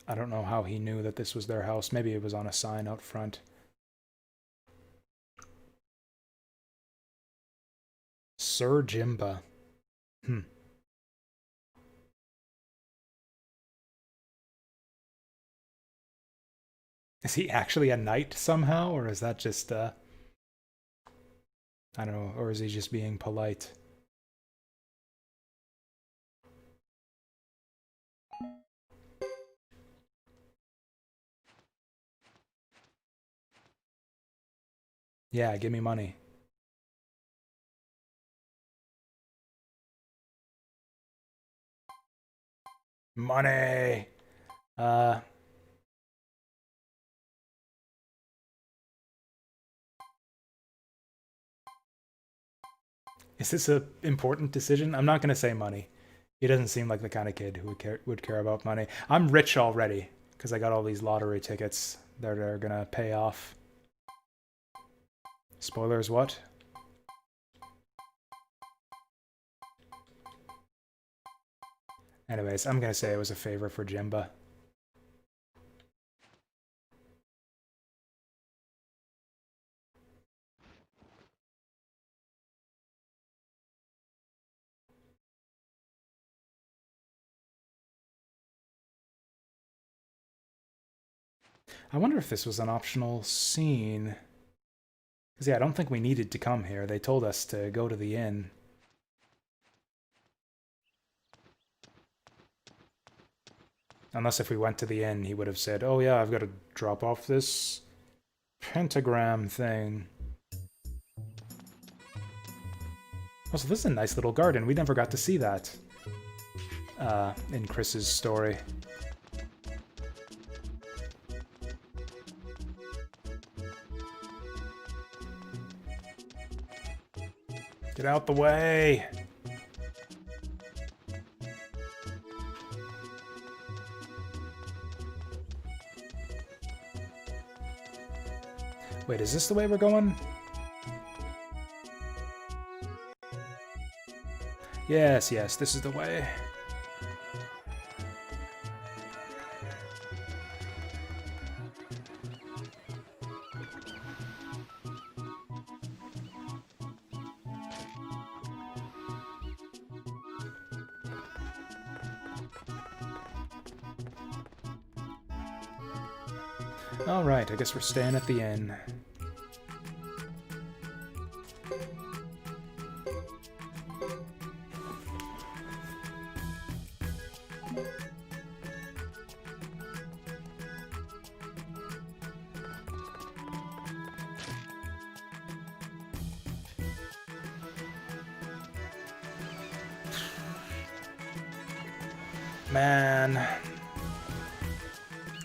I don't know how he knew that this was their house. Maybe it was on a sign out front. Sir Jimba. Is he actually a knight somehow, or is that just, I don't know, or is he just being polite? Yeah, give me money. Money! Is this a important decision? I'm not going to say money. He doesn't seem like the kind of kid who would care about money. I'm rich already, because I got all these lottery tickets that are going to pay off. Spoilers, what? Anyways, I'm going to say it was a favor for Jimba. I wonder if this was an optional scene. Because, yeah, I don't think we needed to come here. They told us to go to the inn. Unless if we went to the inn, he would have said, oh yeah, I've got to drop off this pentagram thing. Oh, so this is a nice little garden. We never got to see that in Chris's story. Get out the way! Wait, is this the way we're going? Yes, yes, this is the way. Alright, I guess we're staying at the inn. Man,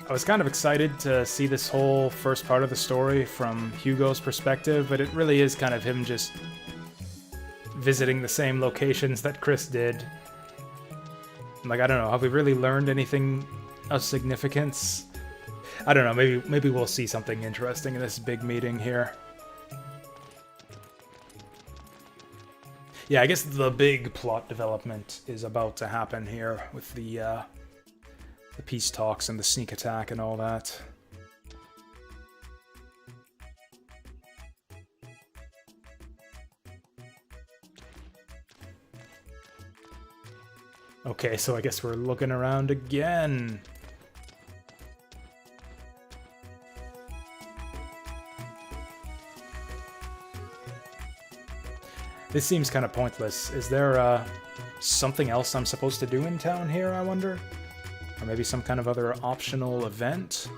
I was kind of excited to see this whole first part of the story from Hugo's perspective, but it really is kind of him just visiting the same locations that Chris did. Like, I don't know, have we really learned anything of significance I don't know, maybe we'll see something interesting in this big meeting here. Yeah, I guess the big plot development is about to happen here with the peace talks and the sneak attack and all that. Okay, so I guess we're looking around again. This seems kind of pointless. Is there something else I'm supposed to do in town here, I wonder? Or maybe some kind of other optional event?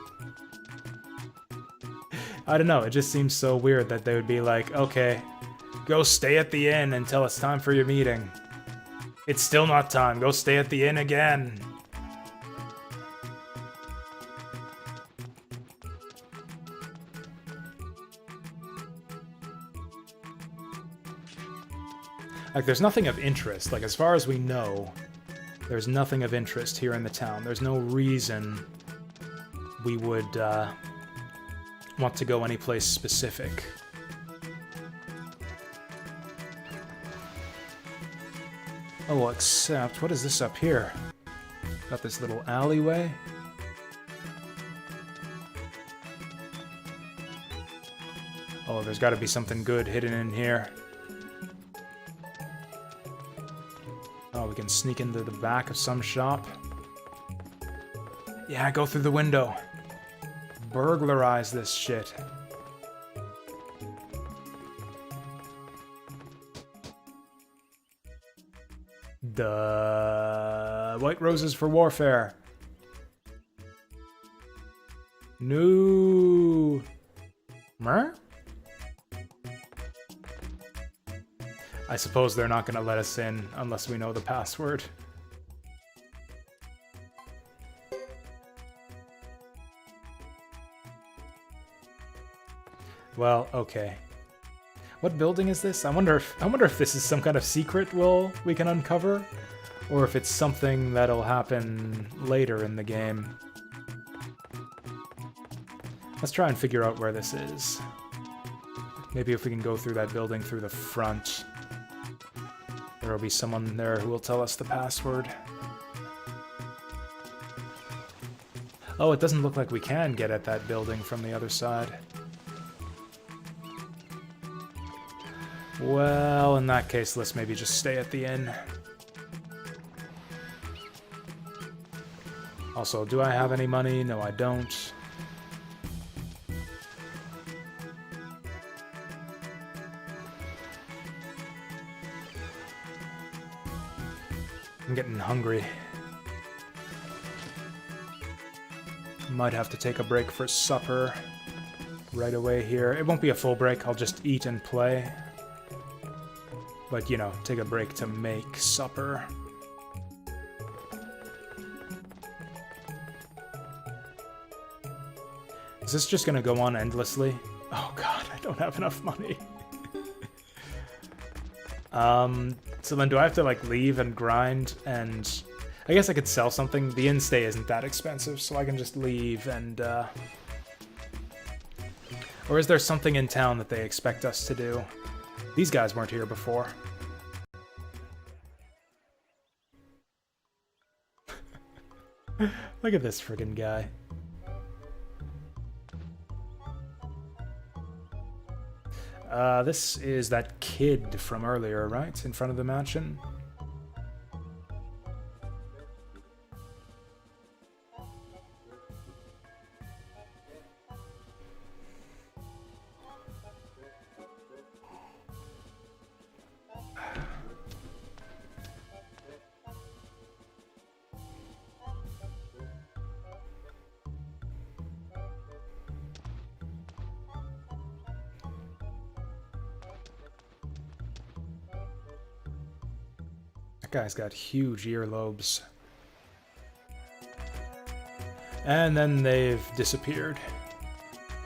I don't know, it just seems so weird that they would be like, okay, go stay at the inn until it's time for your meeting. It's still not time, go stay at the inn again. Like, there's nothing of interest. Like, as far as we know, there's nothing of interest here in the town. There's no reason we would want to go anyplace specific. Oh, except, what is this up here? Got this little alleyway. Oh, there's got to be something good hidden in here. Oh, we can sneak into the back of some shop. Yeah, go through the window. Burglarize this shit. The White Roses for Warfare. No. Mer? I suppose they're not going to let us in unless we know the password. Well, okay. What building is this? I wonder if this is some kind of secret we can uncover, or if it's something that'll happen later in the game. Let's try and figure out where this is. Maybe if we can go through that building through the front. There will be someone there who will tell us the password. Oh, it doesn't look like we can get at that building from the other side. Well, in that case, let's maybe just stay at the inn. Also, do I have any money? No, I don't. I'm getting hungry. Might have to take a break for supper right away here. It won't be a full break, I'll just eat and play. But, you know, take a break to make supper. Is this just gonna go on endlessly? Oh god, I don't have enough money. So then do I have to, like, leave and grind and... I guess I could sell something. The inn stay isn't that expensive, so I can just leave and, Or is there something in town that they expect us to do? These guys weren't here before. Look at this friggin' guy. This is that kid from earlier, right? In front of the mansion? That guy's got huge earlobes. And then they've disappeared.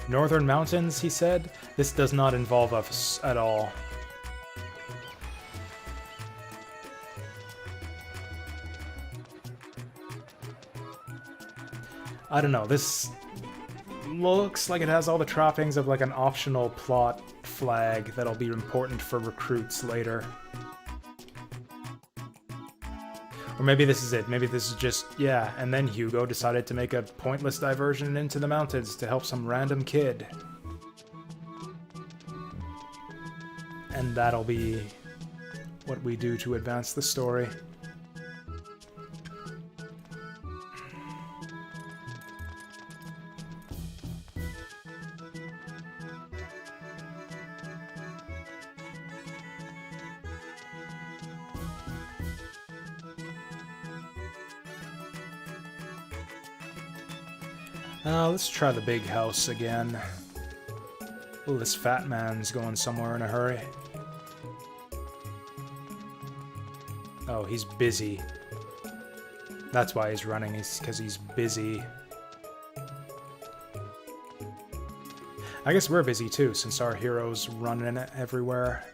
Northern Mountains, he said? This does not involve us at all. I don't know, this looks like it has all the trappings of like an optional plot flag that'll be important for recruits later. Or maybe this is it. Maybe this is just, yeah, and then Hugo decided to make a pointless diversion into the mountains to help some random kid. And that'll be what we do to advance the story. Let's try the big house again. Ooh, this fat man's going somewhere in a hurry. Oh, he's busy. That's why he's running, because he's busy. I guess we're busy too, since our hero's running everywhere.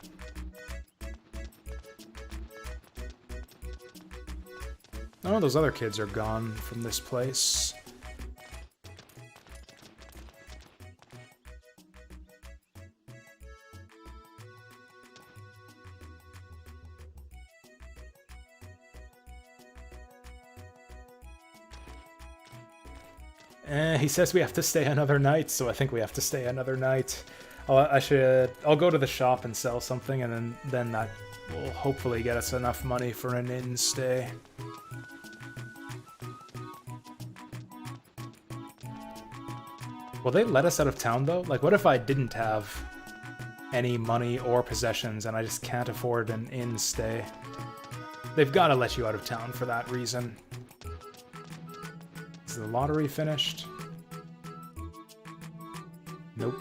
Oh, those other kids are gone from this place. He says we have to stay another night, so I think we have to stay another night. I'll go to the shop and sell something, and then that will hopefully get us enough money for an inn stay. Will they let us out of town, though? Like, what if I didn't have any money or possessions, and I just can't afford an inn stay? They've got to let you out of town for that reason. Is the lottery finished? Nope.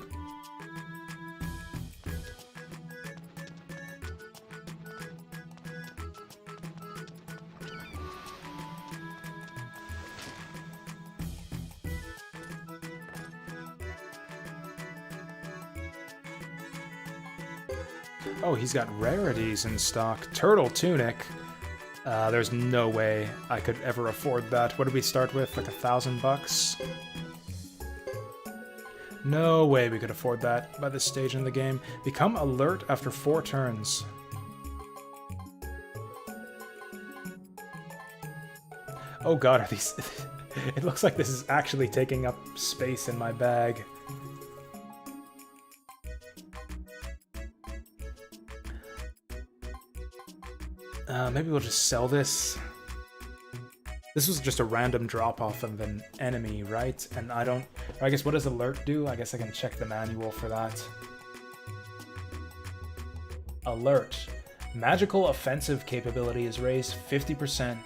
Oh, he's got rarities in stock. Turtle tunic. There's no way I could ever afford that. What did we start with? Like $1,000? No way we could afford that by this stage in the game. Become alert after 4 turns. Oh god, are these... It looks like this is actually taking up space in my bag. Maybe we'll just sell this. This was just a random drop-off of an enemy, right? And I don't... I guess what does alert do? I guess I can check the manual for that. Alert. Magical offensive capability is raised 50%.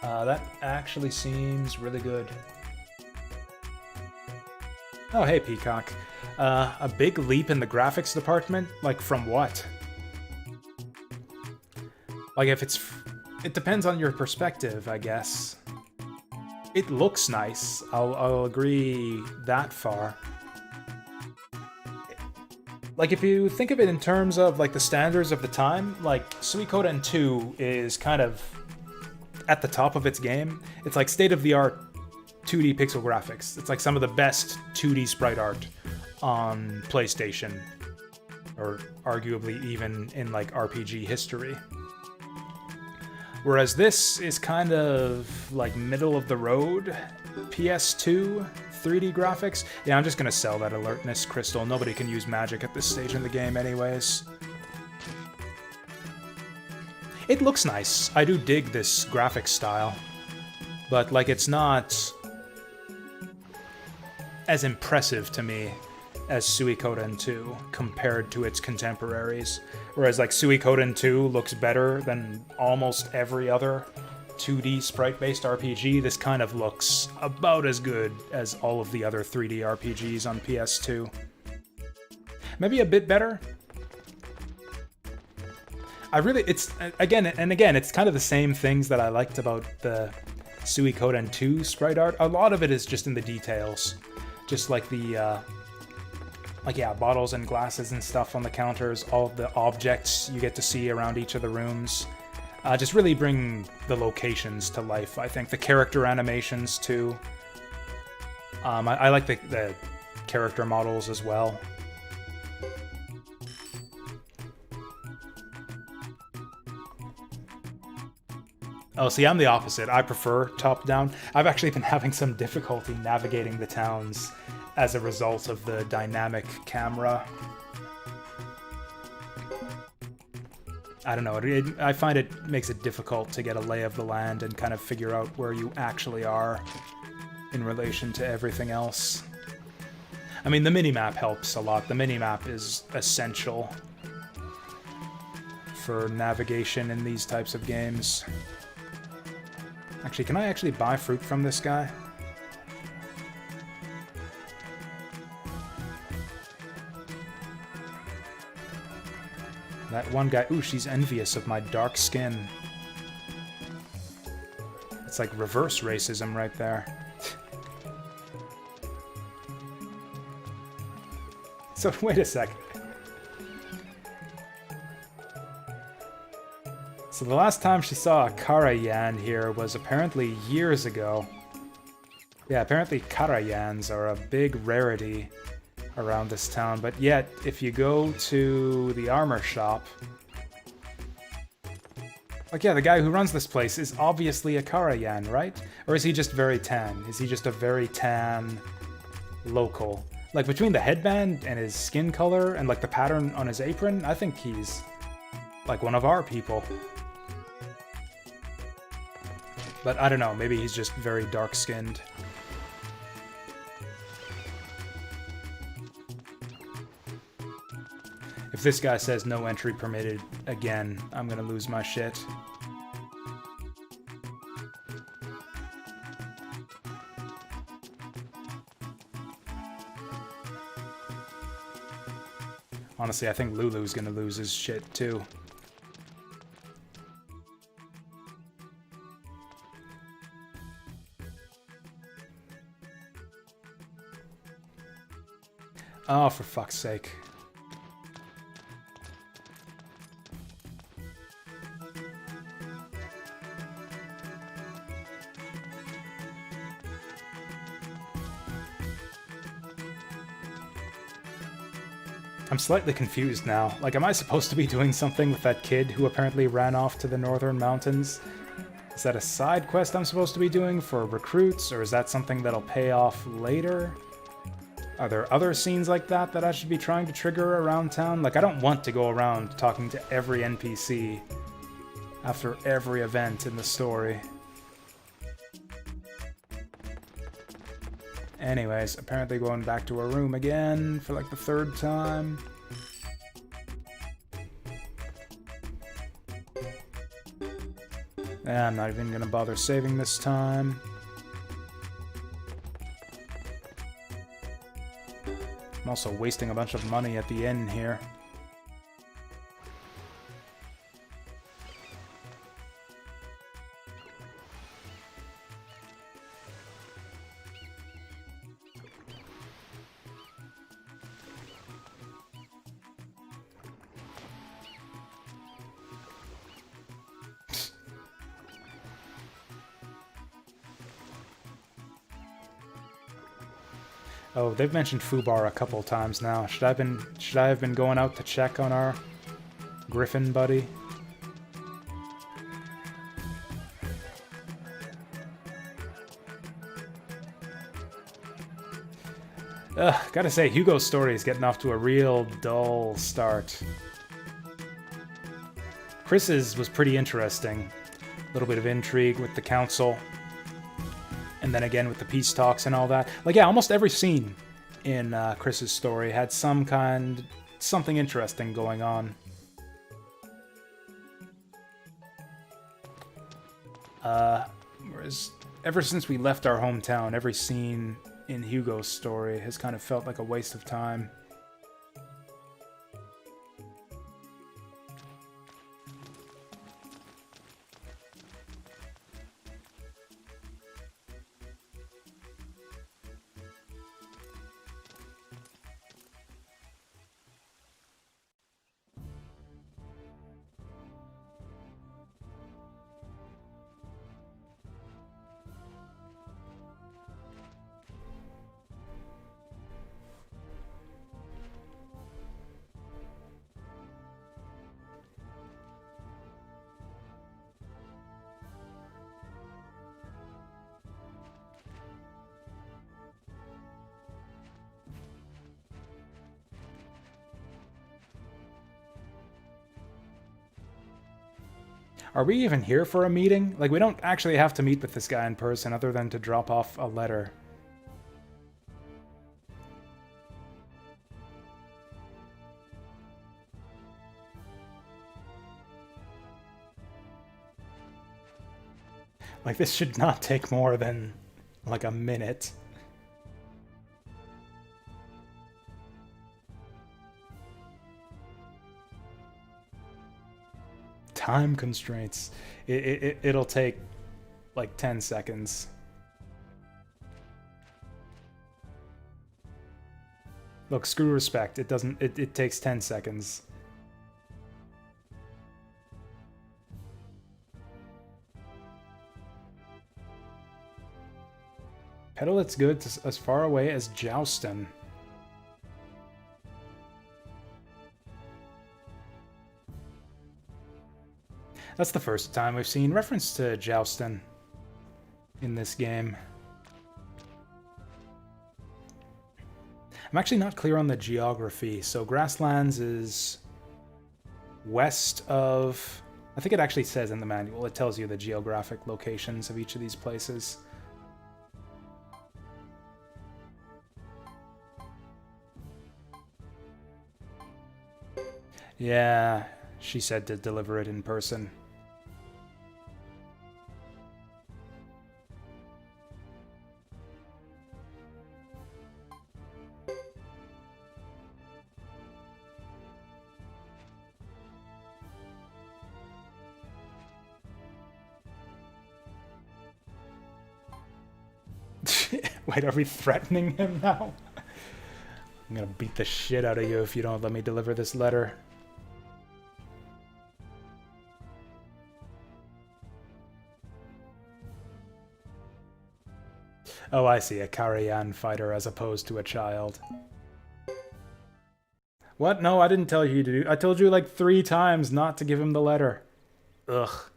That actually seems really good. Oh, hey, Peacock. A big leap in the graphics department? Like, from what? Like, if it's... It depends on your perspective, I guess. It looks nice. I'll agree that far. Like, if you think of it in terms of, like, the standards of the time, like, Suikoden 2 is kind of at the top of its game. It's like state-of-the-art 2D pixel graphics. It's like some of the best 2D sprite art on PlayStation. Or arguably even in, like, RPG history. Whereas this is kind of like middle of the road PS2 3D graphics. Yeah, I'm just gonna sell that alertness crystal. Nobody can use magic at this stage in the game anyways. It looks nice. I do dig this graphic style. But like it's not as impressive to me as Suikoden 2 compared to its contemporaries. Whereas like Suikoden 2 looks better than almost every other 2D sprite-based RPG, this kind of looks about as good as all of the other 3D RPGs on PS2. Maybe a bit better. It's again, it's kind of the same things that I liked about the Suikoden 2 sprite art. A lot of it is just in the details. Just like the, bottles and glasses and stuff on the counters, all of the objects you get to see around each of the rooms. Just really bring the locations to life, I think. The character animations, too. I like the character models as well. Oh, see, I'm the opposite. I prefer top-down. I've actually been having some difficulty navigating the towns as a result of the dynamic camera. I don't know, I find it makes it difficult to get a lay of the land and kind of figure out where you actually are in relation to everything else. I mean, the minimap helps a lot. The minimap is essential for navigation in these types of games. Actually, can I actually buy fruit from this guy? That one guy, ooh, she's envious of my dark skin. It's like reverse racism right there. So, wait a second. So the last time she saw a Karayan here was apparently years ago. Yeah, apparently Karayans are a big rarity around this town, but yet, if you go to the armor shop... Like, yeah, the guy who runs this place is obviously a Karayan, right? Or is he just very tan? Is he just a very tan local? Like, between the headband and his skin color and, like, the pattern on his apron, I think he's, like, one of our people. But I don't know, maybe he's just very dark-skinned. If this guy says no entry permitted again, I'm gonna lose my shit. Honestly, I think Lulu's gonna lose his shit too. Oh, for fuck's sake. I'm slightly confused now. Like, am I supposed to be doing something with that kid who apparently ran off to the northern mountains? Is that a side quest I'm supposed to be doing for recruits, or is that something that'll pay off later? Are there other scenes like that that I should be trying to trigger around town? Like, I don't want to go around talking to every NPC after every event in the story. Anyways, apparently going back to her room again for like the third time. Yeah, I'm not even gonna bother saving this time. I'm also wasting a bunch of money at the inn here. Oh, they've mentioned Fubar a couple times now. Should I have been going out to check on our Griffin buddy? Gotta say, Hugo's story is getting off to a real dull start. Chris's was pretty interesting. A little bit of intrigue with the council. And then again with the peace talks and all that. Like, yeah, almost every scene in Chris's story had something interesting going on. Whereas, ever since we left our hometown, every scene in Hugo's story has kind of felt like a waste of time. Are we even here for a meeting? Like, we don't actually have to meet with this guy in person other than to drop off a letter. Like, this should not take more than, like, a minute. Time constraints. It'll take, like, 10 seconds. Look, screw respect. It doesn't... It takes 10 seconds. Petalit's good as far away as Joustin. That's the first time we've seen reference to Joustin in this game. I'm actually not clear on the geography. So Grasslands is west of... I think it actually says in the manual. It tells you the geographic locations of each of these places. Yeah, she said to deliver it in person. Wait, are we threatening him now? I'm gonna beat the shit out of you if you don't let me deliver this letter. Oh, I see. A Karayan fighter as opposed to a child. What? No, I didn't tell you to do... I told you like 3 times not to give him the letter. Ugh.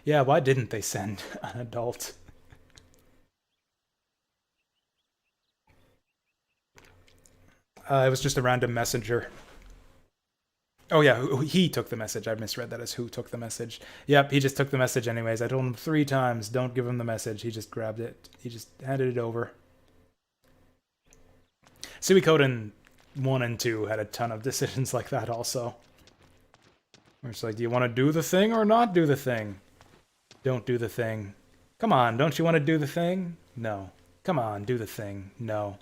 Yeah, why didn't they send an adult? It was just a random messenger. Oh yeah, he took the message. I misread that as who took the message. Yep, he just took the message anyways. I told him 3 times, don't give him the message. He just grabbed it. He just handed it over. Suiko in 1 and 2 had a ton of decisions like that also. Where it's like, do you want to do the thing or not do the thing? Don't do the thing. Come on, don't you want to do the thing? No. Come on, do the thing. No.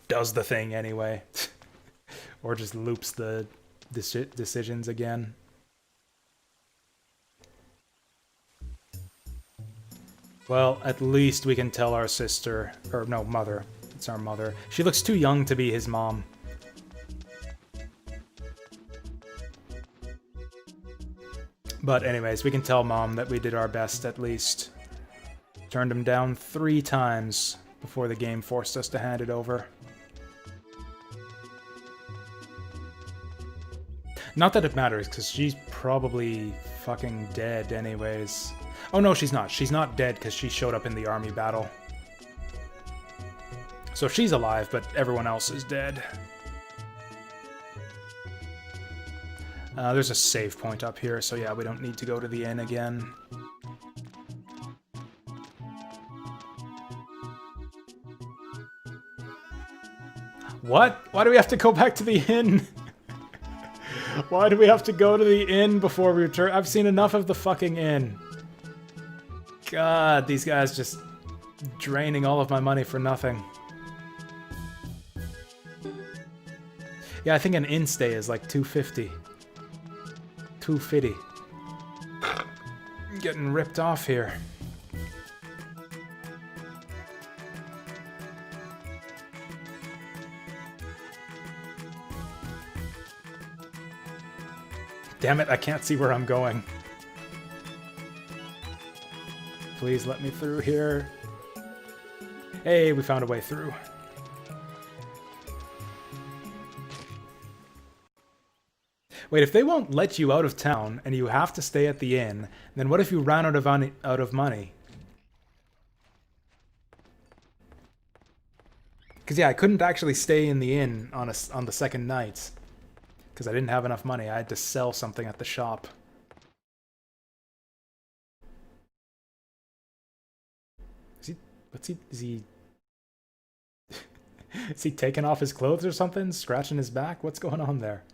Does the thing anyway. Or just loops the decisions again. Well, at least we can tell our sister, or no, mother. It's our mother. She looks too young to be his mom. But anyways, we can tell Mom that we did our best at least. Turned him down 3 times before the game forced us to hand it over. Not that it matters, because she's probably fucking dead anyways. Oh no, she's not. She's not dead because she showed up in the army battle. So she's alive, but everyone else is dead. There's a save point up here, so yeah, we don't need to go to the inn again. What? Why do we have to go back to the inn? Why do we have to go to the inn before we return? I've seen enough of the fucking inn. God, these guys just draining all of my money for nothing. Yeah, I think an inn stay is like $250. $250. I'm getting ripped off here. Damn it, I can't see where I'm going. Please let me through here. Hey, we found a way through. Wait, if they won't let you out of town and you have to stay at the inn, then what if you ran out of money? Because, yeah, I couldn't actually stay in the inn on the second night. Because I didn't have enough money. I had to sell something at the shop. Is he... Is he taking off his clothes or something? Scratching his back? What's going on there?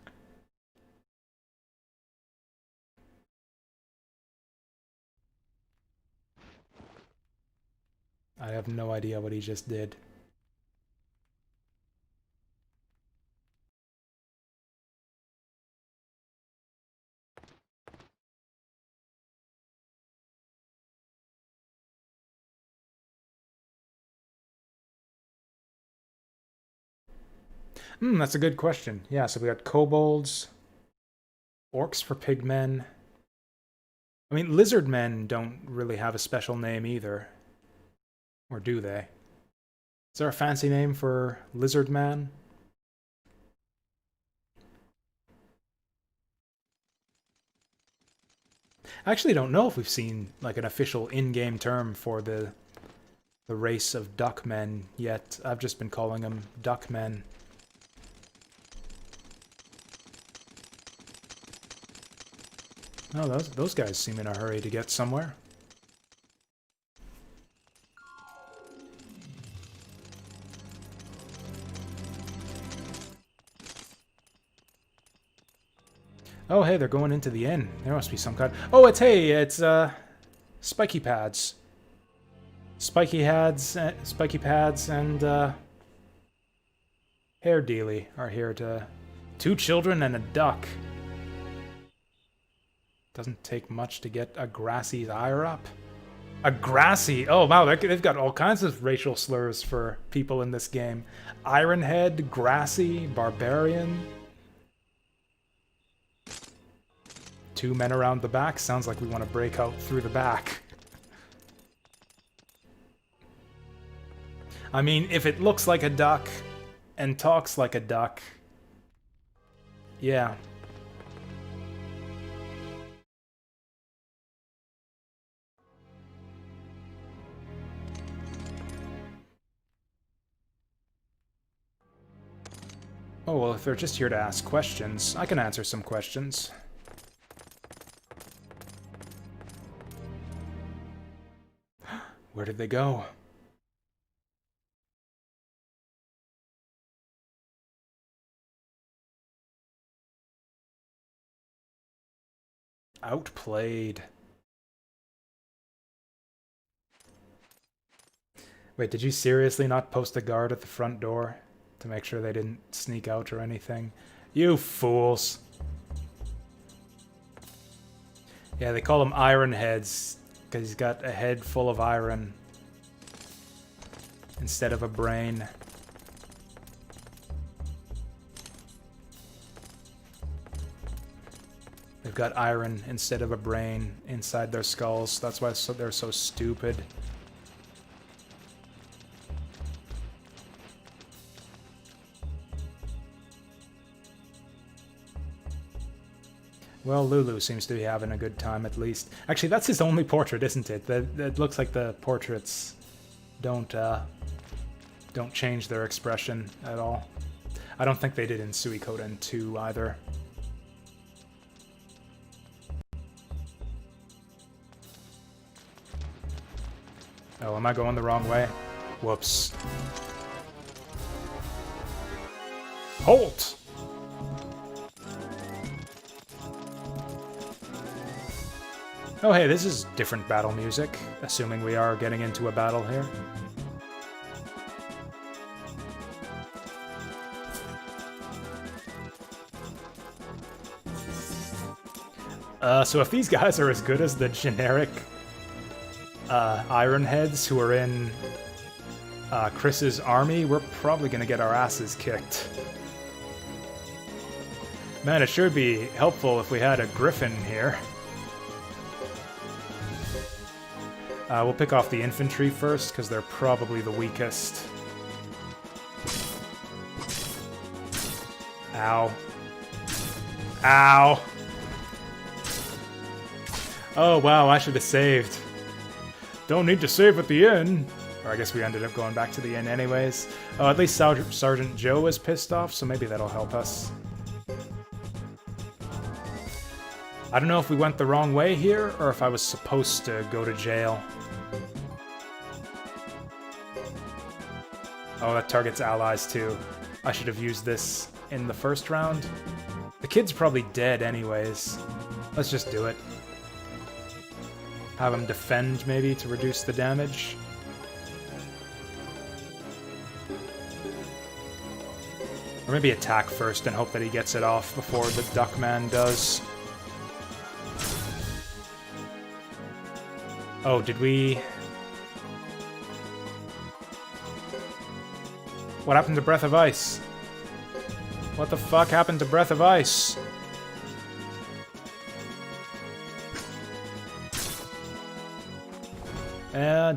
I have no idea what he just did. That's a good question. Yeah, so we got kobolds, orcs for pigmen. I mean, lizard men don't really have a special name either. Or do they? Is there a fancy name for lizard man? I actually don't know if we've seen like an official in-game term for the race of duckmen yet. I've just been calling them duckmen. Oh, those guys seem in a hurry to get somewhere. Oh, hey, they're going into the inn. There must be some kind... Oh, it's spiky pads. Spiky pads and, hair dealy are here to... 2 children and a duck. Doesn't take much to get a grassy ire up. A grassy? Oh, wow, they've got all kinds of racial slurs for people in this game. Ironhead, grassy, barbarian... 2 men around the back? Sounds like we want to break out through the back. I mean, if it looks like a duck and talks like a duck, yeah. Oh, well, if they're just here to ask questions, I can answer some questions. Where did they go? Outplayed. Wait, did you seriously not post a guard at the front door to make sure they didn't sneak out or anything? You fools. Yeah, they call them iron heads because he's got a head full of iron instead of a brain. They've got iron instead of a brain inside their skulls. That's why they're so stupid. Well, Lulu seems to be having a good time, at least. Actually, that's his only portrait, isn't it? That looks like the portraits don't change their expression at all. I don't think they did in Suiko 2 either. Oh, am I going the wrong way? Whoops. Halt! Oh hey, this is different battle music, assuming we are getting into a battle here. So if these guys are as good as the generic Ironheads who are in Chris's army, we're probably gonna get our asses kicked. Man, it sure be helpful if we had a griffin here. We'll pick off the infantry first, because they're probably the weakest. Ow. Ow! Oh, wow, I should have saved. Don't need to save at the end. Or I guess we ended up going back to the inn anyways. Oh, at least Sergeant Joe is pissed off, so maybe that'll help us. I don't know if we went the wrong way here, or if I was supposed to go to jail. Oh, that targets allies too. I should have used this in the first round. The kid's probably dead anyways. Let's just do it. Have him defend, maybe, to reduce the damage. Or maybe attack first and hope that he gets it off before the Duckman does. Oh, did we... What happened to Breath of Ice? What the fuck happened to Breath of Ice?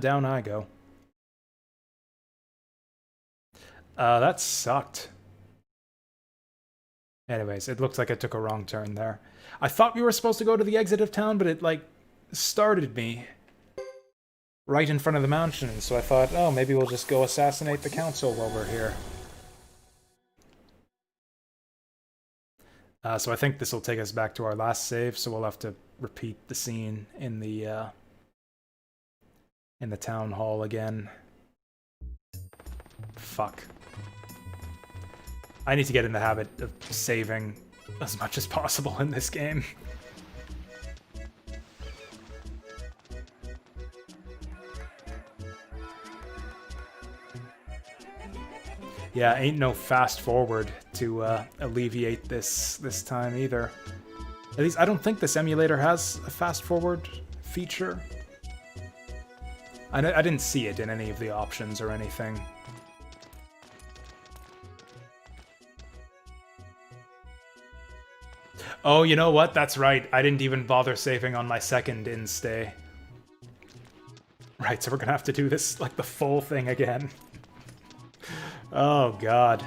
Down I go. That sucked. Anyways, it looks like I took a wrong turn there. I thought we were supposed to go to the exit of town, but it, like, started me right in front of the mountain, so I thought, oh, maybe we'll just go assassinate the council while we're here. So I think this will take us back to our last save, so we'll have to repeat the scene in the town hall again. Fuck. I need to get in the habit of saving as much as possible in this game. Yeah, ain't no fast forward to alleviate this time either. At least I don't think this emulator has a fast forward feature. I didn't see it in any of the options or anything. Oh, you know what? That's right. I didn't even bother saving on my second in-stay. Right, so we're gonna have to do this, like, the full thing again. Oh, God.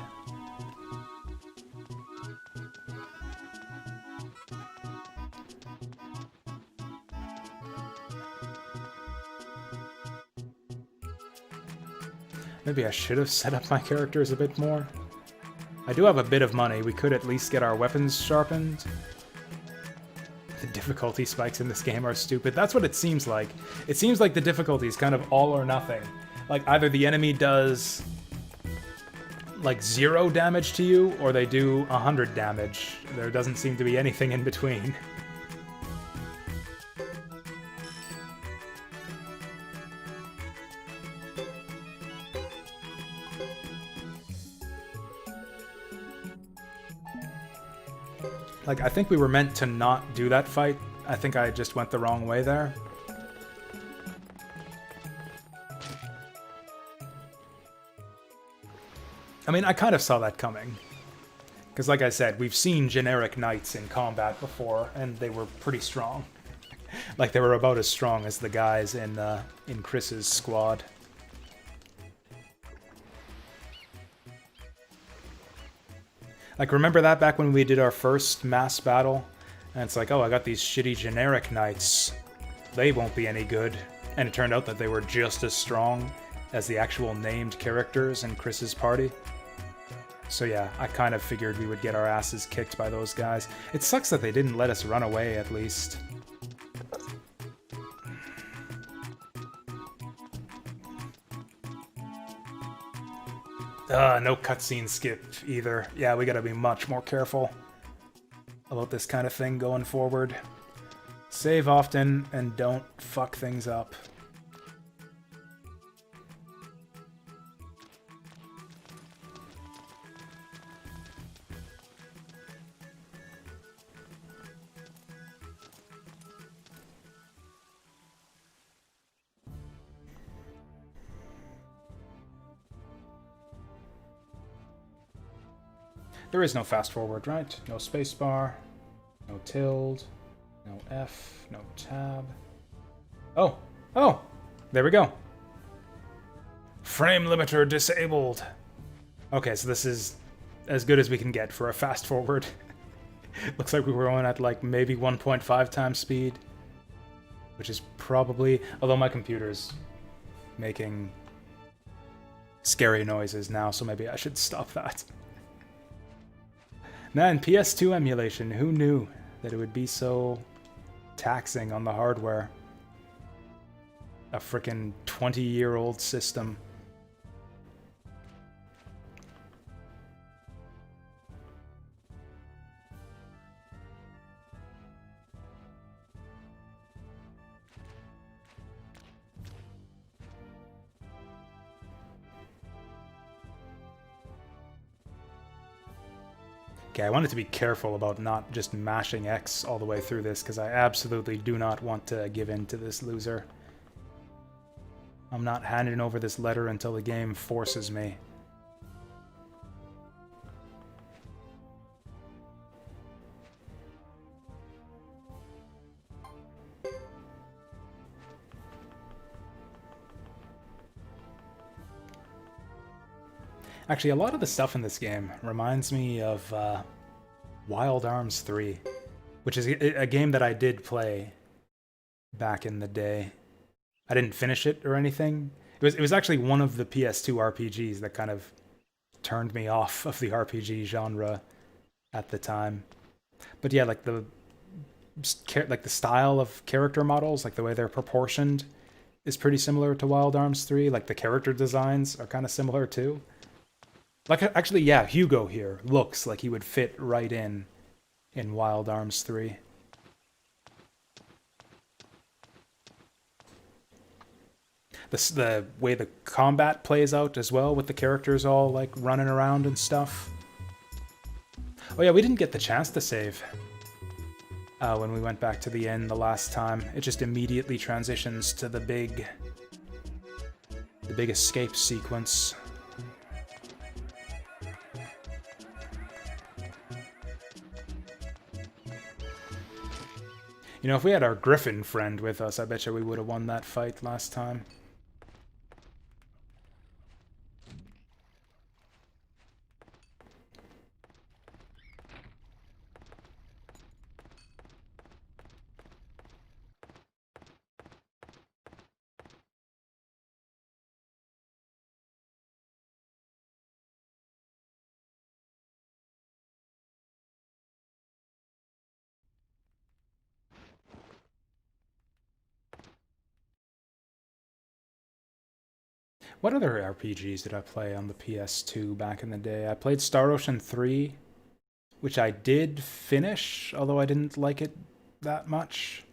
Maybe I should have set up my characters a bit more. I do have a bit of money. We could at least get our weapons sharpened. The difficulty spikes in this game are stupid. That's what it seems like. It seems like the difficulty is kind of all or nothing. Like, either the enemy does, like, 0 damage to you, or they do 100 damage. There doesn't seem to be anything in between. Like, I think we were meant to not do that fight. I think I just went the wrong way there. I mean, I kind of saw that coming. Because like I said, we've seen generic knights in combat before, and they were pretty strong. Like, they were about as strong as the guys in Chris's squad. Like, remember that back when we did our first mass battle? And it's like, oh, I got these shitty generic knights. They won't be any good. And it turned out that they were just as strong as the actual named characters in Chris's party. So yeah, I kind of figured we would get our asses kicked by those guys. It sucks that they didn't let us run away, at least. No cutscene skip either. Yeah, we gotta be much more careful about this kind of thing going forward. Save often and don't fuck things up. There is no fast forward, right? No spacebar, no tilde, no F, no tab. Oh, oh, there we go. Frame limiter disabled. Okay, so this is as good as we can get for a fast forward. Looks like we were going at like maybe 1.5 times speed, which is probably, although my computer's making scary noises now, so maybe I should stop that. Man, PS2 emulation, who knew that it would be so taxing on the hardware? A frickin' 20-year-old system. Okay, I wanted to be careful about not just mashing X all the way through this, because I absolutely do not want to give in to this loser. I'm not handing over this letter until the game forces me. Actually, a lot of the stuff in this game reminds me of Wild Arms 3, which is a game that I did play back in the day. I didn't finish it or anything. It was actually one of the PS2 RPGs that kind of turned me off of the RPG genre at the time. But yeah, like the style of character models, like the way they're proportioned, is pretty similar to Wild Arms 3. Like the character designs are kind of similar too. Like, actually, yeah, Hugo here looks like he would fit right in Wild Arms 3. The way the combat plays out as well, with the characters all, like, running around and stuff. Oh yeah, we didn't get the chance to save when we went back to the inn the last time. It just immediately transitions to the big escape sequence. You know, if we had our Griffin friend with us, I bet you we would have won that fight last time. What other RPGs did I play on the PS2 back in the day? I played Star Ocean 3, which I did finish, although I didn't like it that much.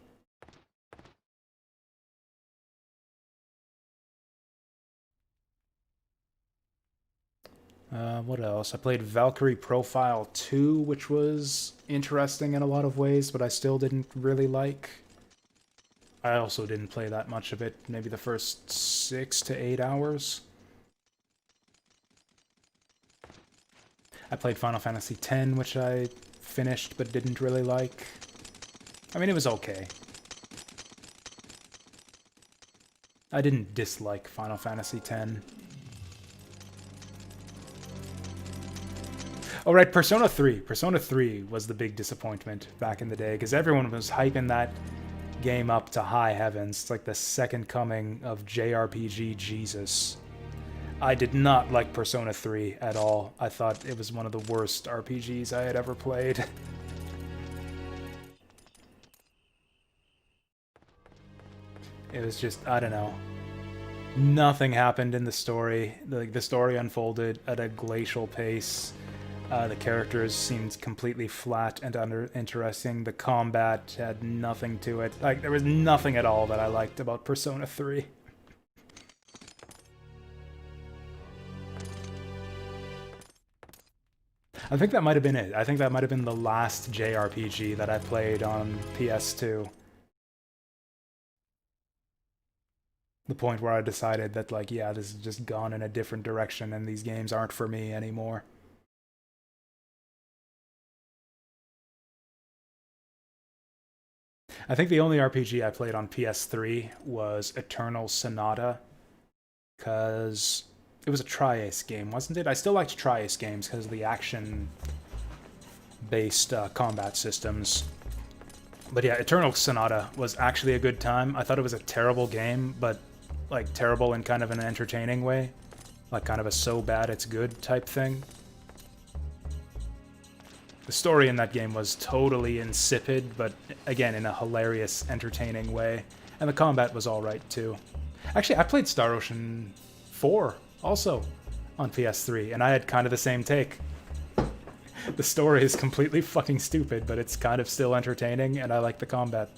What else? I played Valkyrie Profile 2, which was interesting in a lot of ways, but I still didn't really like. I also didn't play that much of it, maybe the first 6 to 8 hours. I played Final Fantasy X, which I finished but didn't really like. I mean, it was okay. I didn't dislike Final Fantasy X. Oh right, Persona 3. Persona 3 was the big disappointment back in the day, because everyone was hyping that game up to high heavens. It's like the second coming of JRPG Jesus. I did not like Persona 3 at all. I thought it was one of the worst RPGs I had ever played. It was just, I don't know. Nothing happened in the story. The story unfolded at a glacial pace. The characters seemed completely flat and uninteresting. The combat had nothing to it. Like, there was nothing at all that I liked about Persona 3. I think that might have been it. I think that might have been the last JRPG that I played on PS2. The point where I decided that, like, yeah, this has just gone in a different direction and these games aren't for me anymore. I think the only RPG I played on PS3 was Eternal Sonata, because it was a Tri-Ace game, wasn't it? I still liked Tri-Ace games because of the action-based combat systems. But yeah, Eternal Sonata was actually a good time. I thought it was a terrible game, but like terrible in kind of an entertaining way. Like kind of a so bad it's good type thing. The story in that game was totally insipid, but again, in a hilarious, entertaining way. And the combat was alright too. Actually, I played Star Ocean 4 also on PS3, and I had kind of the same take. The story is completely fucking stupid, but it's kind of still entertaining, and I like the combat.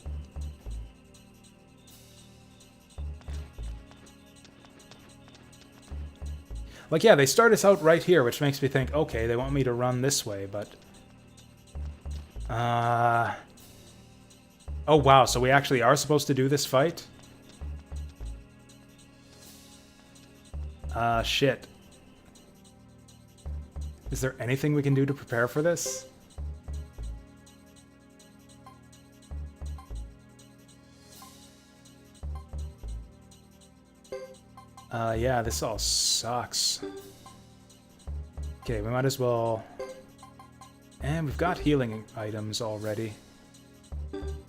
Like, yeah, they start us out right here, which makes me think, okay, they want me to run this way, but... Oh, wow, so we actually are supposed to do this fight? Shit. Is there anything we can do to prepare for this? Yeah, this all sucks. Okay, we might as well... And we've got healing items already.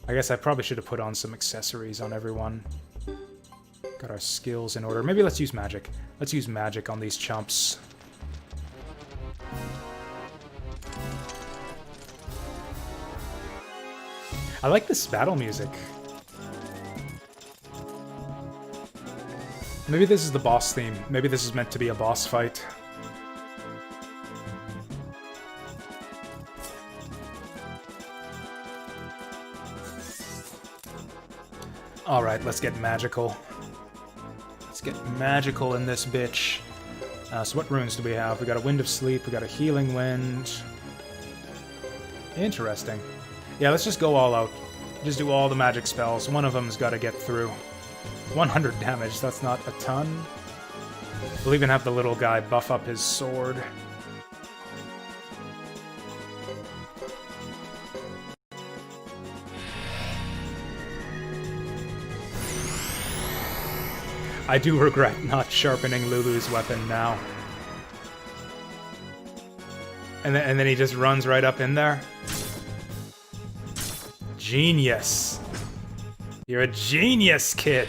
I guess I probably should have put on some accessories on everyone. Got our skills in order. Maybe let's use magic. Let's use magic on these chumps. I like this battle music. Maybe this is the boss theme. Maybe this is meant to be a boss fight. Alright, let's get magical. Let's get magical in this bitch. So what runes do we have? We got a Wind of Sleep, we got a Healing Wind. Interesting. Yeah, let's just go all out. Just do all the magic spells. One of them's got to get through. 100 damage, that's not a ton. We'll even have the little guy buff up his sword. I do regret not sharpening Lulu's weapon now. And then he just runs right up in there. Genius. You're a genius, kid.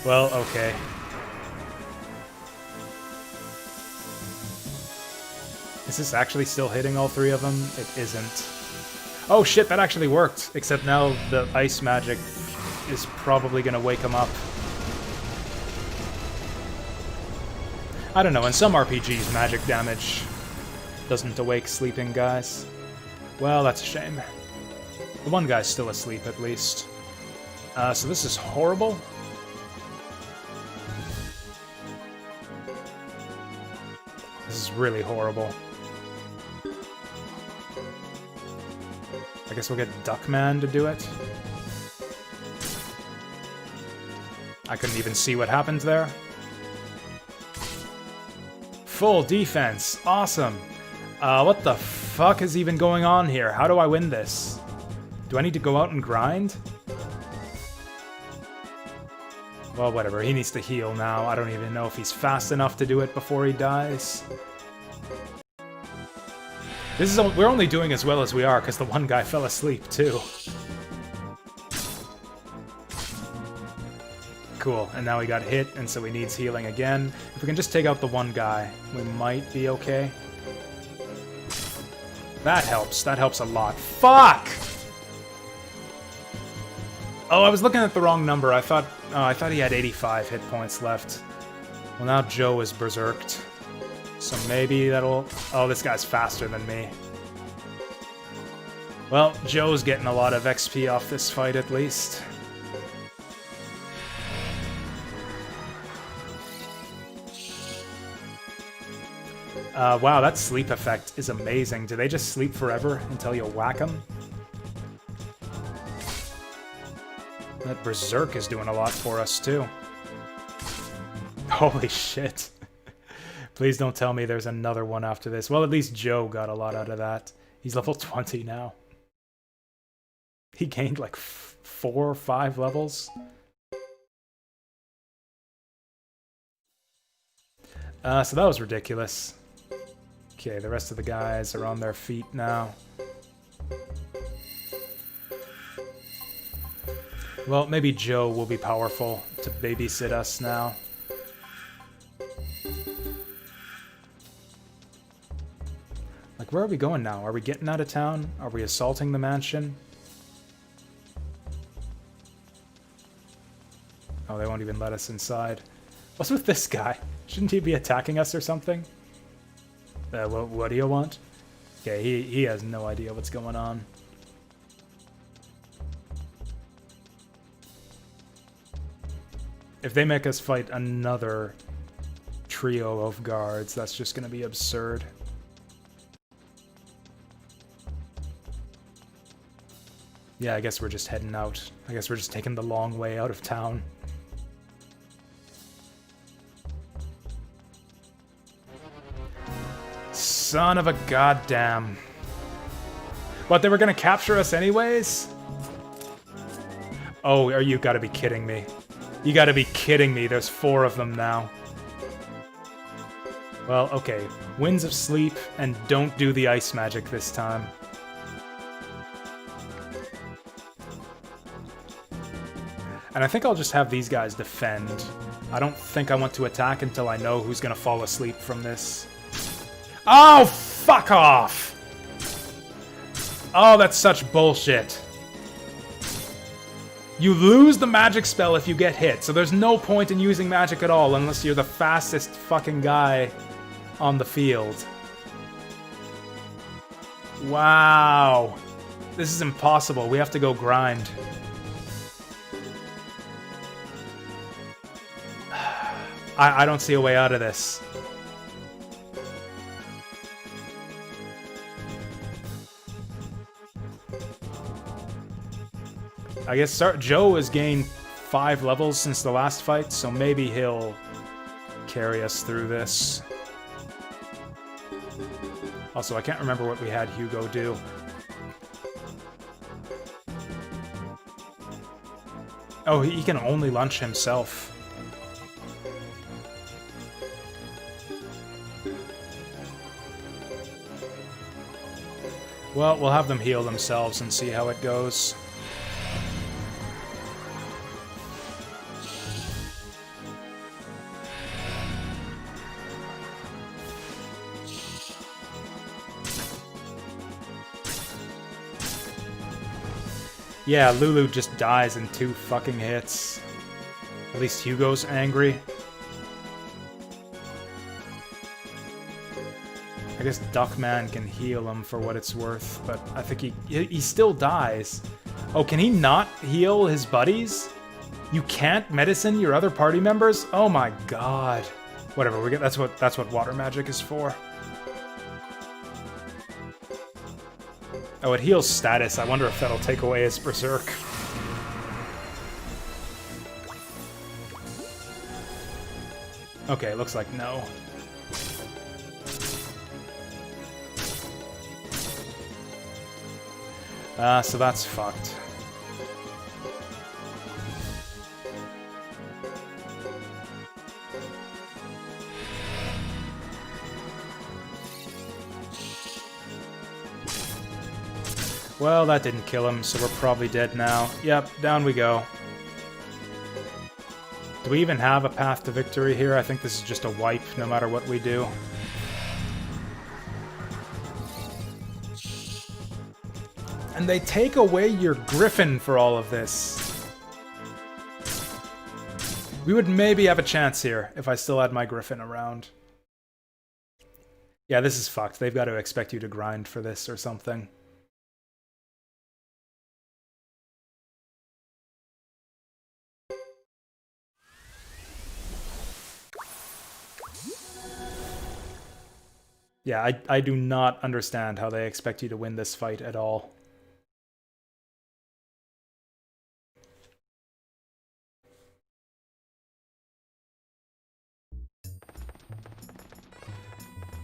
Well, okay. Is this actually still hitting all three of them? It isn't. Oh shit, that actually worked. Except now the ice magic is probably gonna wake him up. I don't know, in some RPGs magic damage doesn't awake sleeping guys. Well, that's a shame. The one guy's still asleep, at least. So this is horrible. This is really horrible. I guess we'll get Duckman to do it. I couldn't even see what happened there. Full defense. Awesome. What the fuck is even going on here? How do I win this? Do I need to go out and grind? Well, whatever. He needs to heal now. I don't even know if he's fast enough to do it before he dies. We're only doing as well as we are because the one guy fell asleep, too. Cool, and now he got hit, and so he needs healing again. If we can just take out the one guy, we might be okay. That helps a lot. Fuck! Oh, I was looking at the wrong number. I thought he had 85 hit points left. Well, now Joe is berserked. So maybe that'll... Oh, this guy's faster than me. Well, Joe's getting a lot of XP off this fight, at least. Wow, that sleep effect is amazing. Do they just sleep forever until you whack them? That Berserk is doing a lot for us, too. Holy shit. Please don't tell me there's another one after this. Well, at least Joe got a lot out of that. He's level 20 now. He gained like 4 or 5 levels. So that was ridiculous. Okay, the rest of the guys are on their feet now. Well, maybe Joe will be powerful to babysit us now. Like, where are we going now? Are we getting out of town? Are we assaulting the mansion? Oh, they won't even let us inside. What's with this guy? Shouldn't he be attacking us or something? What do you want? Okay, he has no idea what's going on. If they make us fight another trio of guards, that's just going to be absurd. Yeah, I guess we're just heading out. I guess we're just taking the long way out of town. Son of a goddamn. What, they were gonna capture us anyways? Oh, you gotta be kidding me. You gotta be kidding me, there's 4 of them now. Well, okay. Winds of Sleep, and don't do the ice magic this time. And I think I'll just have these guys defend. I don't think I want to attack until I know who's gonna fall asleep from this. Oh, fuck off! Oh, that's such bullshit. You lose the magic spell if you get hit, so there's no point in using magic at all unless you're the fastest fucking guy on the field. Wow. This is impossible. We have to go grind. I don't see a way out of this. I guess Joe has gained 5 levels since the last fight, so maybe he'll carry us through this. Also, I can't remember what we had Hugo do. Oh, he can only lunge himself. Well, we'll have them heal themselves and see how it goes. Yeah, Lulu just dies in 2 fucking hits. At least Hugo's angry. I guess Duckman can heal him for what it's worth, but I think he still dies. Oh, can he not heal his buddies? You can't medicine your other party members? Oh my god. Whatever, that's what water magic is for. Oh, it heals status. I wonder if that'll take away his berserk. Okay, looks like no. So that's fucked. Well, that didn't kill him, so we're probably dead now. Yep, down we go. Do we even have a path to victory here? I think this is just a wipe, no matter what we do. And they take away your griffin for all of this. We would maybe have a chance here if I still had my griffin around. Yeah, this is fucked. They've got to expect you to grind for this or something. Yeah, I do not understand how they expect you to win this fight at all.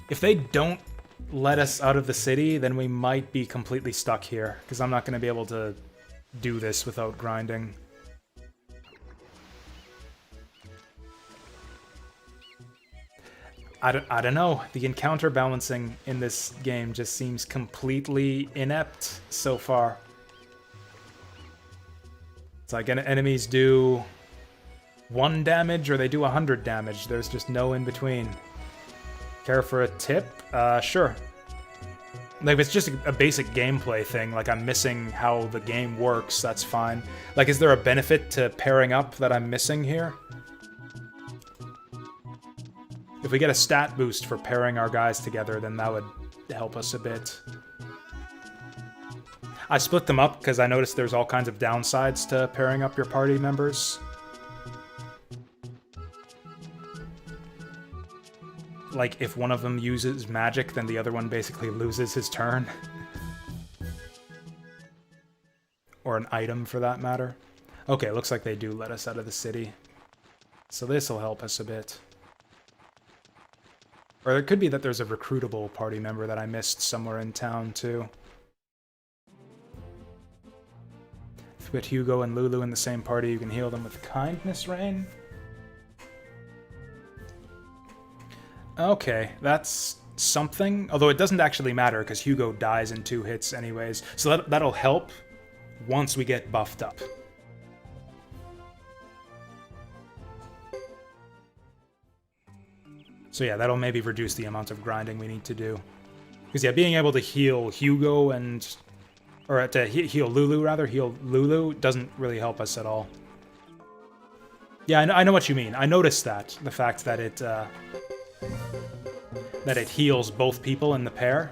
If they don't let us out of the city, then we might be completely stuck here, because I'm not going to be able to do this without grinding. I don't know. The encounter balancing in this game just seems completely inept so far. It's like enemies do 1 damage or they do 100 damage. There's just no in between. Care for a tip? Sure. Like, if it's just a basic gameplay thing, like I'm missing how the game works, that's fine. Like, is there a benefit to pairing up that I'm missing here? If we get a stat boost for pairing our guys together, then that would help us a bit. I split them up because I noticed there's all kinds of downsides to pairing up your party members. Like, if one of them uses magic, then the other one basically loses his turn. Or an item, for that matter. Okay, looks like they do let us out of the city. So this'll help us a bit. Or it could be that there's a recruitable party member that I missed somewhere in town, too. If we get Hugo and Lulu in the same party, you can heal them with Kindness Rain. Okay, that's something. Although it doesn't actually matter, because Hugo dies in 2 hits anyways. So that'll help once we get buffed up. So yeah, that'll maybe reduce the amount of grinding we need to do. Because yeah, being able to heal Hugo and... Or to heal Lulu, rather. Heal Lulu doesn't really help us at all. Yeah, I know what you mean. I noticed that. The fact that it heals both people in the pair.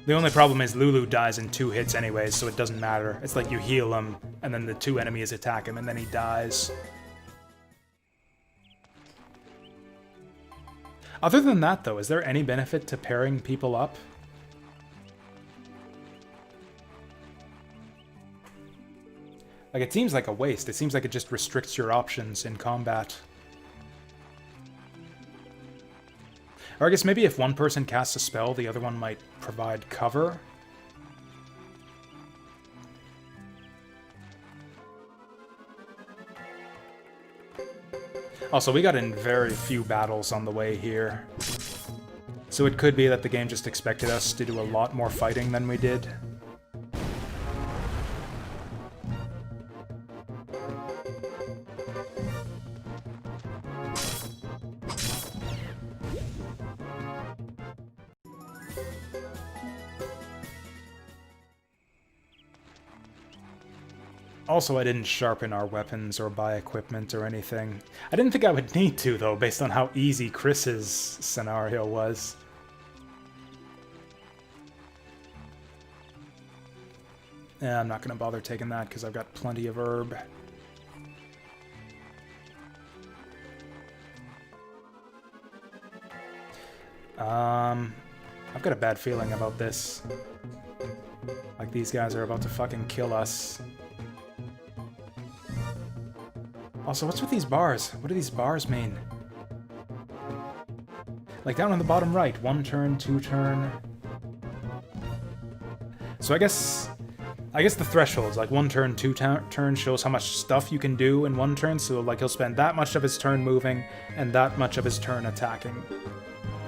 The only problem is Lulu dies in 2 hits anyways, so it doesn't matter. It's like you heal him, and then the 2 enemies attack him, and then he dies. Other than that, though, is there any benefit to pairing people up? Like, it seems like a waste. It seems like it just restricts your options in combat. Or I guess maybe if one person casts a spell, the other one might provide cover. Also, we got in very few battles on the way here. So it could be that the game just expected us to do a lot more fighting than we did. Also, I didn't sharpen our weapons or buy equipment or anything. I didn't think I would need to, though, based on how easy Chris's scenario was. Yeah, I'm not going to bother taking that because I've got plenty of herb. I've got a bad feeling about this. Like, these guys are about to fucking kill us. Also, what's with these bars? What do these bars mean? Like, down on the bottom right, 1 turn, 2 turn. So I guess the thresholds, like 1 turn, 2 turn shows how much stuff you can do in 1 turn, so like he'll spend that much of his turn moving and that much of his turn attacking,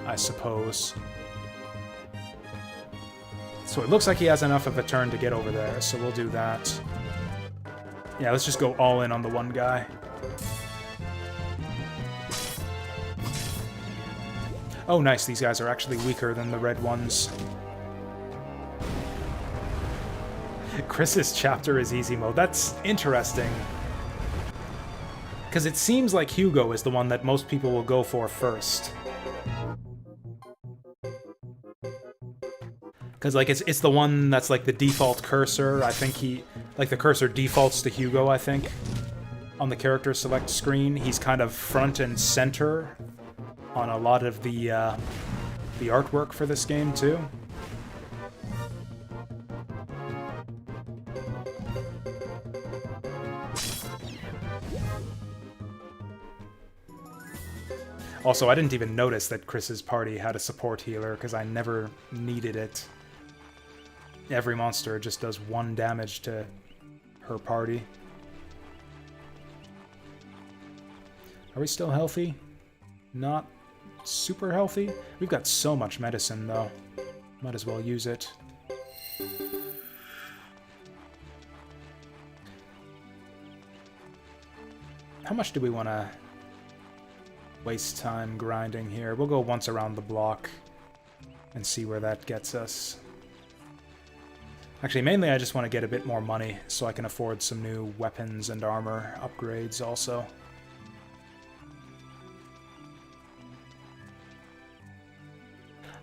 I suppose. So it looks like he has enough of a turn to get over there, so we'll do that. Yeah, let's just go all in on the one guy. Oh, nice. These guys are actually weaker than the red ones. Chris's chapter is easy mode. That's interesting. Because it seems like Hugo is the one that most people will go for first. Because, like, it's the one that's, like, the default cursor. I think like, the cursor defaults to Hugo, I think. On the character select screen. He's kind of front and center on a lot of the artwork for this game, too. Also, I didn't even notice that Chris's party had a support healer, because I never needed it. Every monster just does 1 damage to her party. Are we still healthy? Not super healthy? We've got so much medicine, though. Might as well use it. How much do we want to waste time grinding here? We'll go once around the block. and see where that gets us. Actually, mainly I just want to get a bit more money so I can afford some new weapons and armor upgrades also.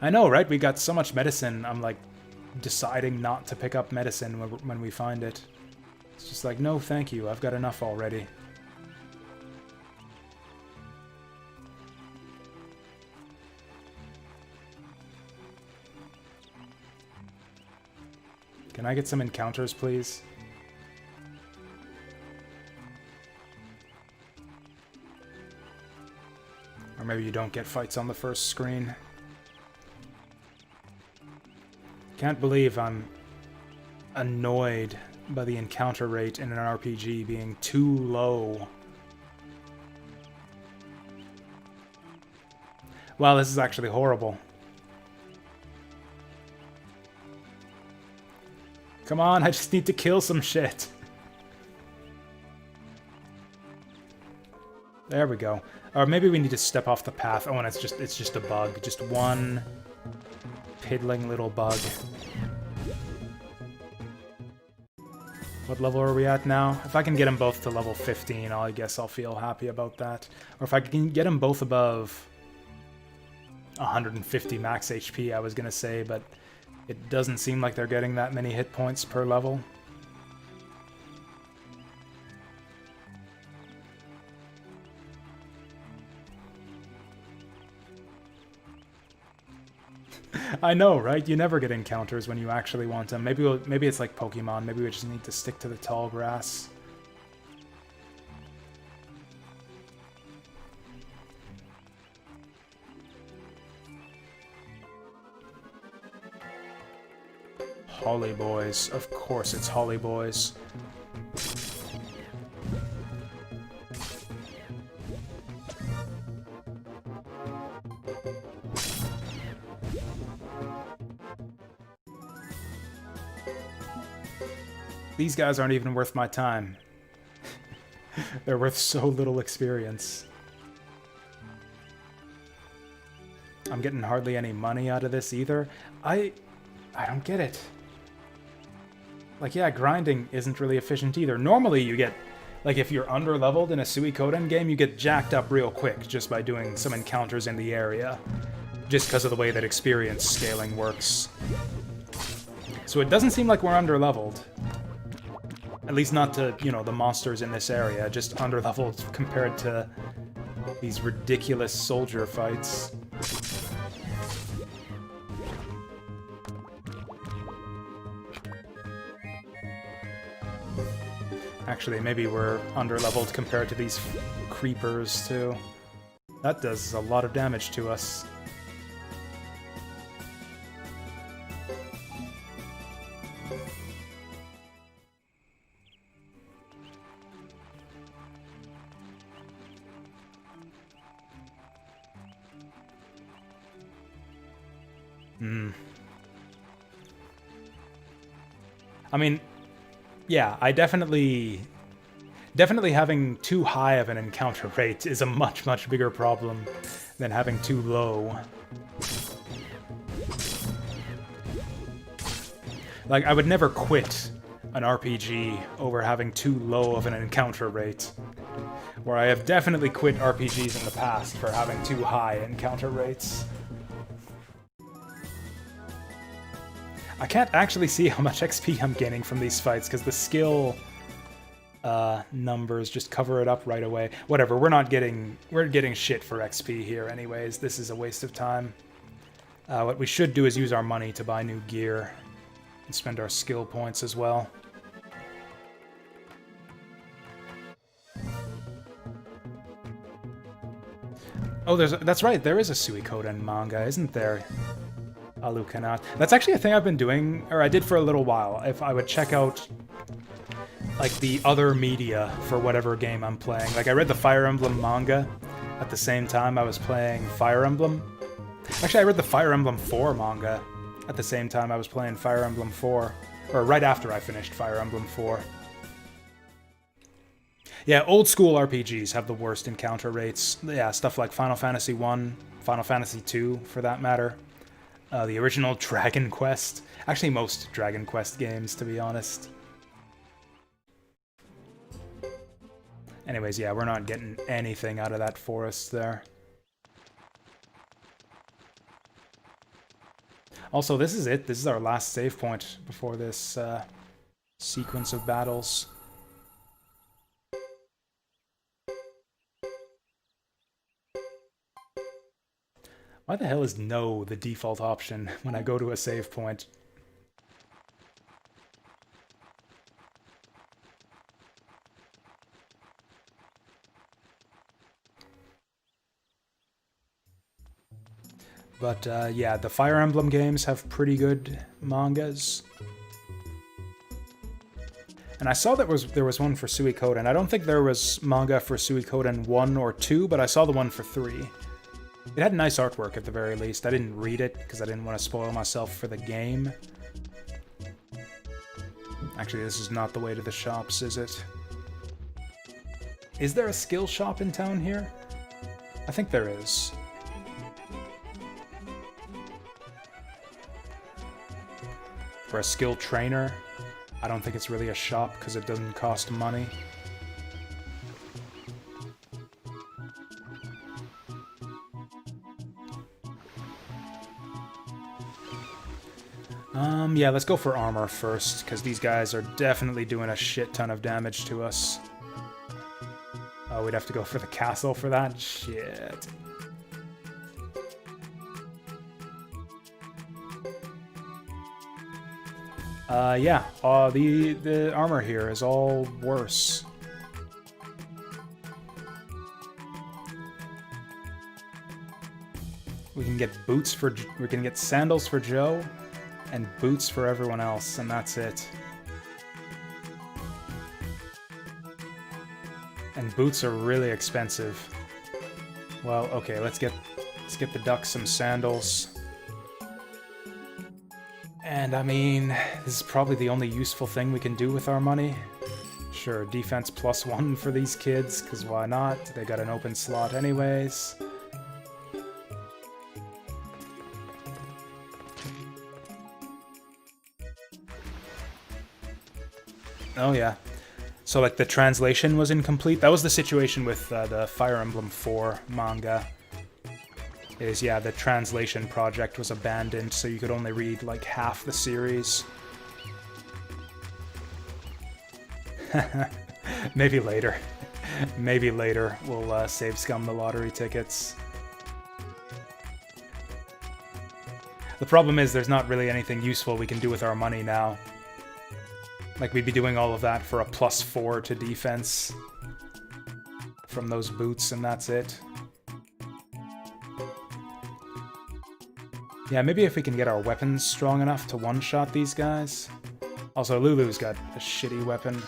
I know, right? We got so much medicine, I'm like deciding not to pick up medicine when we find it. It's just like, no thank you, I've got enough already. Can I get some encounters, please? Or maybe you don't get fights on the first screen. Can't believe I'm annoyed by the encounter rate in an RPG being too low. Wow, this is actually horrible. Come on, I just need to kill some shit. There we go. Or maybe we need to step off the path. Oh, and it's just a bug. Just one piddling little bug. What level are we at now? If I can get them both to level 15, I guess I'll feel happy about that. Or if I can get them both above 150 max HP, I was gonna say, but it doesn't seem like they're getting that many hit points per level. I know, right? You never get encounters when you actually want them. Maybe it's like Pokemon. Maybe we just need to stick to the tall grass. Holly Boys. Of course it's Holly Boys. These guys aren't even worth my time. They're worth so little experience. I'm getting hardly any money out of this either. I don't get it. Like, yeah, grinding isn't really efficient either. Normally you get, like, if you're under-leveled in a Suikoden game, you get jacked up real quick just by doing some encounters in the area. Just because of the way that experience scaling works. So it doesn't seem like we're under-leveled. At least not to, you know, the monsters in this area. Just under-leveled compared to these ridiculous soldier fights. Actually, maybe we're under-leveled compared to these creepers, too. That does a lot of damage to us. I mean, yeah, I definitely having too high of an encounter rate is a much, much bigger problem than having too low. Like, I would never quit an RPG over having too low of an encounter rate. Where I have definitely quit RPGs in the past for having too high encounter rates. I can't actually see how much XP I'm gaining from these fights, because the skill numbers just cover it up right away. Whatever, we're getting shit for XP here anyways. This is a waste of time. What we should do is use our money to buy new gear and spend our skill points as well. Oh, that's right, there is a Suikoden manga, isn't there? Alukanat. That's actually a thing I've been doing, or I did for a little while. If I would check out, like, the other media for whatever game I'm playing. Like, I read the Fire Emblem manga at the same time I was playing Fire Emblem. Actually, I read the Fire Emblem 4 manga at the same time I was playing Fire Emblem 4. Or right after I finished Fire Emblem 4. Yeah, old school RPGs have the worst encounter rates. Yeah, stuff like Final Fantasy 1, Final Fantasy 2, for that matter. The original Dragon Quest. Actually, most Dragon Quest games, to be honest. Anyways, yeah, we're not getting anything out of that forest there. Also, this is it. This is our last save point before this sequence of battles. Why the hell is no the default option when I go to a save point? But yeah, the Fire Emblem games have pretty good mangas. And I saw that there was one for Suikoden. I don't think there was manga for Suikoden 1 or 2, but I saw the one for 3. It had nice artwork at the very least. I didn't read it because I didn't want to spoil myself for the game. Actually, this is not the way to the shops, is it? Is there a skill shop in town here? I think there is. For a skill trainer, I don't think it's really a shop because it doesn't cost money. Yeah, let's go for armor first, because these guys are definitely doing a shit ton of damage to us. Oh, we'd have to go for the castle for that? Shit. Yeah, the armor here is all worse. We can get sandals for Joe, and boots for everyone else, and that's it. And boots are really expensive. Well, okay, let's get the duck some sandals. And I mean, this is probably the only useful thing we can do with our money. Sure, defense +1 for these kids, because why not? They got an open slot anyways. Oh yeah. So like the translation was incomplete. That was the situation with the Fire Emblem 4 manga. Yeah, the translation project was abandoned, so you could only read like half the series. Maybe later. Maybe later we'll save scum the lottery tickets. The problem is there's not really anything useful we can do with our money now. Like, we'd be doing all of that for a +4 to defense from those boots, and that's it. Yeah, maybe if we can get our weapons strong enough to one-shot these guys. Also, Lulu's got a shitty weapon.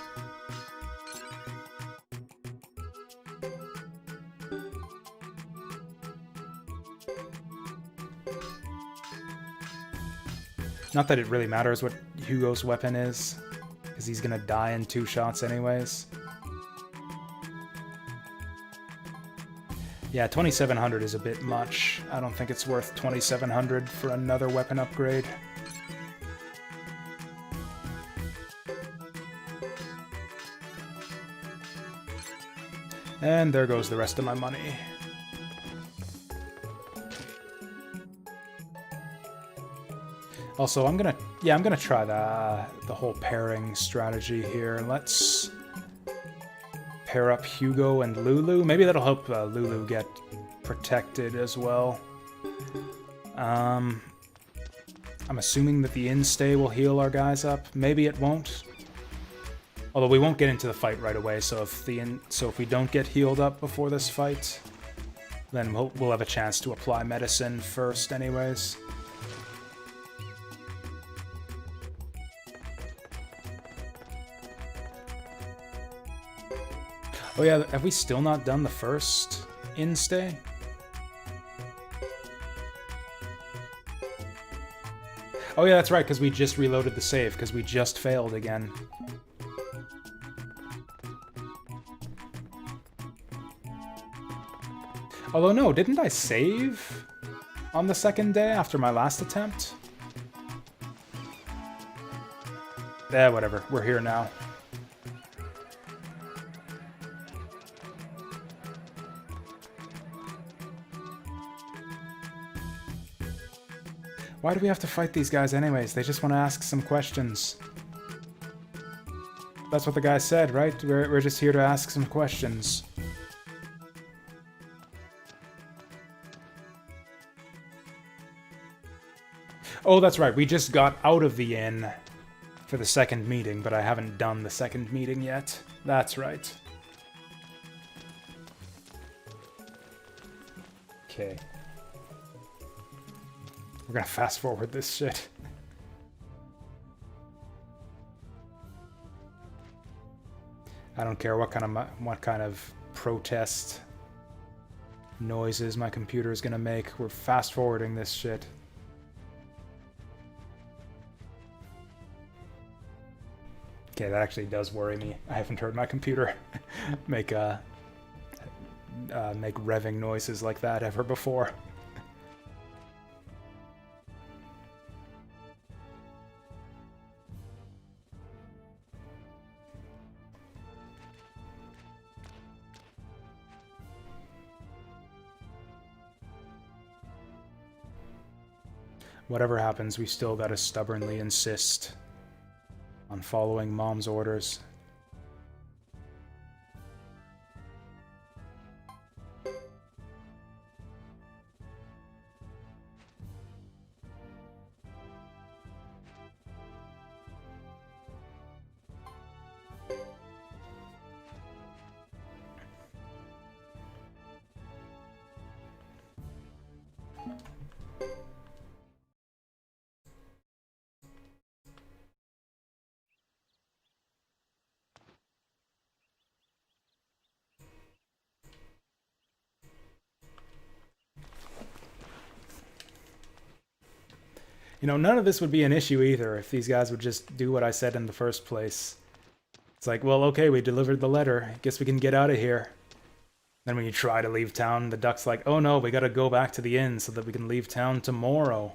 Not that it really matters what Hugo's weapon is, because he's gonna die in 2 shots anyways. Yeah, 2700 is a bit much. I don't think it's worth 2700 for another weapon upgrade. And there goes the rest of my money. Also, I'm gonna try the whole pairing strategy here. Let's pair up Hugo and Lulu. Maybe that'll help Lulu get protected as well. I'm assuming that the instay will heal our guys up. Maybe it won't. Although we won't get into the fight right away, so if we don't get healed up before this fight, then we'll have a chance to apply medicine first anyways. Oh yeah, have we still not done the first instay? Oh yeah, that's right, because we just reloaded the save, because we just failed again. Although no, didn't I save? on the second day after my last attempt. Whatever. We're here now. Why do we have to fight these guys anyways? They just want to ask some questions. That's what the guy said, right? We're just here to ask some questions. Oh, that's right. We just got out of the inn for the second meeting, but I haven't done the second meeting yet. That's right. Okay. We're gonna fast forward this shit. I don't care what kind of protest noises my computer is gonna make. We're fast forwarding this shit. Okay, that actually does worry me. I haven't heard my computer make revving noises like that ever before. Whatever happens, we still gotta stubbornly insist on following Mom's orders. You know, none of this would be an issue either if these guys would just do what I said in the first place. It's like, well, okay, we delivered the letter. I guess we can get out of here. Then when you try to leave town, the duck's like, oh no, we gotta go back to the inn so that we can leave town tomorrow.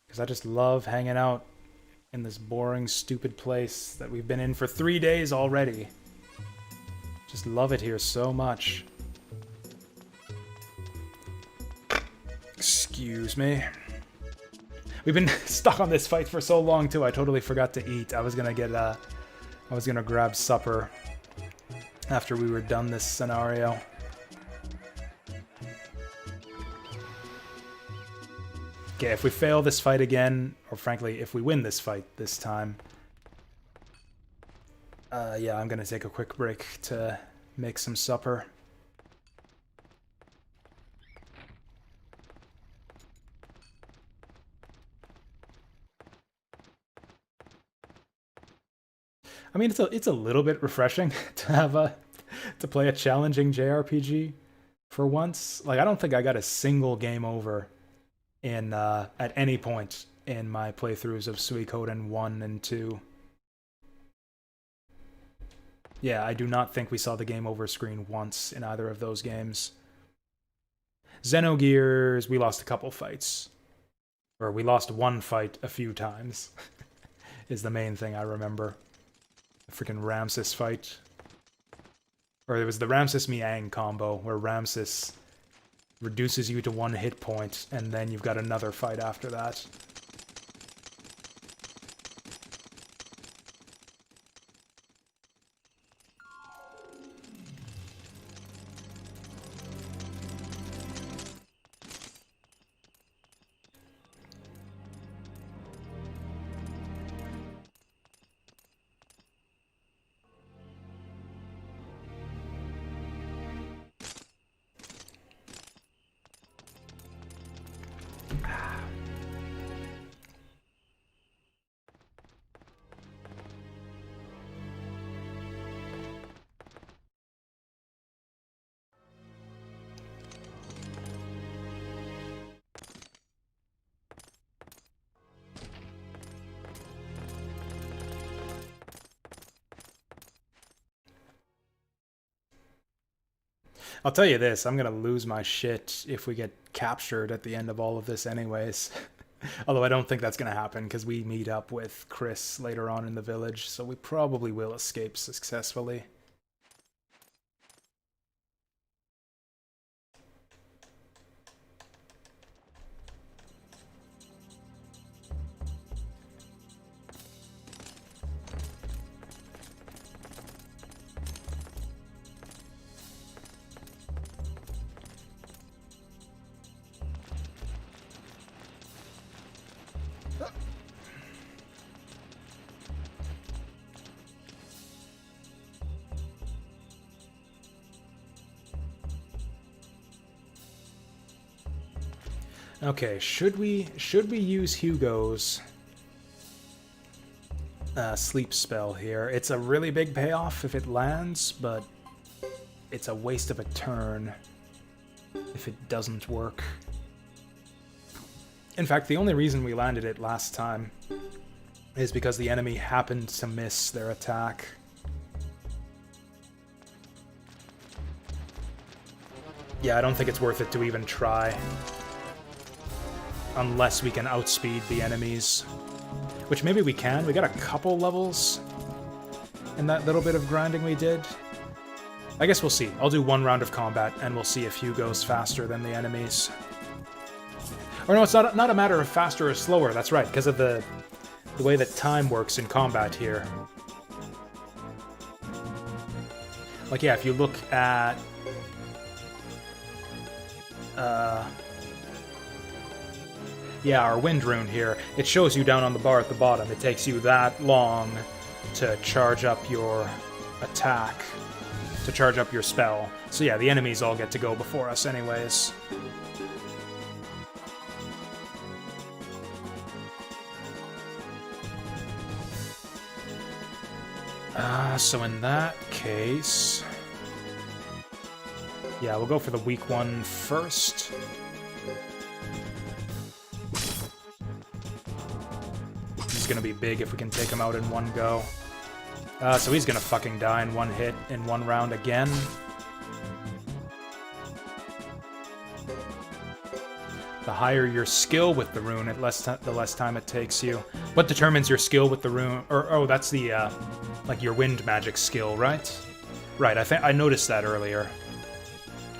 Because I just love hanging out in this boring, stupid place that we've been in for 3 days already. Just love it here so much. Excuse me. We've been stuck on this fight for so long too. I totally forgot to eat. I was gonna grab supper after we were done this scenario. Okay, if we fail this fight again, or frankly, if we win this fight this time, yeah, I'm gonna take a quick break to make some supper. I mean, it's a little bit refreshing to have to play a challenging JRPG for once. Like, I don't think I got a single game over in at any point in my playthroughs of Suikoden 1 and 2. Yeah, I do not think we saw the game over screen once in either of those games. Xenogears, we lost a couple fights. Or we lost one fight a few times, is the main thing I remember. The freaking Ramses fight. Or it was the Ramses-Miang combo, where Ramses reduces you to 1 hit point, and then you've got another fight after that. I'll tell you this, I'm gonna lose my shit if we get captured at the end of all of this anyways. Although I don't think that's going to happen because we meet up with Chris later on in the village, so we probably will escape successfully. Okay, should we use Hugo's sleep spell here? It's a really big payoff if it lands, but it's a waste of a turn if it doesn't work. In fact, the only reason we landed it last time is because the enemy happened to miss their attack. Yeah, I don't think it's worth it to even try. Unless we can outspeed the enemies. Which maybe we can. We got a couple levels in that little bit of grinding we did. I guess we'll see. I'll do one round of combat, and we'll see if Hugo's faster than the enemies. Or no, it's not a matter of faster or slower. That's right, because of the way that time works in combat here. Like, yeah, if you look at... yeah, our wind rune here, it shows you down on the bar at the bottom. It takes you that long to charge up your attack, to charge up your spell. So yeah, the enemies all get to go before us anyways. So in that case... yeah, we'll go for the weak one first. He's gonna be big if we can take him out in one go. So he's gonna fucking die in one hit, in one round again. The higher your skill with the rune, the less time it takes you. What determines your skill with the rune? Or, oh, that's the, like your wind magic skill, right? Right, I noticed that earlier.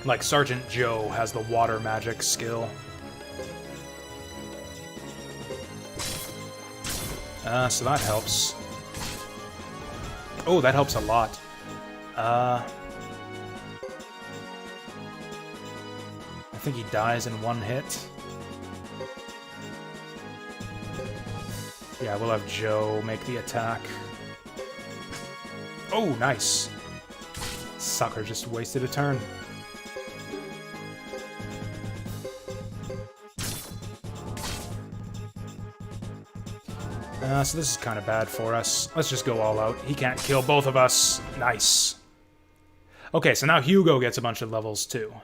Like, Sergeant Joe has the water magic skill. So that helps. Oh, that helps a lot. I think he dies in one hit. Yeah, we'll have Joe make the attack. Oh, nice. Sucker just wasted a turn. So this is kind of bad for us. Let's just go all out. He can't kill both of us. Nice. Okay, so now Hugo gets a bunch of levels too.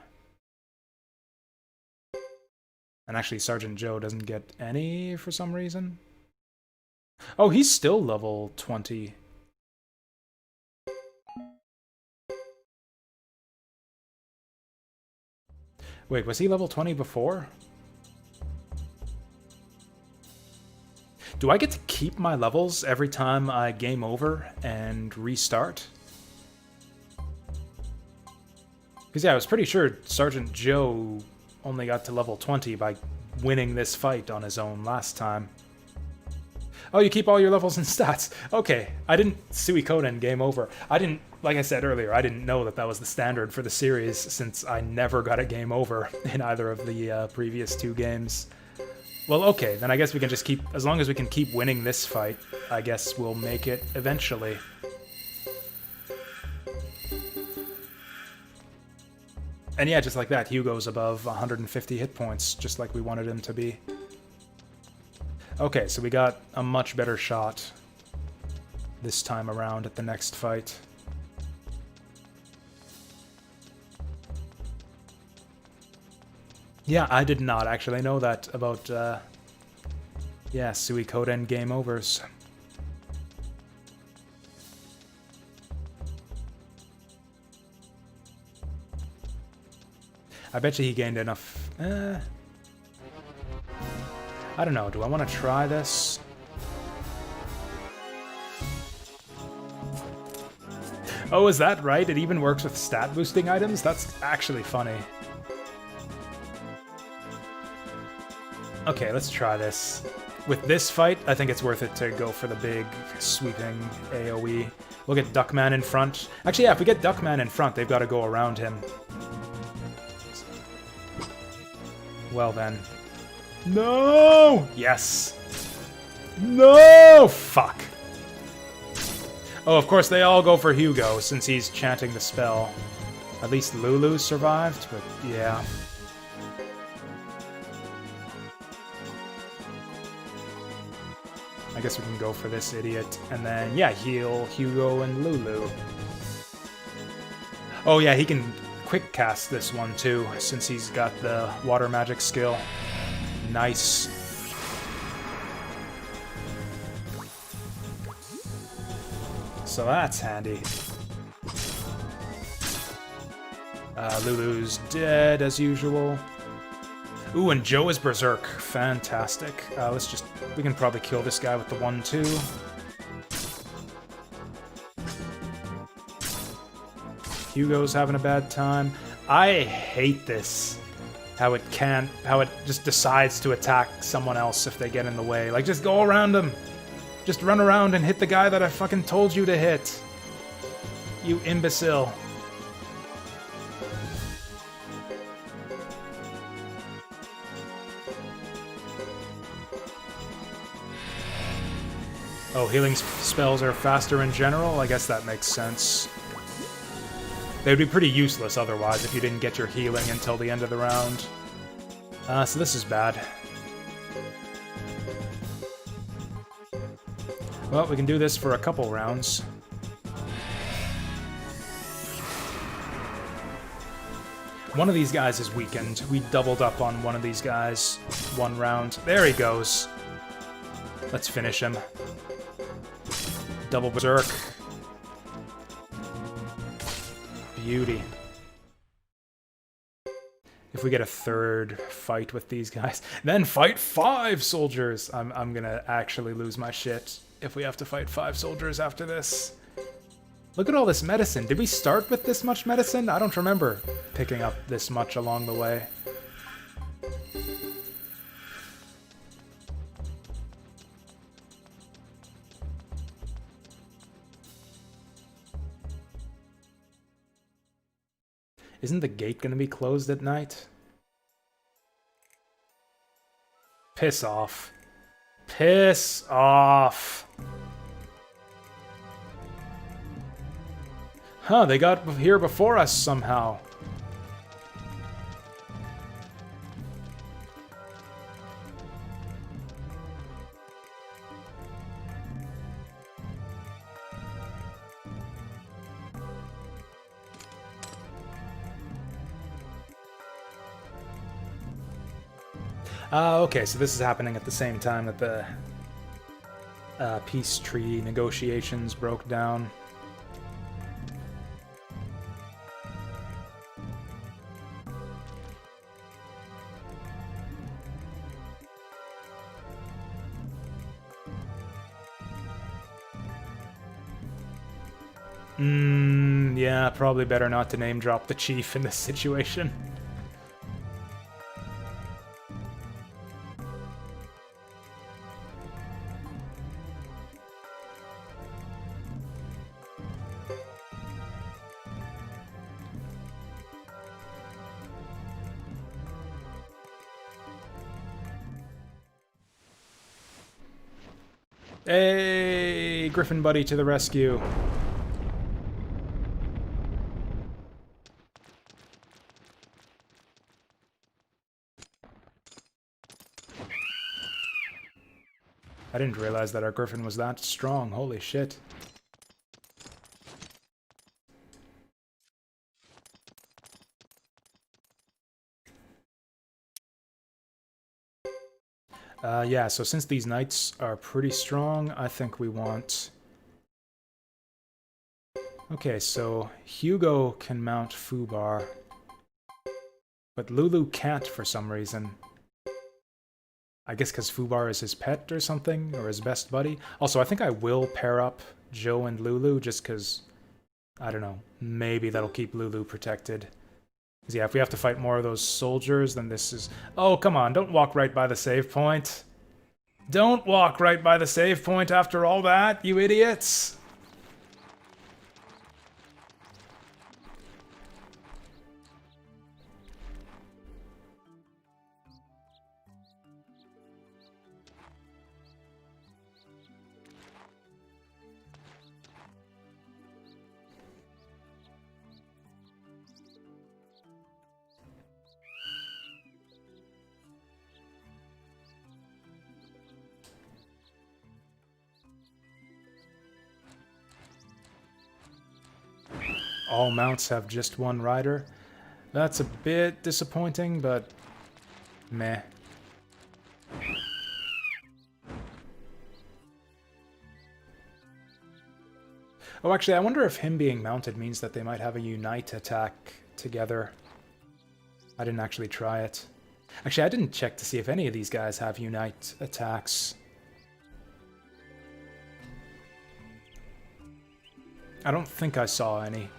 And actually, Sergeant Joe doesn't get any for some reason. Oh, he's still level 20. Wait, was he level 20 before? Do I get to keep my levels every time I game over and restart? Because yeah, I was pretty sure Sergeant Joe only got to level 20 by winning this fight on his own last time. Oh, you keep all your levels and stats. Okay, I didn't Suiko and game over. I didn't, like I said earlier, I didn't know that that was the standard for the series since I never got a game over in either of the previous two games. Well, okay, then I guess we can just keep... as long as we can keep winning this fight, I guess we'll make it eventually. And yeah, just like that, Hugo's above 150 hit points, just like we wanted him to be. Okay, so we got a much better shot this time around at the next fight. Yeah, I did not actually know that about, yeah, Suikoden game overs. I bet you he gained enough... I don't know. Do I want to try this? Oh, is that right? It even works with stat boosting items? That's actually funny. Okay, let's try this. With this fight, I think it's worth it to go for the big, sweeping AoE. We'll get Duckman in front. Actually, yeah, if we get Duckman in front, they've got to go around him. Well then. No! Yes! No! Fuck. Oh, of course, they all go for Hugo, since he's chanting the spell. At least Lulu survived, but yeah. I guess we can go for this idiot, and then, yeah, heal Hugo and Lulu. Oh yeah, he can quick cast this one too, since he's got the water magic skill. Nice. So that's handy. Lulu's dead as usual. Ooh, and Joe is Berserk. Fantastic. We can probably kill this guy with the 1-2. Hugo's having a bad time. I hate this. How it just decides to attack someone else if they get in the way. Like, just go around them. Just run around and hit the guy that I fucking told you to hit. You imbecile. Oh, healing spells are faster in general? I guess that makes sense. They would be pretty useless otherwise if you didn't get your healing until the end of the round. So this is bad. Well, we can do this for a couple rounds. One of these guys is weakened. We doubled up on one of these guys. One round. There he goes. Let's finish him. Double Berserk. Beauty. If we get a third fight with these guys, then fight 5 soldiers! I'm gonna actually lose my shit if we have to fight 5 soldiers after this. Look at all this medicine. Did we start with this much medicine? I don't remember picking up this much along the way. Isn't the gate gonna be closed at night? Piss off. Piss off. Huh, they got here before us somehow. Okay, so this is happening at the same time that the peace treaty negotiations broke down. Yeah, probably better not to name drop the chief in this situation. Hey, Griffin buddy to the rescue. I didn't realize that our Griffin was that strong. Holy shit. Yeah, so since these knights are pretty strong, I think we want... Okay, so Hugo can mount Fubar. But Lulu can't for some reason. I guess because Fubar is his pet or something, or his best buddy. Also, I think I will pair up Joe and Lulu just because, I don't know, maybe that'll keep Lulu protected. Because yeah, if we have to fight more of those soldiers, then this is... Oh, come on, don't walk right by the save point. Don't walk right by the save point after all that, you idiots! All mounts have just one rider. That's a bit disappointing, but meh. Oh, actually, I wonder if him being mounted means that they might have a unite attack together. I didn't actually try it. Actually, I didn't check to see if any of these guys have unite attacks. I don't think I saw any.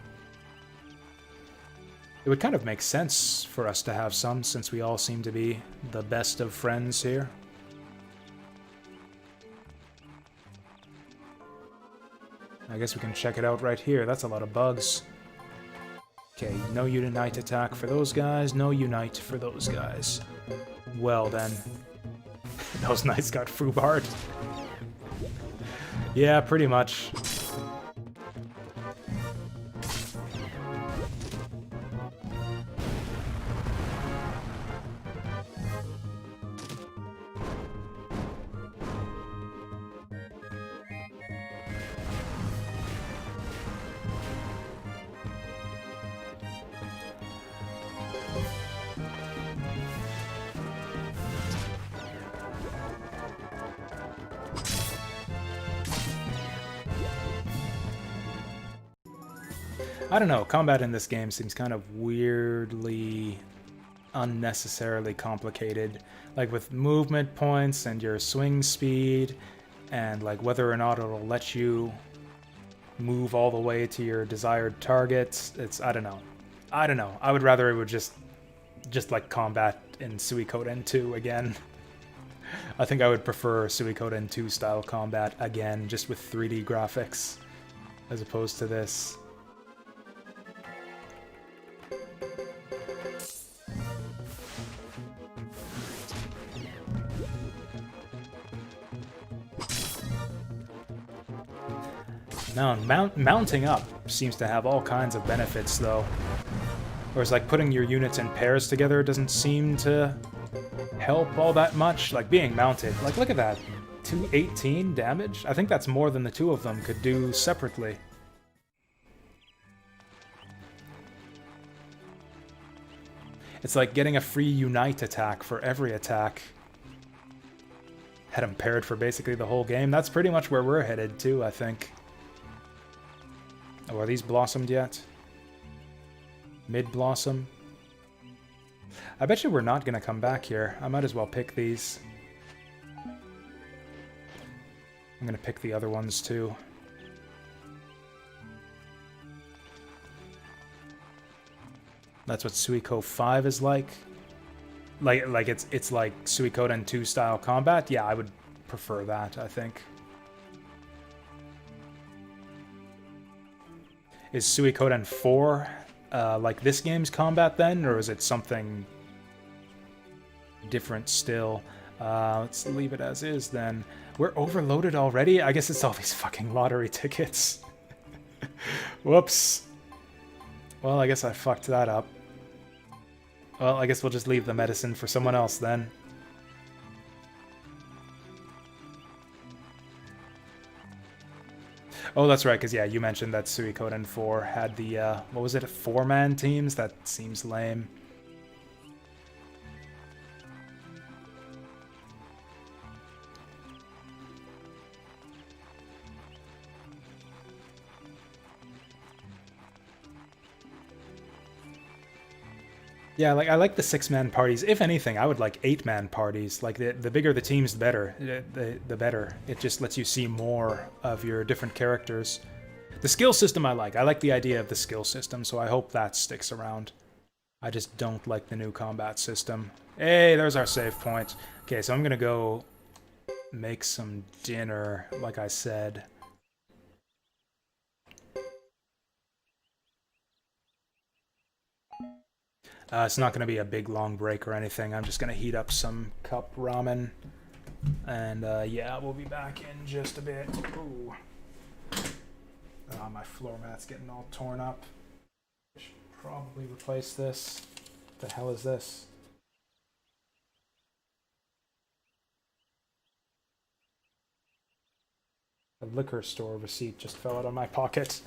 It would kind of make sense for us to have some, since we all seem to be the best of friends here. I guess we can check it out right here. That's a lot of bugs. Okay, no unite attack for those guys, no unite for those guys. Well then. Those knights got foobarred. Yeah, pretty much. I don't know, combat in this game seems kind of weirdly, unnecessarily complicated. Like with movement points and your swing speed, and like whether or not it'll let you move all the way to your desired target. I don't know. I don't know. I would rather it would just like combat in Suikoden 2 again. I think I would prefer Suikoden 2 style combat again, just with 3D graphics, as opposed to this. Now, mounting up seems to have all kinds of benefits, though. Whereas, like, putting your units in pairs together doesn't seem to help all that much. Like, being mounted. Like, look at that. 218 damage? I think that's more than the two of them could do separately. It's like getting a free unite attack for every attack. Had them paired for basically the whole game. That's pretty much where we're headed, too, I think. Oh, are these blossomed yet? Mid-blossom? I bet you we're not going to come back here. I might as well pick these. I'm going to pick the other ones, too. That's what Suiko 5 is like? Like it's like Suikoden 2 style combat? Yeah, I would prefer that, I think. Is Suikoden 4 like this game's combat then, or is it something different still? Let's leave it as is then. We're overloaded already? I guess it's all these fucking lottery tickets. Whoops. Well, I guess I fucked that up. Well, I guess we'll just leave the medicine for someone else then. Oh, that's right, because yeah, you mentioned that Suikoden 4 had the, what was it, 4-man teams? That seems lame. Yeah, like I like the 6-man parties. If anything, I would like 8-man parties. Like the bigger the teams, the better. The better. It just lets you see more of your different characters. The skill system I like. I like the idea of the skill system, so I hope that sticks around. I just don't like the new combat system. Hey, there's our save point. Okay, so I'm gonna go make some dinner, like I said. It's not going to be a big long break or anything. I'm just going to heat up some cup ramen. And yeah, we'll be back in just a bit. Ooh. My floor mat's getting all torn up. I should probably replace this. What the hell is this? A liquor store receipt just fell out of my pocket.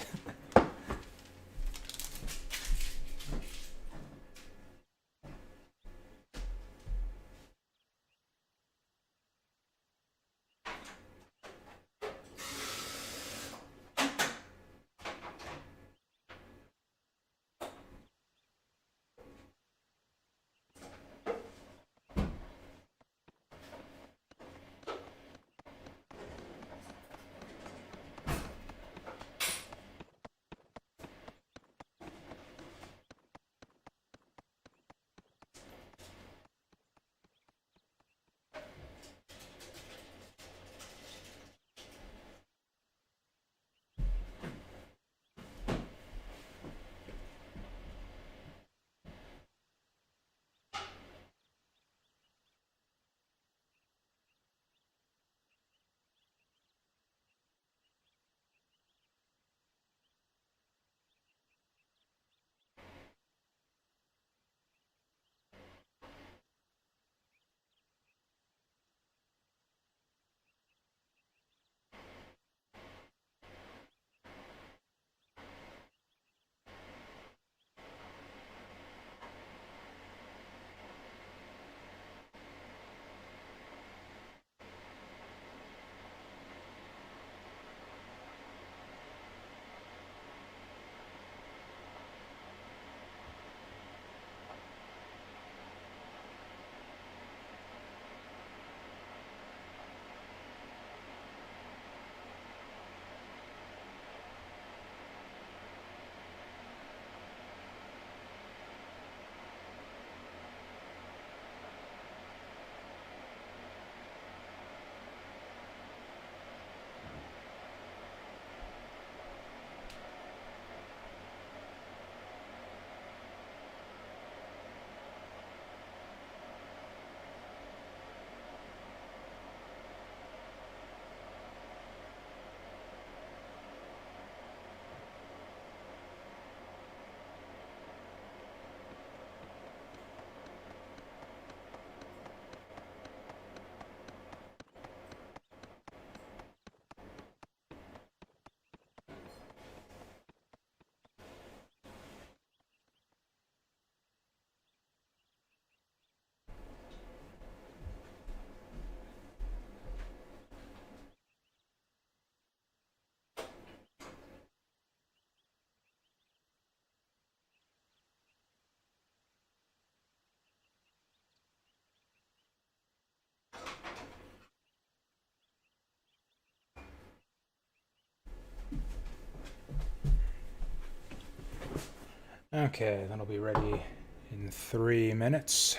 Okay, that'll be ready in 3 minutes.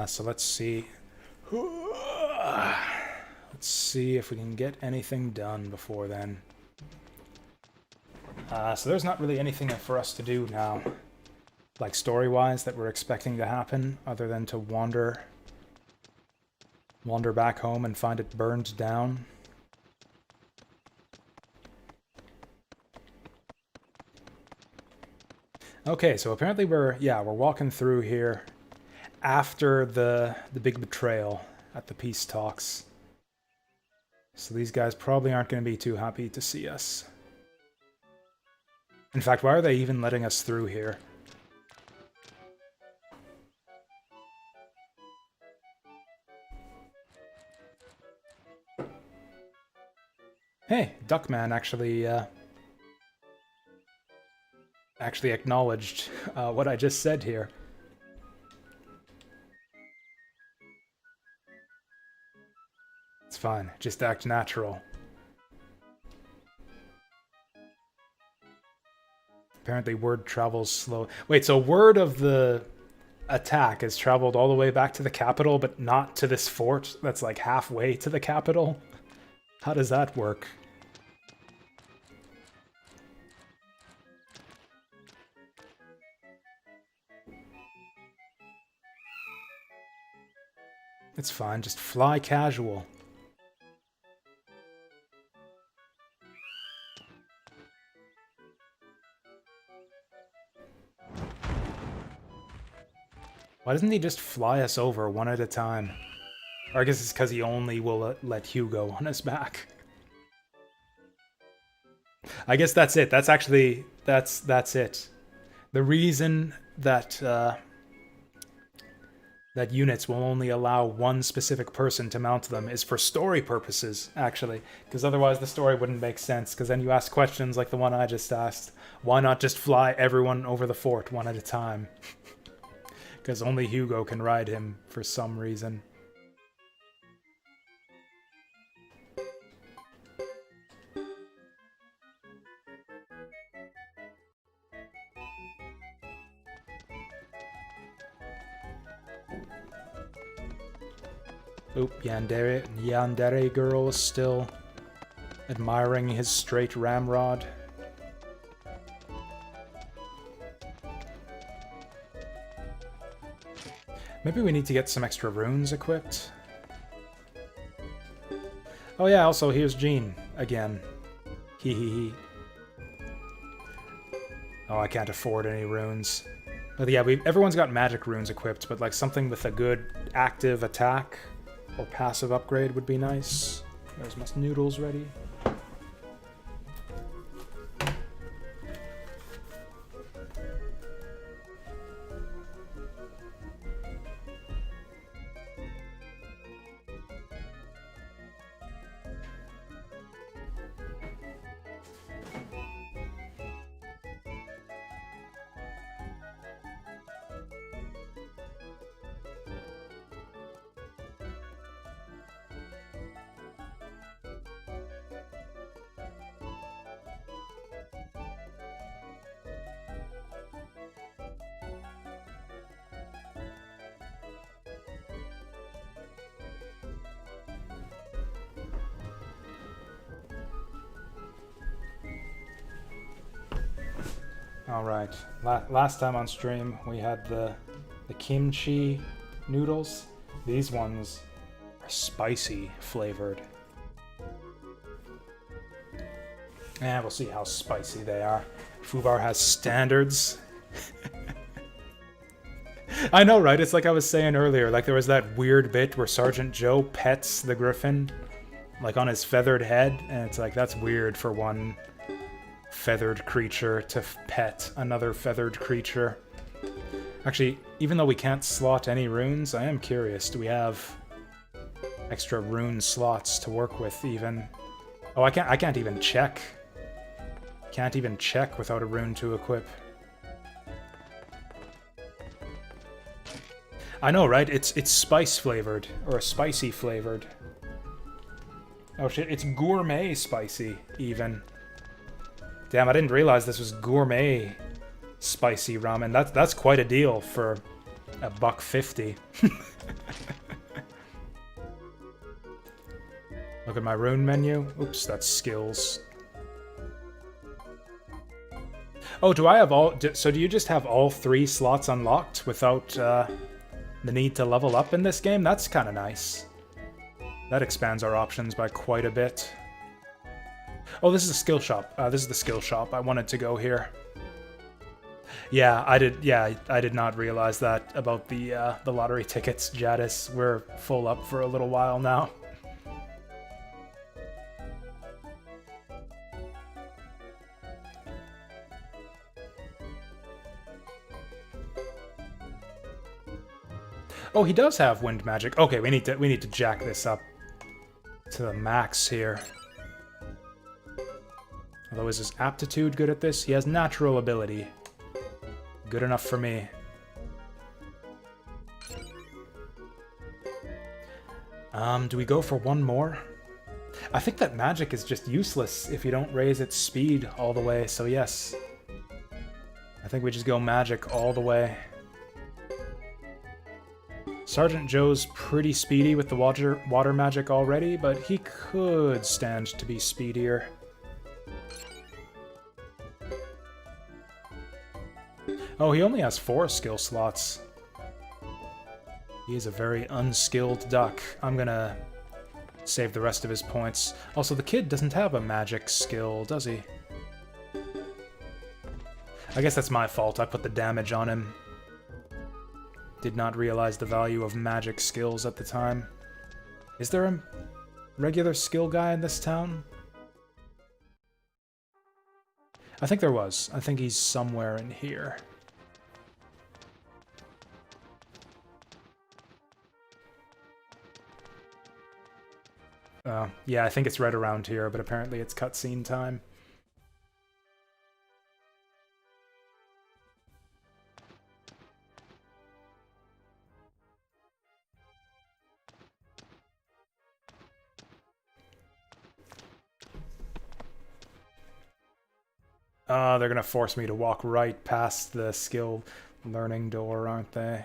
So let's see. Let's see if we can get anything done before then. So there's not really anything for us to do now, like story-wise, that we're expecting to happen, other than to wander back home and find it burned down. Okay, so apparently we're walking through here after the big betrayal at the peace talks. So these guys probably aren't going to be too happy to see us. In fact, why are they even letting us through here? Hey, Duckman actually actually acknowledged what I just said here. It's fine. Just act natural. Apparently word travels slow. Wait, so word of the attack has traveled all the way back to the capital, but not to this fort that's like halfway to the capital? How does that work? It's fine, just fly casual. Why doesn't he just fly us over one at a time? Or I guess it's because he only will let Hugo on his back. I guess that's it. That's actually that's it. The reason that that units will only allow one specific person to mount them is for story purposes, actually, because otherwise the story wouldn't make sense. Because then you ask questions like the one I just asked: why not just fly everyone over the fort one at a time? Because only Hugo can ride him for some reason. Oop, Yandere girl is still admiring his straight ramrod. Maybe we need to get some extra runes equipped. Oh yeah, also here's Jean again. Hee hee hee. Oh, I can't afford any runes. But yeah, everyone's got magic runes equipped, but like something with a good active attack or passive upgrade would be nice. There's my noodles ready. Alright, last time on stream we had the kimchi noodles. These ones are spicy flavored. And we'll see how spicy they are. Fubar has standards. I know, right? It's like I was saying earlier, like there was that weird bit where Sergeant Joe pets the griffin, like on his feathered head, and it's like, that's weird for one feathered creature to pet another feathered creature. Actually, even though we can't slot any runes, I am curious, do we have extra rune slots to work with even? Oh, I can't even check. Can't even check without a rune to equip. I know, right? It's spice flavored, or spicy flavored. Oh shit, it's gourmet spicy even. Damn, I didn't realize this was gourmet spicy ramen. That's quite a deal for $1.50. Look at my rune menu. Oops, that's skills. Oh, do I have all... So do you just have all 3 slots unlocked without the need to level up in this game? That's kind of nice. That expands our options by quite a bit. Oh, this is a skill shop. This is the skill shop. I wanted to go here. Yeah, I did not realize that about the lottery tickets, Jadis. We're full up for a little while now. Oh, he does have wind magic. Okay, we need to jack this up to the max here. Although, is his aptitude good at this? He has natural ability. Good enough for me. Do we go for one more? I think that magic is just useless if you don't raise its speed all the way, so yes. I think we just go magic all the way. Sergeant Joe's pretty speedy with the water magic already, but he could stand to be speedier. Oh, he only has 4 skill slots. He is a very unskilled duck. I'm gonna save the rest of his points. Also, the kid doesn't have a magic skill, does he? I guess that's my fault. I put the damage on him. Did not realize the value of magic skills at the time. Is there a regular skill guy in this town? I think there was. I think he's somewhere in here. Yeah, I think it's right around here, but apparently it's cutscene time. They're gonna force me to walk right past the skill learning door, aren't they?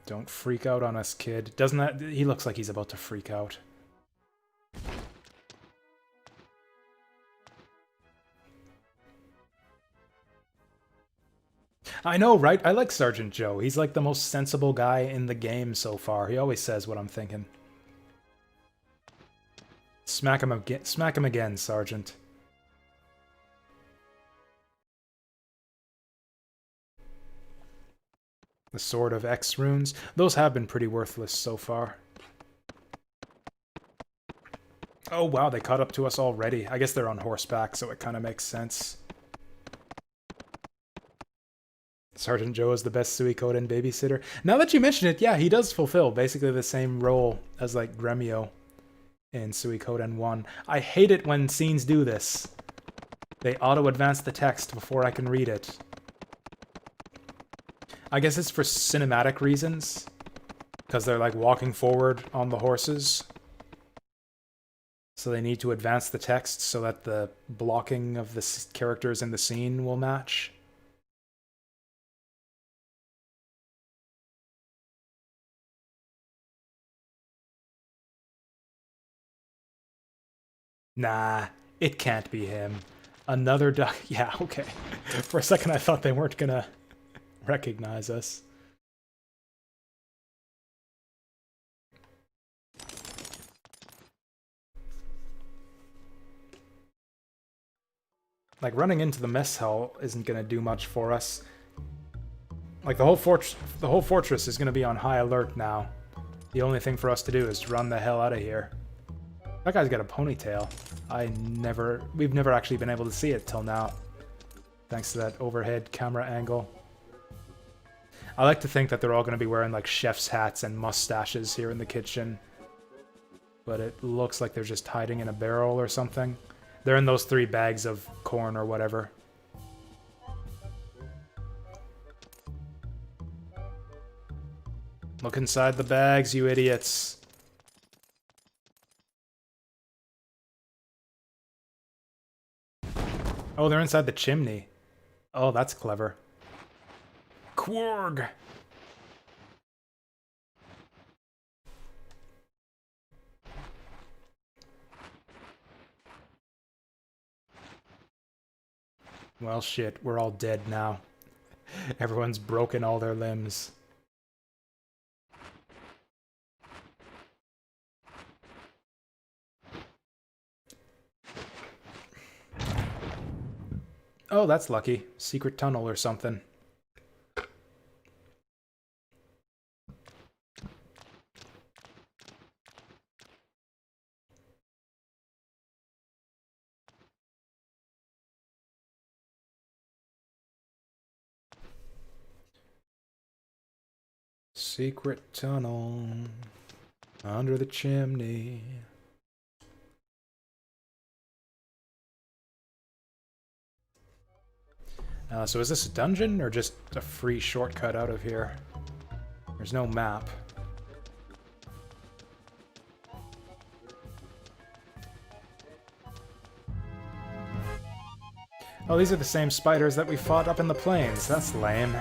Don't freak out on us, kid. Doesn't that... He looks like he's about to freak out. I know, right? I like Sergeant Joe. He's like the most sensible guy in the game so far. He always says what I'm thinking. Smack him again, Sergeant. The Sword of X runes. Those have been pretty worthless so far. Oh wow, they caught up to us already. I guess they're on horseback, so it kind of makes sense. Sergeant Joe is the best Suiko babysitter. Now that you mention it, yeah, he does fulfill basically the same role as like Gremio in Suikoden 1. I hate it when scenes do this. They auto-advance the text before I can read it. I guess it's for cinematic reasons, because they're like walking forward on the horses. So they need to advance the text so that the blocking of the characters in the scene will match. Nah, it can't be him. Another duck. Yeah, okay. For a second I thought they weren't gonna recognize us. Like, running into the mess hall isn't gonna do much for us. Like, the whole fortress is gonna be on high alert now. The only thing for us to do is run the hell out of here. That guy's got a ponytail. We've never actually been able to see it till now. Thanks to that overhead camera angle. I like to think that they're all going to be wearing like chef's hats and mustaches here in the kitchen. But it looks like they're just hiding in a barrel or something. They're in those 3 bags of corn or whatever. Look inside the bags, you idiots. Oh, they're inside the chimney. Oh, that's clever. Quarg! Well, shit, we're all dead now. Everyone's broken all their limbs. Oh, that's lucky. Secret tunnel or something. Secret tunnel under the chimney. So is this a dungeon or just a free shortcut out of here? There's no map. Oh, these are the same spiders that we fought up in the plains. That's lame.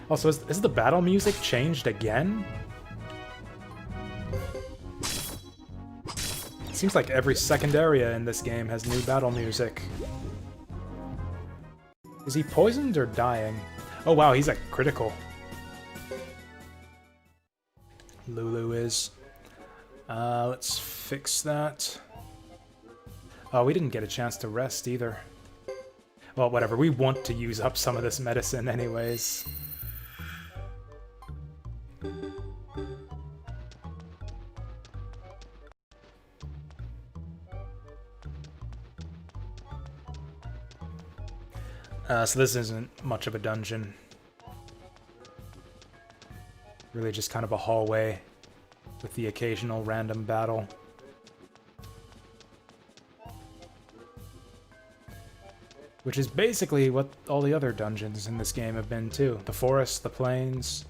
Also, is the battle music changed again? It seems like every second area in this game has new battle music. Is he poisoned or dying? Oh wow, he's like critical. Lulu is. Let's fix that. Oh, we didn't get a chance to rest either. Well, whatever. We want to use up some of this medicine anyways. So this isn't much of a dungeon. Really just kind of a hallway with the occasional random battle. Which is basically what all the other dungeons in this game have been too. The forest, the plains.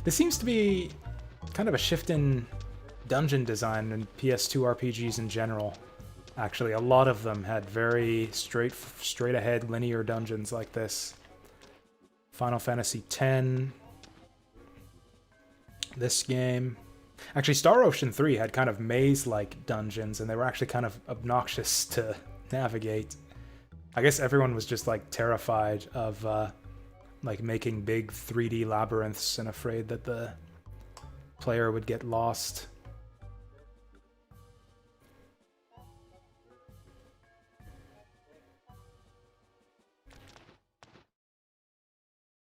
There seems to be kind of a shift in dungeon design in PS2 RPGs in general. Actually, a lot of them had very straight-ahead linear dungeons like this. Final Fantasy X. This game. Actually, Star Ocean 3 had kind of maze-like dungeons, and they were actually kind of obnoxious to navigate. I guess everyone was just, like, terrified of, like, making big 3D labyrinths and afraid that the player would get lost.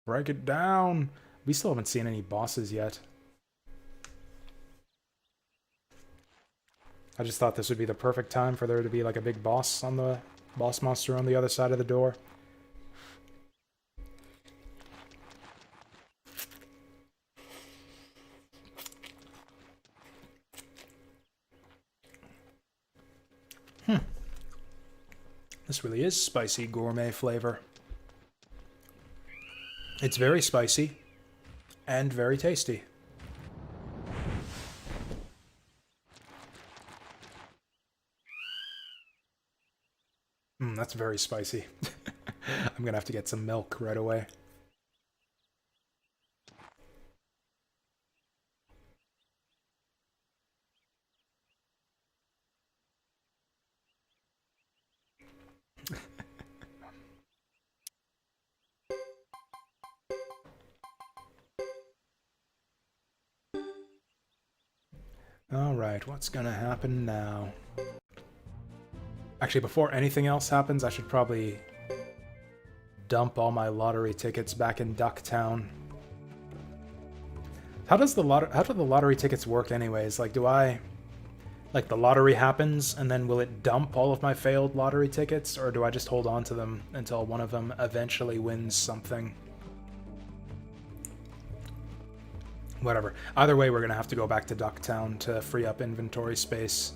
Break it down! We still haven't seen any bosses yet. I just thought this would be the perfect time for there to be like a big boss monster on the other side of the door. This really is spicy gourmet flavor. It's very spicy and very tasty. That's very spicy. I'm gonna have to get some milk right away. Alright, what's gonna happen now? Actually, before anything else happens, I should probably dump all my lottery tickets back in Ducktown. How do the lottery tickets work anyways? Like, like the lottery happens and then will it dump all of my failed lottery tickets, or do I just hold on to them until one of them eventually wins something? Whatever. Either way, we're gonna have to go back to Ducktown to free up inventory space.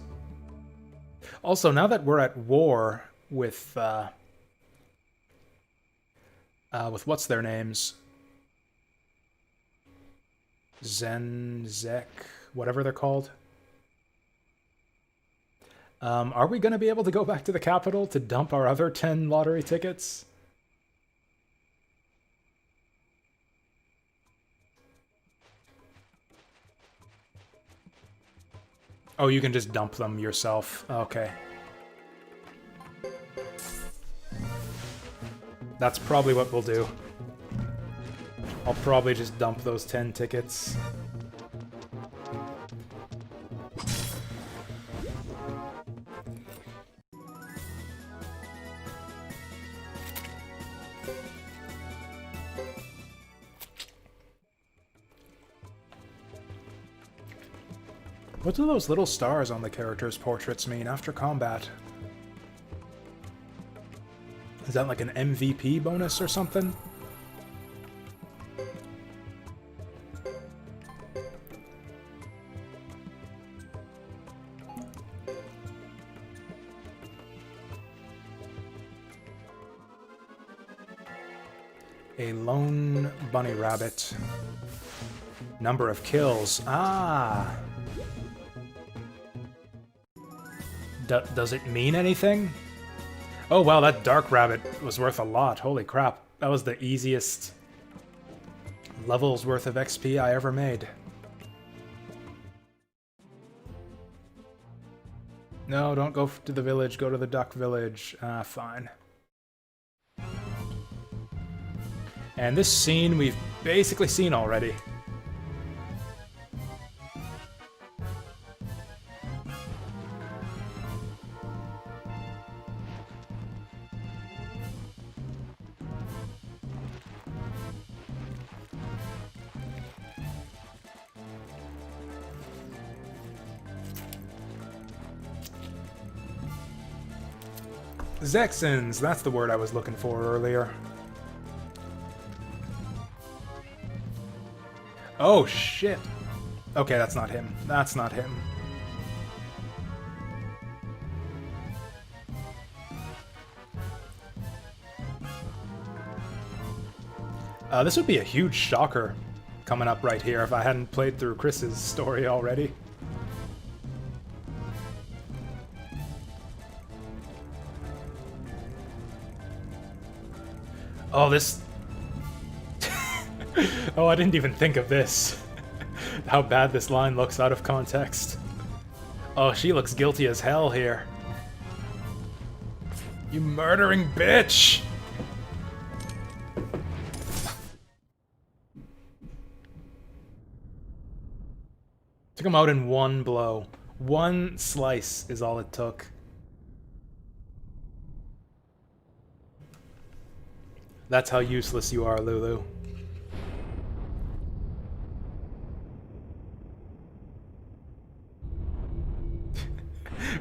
Also, now that we're at war with what's their names? Zek, whatever they're called. Are we gonna be able to go back to the capital to dump our other 10 lottery tickets? Oh, you can just dump them yourself. Okay. That's probably what we'll do. I'll probably just dump those 10 tickets. What do those little stars on the characters' portraits mean after combat? Is that like an MVP bonus or something? A lone bunny rabbit. Number of kills. Ah! Does it mean anything? Oh wow, that dark rabbit was worth a lot. Holy crap. That was the easiest level's worth of XP I ever made. No, don't go to the village. Go to the duck village. Ah, fine. And this scene we've basically seen already. Zexons, that's the word I was looking for earlier. Oh, shit. Okay, that's not him. That's not him. This would be a huge shocker coming up right here if I hadn't played through Chris's story already. Oh, this... Oh, I didn't even think of this. How bad this line looks out of context. Oh, she looks guilty as hell here. You murdering bitch! Took him out in one blow. One slice is all it took. That's how useless you are, Lulu.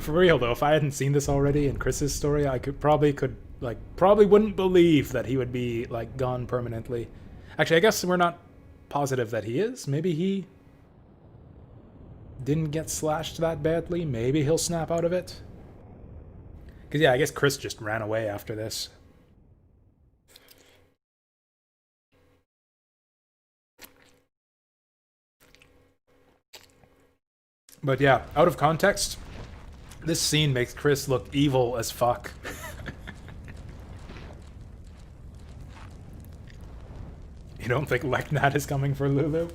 For real though, if I hadn't seen this already in Chris's story, I probably wouldn't believe that he would be like gone permanently. Actually, I guess we're not positive that he is. Maybe he didn't get slashed that badly. Maybe he'll snap out of it. Because yeah, I guess Chris just ran away after this. But yeah, out of context, this scene makes Chris look evil as fuck. You don't think Leknat is coming for Lulu?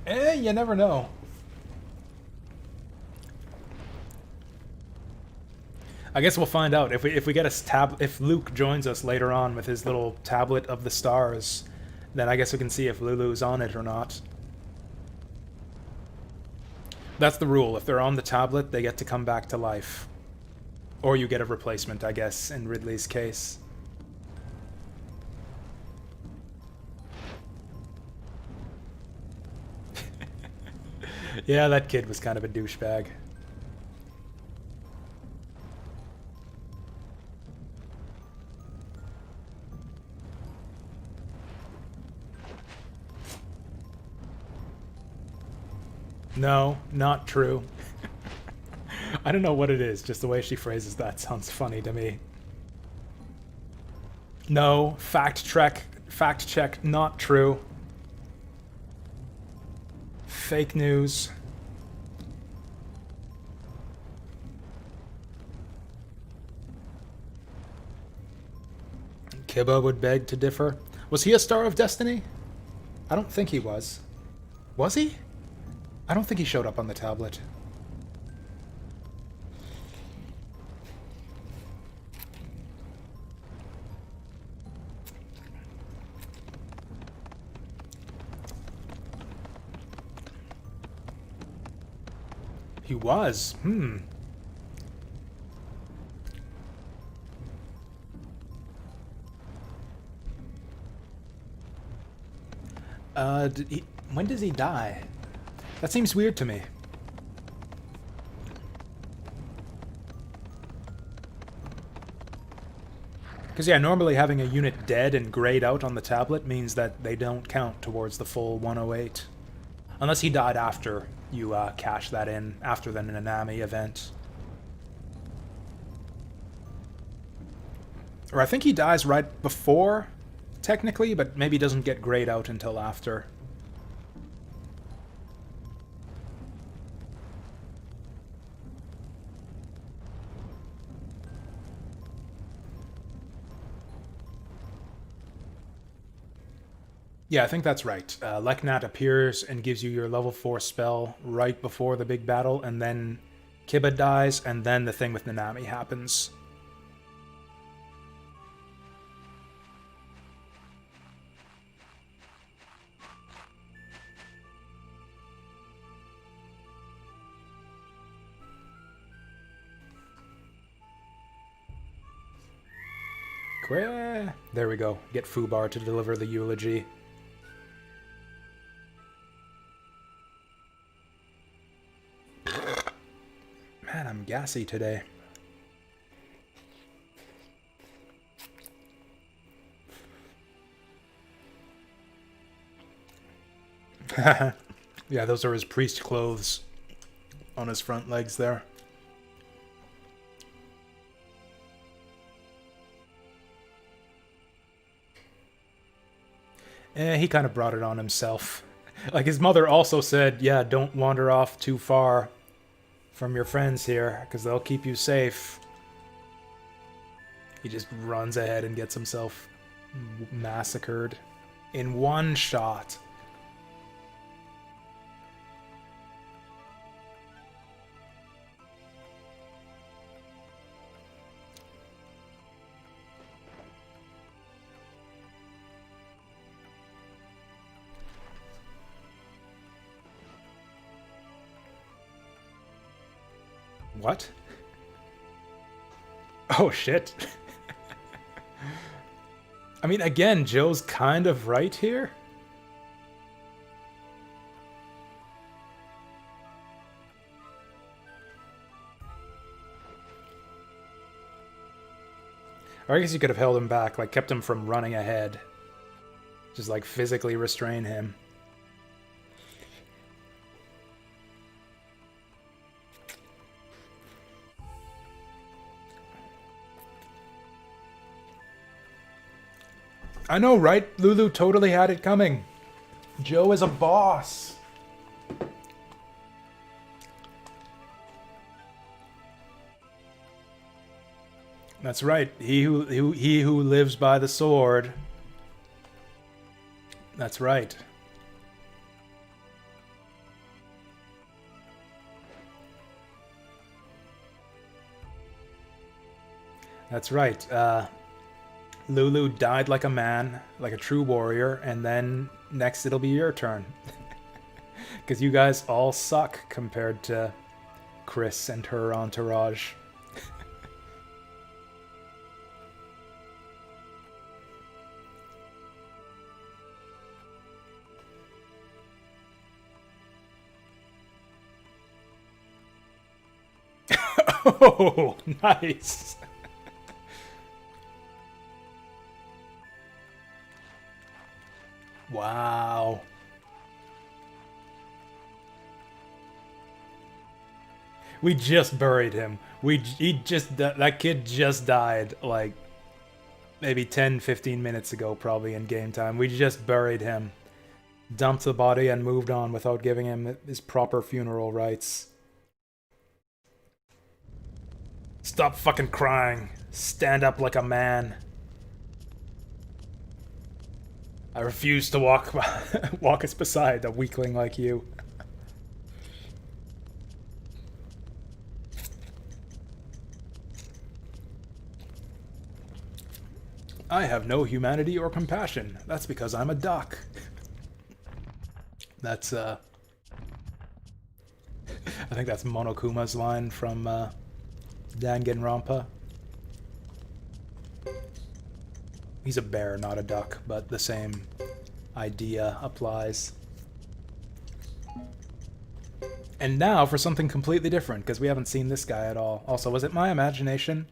Eh, you never know. I guess we'll find out if we get if Luke joins us later on with his little tablet of the stars, then I guess we can see if Lulu's on it or not. That's the rule. If they're on the tablet, they get to come back to life. Or you get a replacement, I guess, in Ridley's case. Yeah, that kid was kind of a douchebag. No, not true. I don't know what it is, just the way she phrases that sounds funny to me. No, fact check, not true. Fake news. Kibba would beg to differ. Was he a Star of Destiny? I don't think he was. Was he? I don't think he showed up on the tablet. He was? When does he die? That seems weird to me. Because, yeah, normally having a unit dead and grayed out on the tablet means that they don't count towards the full 108. Unless he died after you cash that in, after the Nanami event. Or I think he dies right before, technically, but maybe doesn't get grayed out until after. Yeah, I think that's right. Leknat appears and gives you your level 4 spell right before the big battle, and then Kiba dies, and then the thing with Nanami happens. There we go. Get Fubar to deliver the eulogy. Man, I'm gassy today. Yeah, those are his priest clothes on his front legs there. He kind of brought it on himself. Like, his mother also said, yeah, don't wander off too far from your friends here, because they'll keep you safe. He just runs ahead and gets himself massacred in one shot. What? Oh, shit. I mean, again, Joe's kind of right here. Or I guess you could have held him back, like kept him from running ahead. Just like physically restrain him. I know, right? Lulu totally had it coming. Joe is a boss. That's right. He who lives by the sword. That's right. That's right. Lulu died like a man, like a true warrior, and then next it'll be your turn. Because you guys all suck compared to Chris and her entourage. Oh, nice. Wow. We just buried him. That kid just died like maybe 10-15 minutes ago, probably in game time. We just buried him. Dumped the body and moved on without giving him his proper funeral rites. Stop fucking crying. Stand up like a man. I refuse to walk us beside a weakling like you. I have no humanity or compassion. That's because I'm a duck. That's, I think that's Monokuma's line from, Danganronpa. He's a bear, not a duck, but the same idea applies. And now for something completely different, because we haven't seen this guy at all. Also, was it my imagination?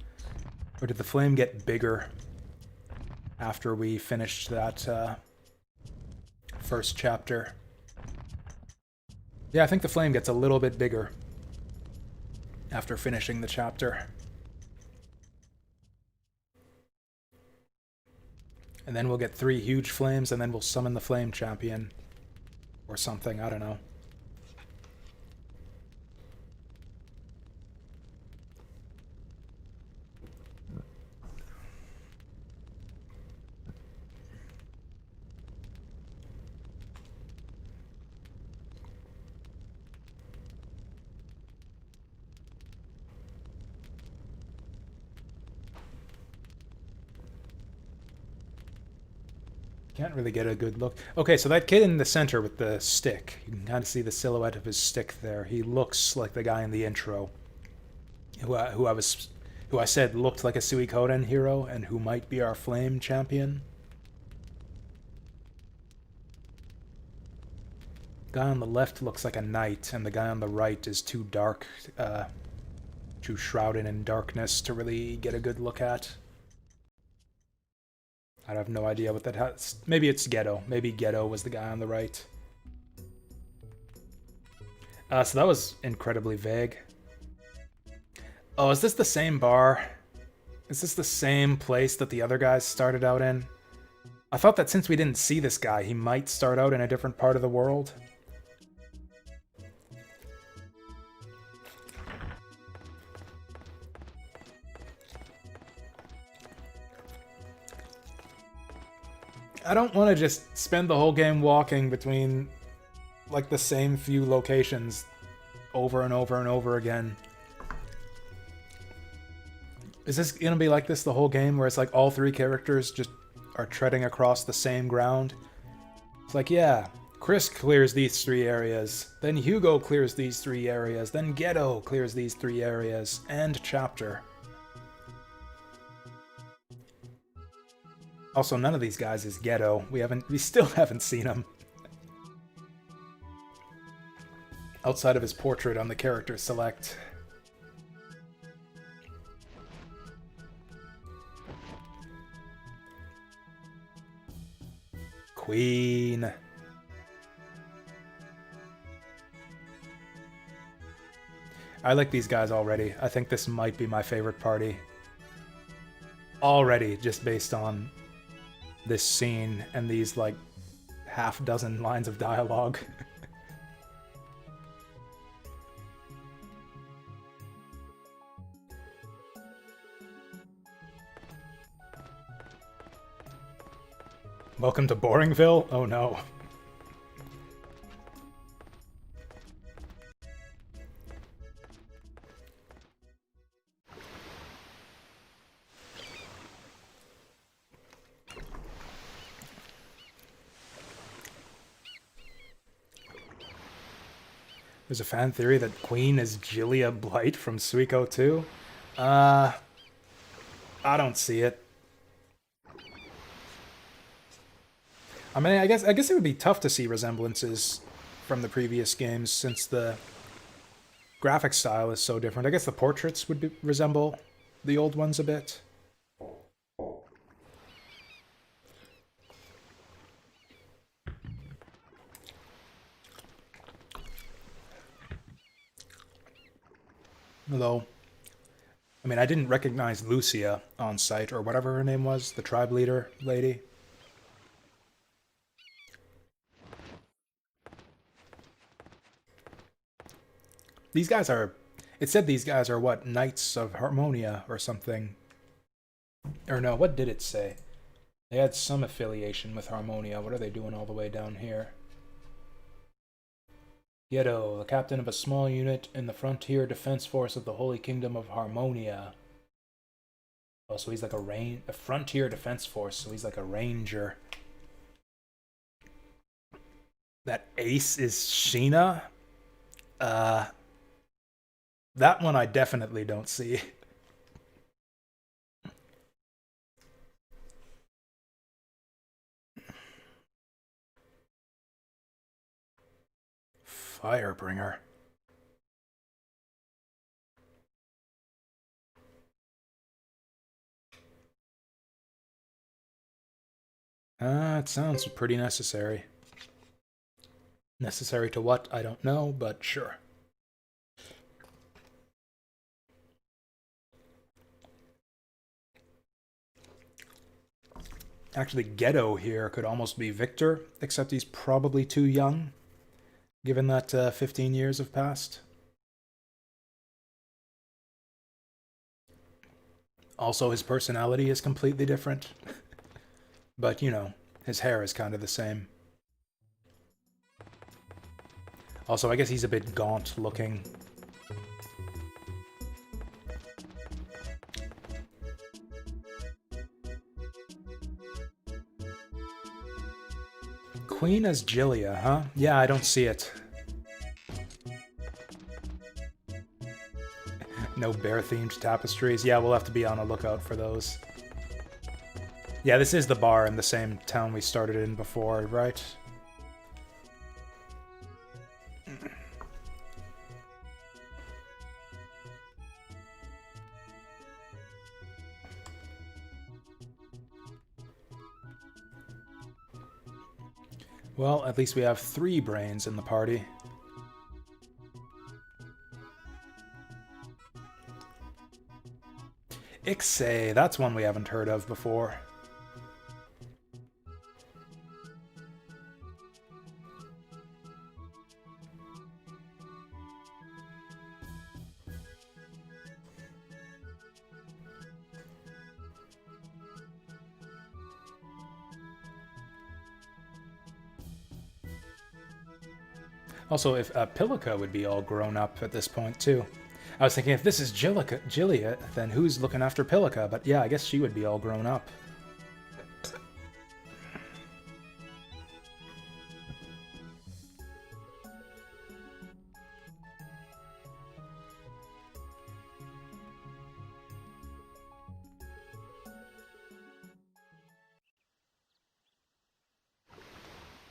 Or did the flame get bigger after we finished that first chapter. Yeah, I think the flame gets a little bit bigger after finishing the chapter. And then we'll get 3 huge flames, and then we'll summon the flame champion. Or something, I don't know. Can't really get a good look. Okay, so that kid in the center with the stick, you can kind of see the silhouette of his stick there. He looks like the guy in the intro, who I said looked like a Suikoden hero and who might be our flame champion. Guy on the left looks like a knight, and the guy on the right is too dark, too shrouded in darkness to really get a good look at. I have no idea what that has. Maybe it's Ghetto. Maybe Ghetto was the guy on the right. So that was incredibly vague. Oh, is this the same bar? Is this the same place that the other guys started out in? I thought that since we didn't see this guy, he might start out in a different part of the world. I don't want to just spend the whole game walking between, like, the same few locations over and over and over again. Is this gonna be like this the whole game, where it's like all 3 characters just are treading across the same ground? It's like, yeah, Chris clears these 3 areas, then Hugo clears these 3 areas, then Ghetto clears these 3 areas, and chapter. Also, none of these guys is Ghetto. We still haven't seen him. Outside of his portrait on the character select. Queen. I like these guys already. I think this might be my favorite party. Already, just based on this scene and these, like, half-dozen lines of dialogue. Welcome to Boringville? Oh no. There's a fan theory that Queen is Julia Blight from Suiko too. I don't see it. I mean, I guess it would be tough to see resemblances from the previous games since the graphic style is so different. I guess the portraits would resemble the old ones a bit. Although, I mean, I didn't recognize Lucia on sight, or whatever her name was, the tribe leader lady. These guys are... It said these guys are, what, Knights of Harmonia or something. Or no, what did it say? They had some affiliation with Harmonia. What are they doing all the way down here? Ghetto, the captain of a small unit in the frontier defense force of the Holy Kingdom of Harmonia. Oh, so he's like a frontier defense force, so he's like a ranger. That Ace is Sheena? That one I definitely don't see. Firebringer. It sounds pretty necessary. Necessary to what? I don't know, but sure. Actually, Ghetto here could almost be Victor, except he's probably too young, given that 15 years have passed. Also, his personality is completely different. But, you know, his hair is kind of the same. Also, I guess he's a bit gaunt looking. Queen as Jillia, huh? Yeah, I don't see it. No bear-themed tapestries. Yeah, we'll have to be on a lookout for those. Yeah, this is the bar in the same town we started in before, right? Well, at least we have 3 brains in the party. Ixay, that's one we haven't heard of before. Also, if Pilica would be all grown up at this point, too. I was thinking, if this is Jillia, then who's looking after Pilica? But yeah, I guess she would be all grown up.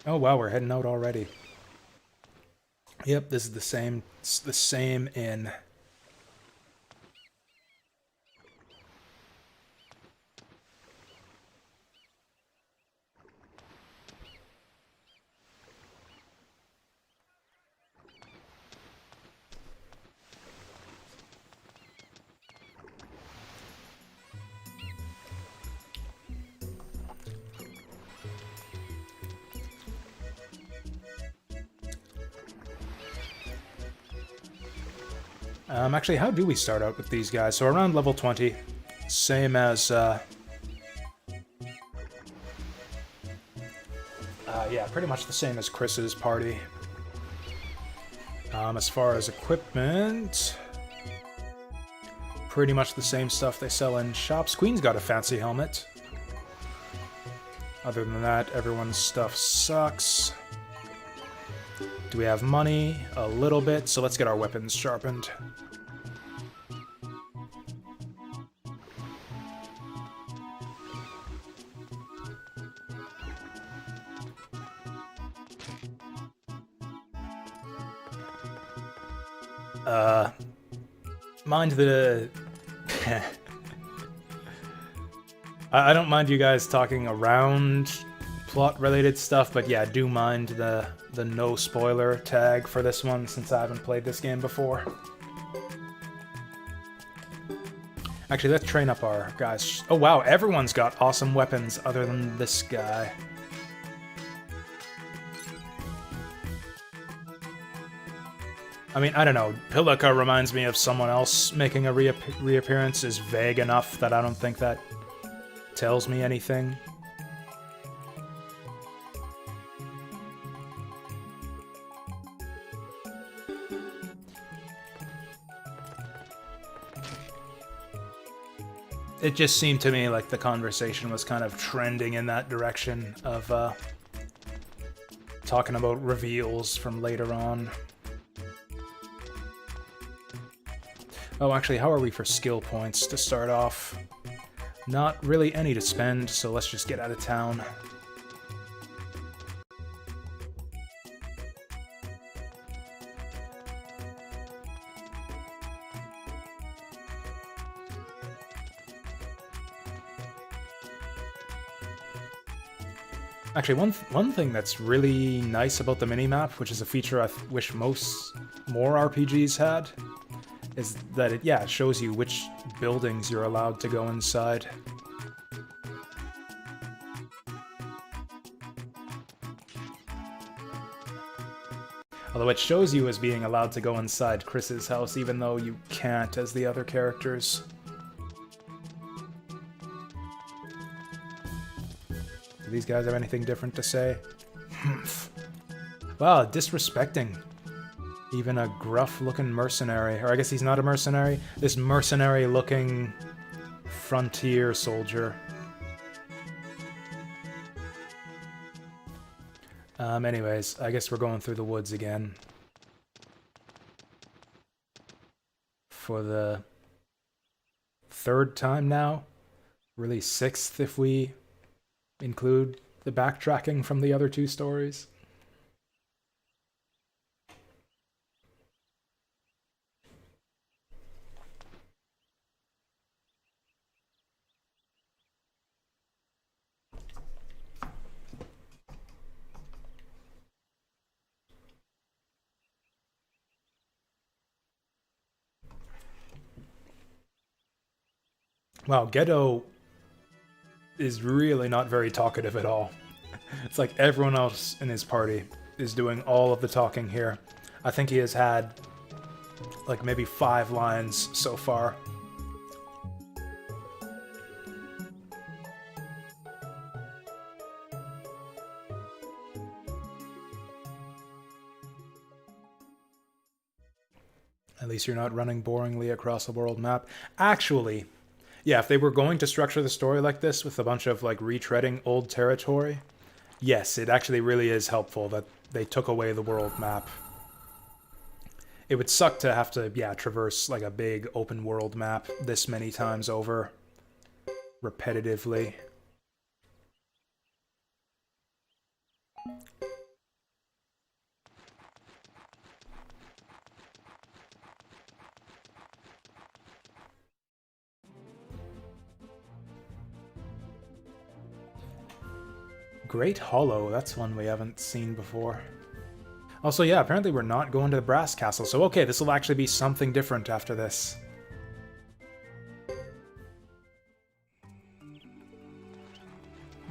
Oh wow, we're heading out already. Yep, this is the same. It's the same inn. Actually, how do we start out with these guys? So around level 20, same as, yeah, pretty much the same as Chris's party. As far as equipment, pretty much the same stuff they sell in shops. Queen's got a fancy helmet. Other than that, everyone's stuff sucks. Do we have money? A little bit, so let's get our weapons sharpened. Mind the... I don't mind you guys talking around plot-related stuff, but yeah, do mind the no spoiler tag for this one, since I haven't played this game before. Actually, let's train up our guys. Oh wow, everyone's got awesome weapons other than this guy. I mean, I don't know. Pilica reminds me of someone else making a reappearance is vague enough that I don't think that tells me anything. It just seemed to me like the conversation was kind of trending in that direction of talking about reveals from later on. Oh, actually, how are we for skill points to start off? Not really any to spend, so let's just get out of town. Actually, one thing that's really nice about the minimap, which is a feature I wish more RPGs had, is that it shows you which buildings you're allowed to go inside. Although it shows you as being allowed to go inside Chris's house, even though you can't as the other characters. Do these guys have anything different to say? Wow, disrespecting. Even a gruff-looking mercenary. Or I guess he's not a mercenary. This mercenary-looking frontier soldier. Anyways, I guess we're going through the woods again. For the third time now. Really sixth if we include the backtracking from the other two stories. Wow, Gedo is really not very talkative at all. It's like everyone else in his party is doing all of the talking here. I think he has had like maybe 5 lines so far. At least you're not running boringly across the world map. Actually, yeah, if they were going to structure the story like this with a bunch of like retreading old territory, yes, it actually really is helpful that they took away the world map. It would suck to have to, traverse like a big open world map this many times over, repetitively. Great Hollow, that's one we haven't seen before. Also, yeah, apparently we're not going to the Brass Castle, so okay, this will actually be something different after this.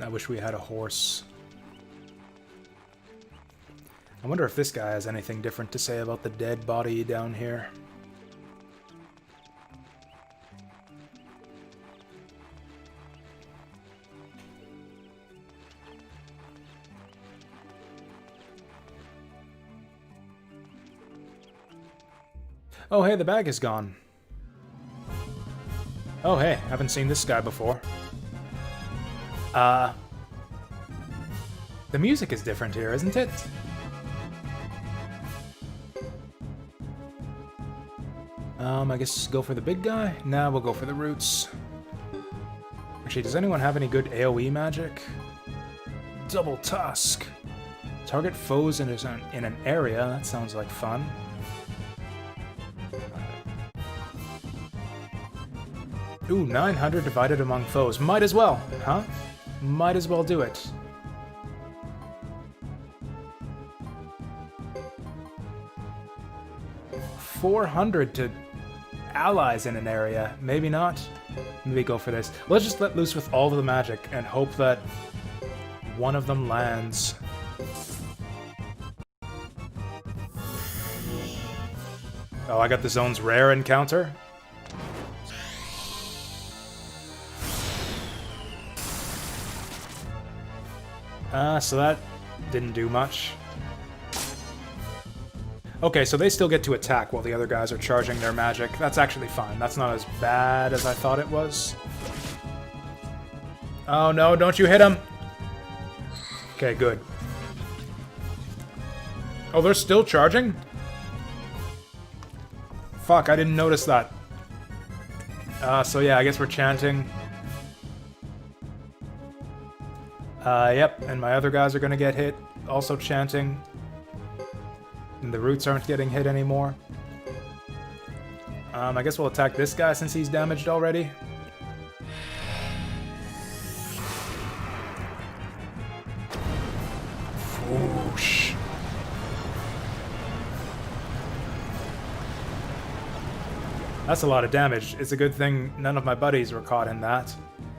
I wish we had a horse. I wonder if this guy has anything different to say about the dead body down here. Oh, hey, the bag is gone. Oh, hey, haven't seen this guy before. The music is different here, isn't it? I guess go for the big guy? Nah, we'll go for the roots. Actually, does anyone have any good AoE magic? Double Tusk. Target foes in an area. That sounds like fun. Ooh, 900 divided among foes. Might as well, huh? Might as well do it. $400 to allies in an area. Maybe not. Maybe go for this. Let's just let loose with all of the magic and hope that one of them lands. Oh, I got the zone's rare encounter. So that didn't do much. Okay, so they still get to attack while the other guys are charging their magic. That's actually fine. That's not as bad as I thought it was. Oh no, don't you hit him! Okay, good. Oh, they're still charging? Fuck, I didn't notice that. So yeah, I guess we're chanting. Yep, and my other guys are gonna get hit, also chanting. And the roots aren't getting hit anymore. I guess we'll attack this guy since he's damaged already. That's a lot of damage. It's a good thing none of my buddies were caught in that.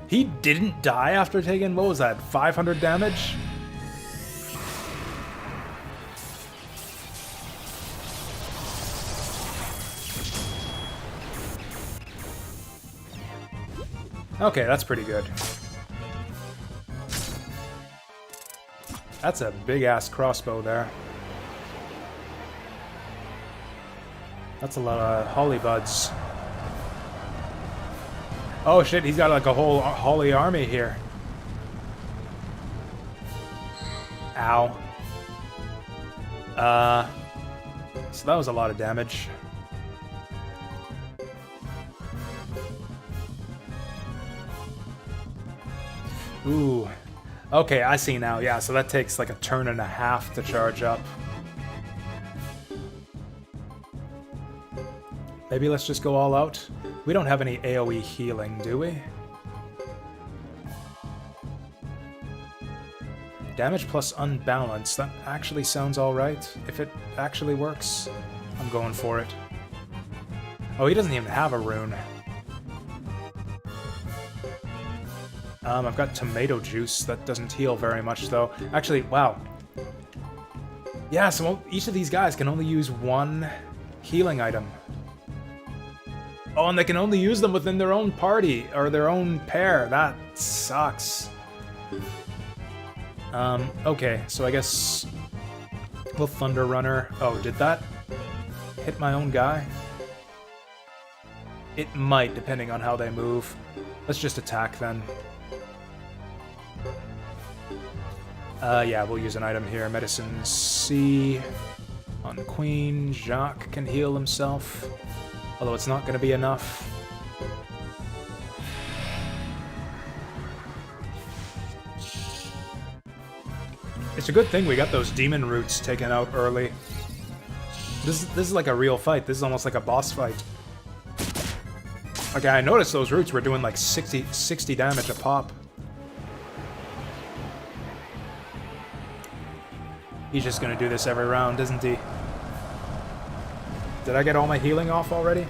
He didn't die after taking, what was that, 500 damage? Okay, that's pretty good. That's a big-ass crossbow there. That's a lot of holly buds. Oh shit, he's got like a whole holly army here. Ow. So that was a lot of damage. Ooh. Okay, I see now. Yeah, so that takes like a turn and a half to charge up. Maybe let's just go all out. We don't have any AoE healing, do we? Damage plus unbalance. That actually sounds alright. If it actually works, I'm going for it. Oh, he doesn't even have a rune. I've got tomato juice. That doesn't heal very much, though. Actually, wow. Yeah, so each of these guys can only use one healing item. Oh, and they can only use them within their own party, or their own pair. That sucks. Okay, so I guess... Will Thunder Runner... Oh, did that hit my own guy? It might, depending on how they move. Let's just attack, then. Yeah, we'll use an item here. Medicine C on Queen. Jacques can heal himself. Although it's not going to be enough. It's a good thing we got those demon roots taken out early. This is like a real fight. This is almost like a boss fight. Okay, I noticed those roots were doing like 60 damage a pop. He's just gonna do this every round, isn't he? Did I get all my healing off already?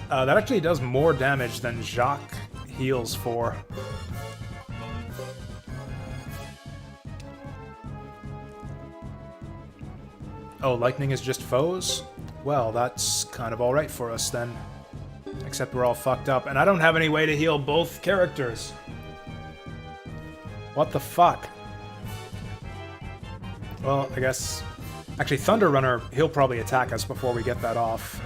That actually does more damage than Jacques heals for. Oh, lightning is just foes? Well, that's kind of alright for us then. Except we're all fucked up, and I don't have any way to heal both characters. What the fuck? Well, I guess... Actually, Thunder Runner, he'll probably attack us before we get that off.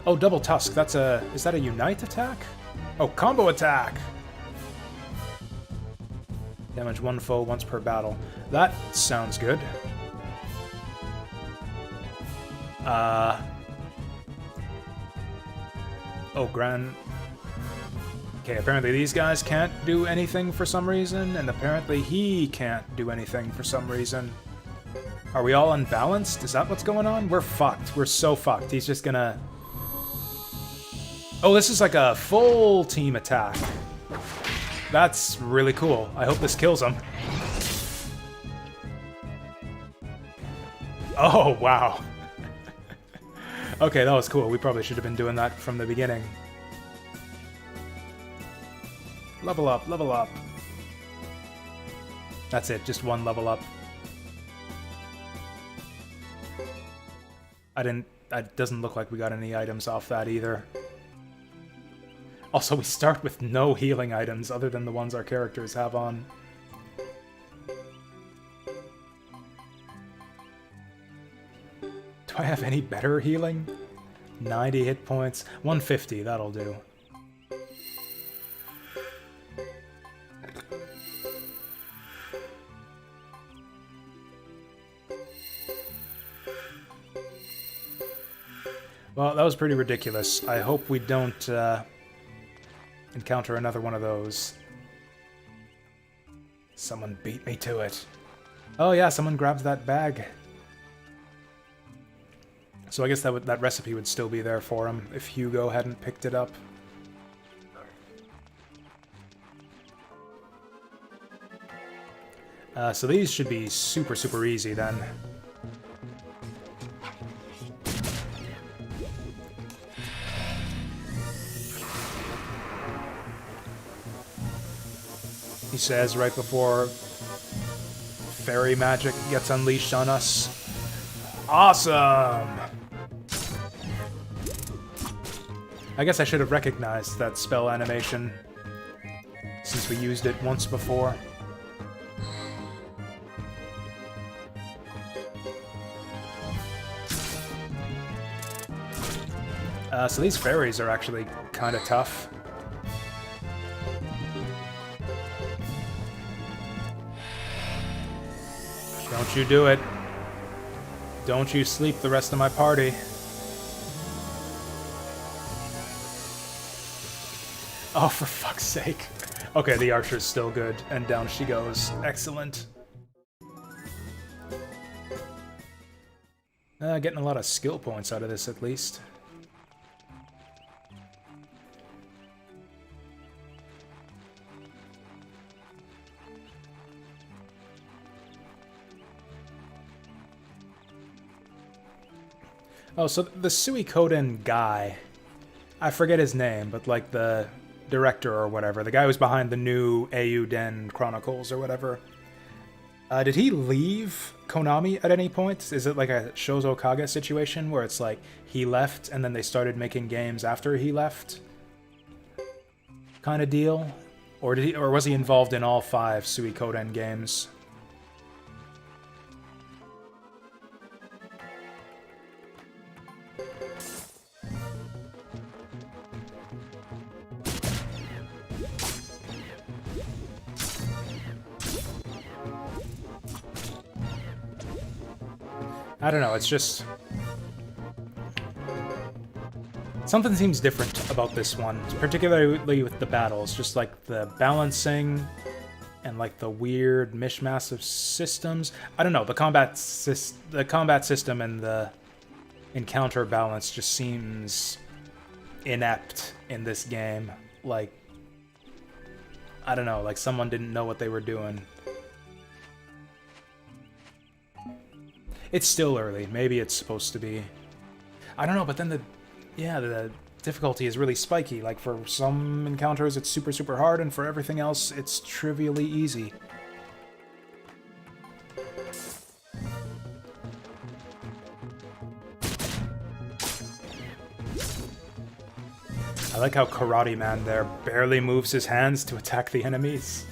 Oh, Double Tusk, that's a... Is that a Unite attack? Oh, Combo Attack! Damage one foe once per battle. That sounds good. Oh, Gran... Okay, apparently these guys can't do anything for some reason, and apparently he can't do anything for some reason. Are we all unbalanced? Is that what's going on? We're fucked. We're so fucked. He's just gonna... Oh, this is like a full team attack. That's really cool. I hope this kills him. Oh, wow. Okay, that was cool. We probably should have been doing that from the beginning. Level up, level up. That's it, just one level up. It doesn't look like we got any items off that either. Also, we start with no healing items other than the ones our characters have on. Do I have any better healing? 90 hit points. 150, that'll do. Well, that was pretty ridiculous. I hope we don't encounter another one of those. Someone beat me to it. Oh yeah, someone grabbed that bag. So I guess that recipe would still be there for him if Hugo hadn't picked it up. So these should be super, super easy then. He says right before fairy magic gets unleashed on us. Awesome! I guess I should have recognized that spell animation since we used it once before. So these fairies are actually kind of tough. Don't you do it. Don't you sleep the rest of my party. Oh, for fuck's sake. Okay, the archer's still good, and down she goes. Excellent. Getting a lot of skill points out of this, at least. Oh, so the Suikoden guy, I forget his name, but like the director or whatever, the guy who's behind the new Eiyuden Chronicles or whatever, did he leave Konami at any point? Is it like a Shozo Kage situation where it's like he left and then they started making games after he left kind of deal? Or was he involved in all 5 Suikoden games? I don't know, it's just... something seems different about this one, particularly with the battles. Just like the balancing and like the weird mishmash of systems. I don't know, the combat system and the encounter balance just seems inept in this game. Like, I don't know, like someone didn't know what they were doing. It's still early. Maybe it's supposed to be. I don't know, but then the difficulty is really spiky. Like, for some encounters, it's super, super hard, and for everything else, it's trivially easy. I like how Karate Man there barely moves his hands to attack the enemies.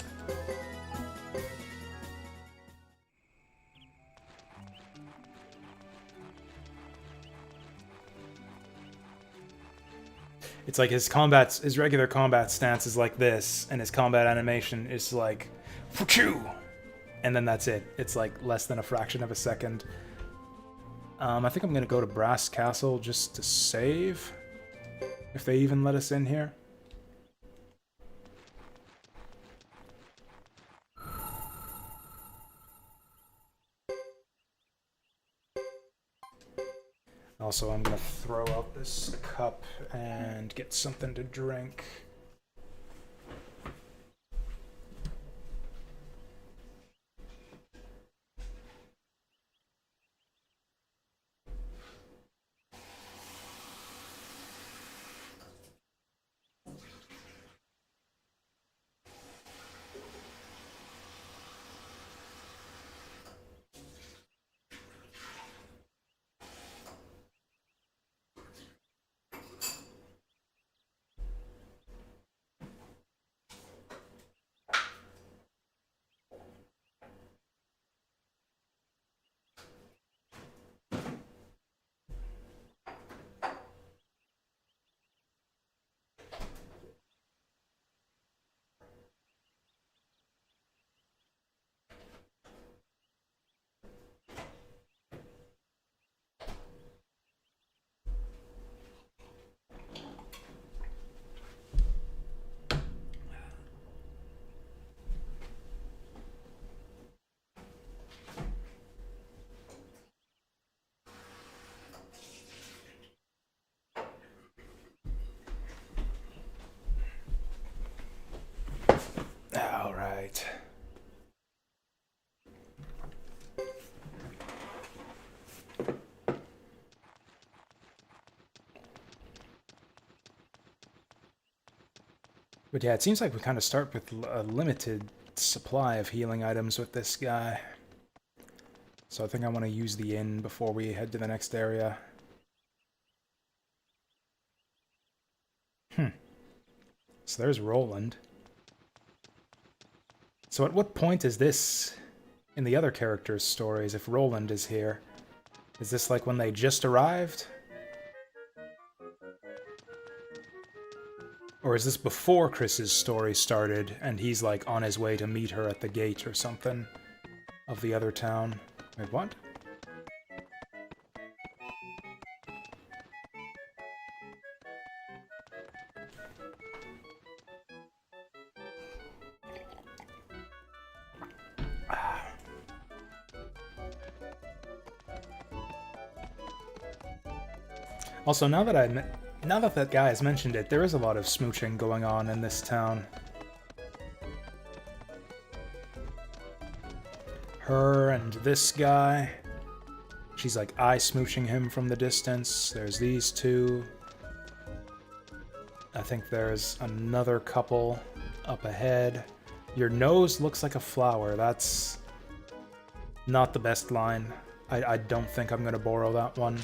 It's like his regular combat stance is like this, and his combat animation is like, "Fuku!" And then that's it. It's like less than a fraction of a second. I think I'm gonna go to Brass Castle just to save, if they even let us in here. Also, I'm gonna throw out this cup and get something to drink. But yeah, it seems like we kind of start with a limited supply of healing items with this guy. So I think I want to use the inn before we head to the next area. So there's Roland. So at what point is this in the other characters' stories if Roland is here? Is this like when they just arrived? Or is this before Chris's story started and he's like on his way to meet her at the gate or something of the other town? Wait, what? Also, now that that guy has mentioned it, there is a lot of smooching going on in this town. Her and this guy. She's like eye smooching him from the distance. There's these two. I think there's another couple up ahead. Your nose looks like a flower. That's not the best line. I don't think I'm gonna borrow that one.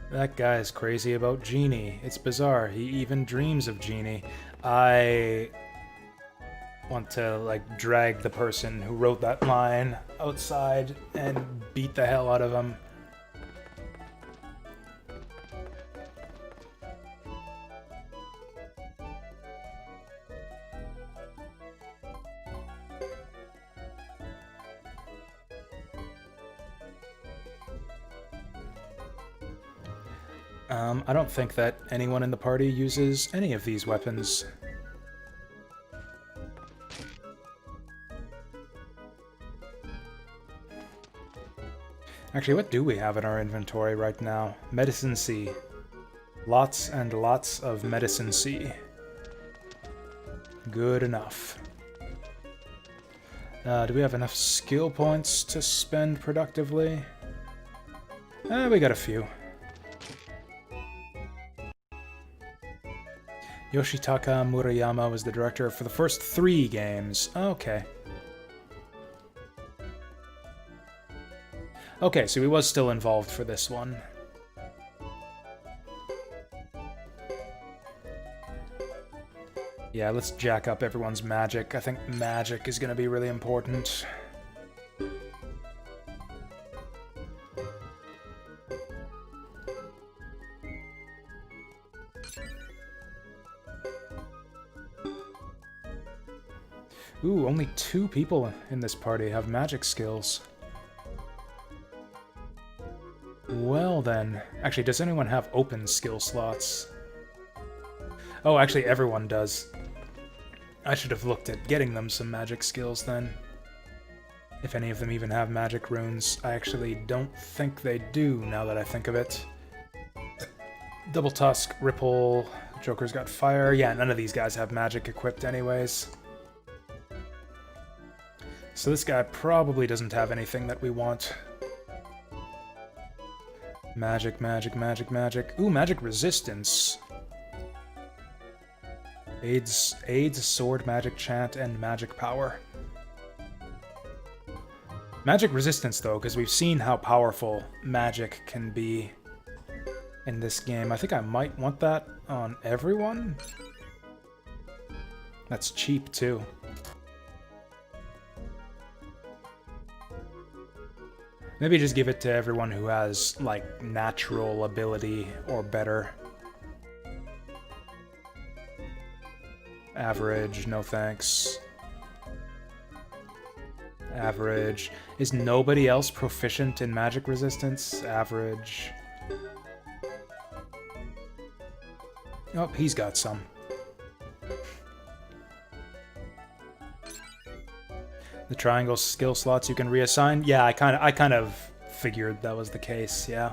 That guy is crazy about Genie. It's bizarre. He even dreams of Genie. I want to, like, drag the person who wrote that line outside and beat the hell out of him. I don't think that anyone in the party uses any of these weapons. Actually, what do we have in our inventory right now? Medicine C. Lots and lots of Medicine C. Good enough. Do we have enough skill points to spend productively? We got a few. Yoshitaka Murayama was the director for the first 3 games. Okay. Okay, so he was still involved for this one. Yeah, let's jack up everyone's magic. I think magic is going to be really important. Ooh, only 2 people in this party have magic skills. Well then. Actually, does anyone have open skill slots? Oh, actually everyone does. I should have looked at getting them some magic skills then. If any of them even have magic runes. I actually don't think they do, now that I think of it. Double Tusk, Ripple, Joker's got fire. Yeah, none of these guys have magic equipped anyways. So this guy probably doesn't have anything that we want. Magic, magic, magic, magic. Ooh, magic resistance. Aids, sword, magic chant, and magic power. Magic resistance, though, because we've seen how powerful magic can be in this game. I think I might want that on everyone. That's cheap, too. Maybe just give it to everyone who has, like, natural ability or better. Average, no thanks. Average. Is nobody else proficient in magic resistance? Average. Oh, he's got some. The triangle skill slots you can reassign? Yeah, I kind of figured that was the case, yeah.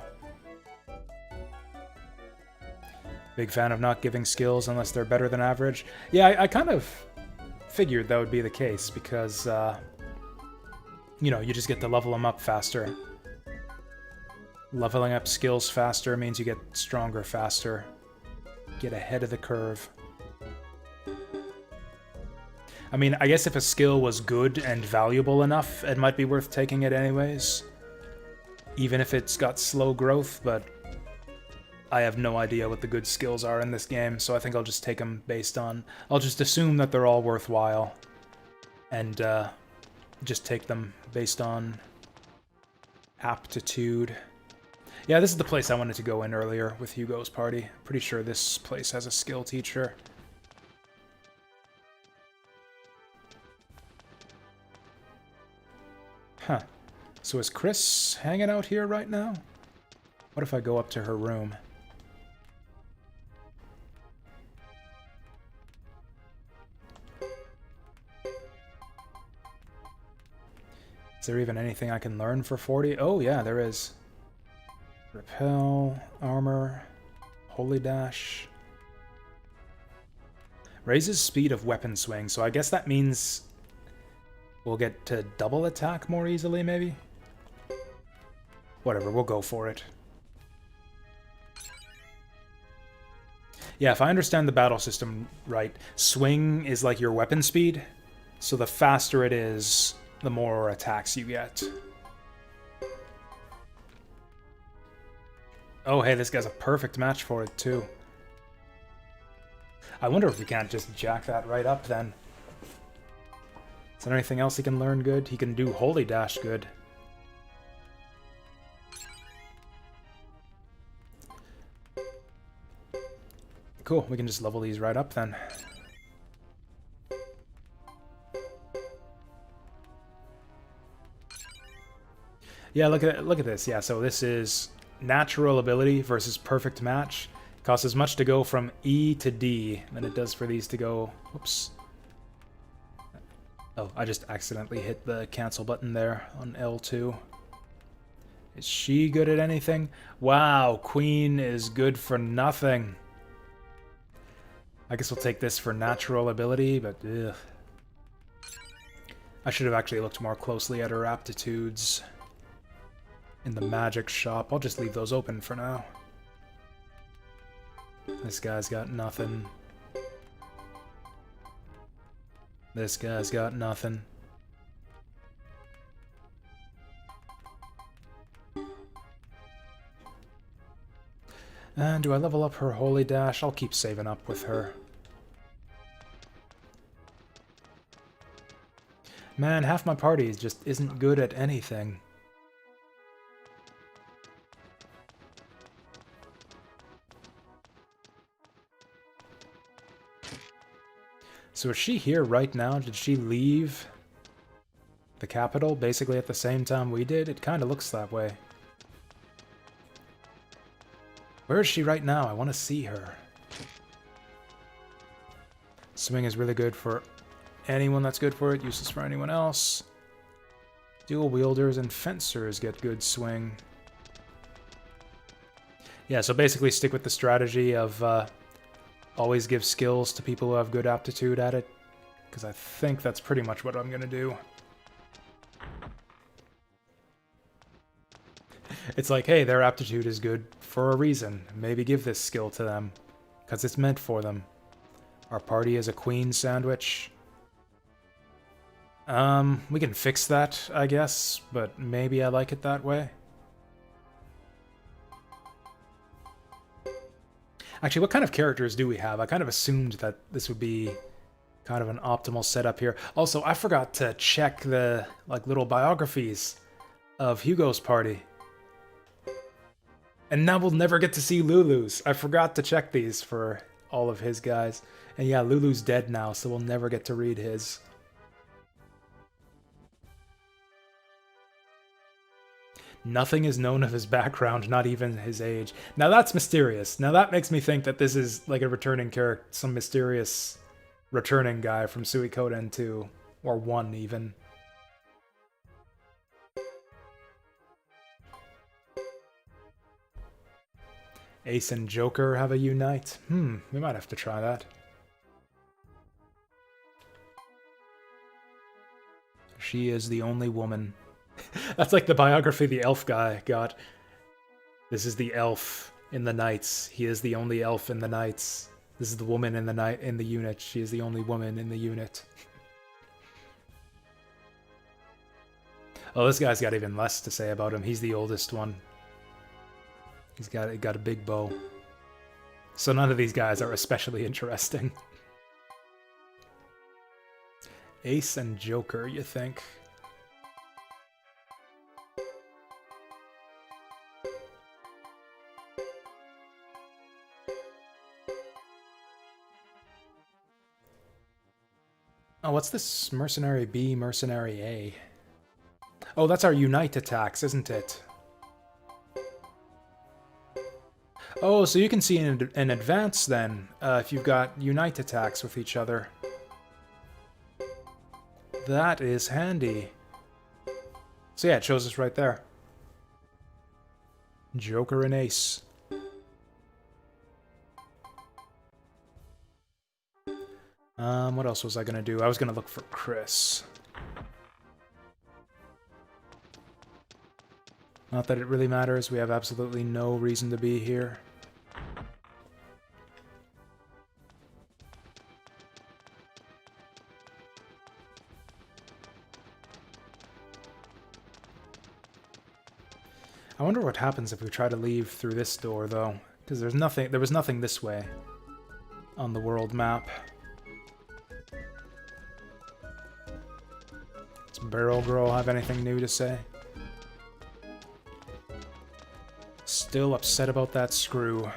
Big fan of not giving skills unless they're better than average. Yeah, I kind of figured that would be the case because, you know, you just get to level them up faster Leveling up skills faster means you get stronger faster. Get ahead of the curve. I mean, I guess if a skill was good and valuable enough, it might be worth taking it anyways. Even if it's got slow growth, but I have no idea what the good skills are in this game, so I think I'll just take them based on... I'll just assume that they're all worthwhile, and just take them based on aptitude. Yeah, this is the place I wanted to go in earlier with Hugo's party. Pretty sure this place has a skill teacher. Huh. So is Chris hanging out here right now? What if I go up to her room? Is there even anything I can learn for 40? Oh yeah, there is. Repel, armor, holy dash. Raises speed of weapon swing, so I guess that means we'll get to double attack more easily, maybe? Whatever, we'll go for it. Yeah, if I understand the battle system right, swing is like your weapon speed, so the faster it is, the more attacks you get. Oh, hey, this guy's a perfect match for it, too. I wonder if we can't just jack that right up, then. Is there anything else he can learn good? He can do Holy Dash good. Cool, we can just level these right up, then. Yeah, look at this. Yeah, so this is natural ability versus perfect match. It costs as much to go from E to D than it does for these to go... Whoops. Oh, I just accidentally hit the cancel button there on L2. Is she good at anything? Wow, Queen is good for nothing. I guess we'll take this for natural ability, but ugh. I should have actually looked more closely at her aptitudes in the magic shop. I'll just leave those open for now. This guy's got nothing. This guy's got nothing. And do I level up her Holy Dash? I'll keep saving up with her. Man, half my party just isn't good at anything. So is she here right now? Did she leave the capital basically at the same time we did? It kind of looks that way. Where is she right now? I want to see her. Swing is really good for anyone that's good for it, useless for anyone else. Dual wielders and fencers get good swing. Yeah, so basically stick with the strategy of always give skills to people who have good aptitude at it, because I think that's pretty much what I'm going to do. It's like, hey, their aptitude is good for a reason. Maybe give this skill to them, because it's meant for them. Our party is a queen sandwich. We can fix that, I guess, but maybe I like it that way. Actually, what kind of characters do we have? I kind of assumed that this would be kind of an optimal setup here. Also, I forgot to check the little biographies of Hugo's party. And now we'll never get to see Lulu's. I forgot to check these for all of his guys. And yeah, Lulu's dead now, so we'll never get to read his. Nothing is known of his background, not even his age. Now that's mysterious. Now that makes me think that this is like a returning character, some mysterious returning guy from Suikoden 2, or 1 even. Ace and Joker have a unite. We might have to try that. She is the only woman. That's like the biography the elf guy got. This is the elf in the knights. He is the only elf in the knights. This is the woman in the unit. She is the only woman in the unit. Oh, this guy's got even less to say about him. He's the oldest one. He's got a big bow. So none of these guys are especially interesting. Ace and Joker, you think? Oh, what's this? Mercenary B, Mercenary A. Oh, that's our Unite attacks, isn't it? Oh, so you can see in advance then, if you've got Unite attacks with each other. That is handy. So yeah, it shows us right there. Joker and Ace. What else was I gonna do? I was gonna look for Chris. Not that it really matters, we have absolutely no reason to be here. I wonder what happens if we try to leave through this door, though. Because there was nothing this way on the world map. Does Barrel Girl have anything new to say? Still upset about that screw.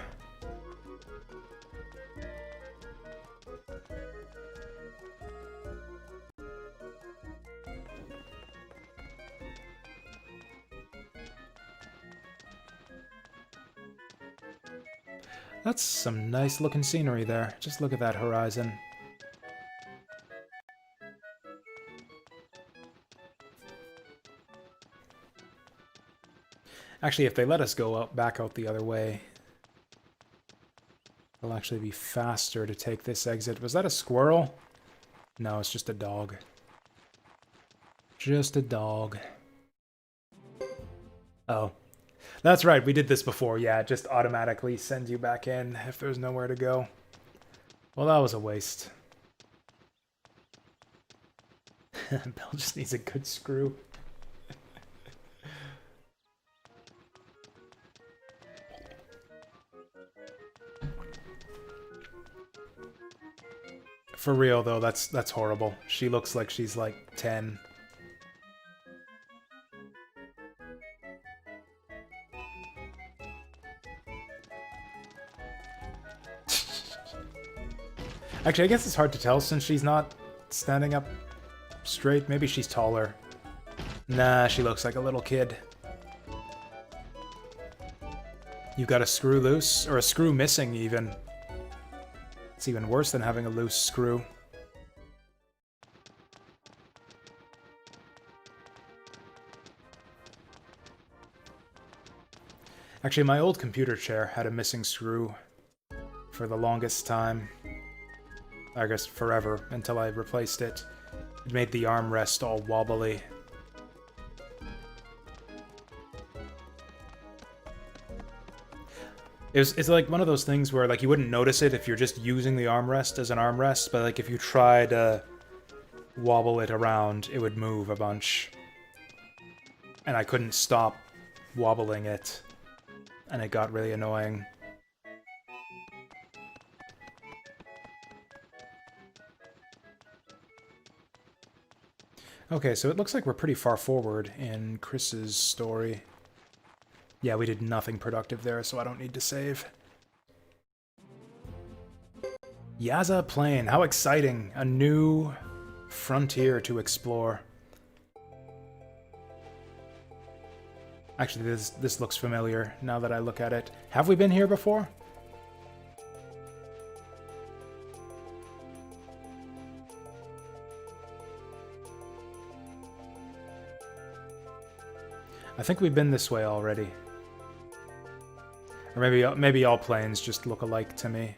That's some nice looking scenery there. Just look at that horizon. Actually, if they let us go back out the other way, it'll actually be faster to take this exit. Was that a squirrel? No, it's just a dog. Just a dog. Oh. That's right, we did this before. Yeah, it just automatically sends you back in if there's nowhere to go. Well, that was a waste. Bell just needs a good screw. For real though, that's horrible. She looks like she's like 10. Actually, I guess it's hard to tell since she's not standing up straight. Maybe she's taller. Nah, she looks like a little kid. You've got a screw loose, or a screw missing even. It's even worse than having a loose screw. Actually, my old computer chair had a missing screw for the longest time. I guess forever, until I replaced it. It made the armrest all wobbly. It's like one of those things where like you wouldn't notice it if you're just using the armrest as an armrest, but like if you try to wobble it around, it would move a bunch. And I couldn't stop wobbling it, and it got really annoying. Okay, so it looks like we're pretty far forward in Chris's story. Yeah, we did nothing productive there, so I don't need to save. Yaza Plain, how exciting! A new frontier to explore. Actually, this looks familiar now that I look at it. Have we been here before? I think we've been this way already. Or maybe all planes just look alike to me.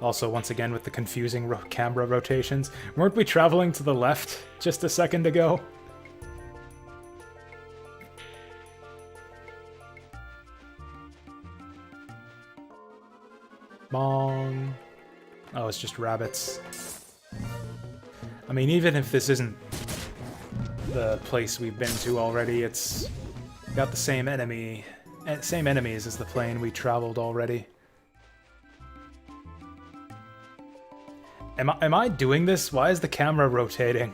Also, once again, with the confusing camera rotations. Weren't we traveling to the left just a second ago? Bong. Oh, it's just rabbits. I mean, even if this isn't the place we've been to already, it's got the same enemies as the plane we traveled already. Am I doing this? Why is the camera rotating?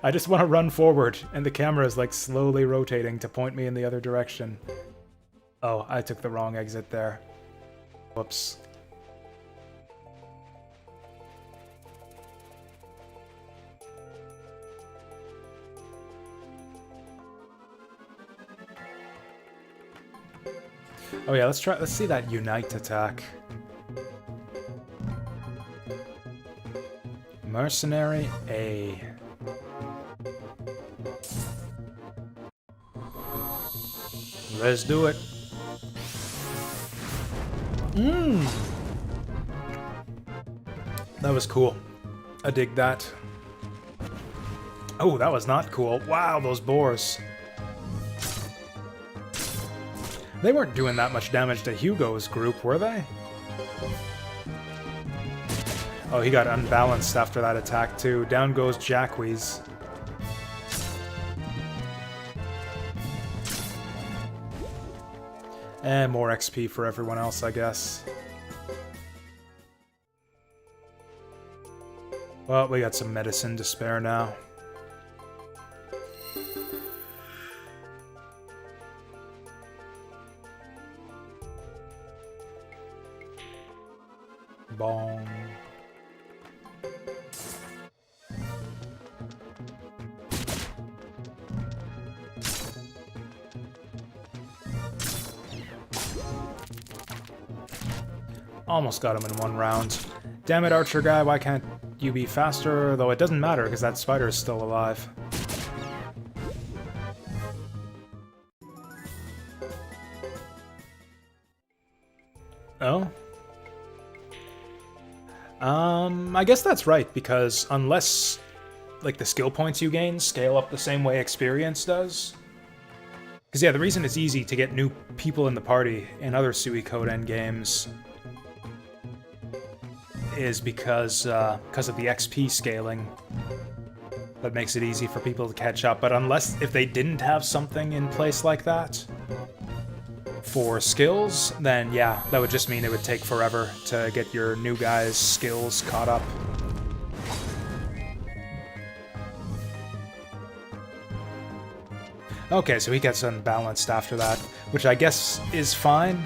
I just want to run forward, and the camera is like slowly rotating to point me in the other direction. Oh, I took the wrong exit there. Whoops. Oh yeah, let's see that Unite attack. Mercenary A. Let's do it. That was cool. I dig that. Oh, that was not cool. Wow, those boars. They weren't doing that much damage to Hugo's group, were they? Oh, he got unbalanced after that attack, too. Down goes Jacques. And more XP for everyone else, I guess. Well, we got some medicine to spare now. Bong. Almost got him in one round. Damn it, archer guy, why can't you be faster? Though it doesn't matter, because that spider is still alive. Oh? I guess that's right, because unless, like, the skill points you gain scale up the same way experience does. Because, yeah, the reason it's easy to get new people in the party in other Suiko games is because of the XP scaling. That makes it easy for people to catch up, but if they didn't have something in place like that for skills, then yeah, that would just mean it would take forever to get your new guys' skills caught up. Okay, so he gets unbalanced after that, which I guess is fine,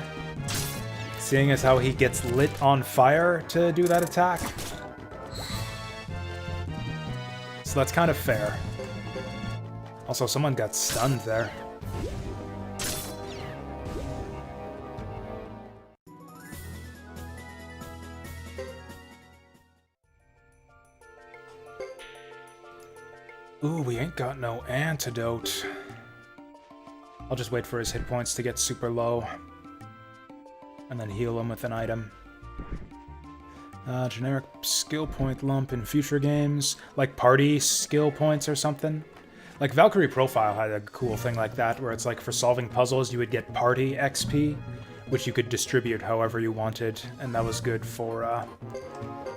seeing as how he gets lit on fire to do that attack. So that's kind of fair. Also, someone got stunned there. Ooh, we ain't got no antidote. I'll just wait for his hit points to get super low, and then heal him with an item. Generic skill point lump in future games, like party skill points or something. Like Valkyrie Profile had a cool thing like that, where it's like for solving puzzles you would get party XP, which you could distribute however you wanted, and that was good for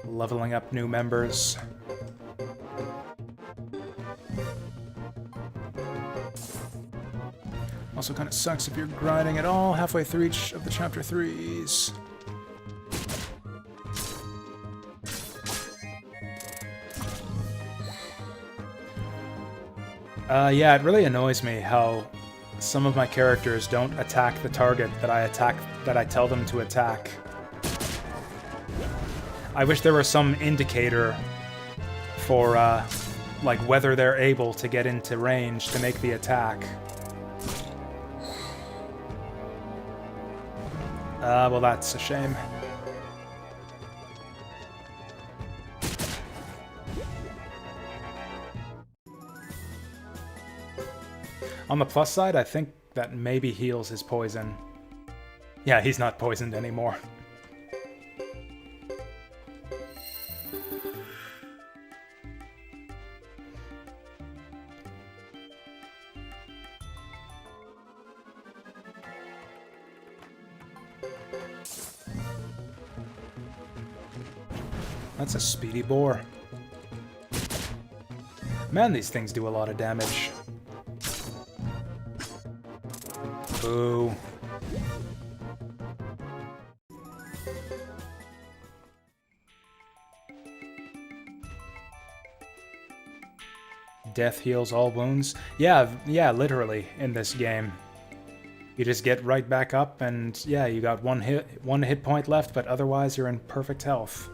leveling up new members. Also kind of sucks if you're grinding at all halfway through each of the chapter 3s. Yeah, it really annoys me how some of my characters don't attack the target that I tell them to attack. I wish there was some indicator for like whether they're able to get into range to make the attack. Well, that's a shame. On the plus side, I think that maybe heals his poison. Yeah, he's not poisoned anymore. That's a speedy boar. Man, these things do a lot of damage. Boo. Death heals all wounds. Yeah, literally in this game. You just get right back up and yeah, you got one hit point left, but otherwise you're in perfect health.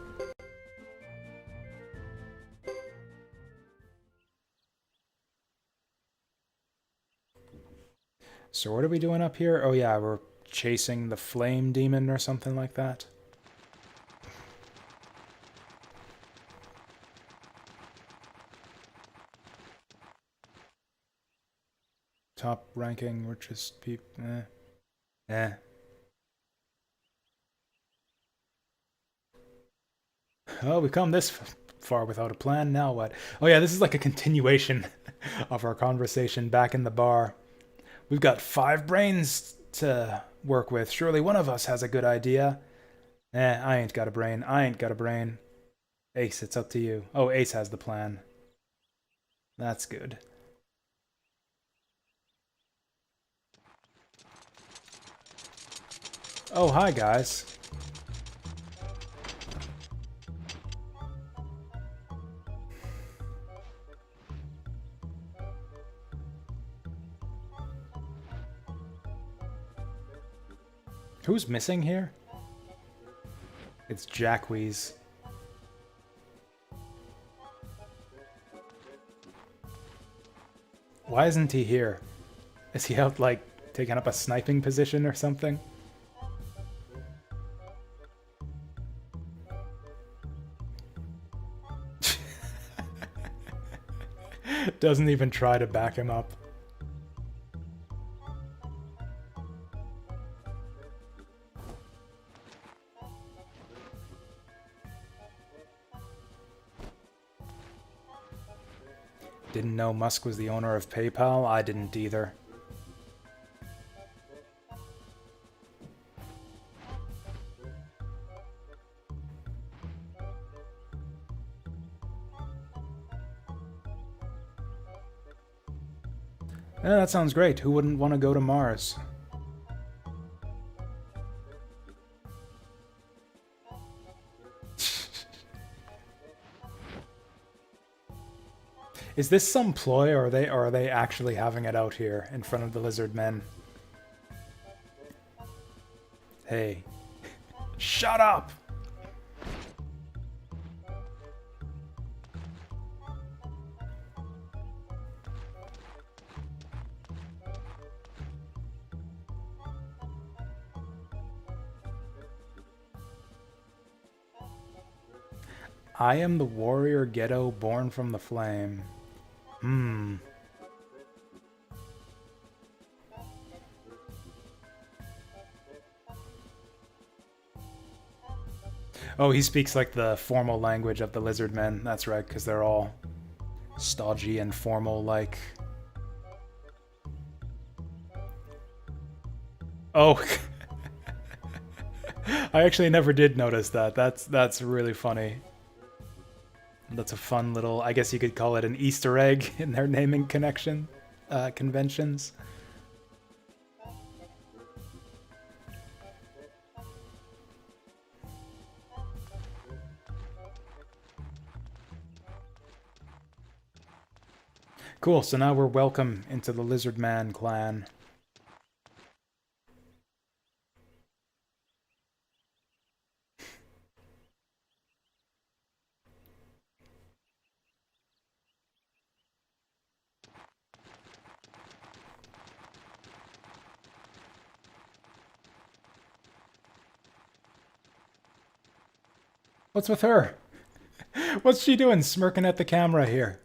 So what are we doing up here? Oh yeah, we're chasing the flame demon or something like that. Top ranking, we're just Oh, we come this far without a plan, now what? Oh yeah, this is like a continuation of our conversation back in the bar. We've got 5 brains to work with. Surely one of us has a good idea. I ain't got a brain. I ain't got a brain. Ace, it's up to you. Oh, Ace has the plan. That's good. Oh, hi, guys. Who's missing here? It's Jackwheeze. Why isn't he here? Is he out, like, taking up a sniping position or something? Doesn't even try to back him up. Didn't know Musk was the owner of PayPal? I didn't either. Yeah, that sounds great. Who wouldn't want to go to Mars? Is this some ploy, or are they actually having it out here in front of the lizard men? Hey. Shut up! I am the warrior ghetto born from the flame. Oh, he speaks like the formal language of the lizard men. That's right, because they're all stodgy and formal like. Oh. I actually never did notice that. That's really funny. That's a fun little, I guess you could call it an Easter egg in their naming conventions. Cool, so now we're welcome into the Lizard Man clan. What's with her? What's she doing smirking at the camera here?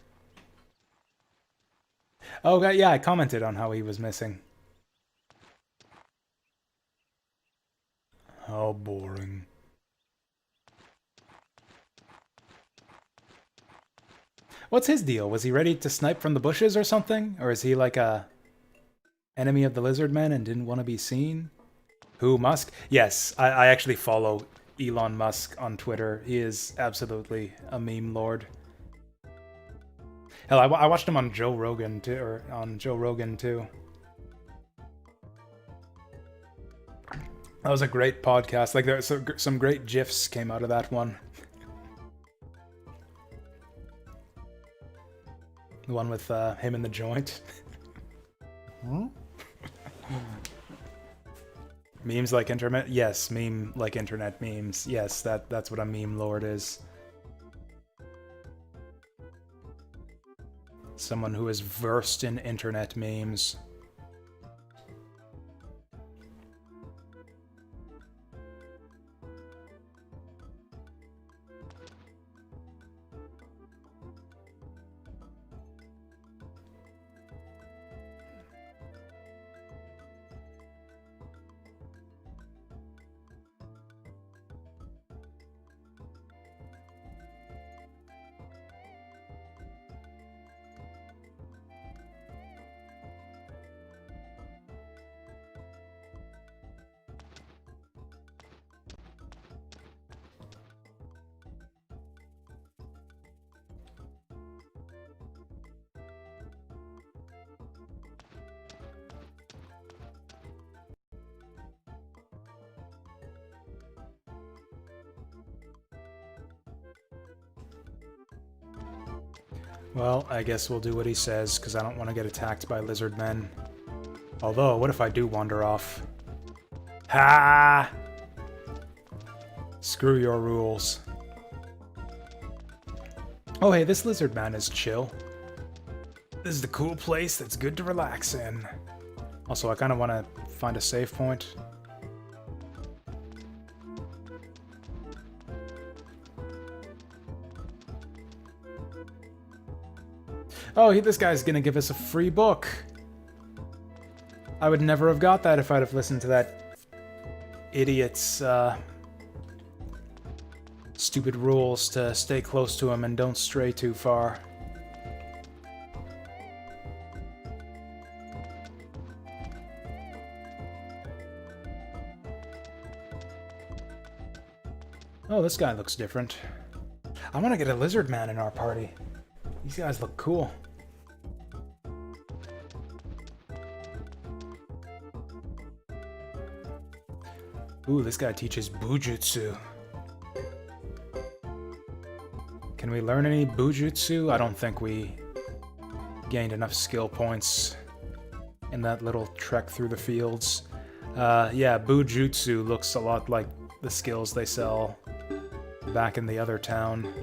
Oh, yeah, I commented on how he was missing. How boring. What's his deal? Was he ready to snipe from the bushes or something? Or is he like a enemy of the lizard men and didn't want to be seen? Who, Musk? Yes, I actually follow Elon Musk on Twitter. He is absolutely a meme lord. Hell, I watched him on Joe Rogan too, That was a great podcast. Like, there some great GIFs came out of that one. The one with him in the joint. Hmm? Memes like internet? Yes, meme like internet memes. Yes, that's what a meme lord is. Someone who is versed in internet memes. Well, I guess we'll do what he says, because I don't want to get attacked by lizard men. Although, what if I do wander off? Ha! Screw your rules. Oh hey, this lizard man is chill. This is the cool place that's good to relax in. Also, I kind of want to find a save point. Oh, this guy's gonna give us a free book. I would never have got that if I'd have listened to that idiot's stupid rules to stay close to him and don't stray too far. Oh, this guy looks different. I want to get a lizard man in our party. These guys look cool. Ooh, this guy teaches Bujutsu. Can we learn any Bujutsu? I don't think we gained enough skill points in that little trek through the fields. Yeah, Bujutsu looks a lot like the skills they sell back in the other town.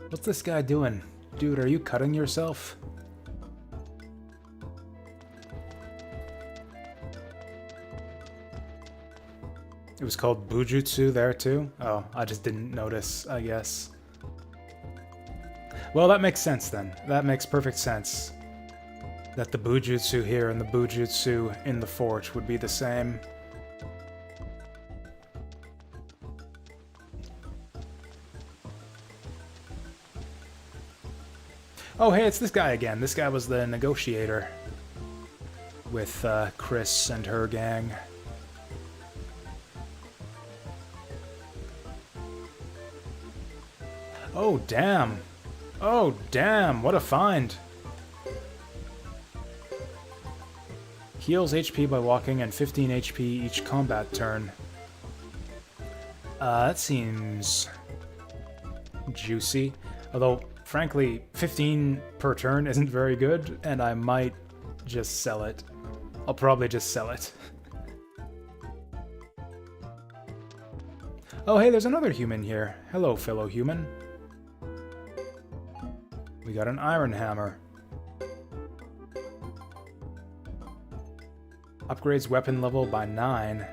What's this guy doing? Dude, are you cutting yourself? It was called Bujutsu there too? Oh, I just didn't notice, I guess. Well, that makes sense then. That makes perfect sense. That the Bujutsu here and the Bujutsu in the fort would be the same. Oh, hey, it's this guy again. This guy was the negotiator with Chris and her gang. Oh, damn. Oh, damn. What a find. Heals HP by walking and 15 HP each combat turn. That seems juicy. Although, frankly, 15 per turn isn't very good, and I might just sell it. I'll probably just sell it. Oh, hey, there's another human here. Hello, fellow human. We got an iron hammer. Upgrades weapon level by 9.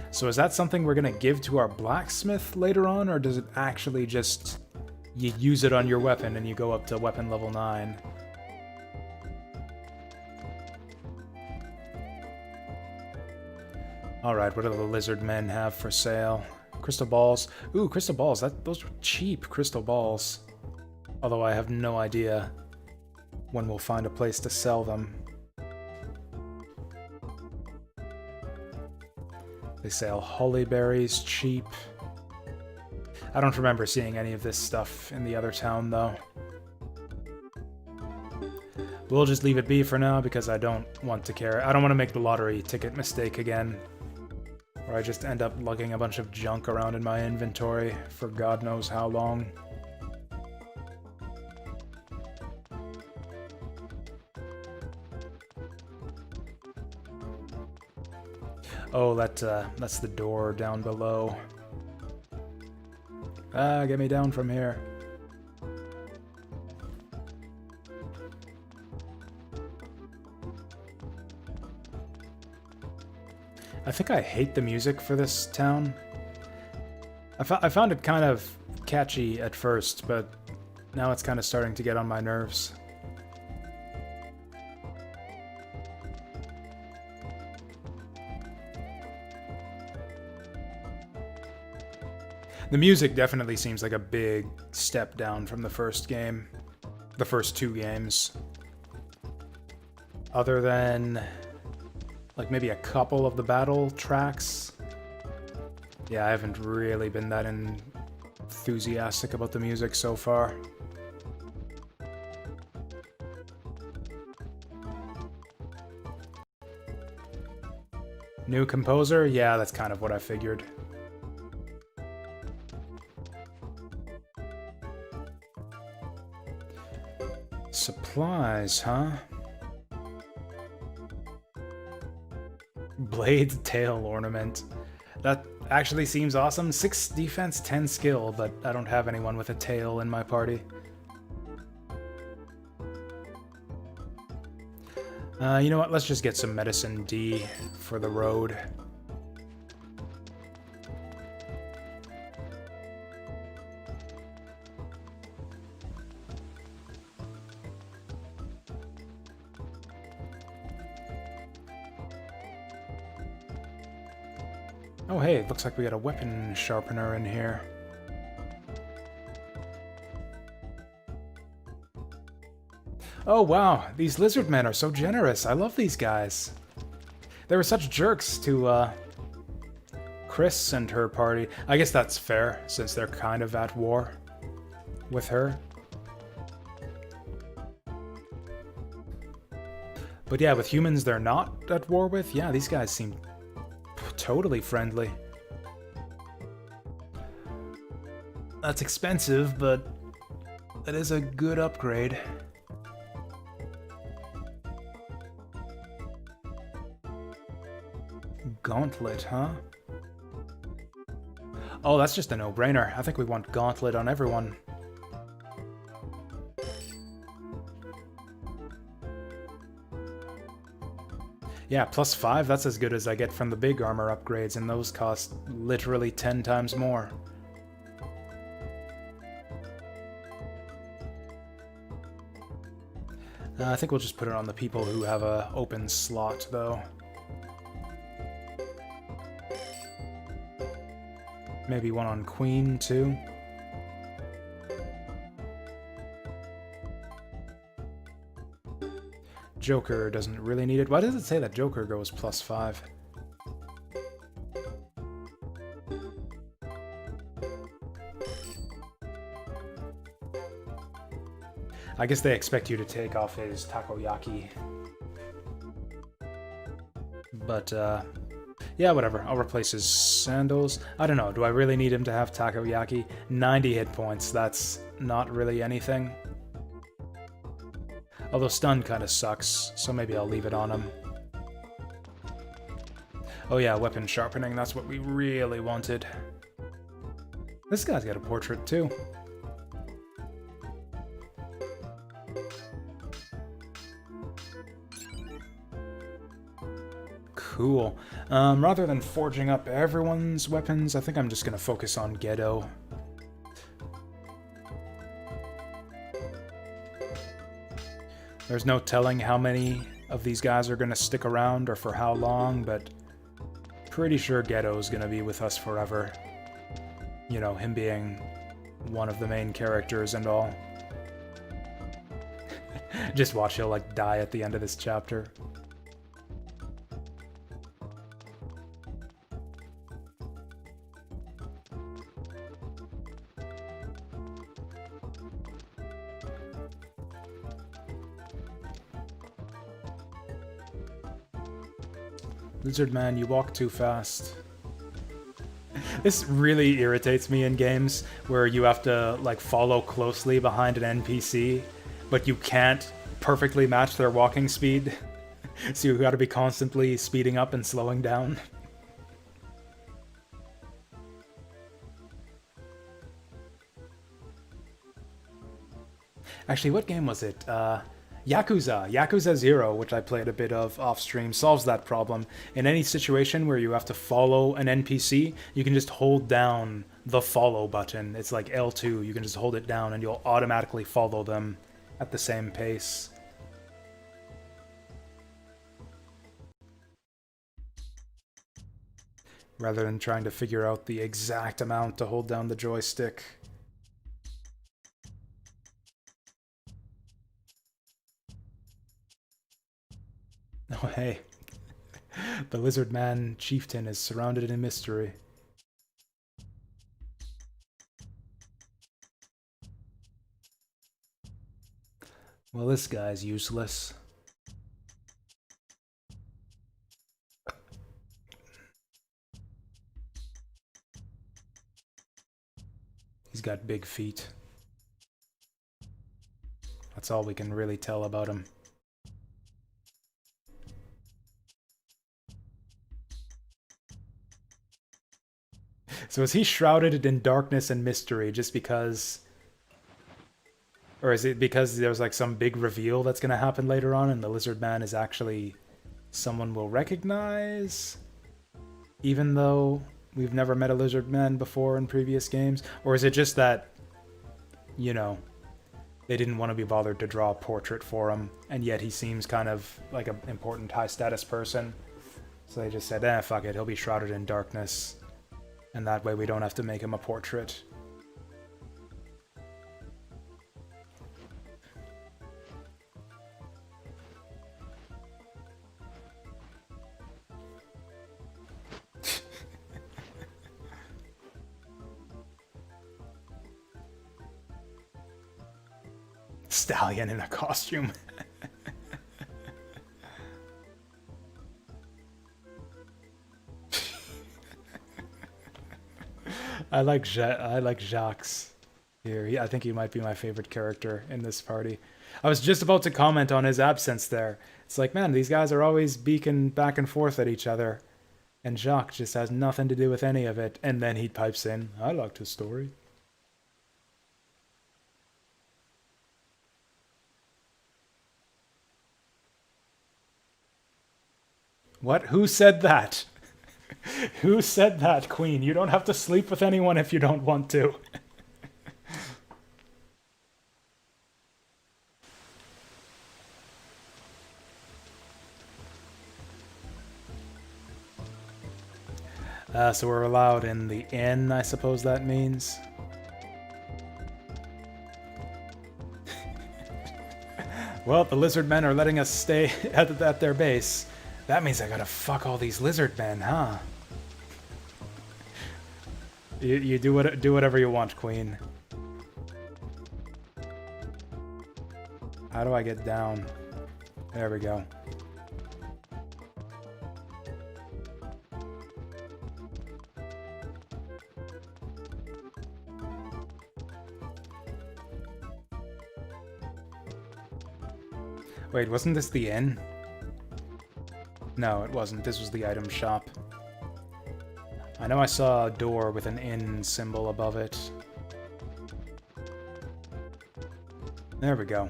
So is that something we're gonna give to our blacksmith later on, or does it actually just... you use it on your weapon and you go up to weapon level 9? Alright, what do the lizard men have for sale? Crystal balls. Ooh, crystal balls. Those are cheap crystal balls. Although I have no idea when we'll find a place to sell them. They sell holly berries cheap. I don't remember seeing any of this stuff in the other town, though. We'll just leave it be for now because I don't want to care. I don't want to make the lottery ticket mistake again, where I just end up lugging a bunch of junk around in my inventory for God knows how long. Oh, that's the door down below. Ah, get me down from here. I think I hate the music for this town. I found it kind of catchy at first, but now it's kind of starting to get on my nerves. The music definitely seems like a big step down from the first game. The first two games. Other than, like, maybe a couple of the battle tracks. Yeah, I haven't really been that enthusiastic about the music so far. New composer? Yeah, that's kind of what I figured. Supplies, huh? Blade tail ornament. That actually seems awesome. 6 defense, 10 skill, but I don't have anyone with a tail in my party. You know what? Let's just get some medicine D for the road. Oh hey, it looks like we got a weapon sharpener in here. Oh wow, these lizard men are so generous. I love these guys. They were such jerks to Chris and her party. I guess that's fair, since they're kind of at war with her. But yeah, with humans they're not at war with. Yeah, these guys seem totally friendly. That's expensive, but that is a good upgrade. Gauntlet, huh? Oh, that's just a no-brainer. I think we want Gauntlet on everyone. Yeah, +5, that's as good as I get from the big armor upgrades, and those cost literally 10 times more. I think we'll just put it on the people who have a open slot, though. Maybe one on Queen, too. Joker doesn't really need it. Why does it say that Joker goes +5? I guess they expect you to take off his takoyaki. But, yeah, whatever. I'll replace his sandals. I don't know. Do I really need him to have takoyaki? 90 hit points. That's not really anything. Although stun kind of sucks, so maybe I'll leave it on him. Oh yeah, weapon sharpening. That's what we really wanted. This guy's got a portrait, too. Cool. Rather than forging up everyone's weapons, I think I'm just gonna focus on Gedo. There's no telling how many of these guys are gonna stick around or for how long, but pretty sure Ghetto's gonna be with us forever. You know, him being one of the main characters and all. Just watch, he'll like die at the end of this chapter. Lizard man, you walk too fast. This really irritates me in games where you have to like follow closely behind an NPC, but you can't perfectly match their walking speed. So you gotta be constantly speeding up and slowing down. Actually, what game was it? Yakuza 0, which I played a bit of off-stream, solves that problem. In any situation where you have to follow an NPC, you can just hold down the follow button. It's like L2, you can just hold it down and you'll automatically follow them at the same pace. Rather than trying to figure out the exact amount to hold down the joystick. Oh, hey. The Lizard Man chieftain is surrounded in mystery. Well, this guy's useless. He's got big feet. That's all we can really tell about him. So is he shrouded in darkness and mystery just because... Or is it because there's like some big reveal that's going to happen later on and the Lizard Man is actually someone we'll recognize? Even though we've never met a Lizard Man before in previous games? Or is it just that, you know, they didn't want to be bothered to draw a portrait for him, and yet he seems kind of like an important high-status person? So they just said, fuck it, he'll be shrouded in darkness. And that way we don't have to make him a portrait. Stallion in a costume. I like Jacques here. I think he might be my favorite character in this party. I was just about to comment on his absence there. It's like, man, these guys are always beaking back and forth at each other. And Jacques just has nothing to do with any of it. And then he pipes in, I liked his story. What? Who said that? Who said that, Queen? You don't have to sleep with anyone if you don't want to. So we're allowed in the inn, I suppose that means. Well, the lizard men are letting us stay at their base. That means I gotta fuck all these lizard men, huh? You do whatever you want, Queen. How do I get down? There we go. Wait, wasn't this the inn? No, it wasn't. This was the item shop. I know I saw a door with an inn symbol above it. There we go.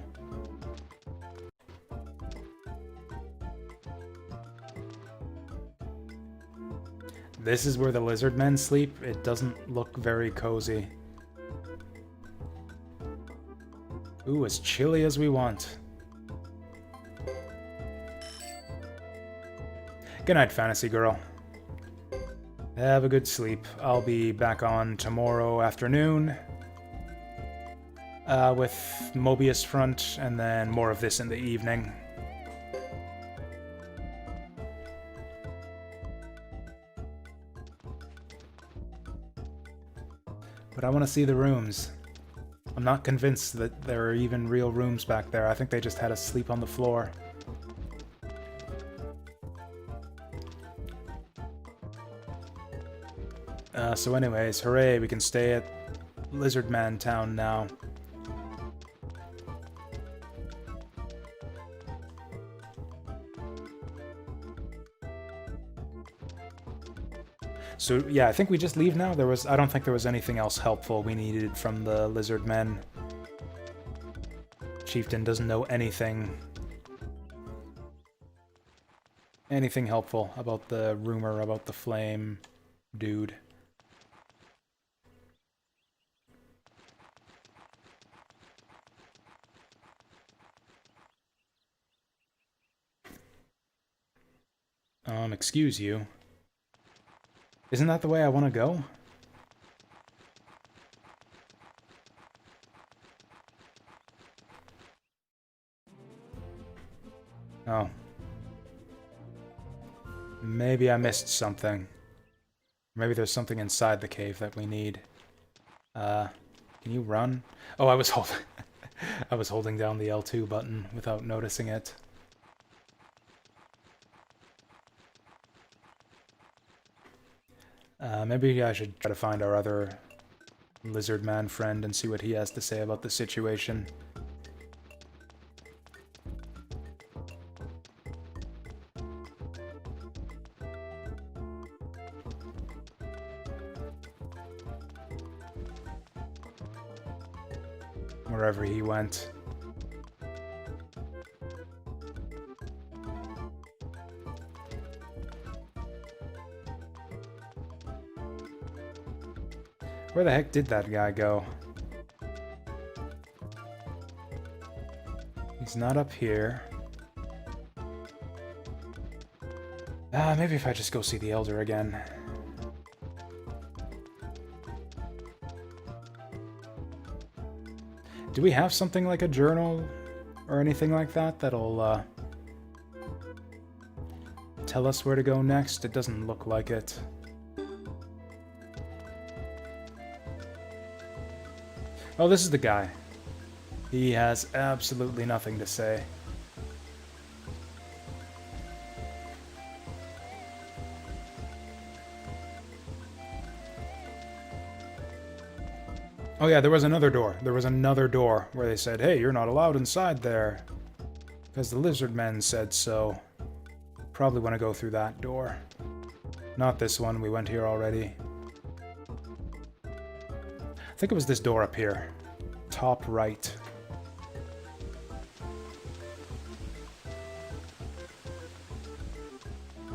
This is where the lizard men sleep. It doesn't look very cozy. Ooh, as chilly as we want. Good night, fantasy girl. Have a good sleep. I'll be back on tomorrow afternoon with Mobius Front, and then more of this in the evening. But I want to see the rooms. I'm not convinced that there are even real rooms back there. I think they just had us sleep on the floor. So anyways, hooray, we can stay at Lizard Man Town now. So yeah, I think we just leave now. I don't think there was anything else helpful we needed from the Lizard Men. Chieftain doesn't know anything helpful about the rumor about the flame dude. Excuse you. Isn't that the way I want to go? Oh. Maybe I missed something. Maybe there's something inside the cave that we need. Can you run? Oh, I was holding down the L2 button without noticing it. Maybe I should try to find our other lizard man friend and see what he has to say about the situation. Wherever he went. Where the heck did that guy go? He's not up here. Maybe if I just go see the Elder again. Do we have something like a journal or anything like that that'll tell us where to go next? It doesn't look like it. Oh, this is the guy. He has absolutely nothing to say. Oh yeah, there was another door. There was another door where they said, hey, you're not allowed inside there. Because the lizard men said so. Probably want to go through that door. Not this one, we went here already. I think it was this door up here. Top right.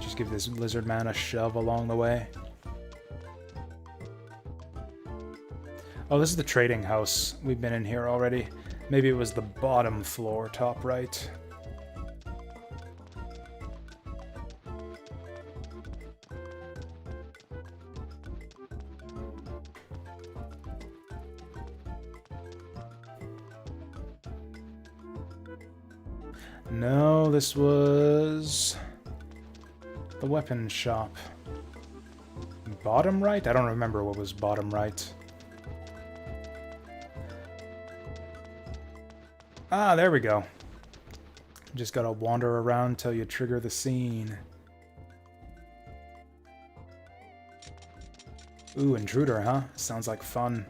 Just give this lizard man a shove along the way. Oh, this is the trading house. We've been in here already. Maybe it was the bottom floor, top right. No, this was the weapon shop. Bottom right? I don't remember what was bottom right. Ah, there we go. Just gotta wander around till you trigger the scene. Ooh, intruder, huh? Sounds like fun.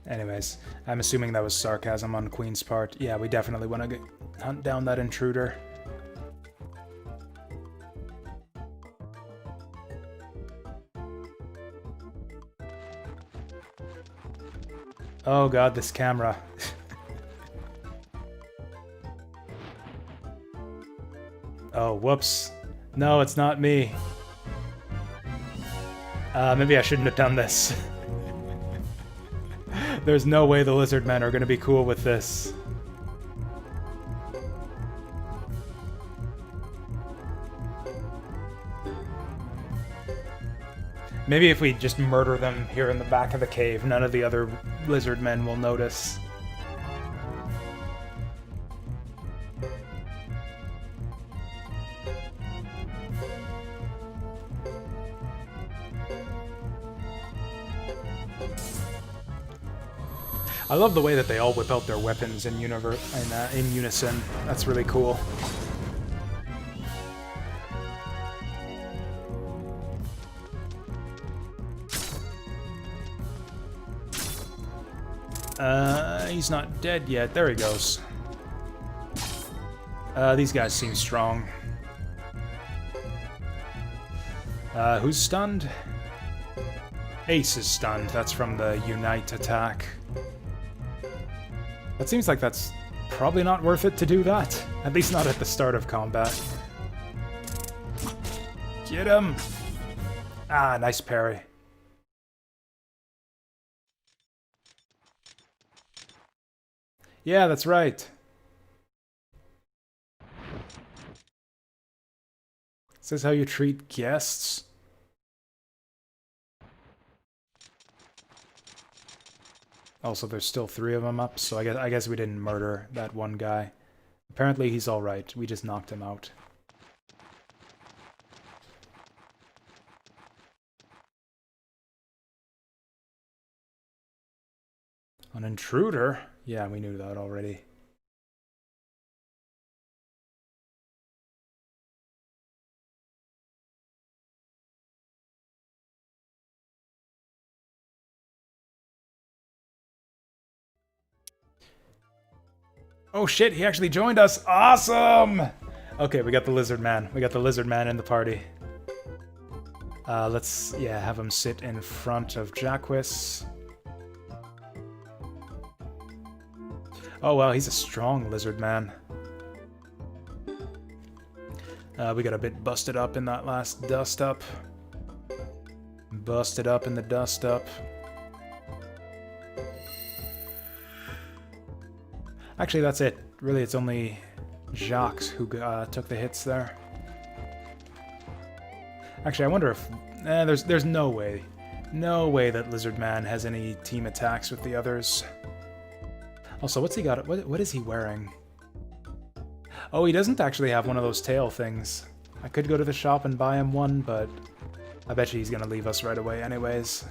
Anyways, I'm assuming that was sarcasm on Queen's part. Yeah, we definitely want to hunt down that intruder. Oh god, this camera. Oh, whoops. No, it's not me. Maybe I shouldn't have done this. There's no way the lizard men are gonna be cool with this. Maybe if we just murder them here in the back of the cave, none of the other lizard men will notice. I love the way that they all whip out their weapons in unison. That's really cool. He's not dead yet. There he goes. These guys seem strong. Who's stunned? Ace is stunned. That's from the Unite attack. That seems like that's probably not worth it to do that. At least not at the start of combat. Get him! Ah, nice parry. Yeah, that's right. Is this how you treat guests? Also, there's still 3 of them up, so I guess we didn't murder that one guy. Apparently he's alright, we just knocked him out. An intruder? Yeah, we knew that already. Oh shit, he actually joined us! Awesome! Okay, we got the lizard man. We got the lizard man in the party. Let's, yeah, have him sit in front of Jacquis. Oh well, he's a strong lizard man. We got a bit busted up in that last dust up. Busted up in the dust up. Actually, that's it. Really, it's only Jacques who took the hits there. Actually, I wonder if... there's no way. No way that Lizard Man has any team attacks with the others. Also, what's he got? What is he wearing? Oh, he doesn't actually have one of those tail things. I could go to the shop and buy him one, but I bet you he's gonna leave us right away anyways.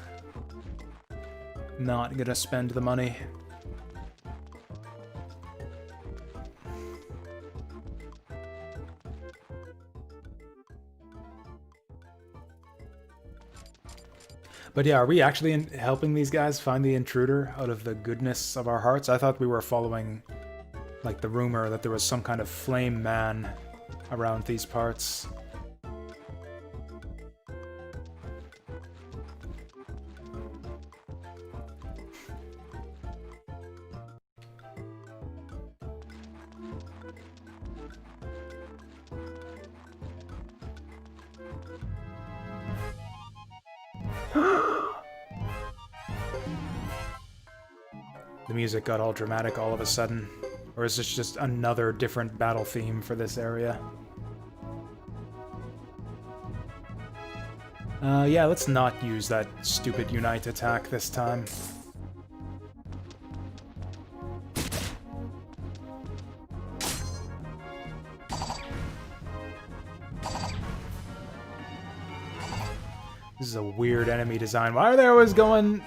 Not gonna spend the money. But yeah, are we actually helping these guys find the intruder out of the goodness of our hearts? I thought we were following, like, the rumor that there was some kind of flame man around these parts. The music got all dramatic all of a sudden. Or is this just another different battle theme for this area? Yeah, let's not use that stupid Unite attack this time. This is a weird enemy design. Why are they always going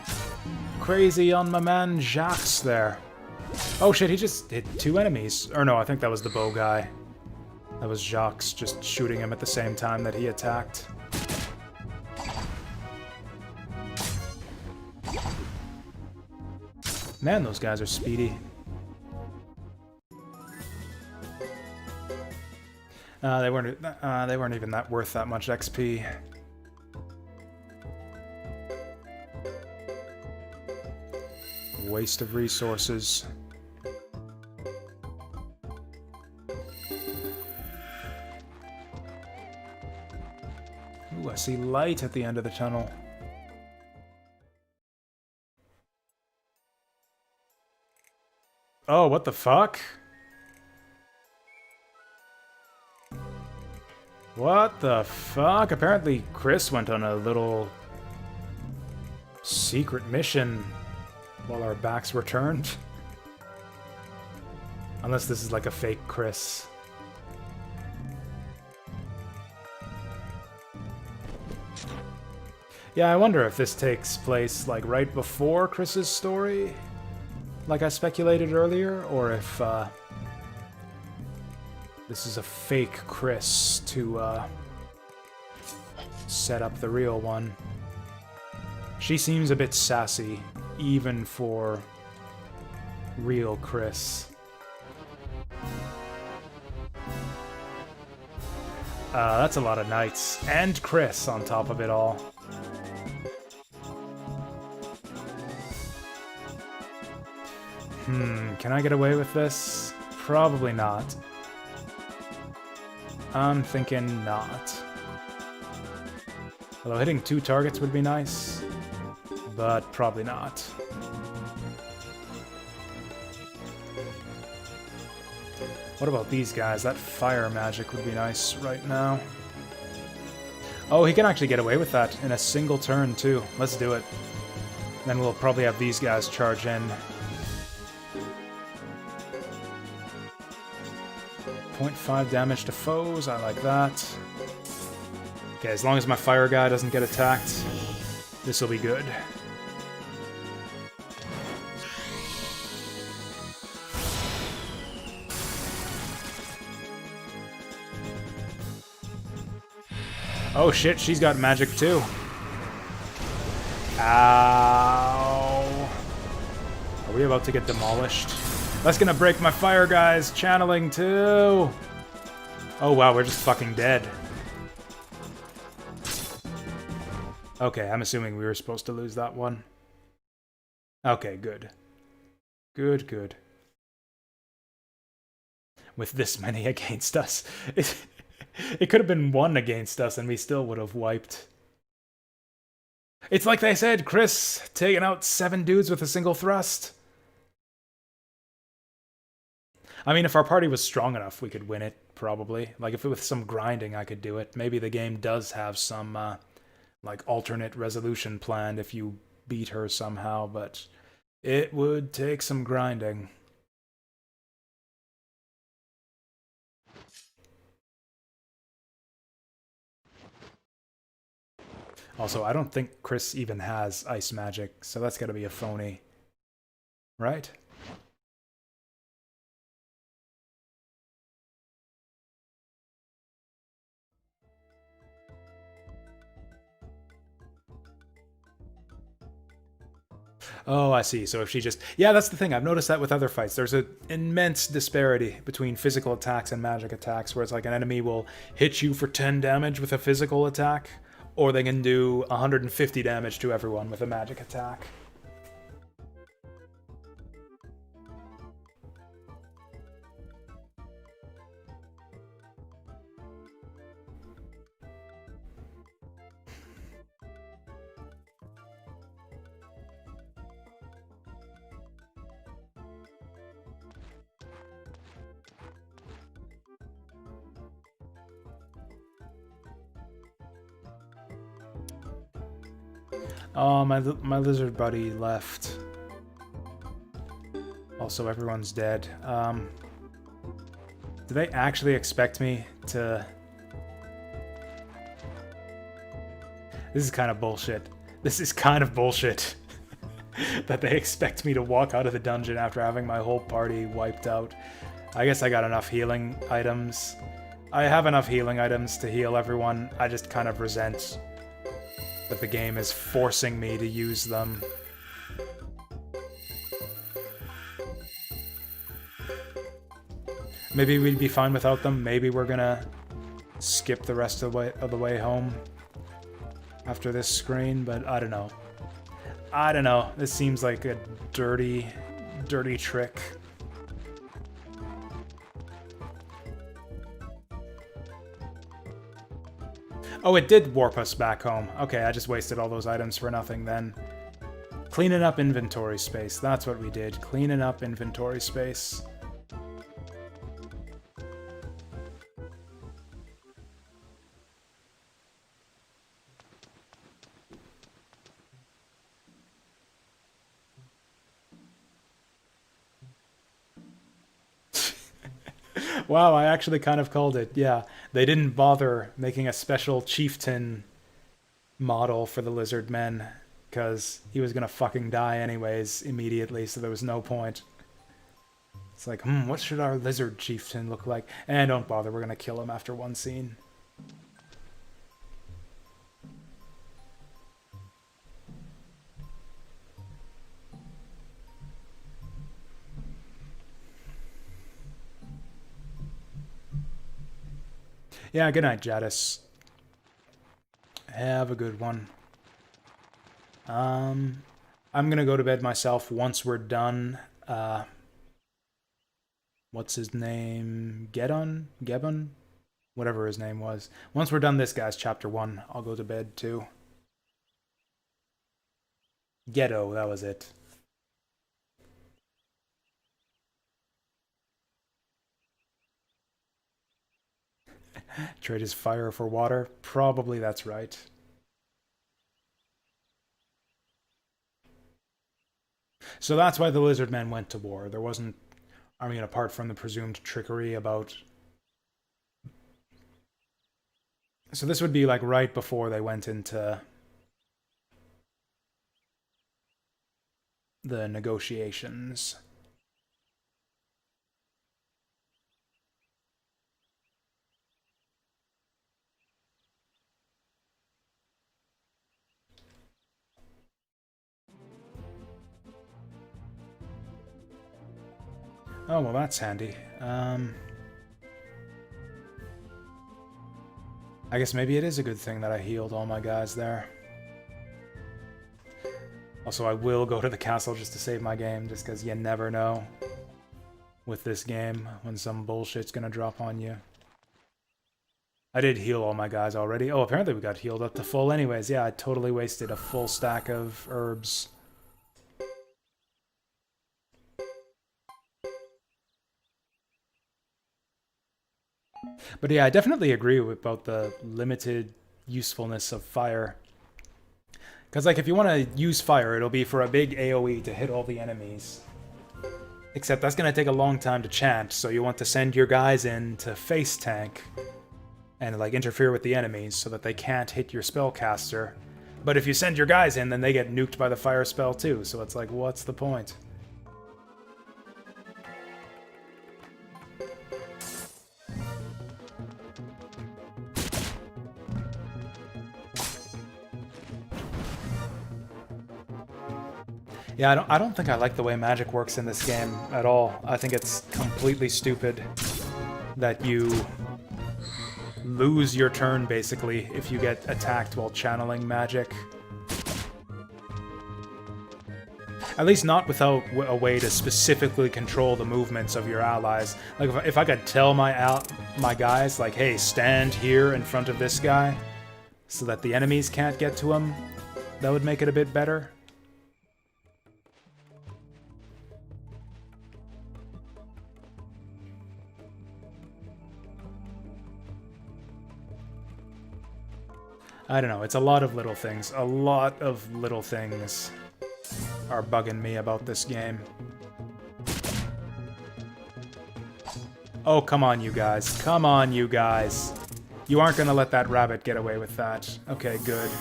crazy on my man Jacques there? Oh shit, he just hit 2 enemies. Or no, I think that was the bow guy. That was Jacques just shooting him at the same time that he attacked. Man, those guys are speedy. They weren't even that worth that much XP. Waste of resources. Ooh, I see light at the end of the tunnel. Oh, what the fuck? What the fuck? Apparently Chris went on a little secret mission while our backs were turned. Unless this is like a fake Chris. Yeah, I wonder if this takes place like right before Chris's story, like I speculated earlier, or if this is a fake Chris to set up the real one. She seems a bit sassy, even for real Chris. That's a lot of knights. And Chris on top of it all. Can I get away with this? Probably not. I'm thinking not. Although hitting 2 targets would be nice, but probably not. What about these guys? That fire magic would be nice right now. Oh, he can actually get away with that in a single turn, too. Let's do it. Then we'll probably have these guys charge in. 0.5 damage to foes, I like that. Okay, as long as my fire guy doesn't get attacked, this will be good. Oh shit, she's got magic too. Ow. Are we about to get demolished? That's gonna break my fire guy's channeling too. Oh wow, we're just fucking dead. Okay, I'm assuming we were supposed to lose that one. Okay, good. Good, good. With this many against us. It could have been 1 against us and we still would have wiped. It's like they said, Chris taking out 7 dudes with a single thrust. I mean, if our party was strong enough, we could win it, probably. Like, if it with some grinding, I could do it. Maybe the game does have some, like, alternate resolution planned if you beat her somehow, but it would take some grinding. Also, I don't think Chris even has ice magic, so that's gotta be a phony. Right? Oh, I see. So if she just... Yeah, that's the thing. I've noticed that with other fights. There's an immense disparity between physical attacks and magic attacks, where it's like an enemy will hit you for 10 damage with a physical attack, or they can do 150 damage to everyone with a magic attack. Oh, my lizard buddy left. Also, everyone's dead. Do they actually expect me to... This is kind of bullshit. This is kind of bullshit. That they expect me to walk out of the dungeon after having my whole party wiped out. I guess I got enough healing items. I have enough healing items to heal everyone. I just kind of resent that the game is forcing me to use them. Maybe we'd be fine without them. Maybe we're gonna skip the rest of the way home after this screen, but I don't know. I don't know. This seems like a dirty, dirty trick. Oh, it did warp us back home. Okay, I just wasted all those items for nothing then. Cleaning up inventory space. That's what we did. Cleaning up inventory space. Wow, I actually kind of called it. Yeah, they didn't bother making a special chieftain model for the lizard men because he was gonna fucking die anyways immediately, so there was no point. It's like, what should our lizard chieftain look like? And don't bother, we're gonna kill him after one scene. Yeah, good night, Jadis. Have a good one. I'm gonna go to bed myself once we're done. What's his name? Gebon? Whatever his name was. Once we're done this guy's chapter 1, I'll go to bed too. Ghetto, that was it. Trade his fire for water? Probably that's right. So that's why the lizard men went to war. There wasn't, I mean, apart from the presumed trickery about... So this would be like right before they went into the negotiations. Oh, well, that's handy. I guess maybe it is a good thing that I healed all my guys there. Also, I will go to the castle just to save my game, just because you never know with this game when some bullshit's gonna drop on you. I did heal all my guys already. Oh, apparently we got healed up to full anyways. Yeah, I totally wasted a full stack of herbs. But yeah, I definitely agree about the limited usefulness of fire. Because, like, if you want to use fire, it'll be for a big AoE to hit all the enemies. Except that's going to take a long time to chant, so you want to send your guys in to face tank and, like, interfere with the enemies so that they can't hit your spellcaster. But if you send your guys in, then they get nuked by the fire spell too, so it's like, what's the point? Yeah, I don't think I like the way magic works in this game at all. I think it's completely stupid that you lose your turn, basically, if you get attacked while channeling magic. At least not without a way to specifically control the movements of your allies. Like, if I could tell my guys, like, hey, stand here in front of this guy so that the enemies can't get to him, that would make it a bit better. I don't know, it's a lot of little things. A lot of little things are bugging me about this game. Oh, come on, you guys. Come on, you guys. You aren't gonna let that rabbit get away with that. Okay, good.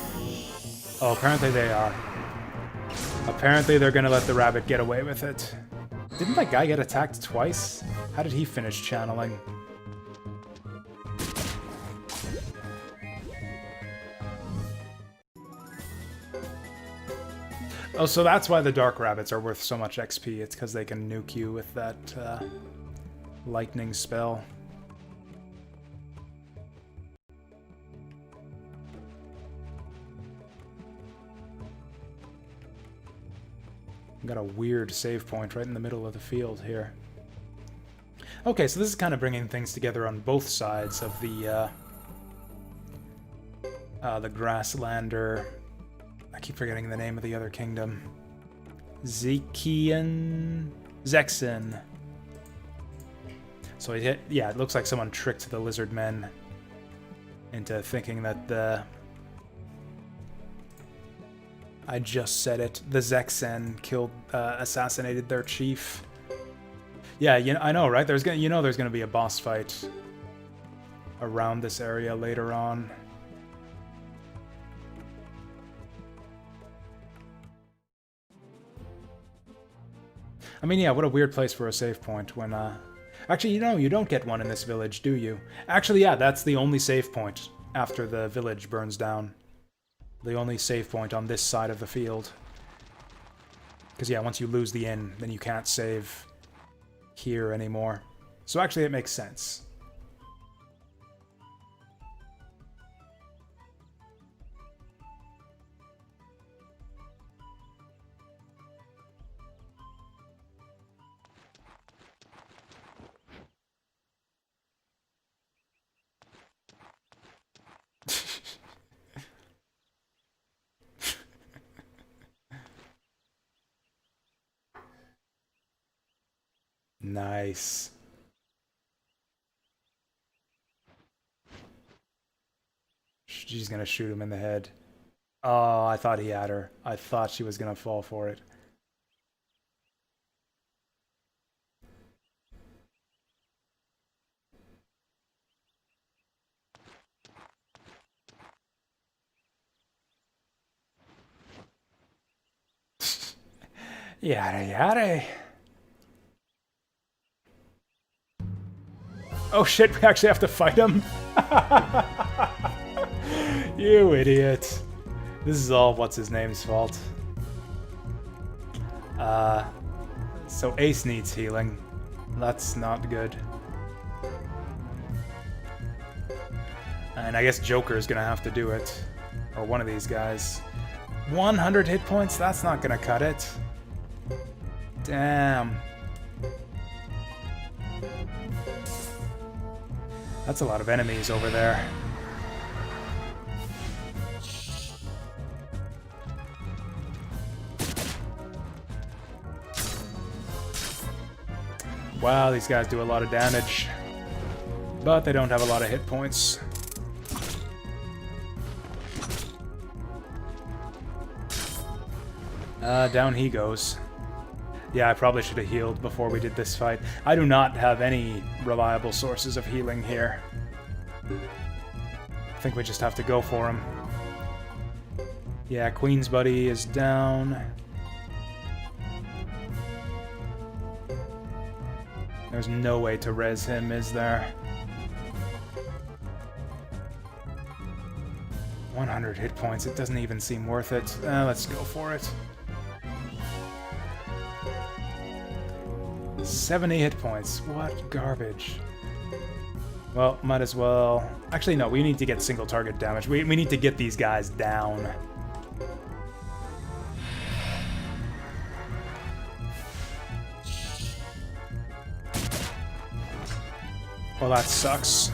Oh, apparently they are. Apparently they're gonna let the rabbit get away with it. Didn't that guy get attacked twice? How did he finish channeling? Oh, so that's why the dark rabbits are worth so much XP. It's because they can nuke you with that lightning spell. Got a weird save point right in the middle of the field here. Okay, so this is kind of bringing things together on both sides of the Grasslander. I keep forgetting the name of the other kingdom. Zexen. So it looks like someone tricked the lizard men into thinking that the... I just said it. The Zexen assassinated their chief. Yeah, I know, right? There's gonna be a boss fight around this area later on. I mean, yeah, what a weird place for a save point when, Actually, you don't get one in this village, do you? Actually, yeah, that's the only save point after the village burns down. The only save point on this side of the field. Because, yeah, once you lose the inn, then you can't save here anymore. So actually, it makes sense. Nice. She's gonna shoot him in the head. Oh, I thought he had her. I thought she was gonna fall for it. Yada yada. Oh shit, we actually have to fight him? You idiot. This is all what's-his-name's fault. So Ace needs healing. That's not good. And I guess Joker's gonna have to do it. Or one of these guys. 100 hit points? That's not gonna cut it. Damn. That's a lot of enemies over there. Wow, these guys do a lot of damage. But they don't have a lot of hit points. Down he goes. Yeah, I probably should have healed before we did this fight. I do not have any reliable sources of healing here. I think we just have to go for him. Yeah, Queen's buddy is down. There's no way to res him, is there? 100 hit points, it doesn't even seem worth it. Let's go for it. 70 hit points. What garbage. Well, might as well... Actually, no, we need to get single target damage. We need to get these guys down. Well, that sucks.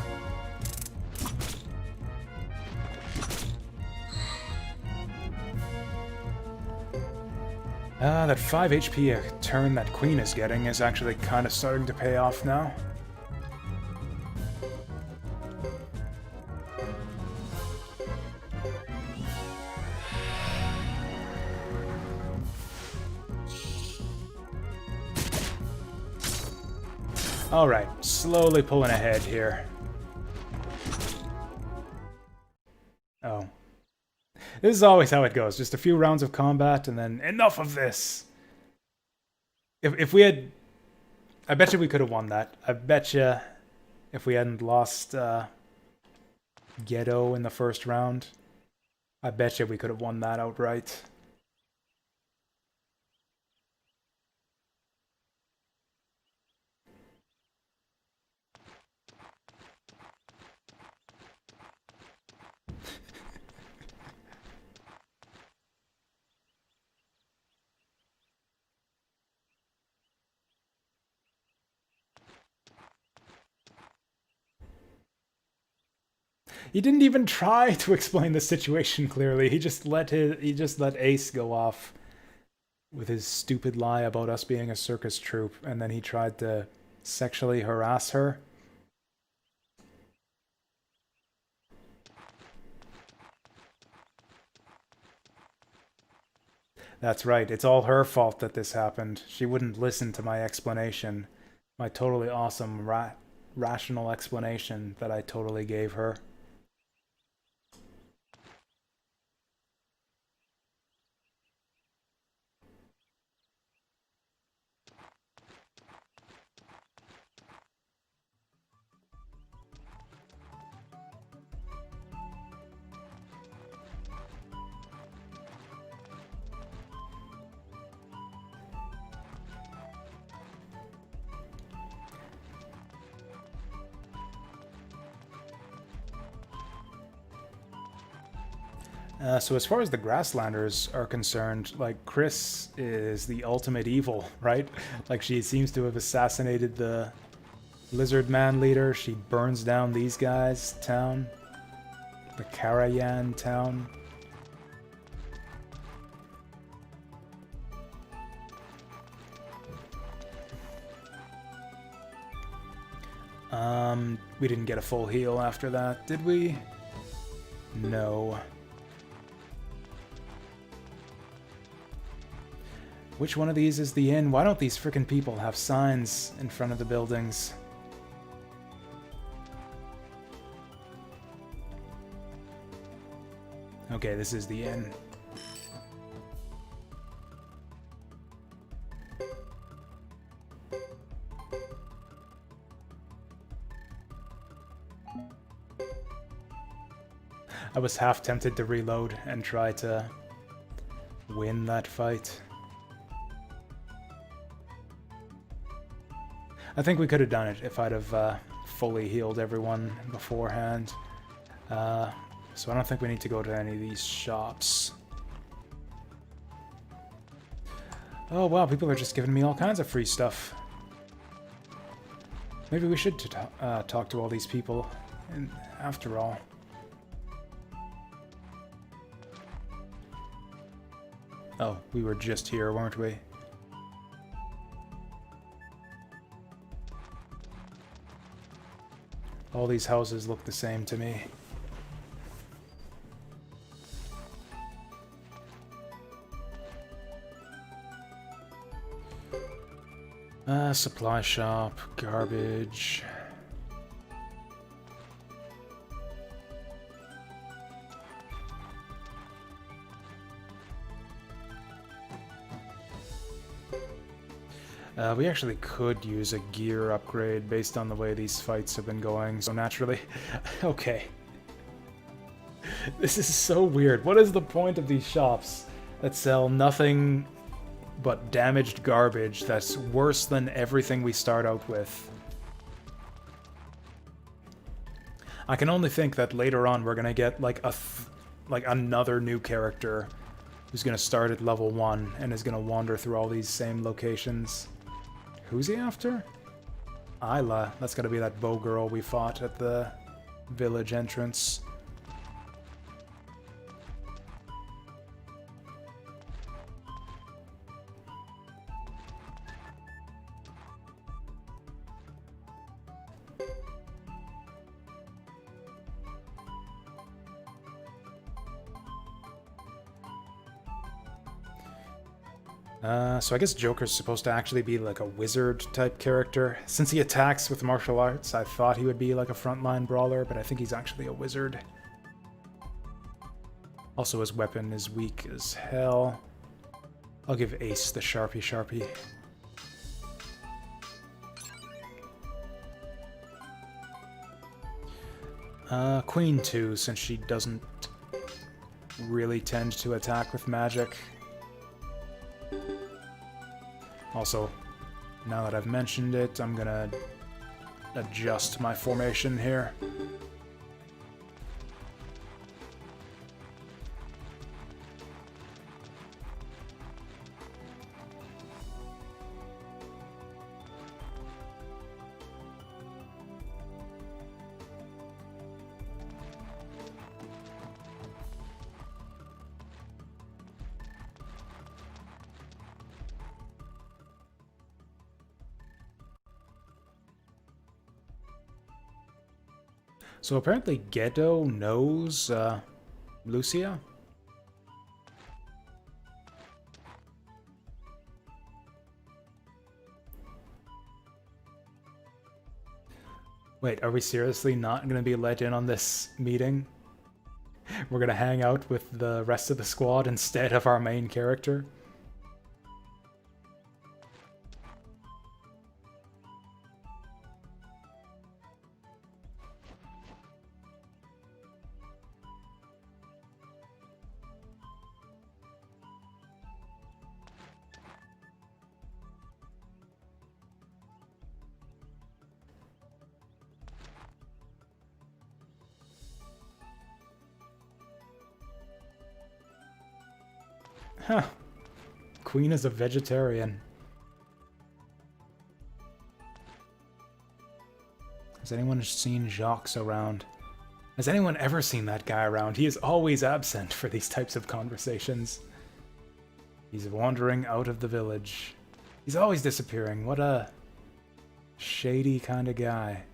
That 5 HP a turn that Queen is getting is actually kind of starting to pay off now. Alright, slowly pulling ahead here. Oh. This is always how it goes. Just a few rounds of combat and then enough of this. If we had... I bet you we could have won that. I bet you if we hadn't lost Ghetto in the first round, I bet you we could have won that outright. He didn't even try to explain the situation clearly. He just let Ace go off with his stupid lie about us being a circus troupe, and then he tried to sexually harass her. That's right, it's all her fault that this happened. She wouldn't listen to my explanation. My totally awesome, rational explanation that I totally gave her. So as far as the Grasslanders are concerned, like, Chris is the ultimate evil, right? Like, she seems to have assassinated the Lizard Man leader. She burns down these guys' town. The Karayan town. We didn't get a full heal after that, did we? No. Which one of these is the inn? Why don't these frickin' people have signs in front of the buildings? Okay, this is the inn. I was half tempted to reload and try to win that fight. I think we could have done it if I'd have fully healed everyone beforehand. So I don't think we need to go to any of these shops. Oh wow, people are just giving me all kinds of free stuff. Maybe we should talk to all these people, after all. Oh, we were just here, weren't we? All these houses look the same to me. Supply shop, garbage. We actually could use a gear upgrade based on the way these fights have been going, so naturally... Okay. This is so weird. What is the point of these shops that sell nothing but damaged garbage that's worse than everything we start out with? I can only think that later on we're gonna get like another new character who's gonna start at level 1 and is gonna wander through all these same locations. Who's he after? Isla. That's gotta be that bow girl we fought at the village entrance. So I guess Joker's supposed to actually be like a wizard-type character. Since he attacks with martial arts, I thought he would be like a frontline brawler, but I think he's actually a wizard. Also, his weapon is weak as hell. I'll give Ace the Sharpie. Queen too, since she doesn't really tend to attack with magic. Also, now that I've mentioned it, I'm gonna adjust my formation here. So apparently Gedo knows Lucia? Wait, are we seriously not going to be let in on this meeting? We're going to hang out with the rest of the squad instead of our main character? Huh. Queen is a vegetarian. Has anyone seen Jacques around? Has anyone ever seen that guy around? He is always absent for these types of conversations. He's wandering out of the village. He's always disappearing. What a shady kind of guy.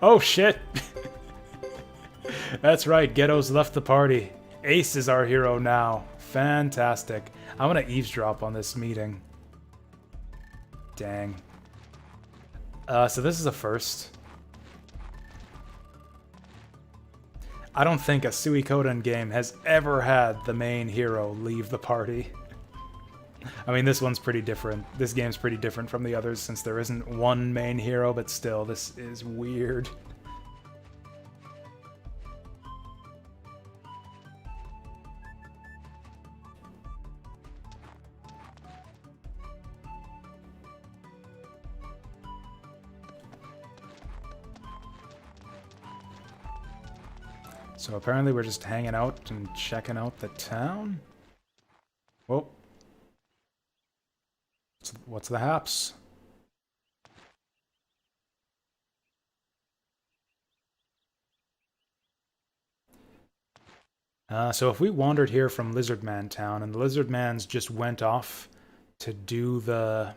Oh shit! That's right, Ghetto's left the party. Ace is our hero now. Fantastic. I'm gonna eavesdrop on this meeting. Dang. So this is a first. I don't think a Suikoden game has ever had the main hero leave the party. I mean, this one's pretty different. This game's pretty different from the others since there isn't one main hero, but still, this is weird. So apparently we're just hanging out and checking out the town? Whoa. What's the haps? So if we wandered here from Lizardman Town and the Lizardmans just went off to do the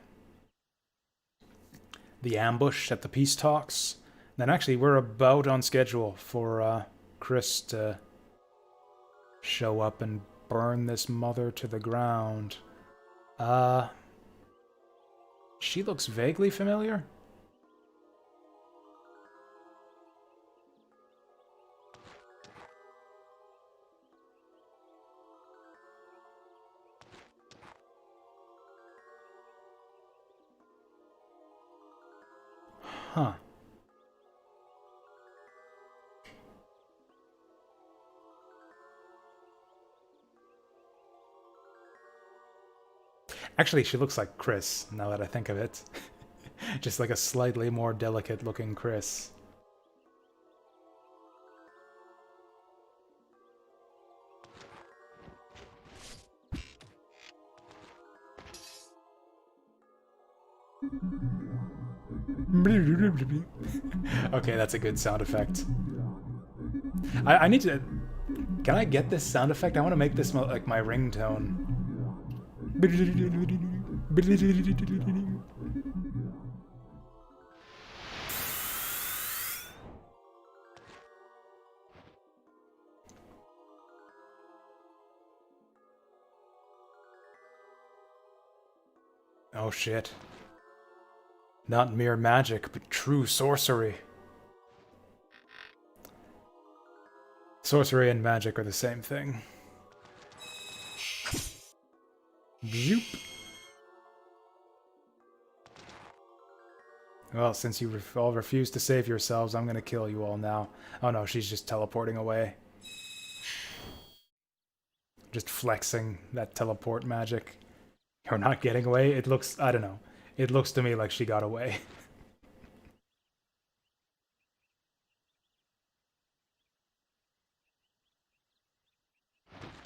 ambush at the peace talks, then actually we're about on schedule for Chris to show up and burn this mother to the ground. She looks vaguely familiar. Huh. Actually, she looks like Chris, now that I think of it. Just like a slightly more delicate looking Chris. Okay, that's a good sound effect. I need to... Can I get this sound effect? I want to make this like my ringtone. Oh shit. Not mere magic, but true sorcery. Sorcery and magic are the same thing. Zoop. Well, since you all refuse to save yourselves, I'm gonna kill you all now. Oh no, she's just teleporting away. Just flexing that teleport magic. Or not getting away. It looks, I don't know. It looks to me like she got away.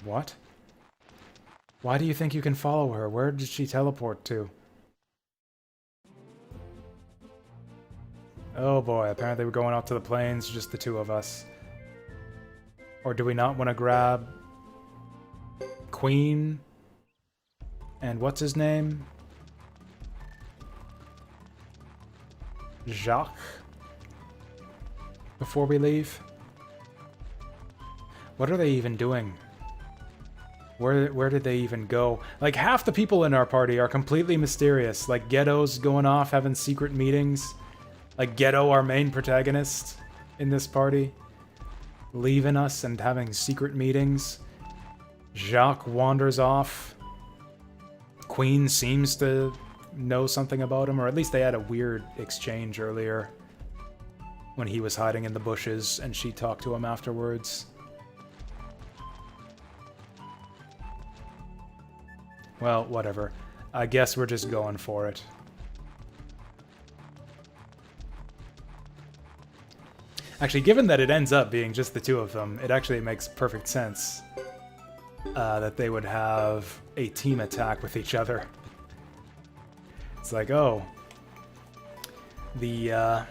What? Why do you think you can follow her? Where did she teleport to? Oh boy, apparently we're going out to the plains, just the two of us. Or do we not want to grab Queen? And what's his name? Jacques before we leave. What are they even doing? Where did they even go? Like, half the people in our party are completely mysterious. Like, Ghetto's going off, having secret meetings. Like, Ghetto, our main protagonist in this party, leaving us and having secret meetings. Jacques wanders off. Queen seems to know something about him, or at least they had a weird exchange earlier when he was hiding in the bushes and she talked to him afterwards. Well, whatever. I guess we're just going for it. Actually, given that it ends up being just the two of them, it actually makes perfect sense that they would have a team attack with each other. It's like, oh, the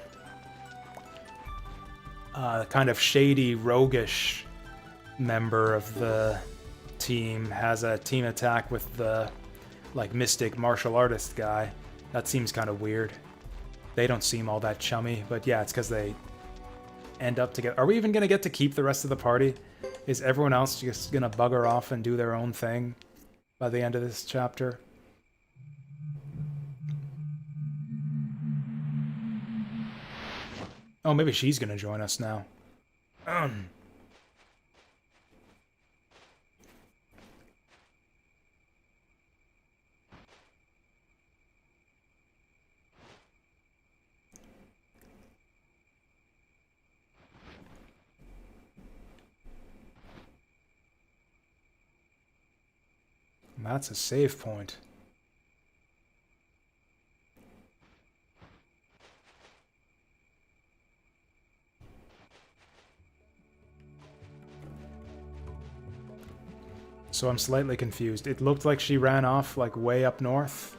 kind of shady, roguish member of the team has a team attack with the, like, mystic martial artist guy. That seems kind of weird. They don't seem all that chummy, but yeah, it's because they end up together. Are we even going to get to keep the rest of the party? Is everyone else just going to bugger off and do their own thing by the end of this chapter? Oh, maybe she's going to join us now. That's a save point. So I'm slightly confused. It looked like she ran off, like, way up north.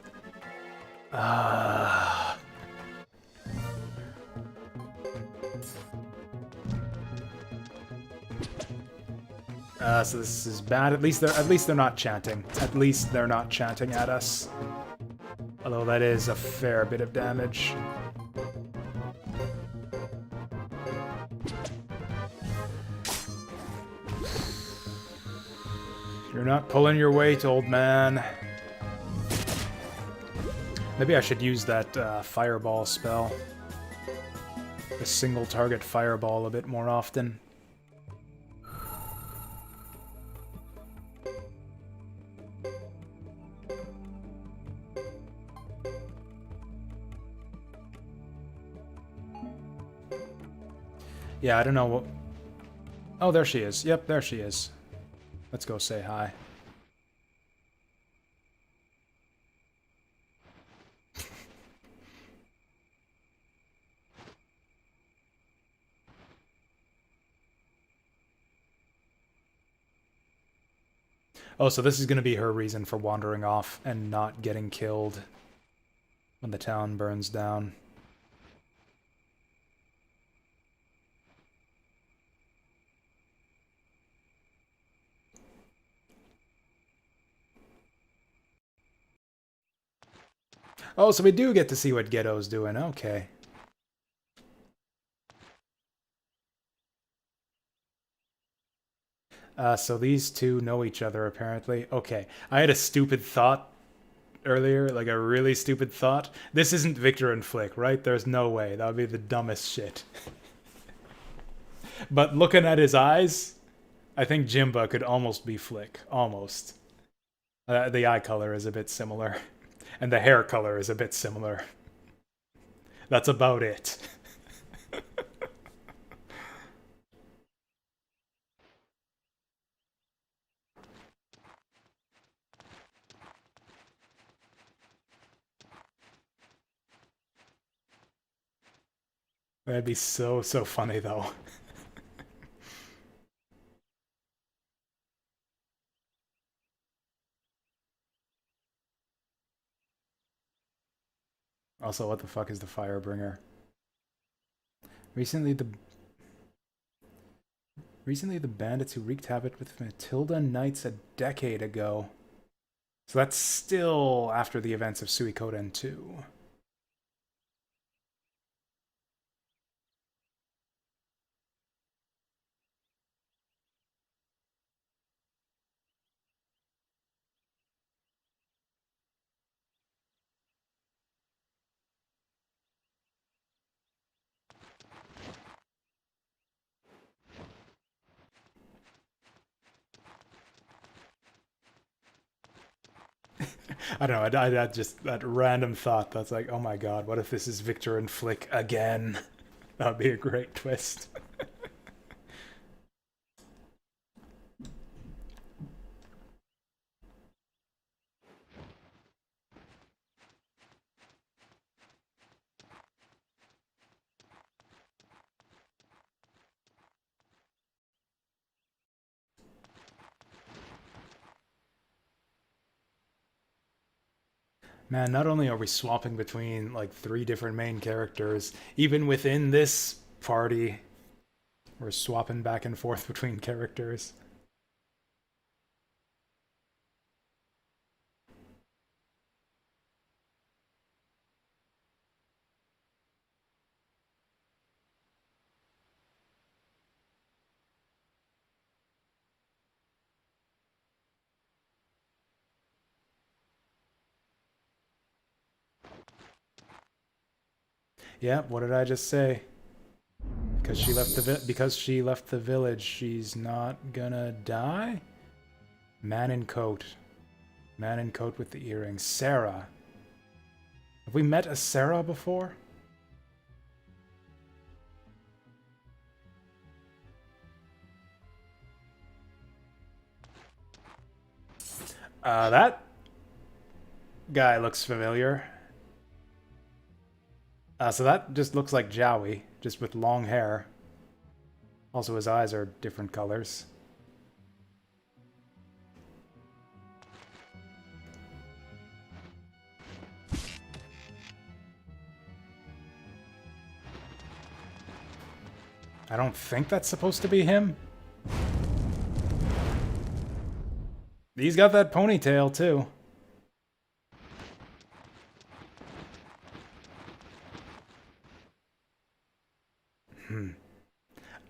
So this is bad. At least they're not chanting. At least they're not chanting at us. Although that is a fair bit of damage. You're not pulling your weight, old man. Maybe I should use that fireball spell. The single target fireball a bit more often. Yeah, I don't know what... Oh, there she is. Yep, there she is. Let's go say hi. Oh, so this is going to be her reason for wandering off and not getting killed when the town burns down. Oh, so we do get to see what Ghetto's doing. Okay. So these two know each other, apparently. Okay. I had a stupid thought earlier, like a really stupid thought. This isn't Victor and Flick, right? There's no way. That would be the dumbest shit. But looking at his eyes, I think Jimba could almost be Flick. Almost. The eye color is a bit similar. And the hair color is a bit similar. That's about it. That'd be so funny, though. Also, what the fuck is the Firebringer? Recently, the bandits who wreaked havoc with Matilda Knights a decade ago. So that's still after the events of Suikoden 2. I don't know. I just that random thought. That's like, oh my god, what if this is Victor and Flick again? That would be a great twist. Man, not only are we swapping between like three different main characters, even within this party, we're swapping back and forth between characters. Yeah, what did I just say? Because she left the village, she's not gonna die? Man in coat. Man in coat with the earrings. Sarah. Have we met a Sarah before? That guy looks familiar. So that just looks like Jowie, just with long hair. Also, his eyes are different colors. I don't think that's supposed to be him. He's got that ponytail, too.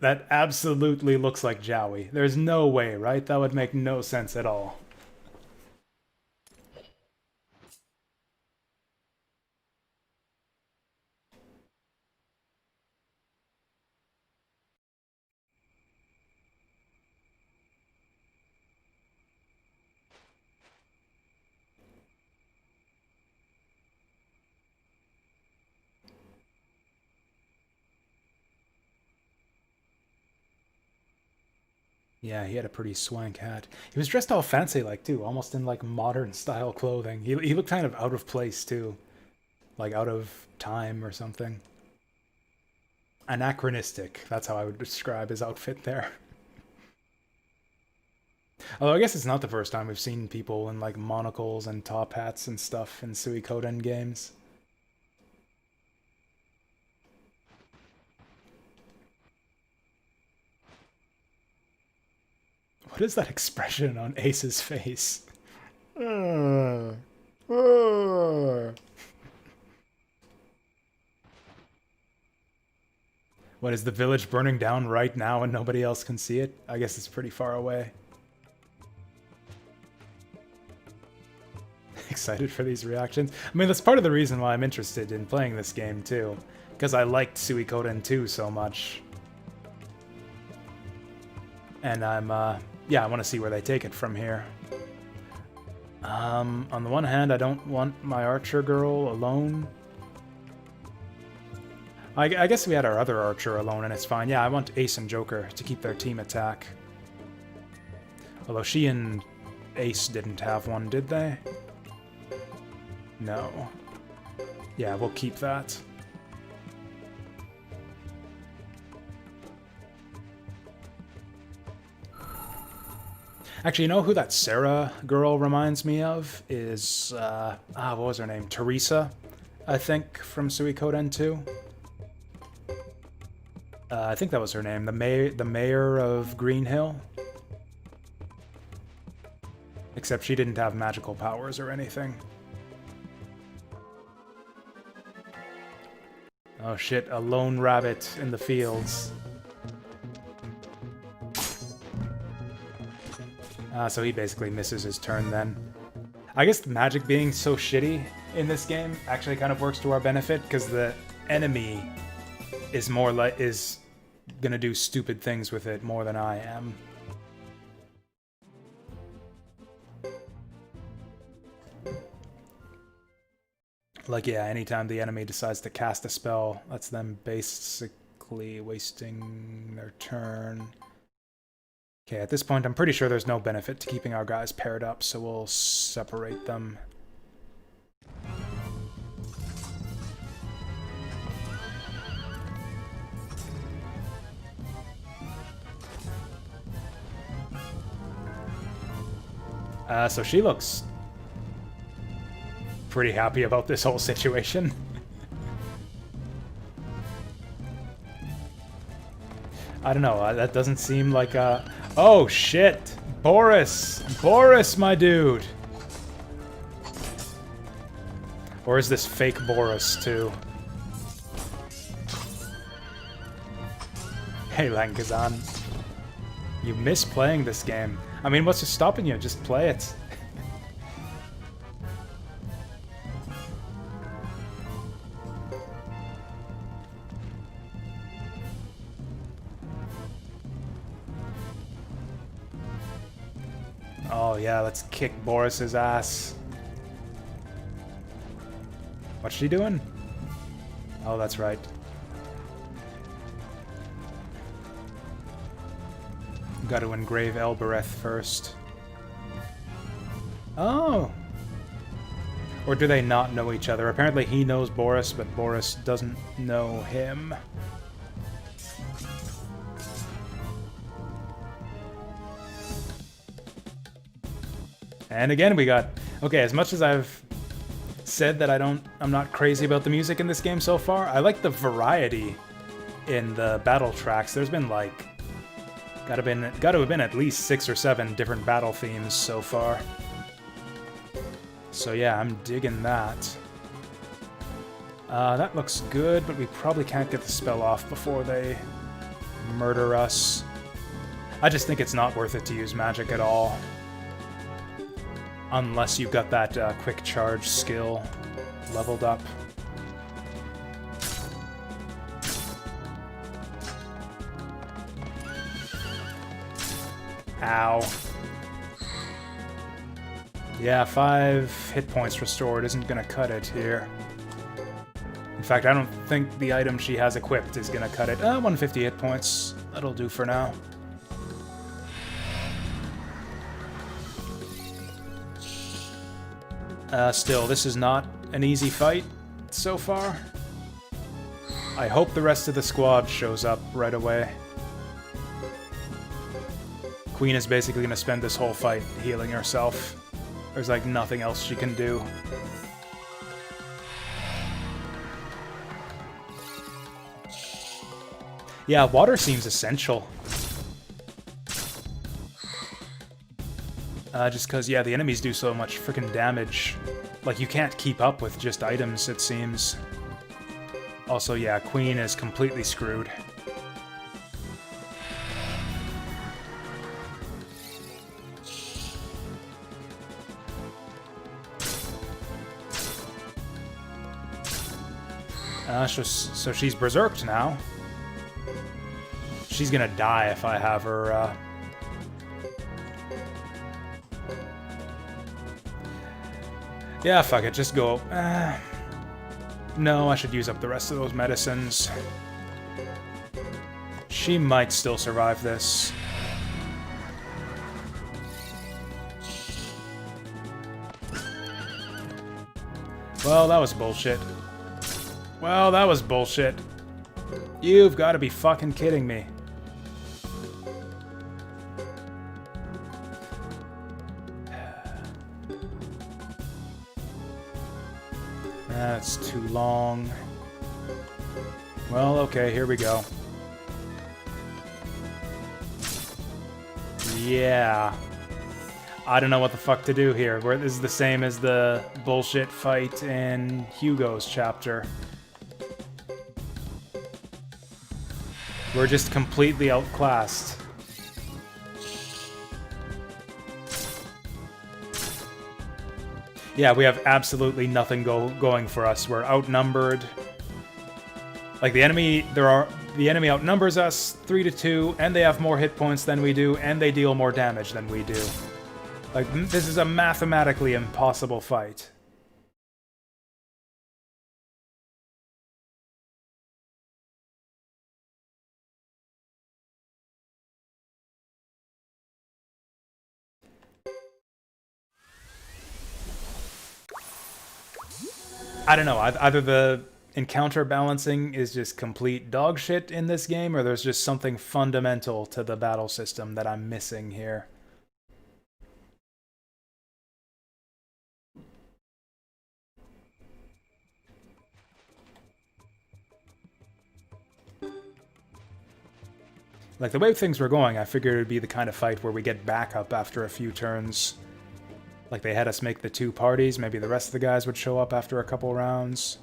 That absolutely looks like Jowie. There's no way, right? That would make no sense at all. Yeah, he had a pretty swank hat. He was dressed all fancy like too, almost in like modern style clothing. He looked kind of out of place too. Like out of time or something. Anachronistic. That's how I would describe his outfit there. Although I guess it's not the first time we've seen people in like monocles and top hats and stuff in Suikoden games. What is that expression on Ace's face? What, is the village burning down right now and nobody else can see it? I guess it's pretty far away. Excited for these reactions. I mean, that's part of the reason why I'm interested in playing this game too, because I liked Suikoden 2 so much. And yeah, I want to see where they take it from here. On the one hand, I don't want my archer girl alone. I guess we had our other archer alone and it's fine. Yeah, I want Ace and Joker to keep their team attack. Although she and Ace didn't have one, did they? No. Yeah, we'll keep that. Actually, you know who that Sarah girl reminds me of? Is, what was her name? Teresa, I think, from Suikoden 2. I think that was her name. The mayor of Green Hill. Except she didn't have magical powers or anything. Oh shit, a lone rabbit in the fields. So he basically misses his turn then. I guess the magic being so shitty in this game actually kind of works to our benefit, because the enemy is gonna do stupid things with it more than I am. Like, yeah, anytime the enemy decides to cast a spell, that's them basically wasting their turn. Okay, at this point, I'm pretty sure there's no benefit to keeping our guys paired up, so we'll separate them. So she looks pretty happy about this whole situation. I don't know, that doesn't seem like a... Oh, shit! Boris! Boris, my dude! Or is this fake Boris, too? Hey, Langkazan. You miss playing this game. I mean, what's just stopping you? Just play it. Oh yeah, let's kick Boris's ass. What's she doing? Oh, that's right. Got to engrave Elbereth first. Oh! Or do they not know each other? Apparently he knows Boris, but Boris doesn't know him. And again we got... Okay, as much as I've said that I'm not crazy about the music in this game so far, I like the variety in the battle tracks. There's been like... Got to have been at least 6 or 7 different battle themes so far. So yeah, I'm digging that. That looks good, but we probably can't get the spell off before they murder us. I just think it's not worth it to use magic at all. Unless you've got that quick charge skill leveled up. Ow. Yeah, 5 hit points restored isn't gonna cut it here. In fact, I don't think the item she has equipped is gonna cut it. 150 hit points. That'll do for now. Still, this is not an easy fight so far. I hope the rest of the squad shows up right away. Queen is basically going to spend this whole fight healing herself. There's like nothing else she can do. Yeah, water seems essential. Just because, yeah, the enemies do so much freaking damage. Like, you can't keep up with just items, it seems. Also, yeah, Queen is completely screwed. So she's berserked now. She's gonna die if I have her, Yeah, fuck it, just go. No, I should use up the rest of those medicines. She might still survive this. Well, that was bullshit. Well, that was bullshit. You've got to be fucking kidding me. That's too long. Well, okay, here we go. Yeah. I don't know what the fuck to do here. This is the same as the bullshit fight in Hugo's chapter. We're just completely outclassed. Yeah, we have absolutely nothing going for us. We're outnumbered. Like the enemy outnumbers us 3-2, and they have more hit points than we do, and they deal more damage than we do. Like, this is a mathematically impossible fight. I don't know. Either the encounter balancing is just complete dog shit in this game, or there's just something fundamental to the battle system that I'm missing here. Like, the way things were going, I figured it would be the kind of fight where we get backup after a few turns. Like, they had us make the 2 parties, maybe the rest of the guys would show up after a couple rounds.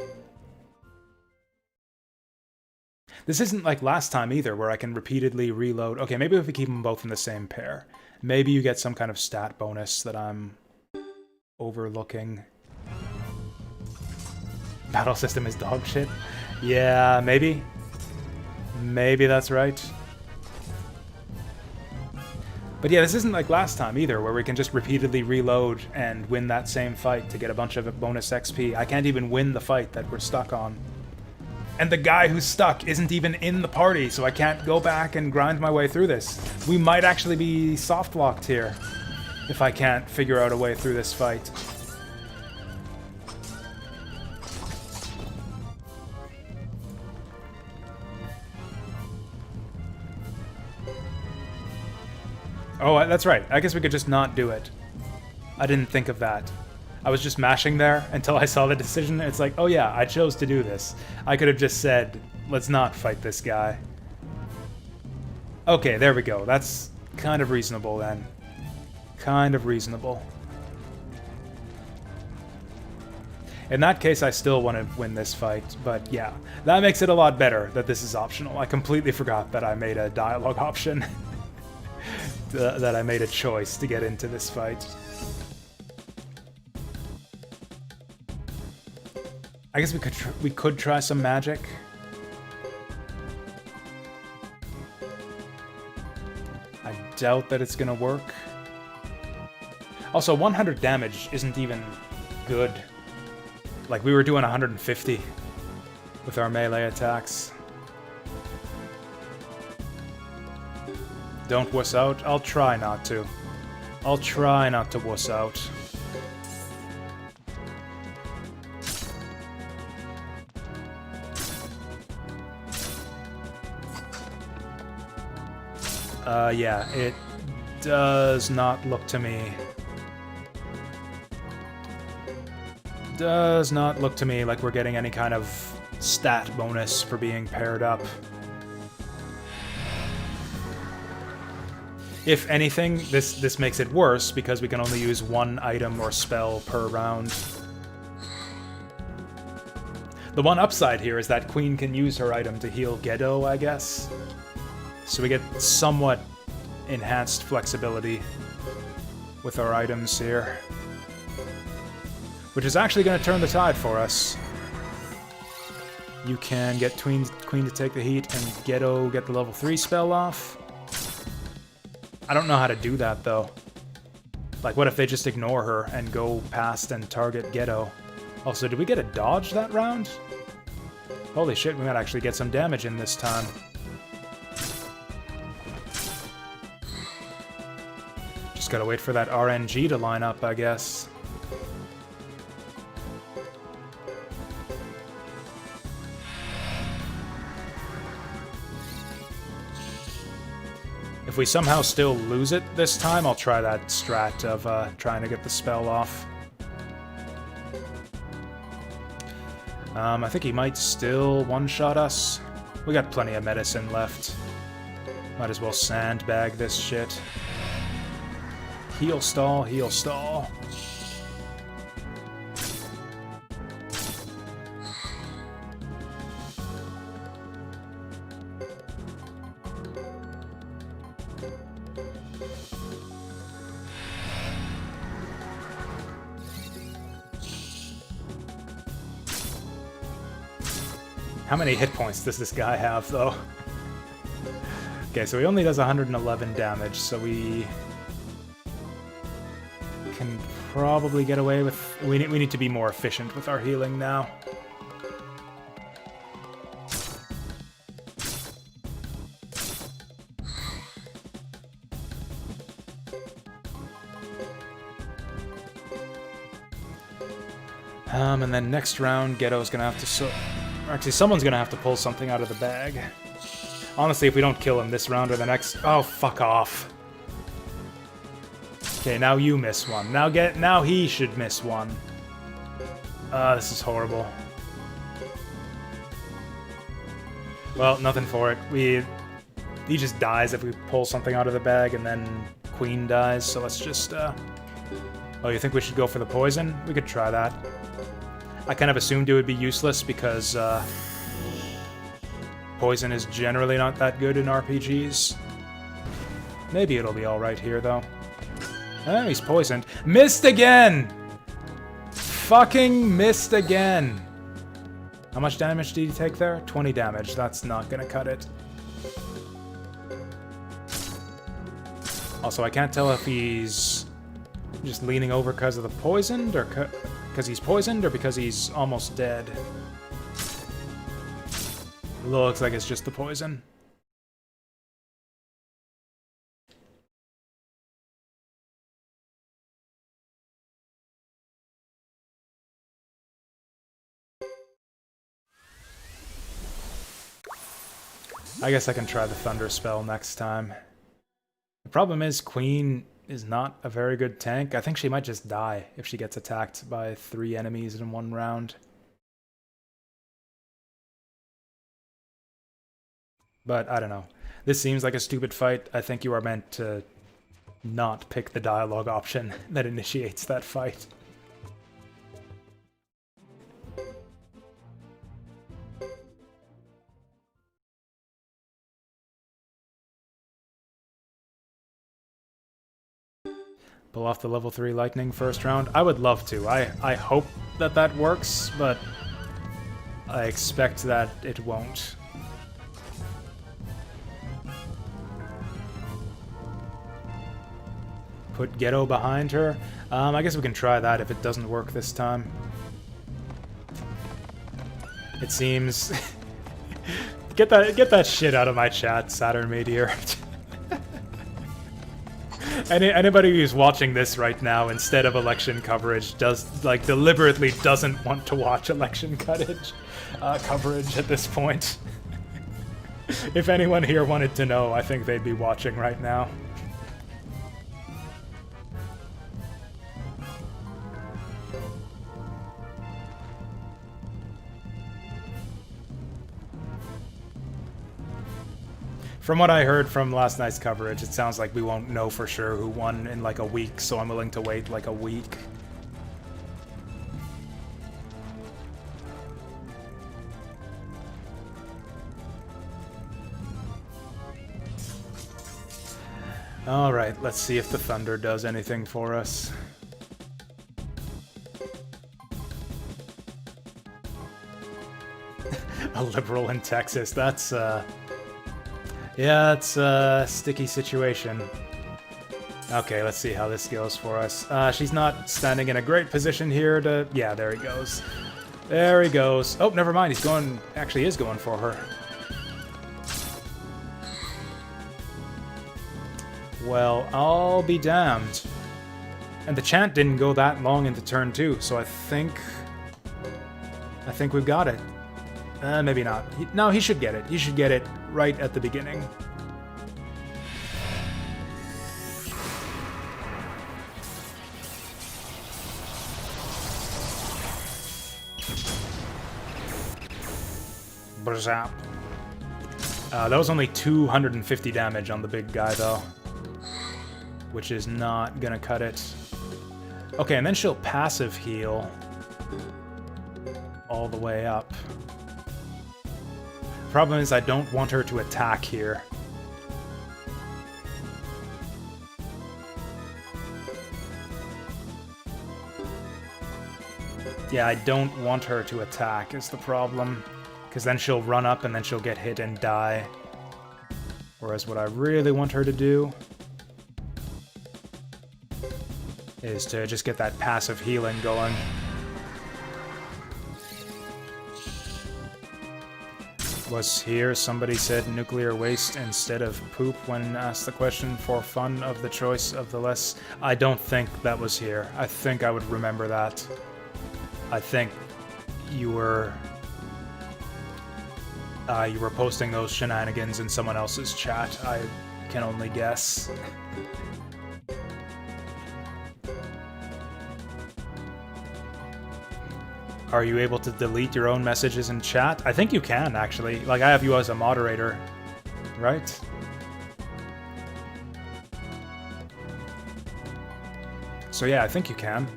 This isn't like last time either, where I can repeatedly reload. Okay, maybe if we keep them both in the same pair. Maybe you get some kind of stat bonus that I'm overlooking. Battle system is dog shit? Yeah, maybe. Maybe that's right. But yeah, this isn't like last time either, where we can just repeatedly reload and win that same fight to get a bunch of bonus XP. I can't even win the fight that we're stuck on. And the guy who's stuck isn't even in the party, so I can't go back and grind my way through this. We might actually be soft-locked here, if I can't figure out a way through this fight. Oh, that's right. I guess we could just not do it. I didn't think of that. I was just mashing there until I saw the decision. It's like, oh yeah, I chose to do this. I could have just said, let's not fight this guy. Okay, there we go. That's kind of reasonable then. Kind of reasonable. In that case, I still want to win this fight, but yeah. That makes it a lot better that this is optional. I completely forgot that I made a dialogue option. That I made a choice to get into this fight. I guess we could try some magic. I doubt that it's gonna work. Also, 100 damage isn't even good. Like, we were doing 150 with our melee attacks. Don't wuss out? I'll try not to. I'll try not to wuss out. Yeah, it does not look to me. Does not look to me like we're getting any kind of stat bonus for being paired up. If anything, this makes it worse because we can only use 1 item or spell per round. The one upside here is that Queen can use her item to heal Gedo, I guess. So we get somewhat enhanced flexibility with our items here. Which is actually going to turn the tide for us. You can get Queen to take the heat and Gedo get the level 3 spell off. I don't know how to do that, though. Like, what if they just ignore her and go past and target Gedo? Also, did we get a dodge that round? Holy shit, we might actually get some damage in this time. Just gotta wait for that RNG to line up, I guess. If we somehow still lose it this time, I'll try that strat of trying to get the spell off. I think he might still one-shot us. We got plenty of medicine left. Might as well sandbag this shit. Heal stall, heal stall. How many hit points does this guy have, though? Okay, so he only does 111 damage, so we can probably get away with... We need to be more efficient with our healing now. And then next round, Ghetto's gonna have to actually, someone's gonna have to pull something out of the bag. Honestly, if we don't kill him this round or the next... Oh, fuck off. Okay, now you miss one. Now he should miss one. This is horrible. Well, nothing for it. He just dies if we pull something out of the bag, and then Queen dies, so let's just, Oh, you think we should go for the poison? We could try that. I kind of assumed it would be useless because, poison is generally not that good in RPGs. Maybe it'll be alright here, though. Oh, he's poisoned. Missed again! Fucking missed again! How much damage did he take there? 20 damage. That's not gonna cut it. Also, I can't tell if he's just leaning over because of the poisoned, or because he's poisoned, or because he's almost dead. Looks like it's just the poison. I guess I can try the Thunder spell next time. The problem is Queen is not a very good tank. I think she might just die if she gets attacked by 3 enemies in one round. But I don't know. This seems like a stupid fight. I think you are meant to not pick the dialogue option that initiates that fight. Pull off the level 3 lightning first round. I would love to. I hope that that works, but I expect that it won't. Put Ghetto behind her. I guess we can try that if it doesn't work this time. It seems... get that shit out of my chat, Saturn Meteor. Anybody who's watching this right now instead of election coverage deliberately doesn't want to watch election coverage at this point. If anyone here wanted to know, I think they'd be watching right now. From what I heard from last night's coverage, it sounds like we won't know for sure who won in like a week, so I'm willing to wait like a week. Alright, let's see if the Thunder does anything for us. A liberal in Texas, that's, yeah, it's a sticky situation. Okay, let's see how this goes for us. She's not standing in a great position here to... Yeah, there he goes. There he goes. Oh, never mind, he's going... Actually is going for her. Well, I'll be damned. And the chant didn't go that long into turn 2, so I think we've got it. Maybe not. No, he should get it. He should get it right at the beginning. Brzap. That was only 250 damage on the big guy, though. Which is not gonna cut it. Okay, and then she'll passive heal all the way up. Problem is, I don't want her to attack here. Yeah, I don't want her to attack is the problem. Because then she'll run up and then she'll get hit and die. Whereas what I really want her to do is to just get that passive healing going. Was here, somebody said nuclear waste instead of poop when asked the question for fun of the choice of the less... I don't think that was here. I think I would remember that. I think you were posting those shenanigans in someone else's chat. I can only guess. Are you able to delete your own messages in chat? I think you can, actually. Like, I have you as a moderator, right? So yeah, I think you can.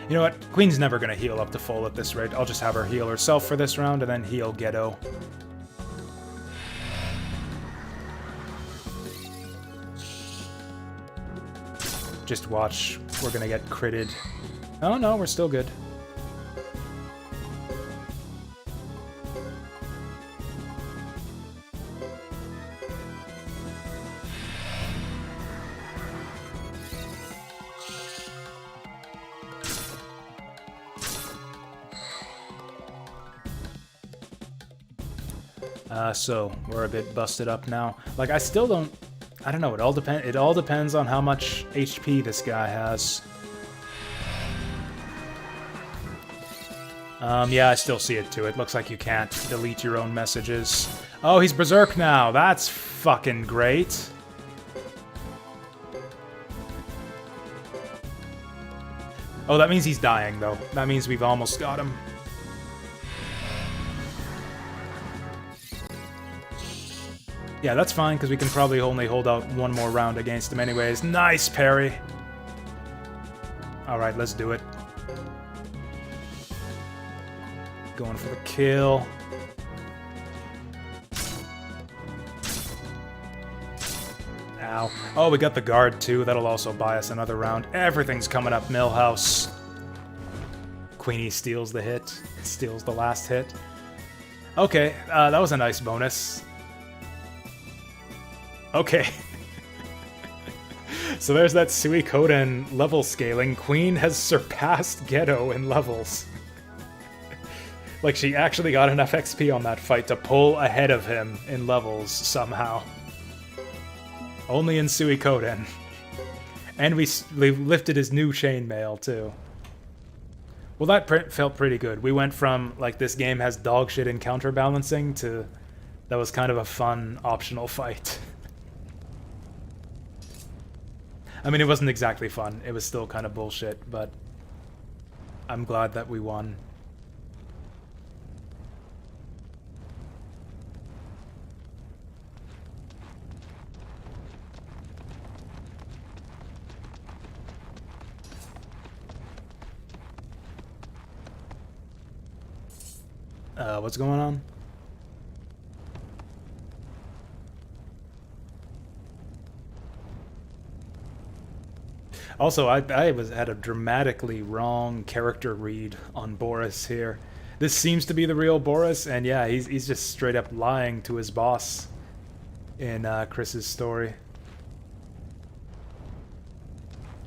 You know what? Queen's never gonna heal up to full at this rate. I'll just have her heal herself for this round and then heal Ghetto. Just watch. We're gonna get critted. Oh no, we're still good. So we're a bit busted up now. Like, I still don't... I don't know, it all depends on how much HP this guy has. Yeah, I still see it too. It looks like you can't delete your own messages. Oh, he's Berserk now! That's fucking great! Oh, that means he's dying, though. That means we've almost got him. Yeah, that's fine, because we can probably only hold out one more round against him anyways. Nice parry! Alright, let's do it. Going for the kill. Ow. Oh, we got the guard, too. That'll also buy us another round. Everything's coming up Millhouse. Queenie steals the hit. Steals the last hit. Okay, that was a nice bonus. Okay. So there's that Suikoden level scaling. Queen has surpassed Ghetto in levels. Like, she actually got enough XP on that fight to pull ahead of him in levels somehow. Only in Suikoden. And we lifted his new chainmail, too. Well, that felt pretty good. We went from, like, this game has dog shit in counterbalancing to that was kind of a fun, optional fight. I mean, it wasn't exactly fun. It was still kind of bullshit, but I'm glad that we won. What's going on? Also, I had a dramatically wrong character read on Boris here. This seems to be the real Boris, and yeah, he's just straight up lying to his boss in Chris's story.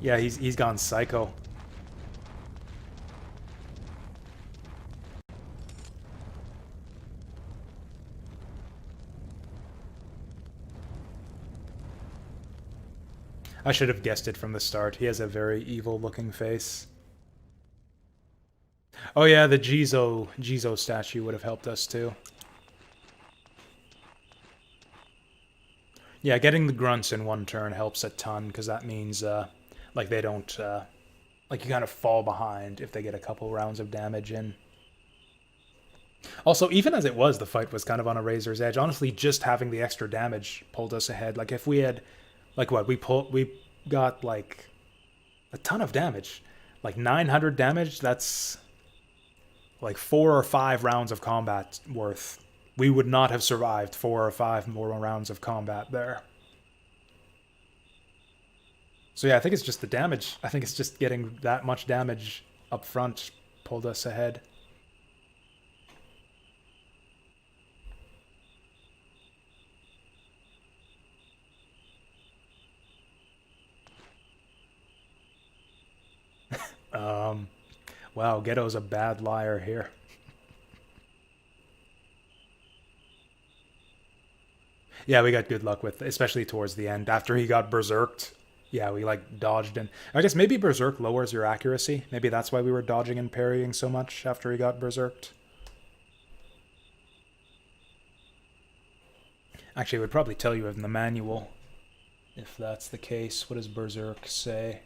Yeah, he's gone psycho. I should have guessed it from the start. He has a very evil-looking face. Oh yeah, the Jizo statue would have helped us too. Yeah, getting the grunts in one turn helps a ton, because that means, like, they don't, like, you kind of fall behind if they get a couple rounds of damage in. Also, even as it was, the fight was kind of on a razor's edge. Honestly, just having the extra damage pulled us ahead. Like, if we had... Like what, we got like a ton of damage. Like 900 damage, that's like 4 or 5 rounds of combat worth. We would not have survived 4 or 5 more rounds of combat there. So yeah, I think it's just the damage. I think it's just getting that much damage up front pulled us ahead. Wow, Ghetto's a bad liar here. Yeah, we got good luck with, especially towards the end. After he got berserked, Yeah, we like dodged in. I guess maybe Berserk lowers your accuracy. Maybe that's why we were dodging and parrying so much after he got Berserked. Actually, it would probably tell you in the manual if that's the case. What does Berserk say?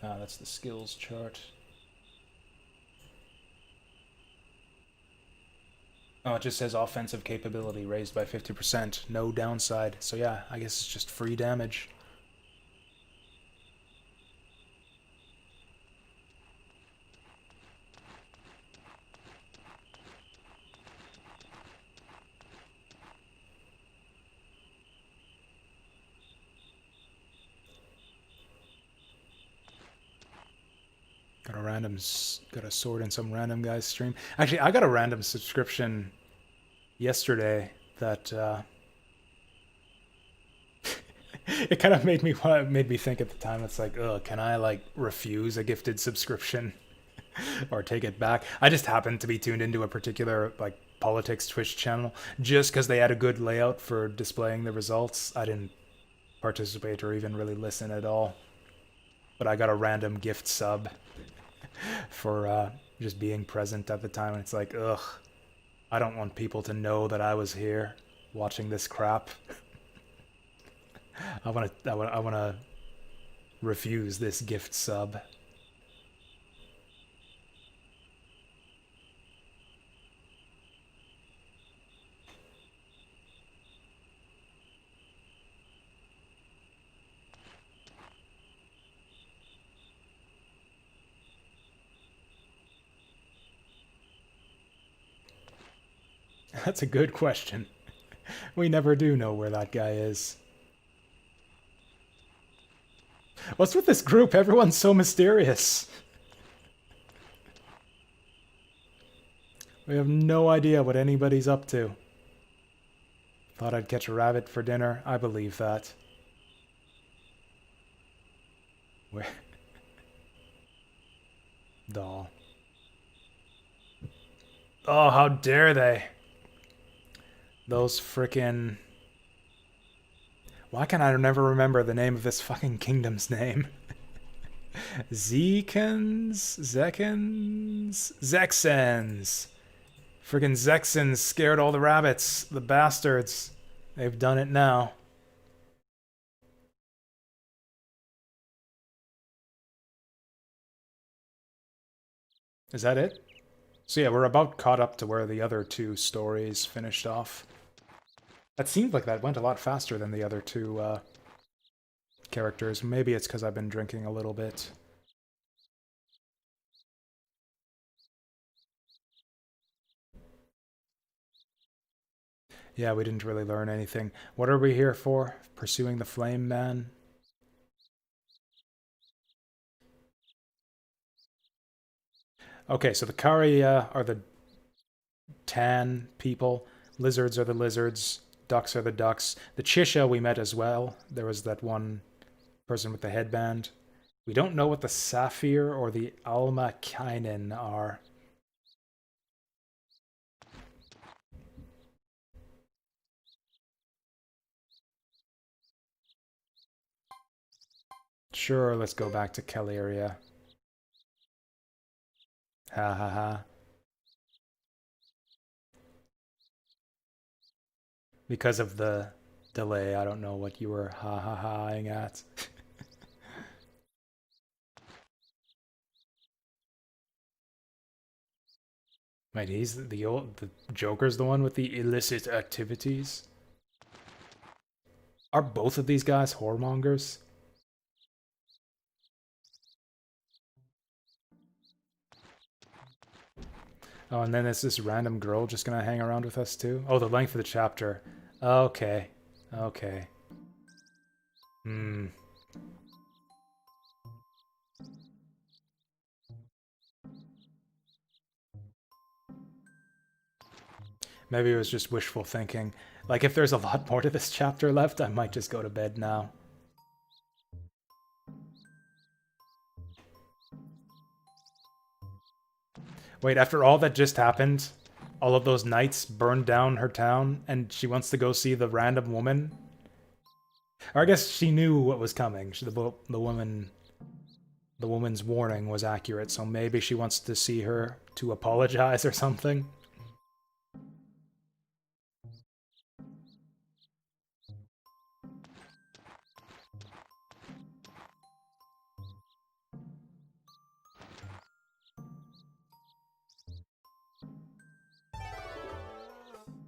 Ah, that's the skills chart. Oh, it just says offensive capability raised by 50%. No downside. So yeah, I guess it's just free damage. Got a sword in some random guy's stream. Actually, I got a random subscription yesterday that it kind of made me think at the time. It's like, ugh, can I like refuse a gifted subscription or take it back? I just happened to be tuned into a particular like politics Twitch channel just because they had a good layout for displaying the results. I didn't participate or even really listen at all, but I got a random gift sub for just being present at the time, and it's like, ugh, I don't want people to know that I was here watching this crap. I want to refuse this gift sub. That's a good question. We never do know where that guy is. What's with this group? Everyone's so mysterious. We have no idea what anybody's up to. Thought I'd catch a rabbit for dinner. I believe that. Where? Doll. Oh, how dare they? Those frickin'... Why can I never remember the name of this fucking kingdom's name? Zexens. Friggin' Zexens scared all the rabbits. The bastards. They've done it now. Is that it? So yeah, we're about caught up to where the other two stories finished off. That seemed like that went a lot faster than the other two characters. Maybe it's because I've been drinking a little bit. Yeah, we didn't really learn anything. What are we here for? Pursuing the Flame Man? Okay, so the Karia are the tan people. Lizards are the lizards. Ducks are the ducks. The Chisha we met as well. There was that one person with the headband. We don't know what the Saphir or the Alma Kainen are. Sure, let's go back to Caleria. Ha ha ha. Because of the delay, I don't know what you were ha ha haing at. Wait, he's the Joker's the one with the illicit activities? Are both of these guys whoremongers? Oh, and then is this random girl just gonna hang around with us too? Oh, the length of the chapter. Okay. Okay. Hmm. Maybe it was just wishful thinking. Like, if there's a lot more to this chapter left, I might just go to bed now. Wait, after all that just happened, all of those knights burned down her town, and she wants to go see the random woman. Or I guess she knew what was coming. The woman's warning was accurate, so maybe she wants to see her to apologize or something.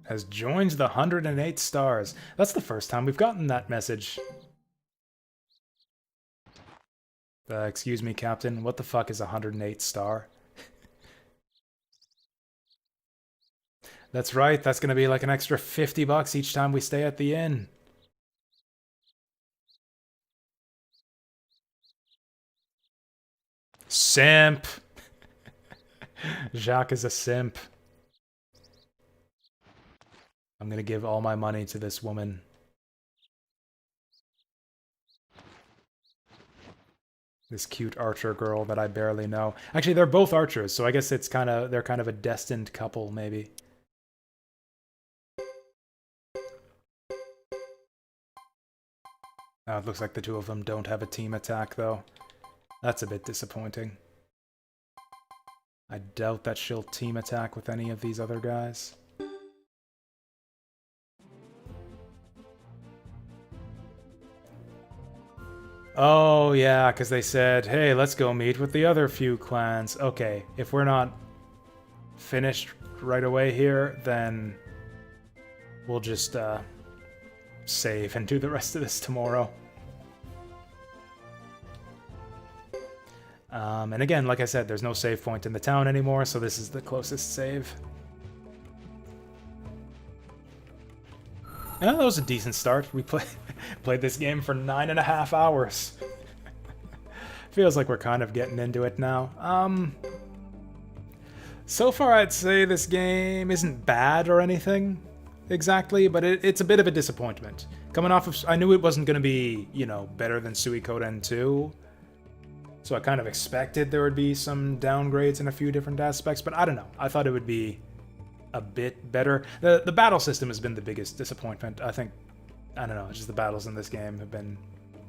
Has joined the 108 stars. That's the first time we've gotten that message. Excuse me, Captain. What the fuck is 108 star? That's right. That's gonna be like an extra $50 each time we stay at the inn. Simp. Jacques is a simp. I'm gonna give all my money to this woman. This cute archer girl that I barely know. Actually, they're both archers, so I guess they're kind of a destined couple, maybe. Oh, it looks like the two of them don't have a team attack, though. That's a bit disappointing. I doubt that she'll team attack with any of these other guys. Oh, yeah, because they said, hey, let's go meet with the other few clans. Okay, if we're not finished right away here, then we'll just save and do the rest of this tomorrow. And again, like I said, there's no save point in the town anymore, so this is the closest save. Yeah, that was a decent start. We played this game for 9.5 hours. Feels like we're kind of getting into it now. So far I'd say this game isn't bad or anything, exactly, but it's a bit of a disappointment. Coming off of... I knew it wasn't going to be, you know, better than Suiko 2, so I kind of expected there would be some downgrades in a few different aspects, but I don't know. I thought it would be a bit better. The battle system has been the biggest disappointment. I think, I don't know, just the battles in this game have been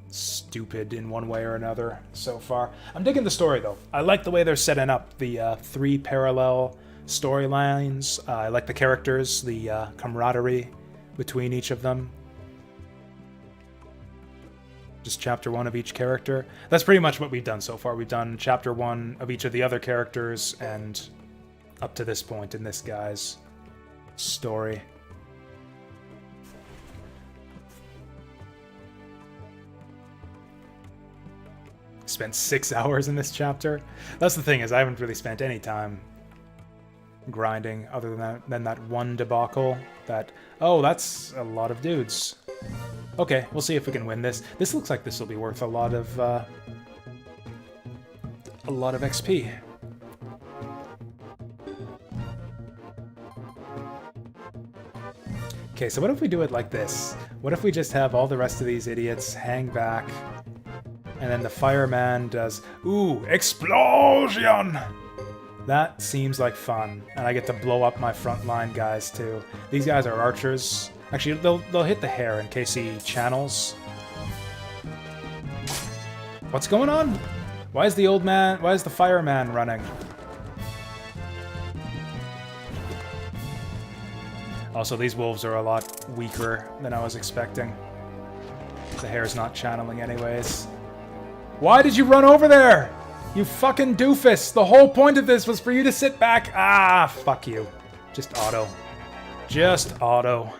stupid in one way or another so far. I'm digging the story, though. I like the way they're setting up the 3 parallel storylines. I like the characters, the camaraderie between each of them. Just chapter 1 of each character. That's pretty much what we've done so far. We've done chapter 1 of each of the other characters, and up to this point in this guy's story. Spent 6 hours in this chapter. That's the thing, is I haven't really spent any time grinding other than that one debacle that... Oh, that's a lot of dudes. Okay, we'll see if we can win this. This looks like this will be worth a lot of XP. Okay, so what if we do it like this? What if we just have all the rest of these idiots hang back, and then the fireman does, ooh, explosion! That seems like fun, and I get to blow up my frontline guys too. These guys are archers. Actually, they'll hit the hair in case he channels. What's going on? Why is the fireman running? Also, these wolves are a lot weaker than I was expecting. The hair's not channeling anyways. Why did you run over there? You fucking doofus! The whole point of this was for you to sit back. Ah, fuck you. Just auto. Just auto.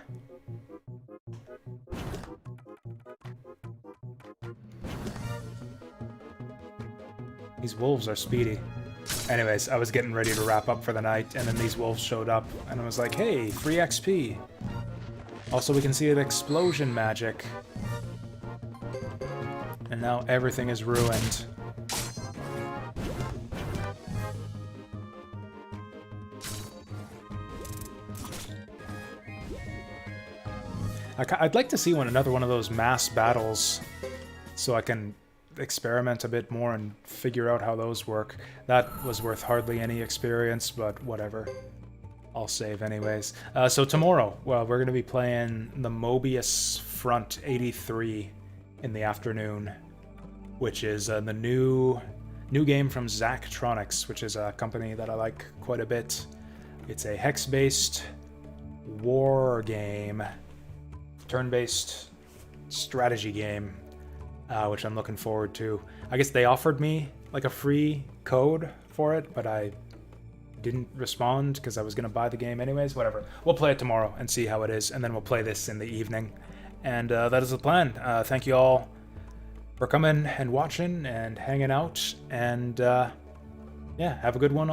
These wolves are speedy. Anyways, I was getting ready to wrap up for the night, and then these wolves showed up, and I was like, hey, free XP. Also, we can see the explosion magic. And now everything is ruined. I'd like to see another one of those mass battles, so I can experiment a bit more and figure out how those work. That was worth hardly any experience, but whatever. I'll save anyways. So tomorrow, well, we're gonna be playing the Mobius Front 83 in the afternoon, which is the new game from Zachtronics, which is a company that I like quite a bit. It's a hex-based war game, turn-based strategy game, which I'm looking forward to. I guess they offered me like a free code for it, but I didn't respond because I was going to buy the game anyways. Whatever. We'll play it tomorrow and see how it is, and then we'll play this in the evening. And that is the plan. Thank you all for coming and watching and hanging out, and yeah, have a good one.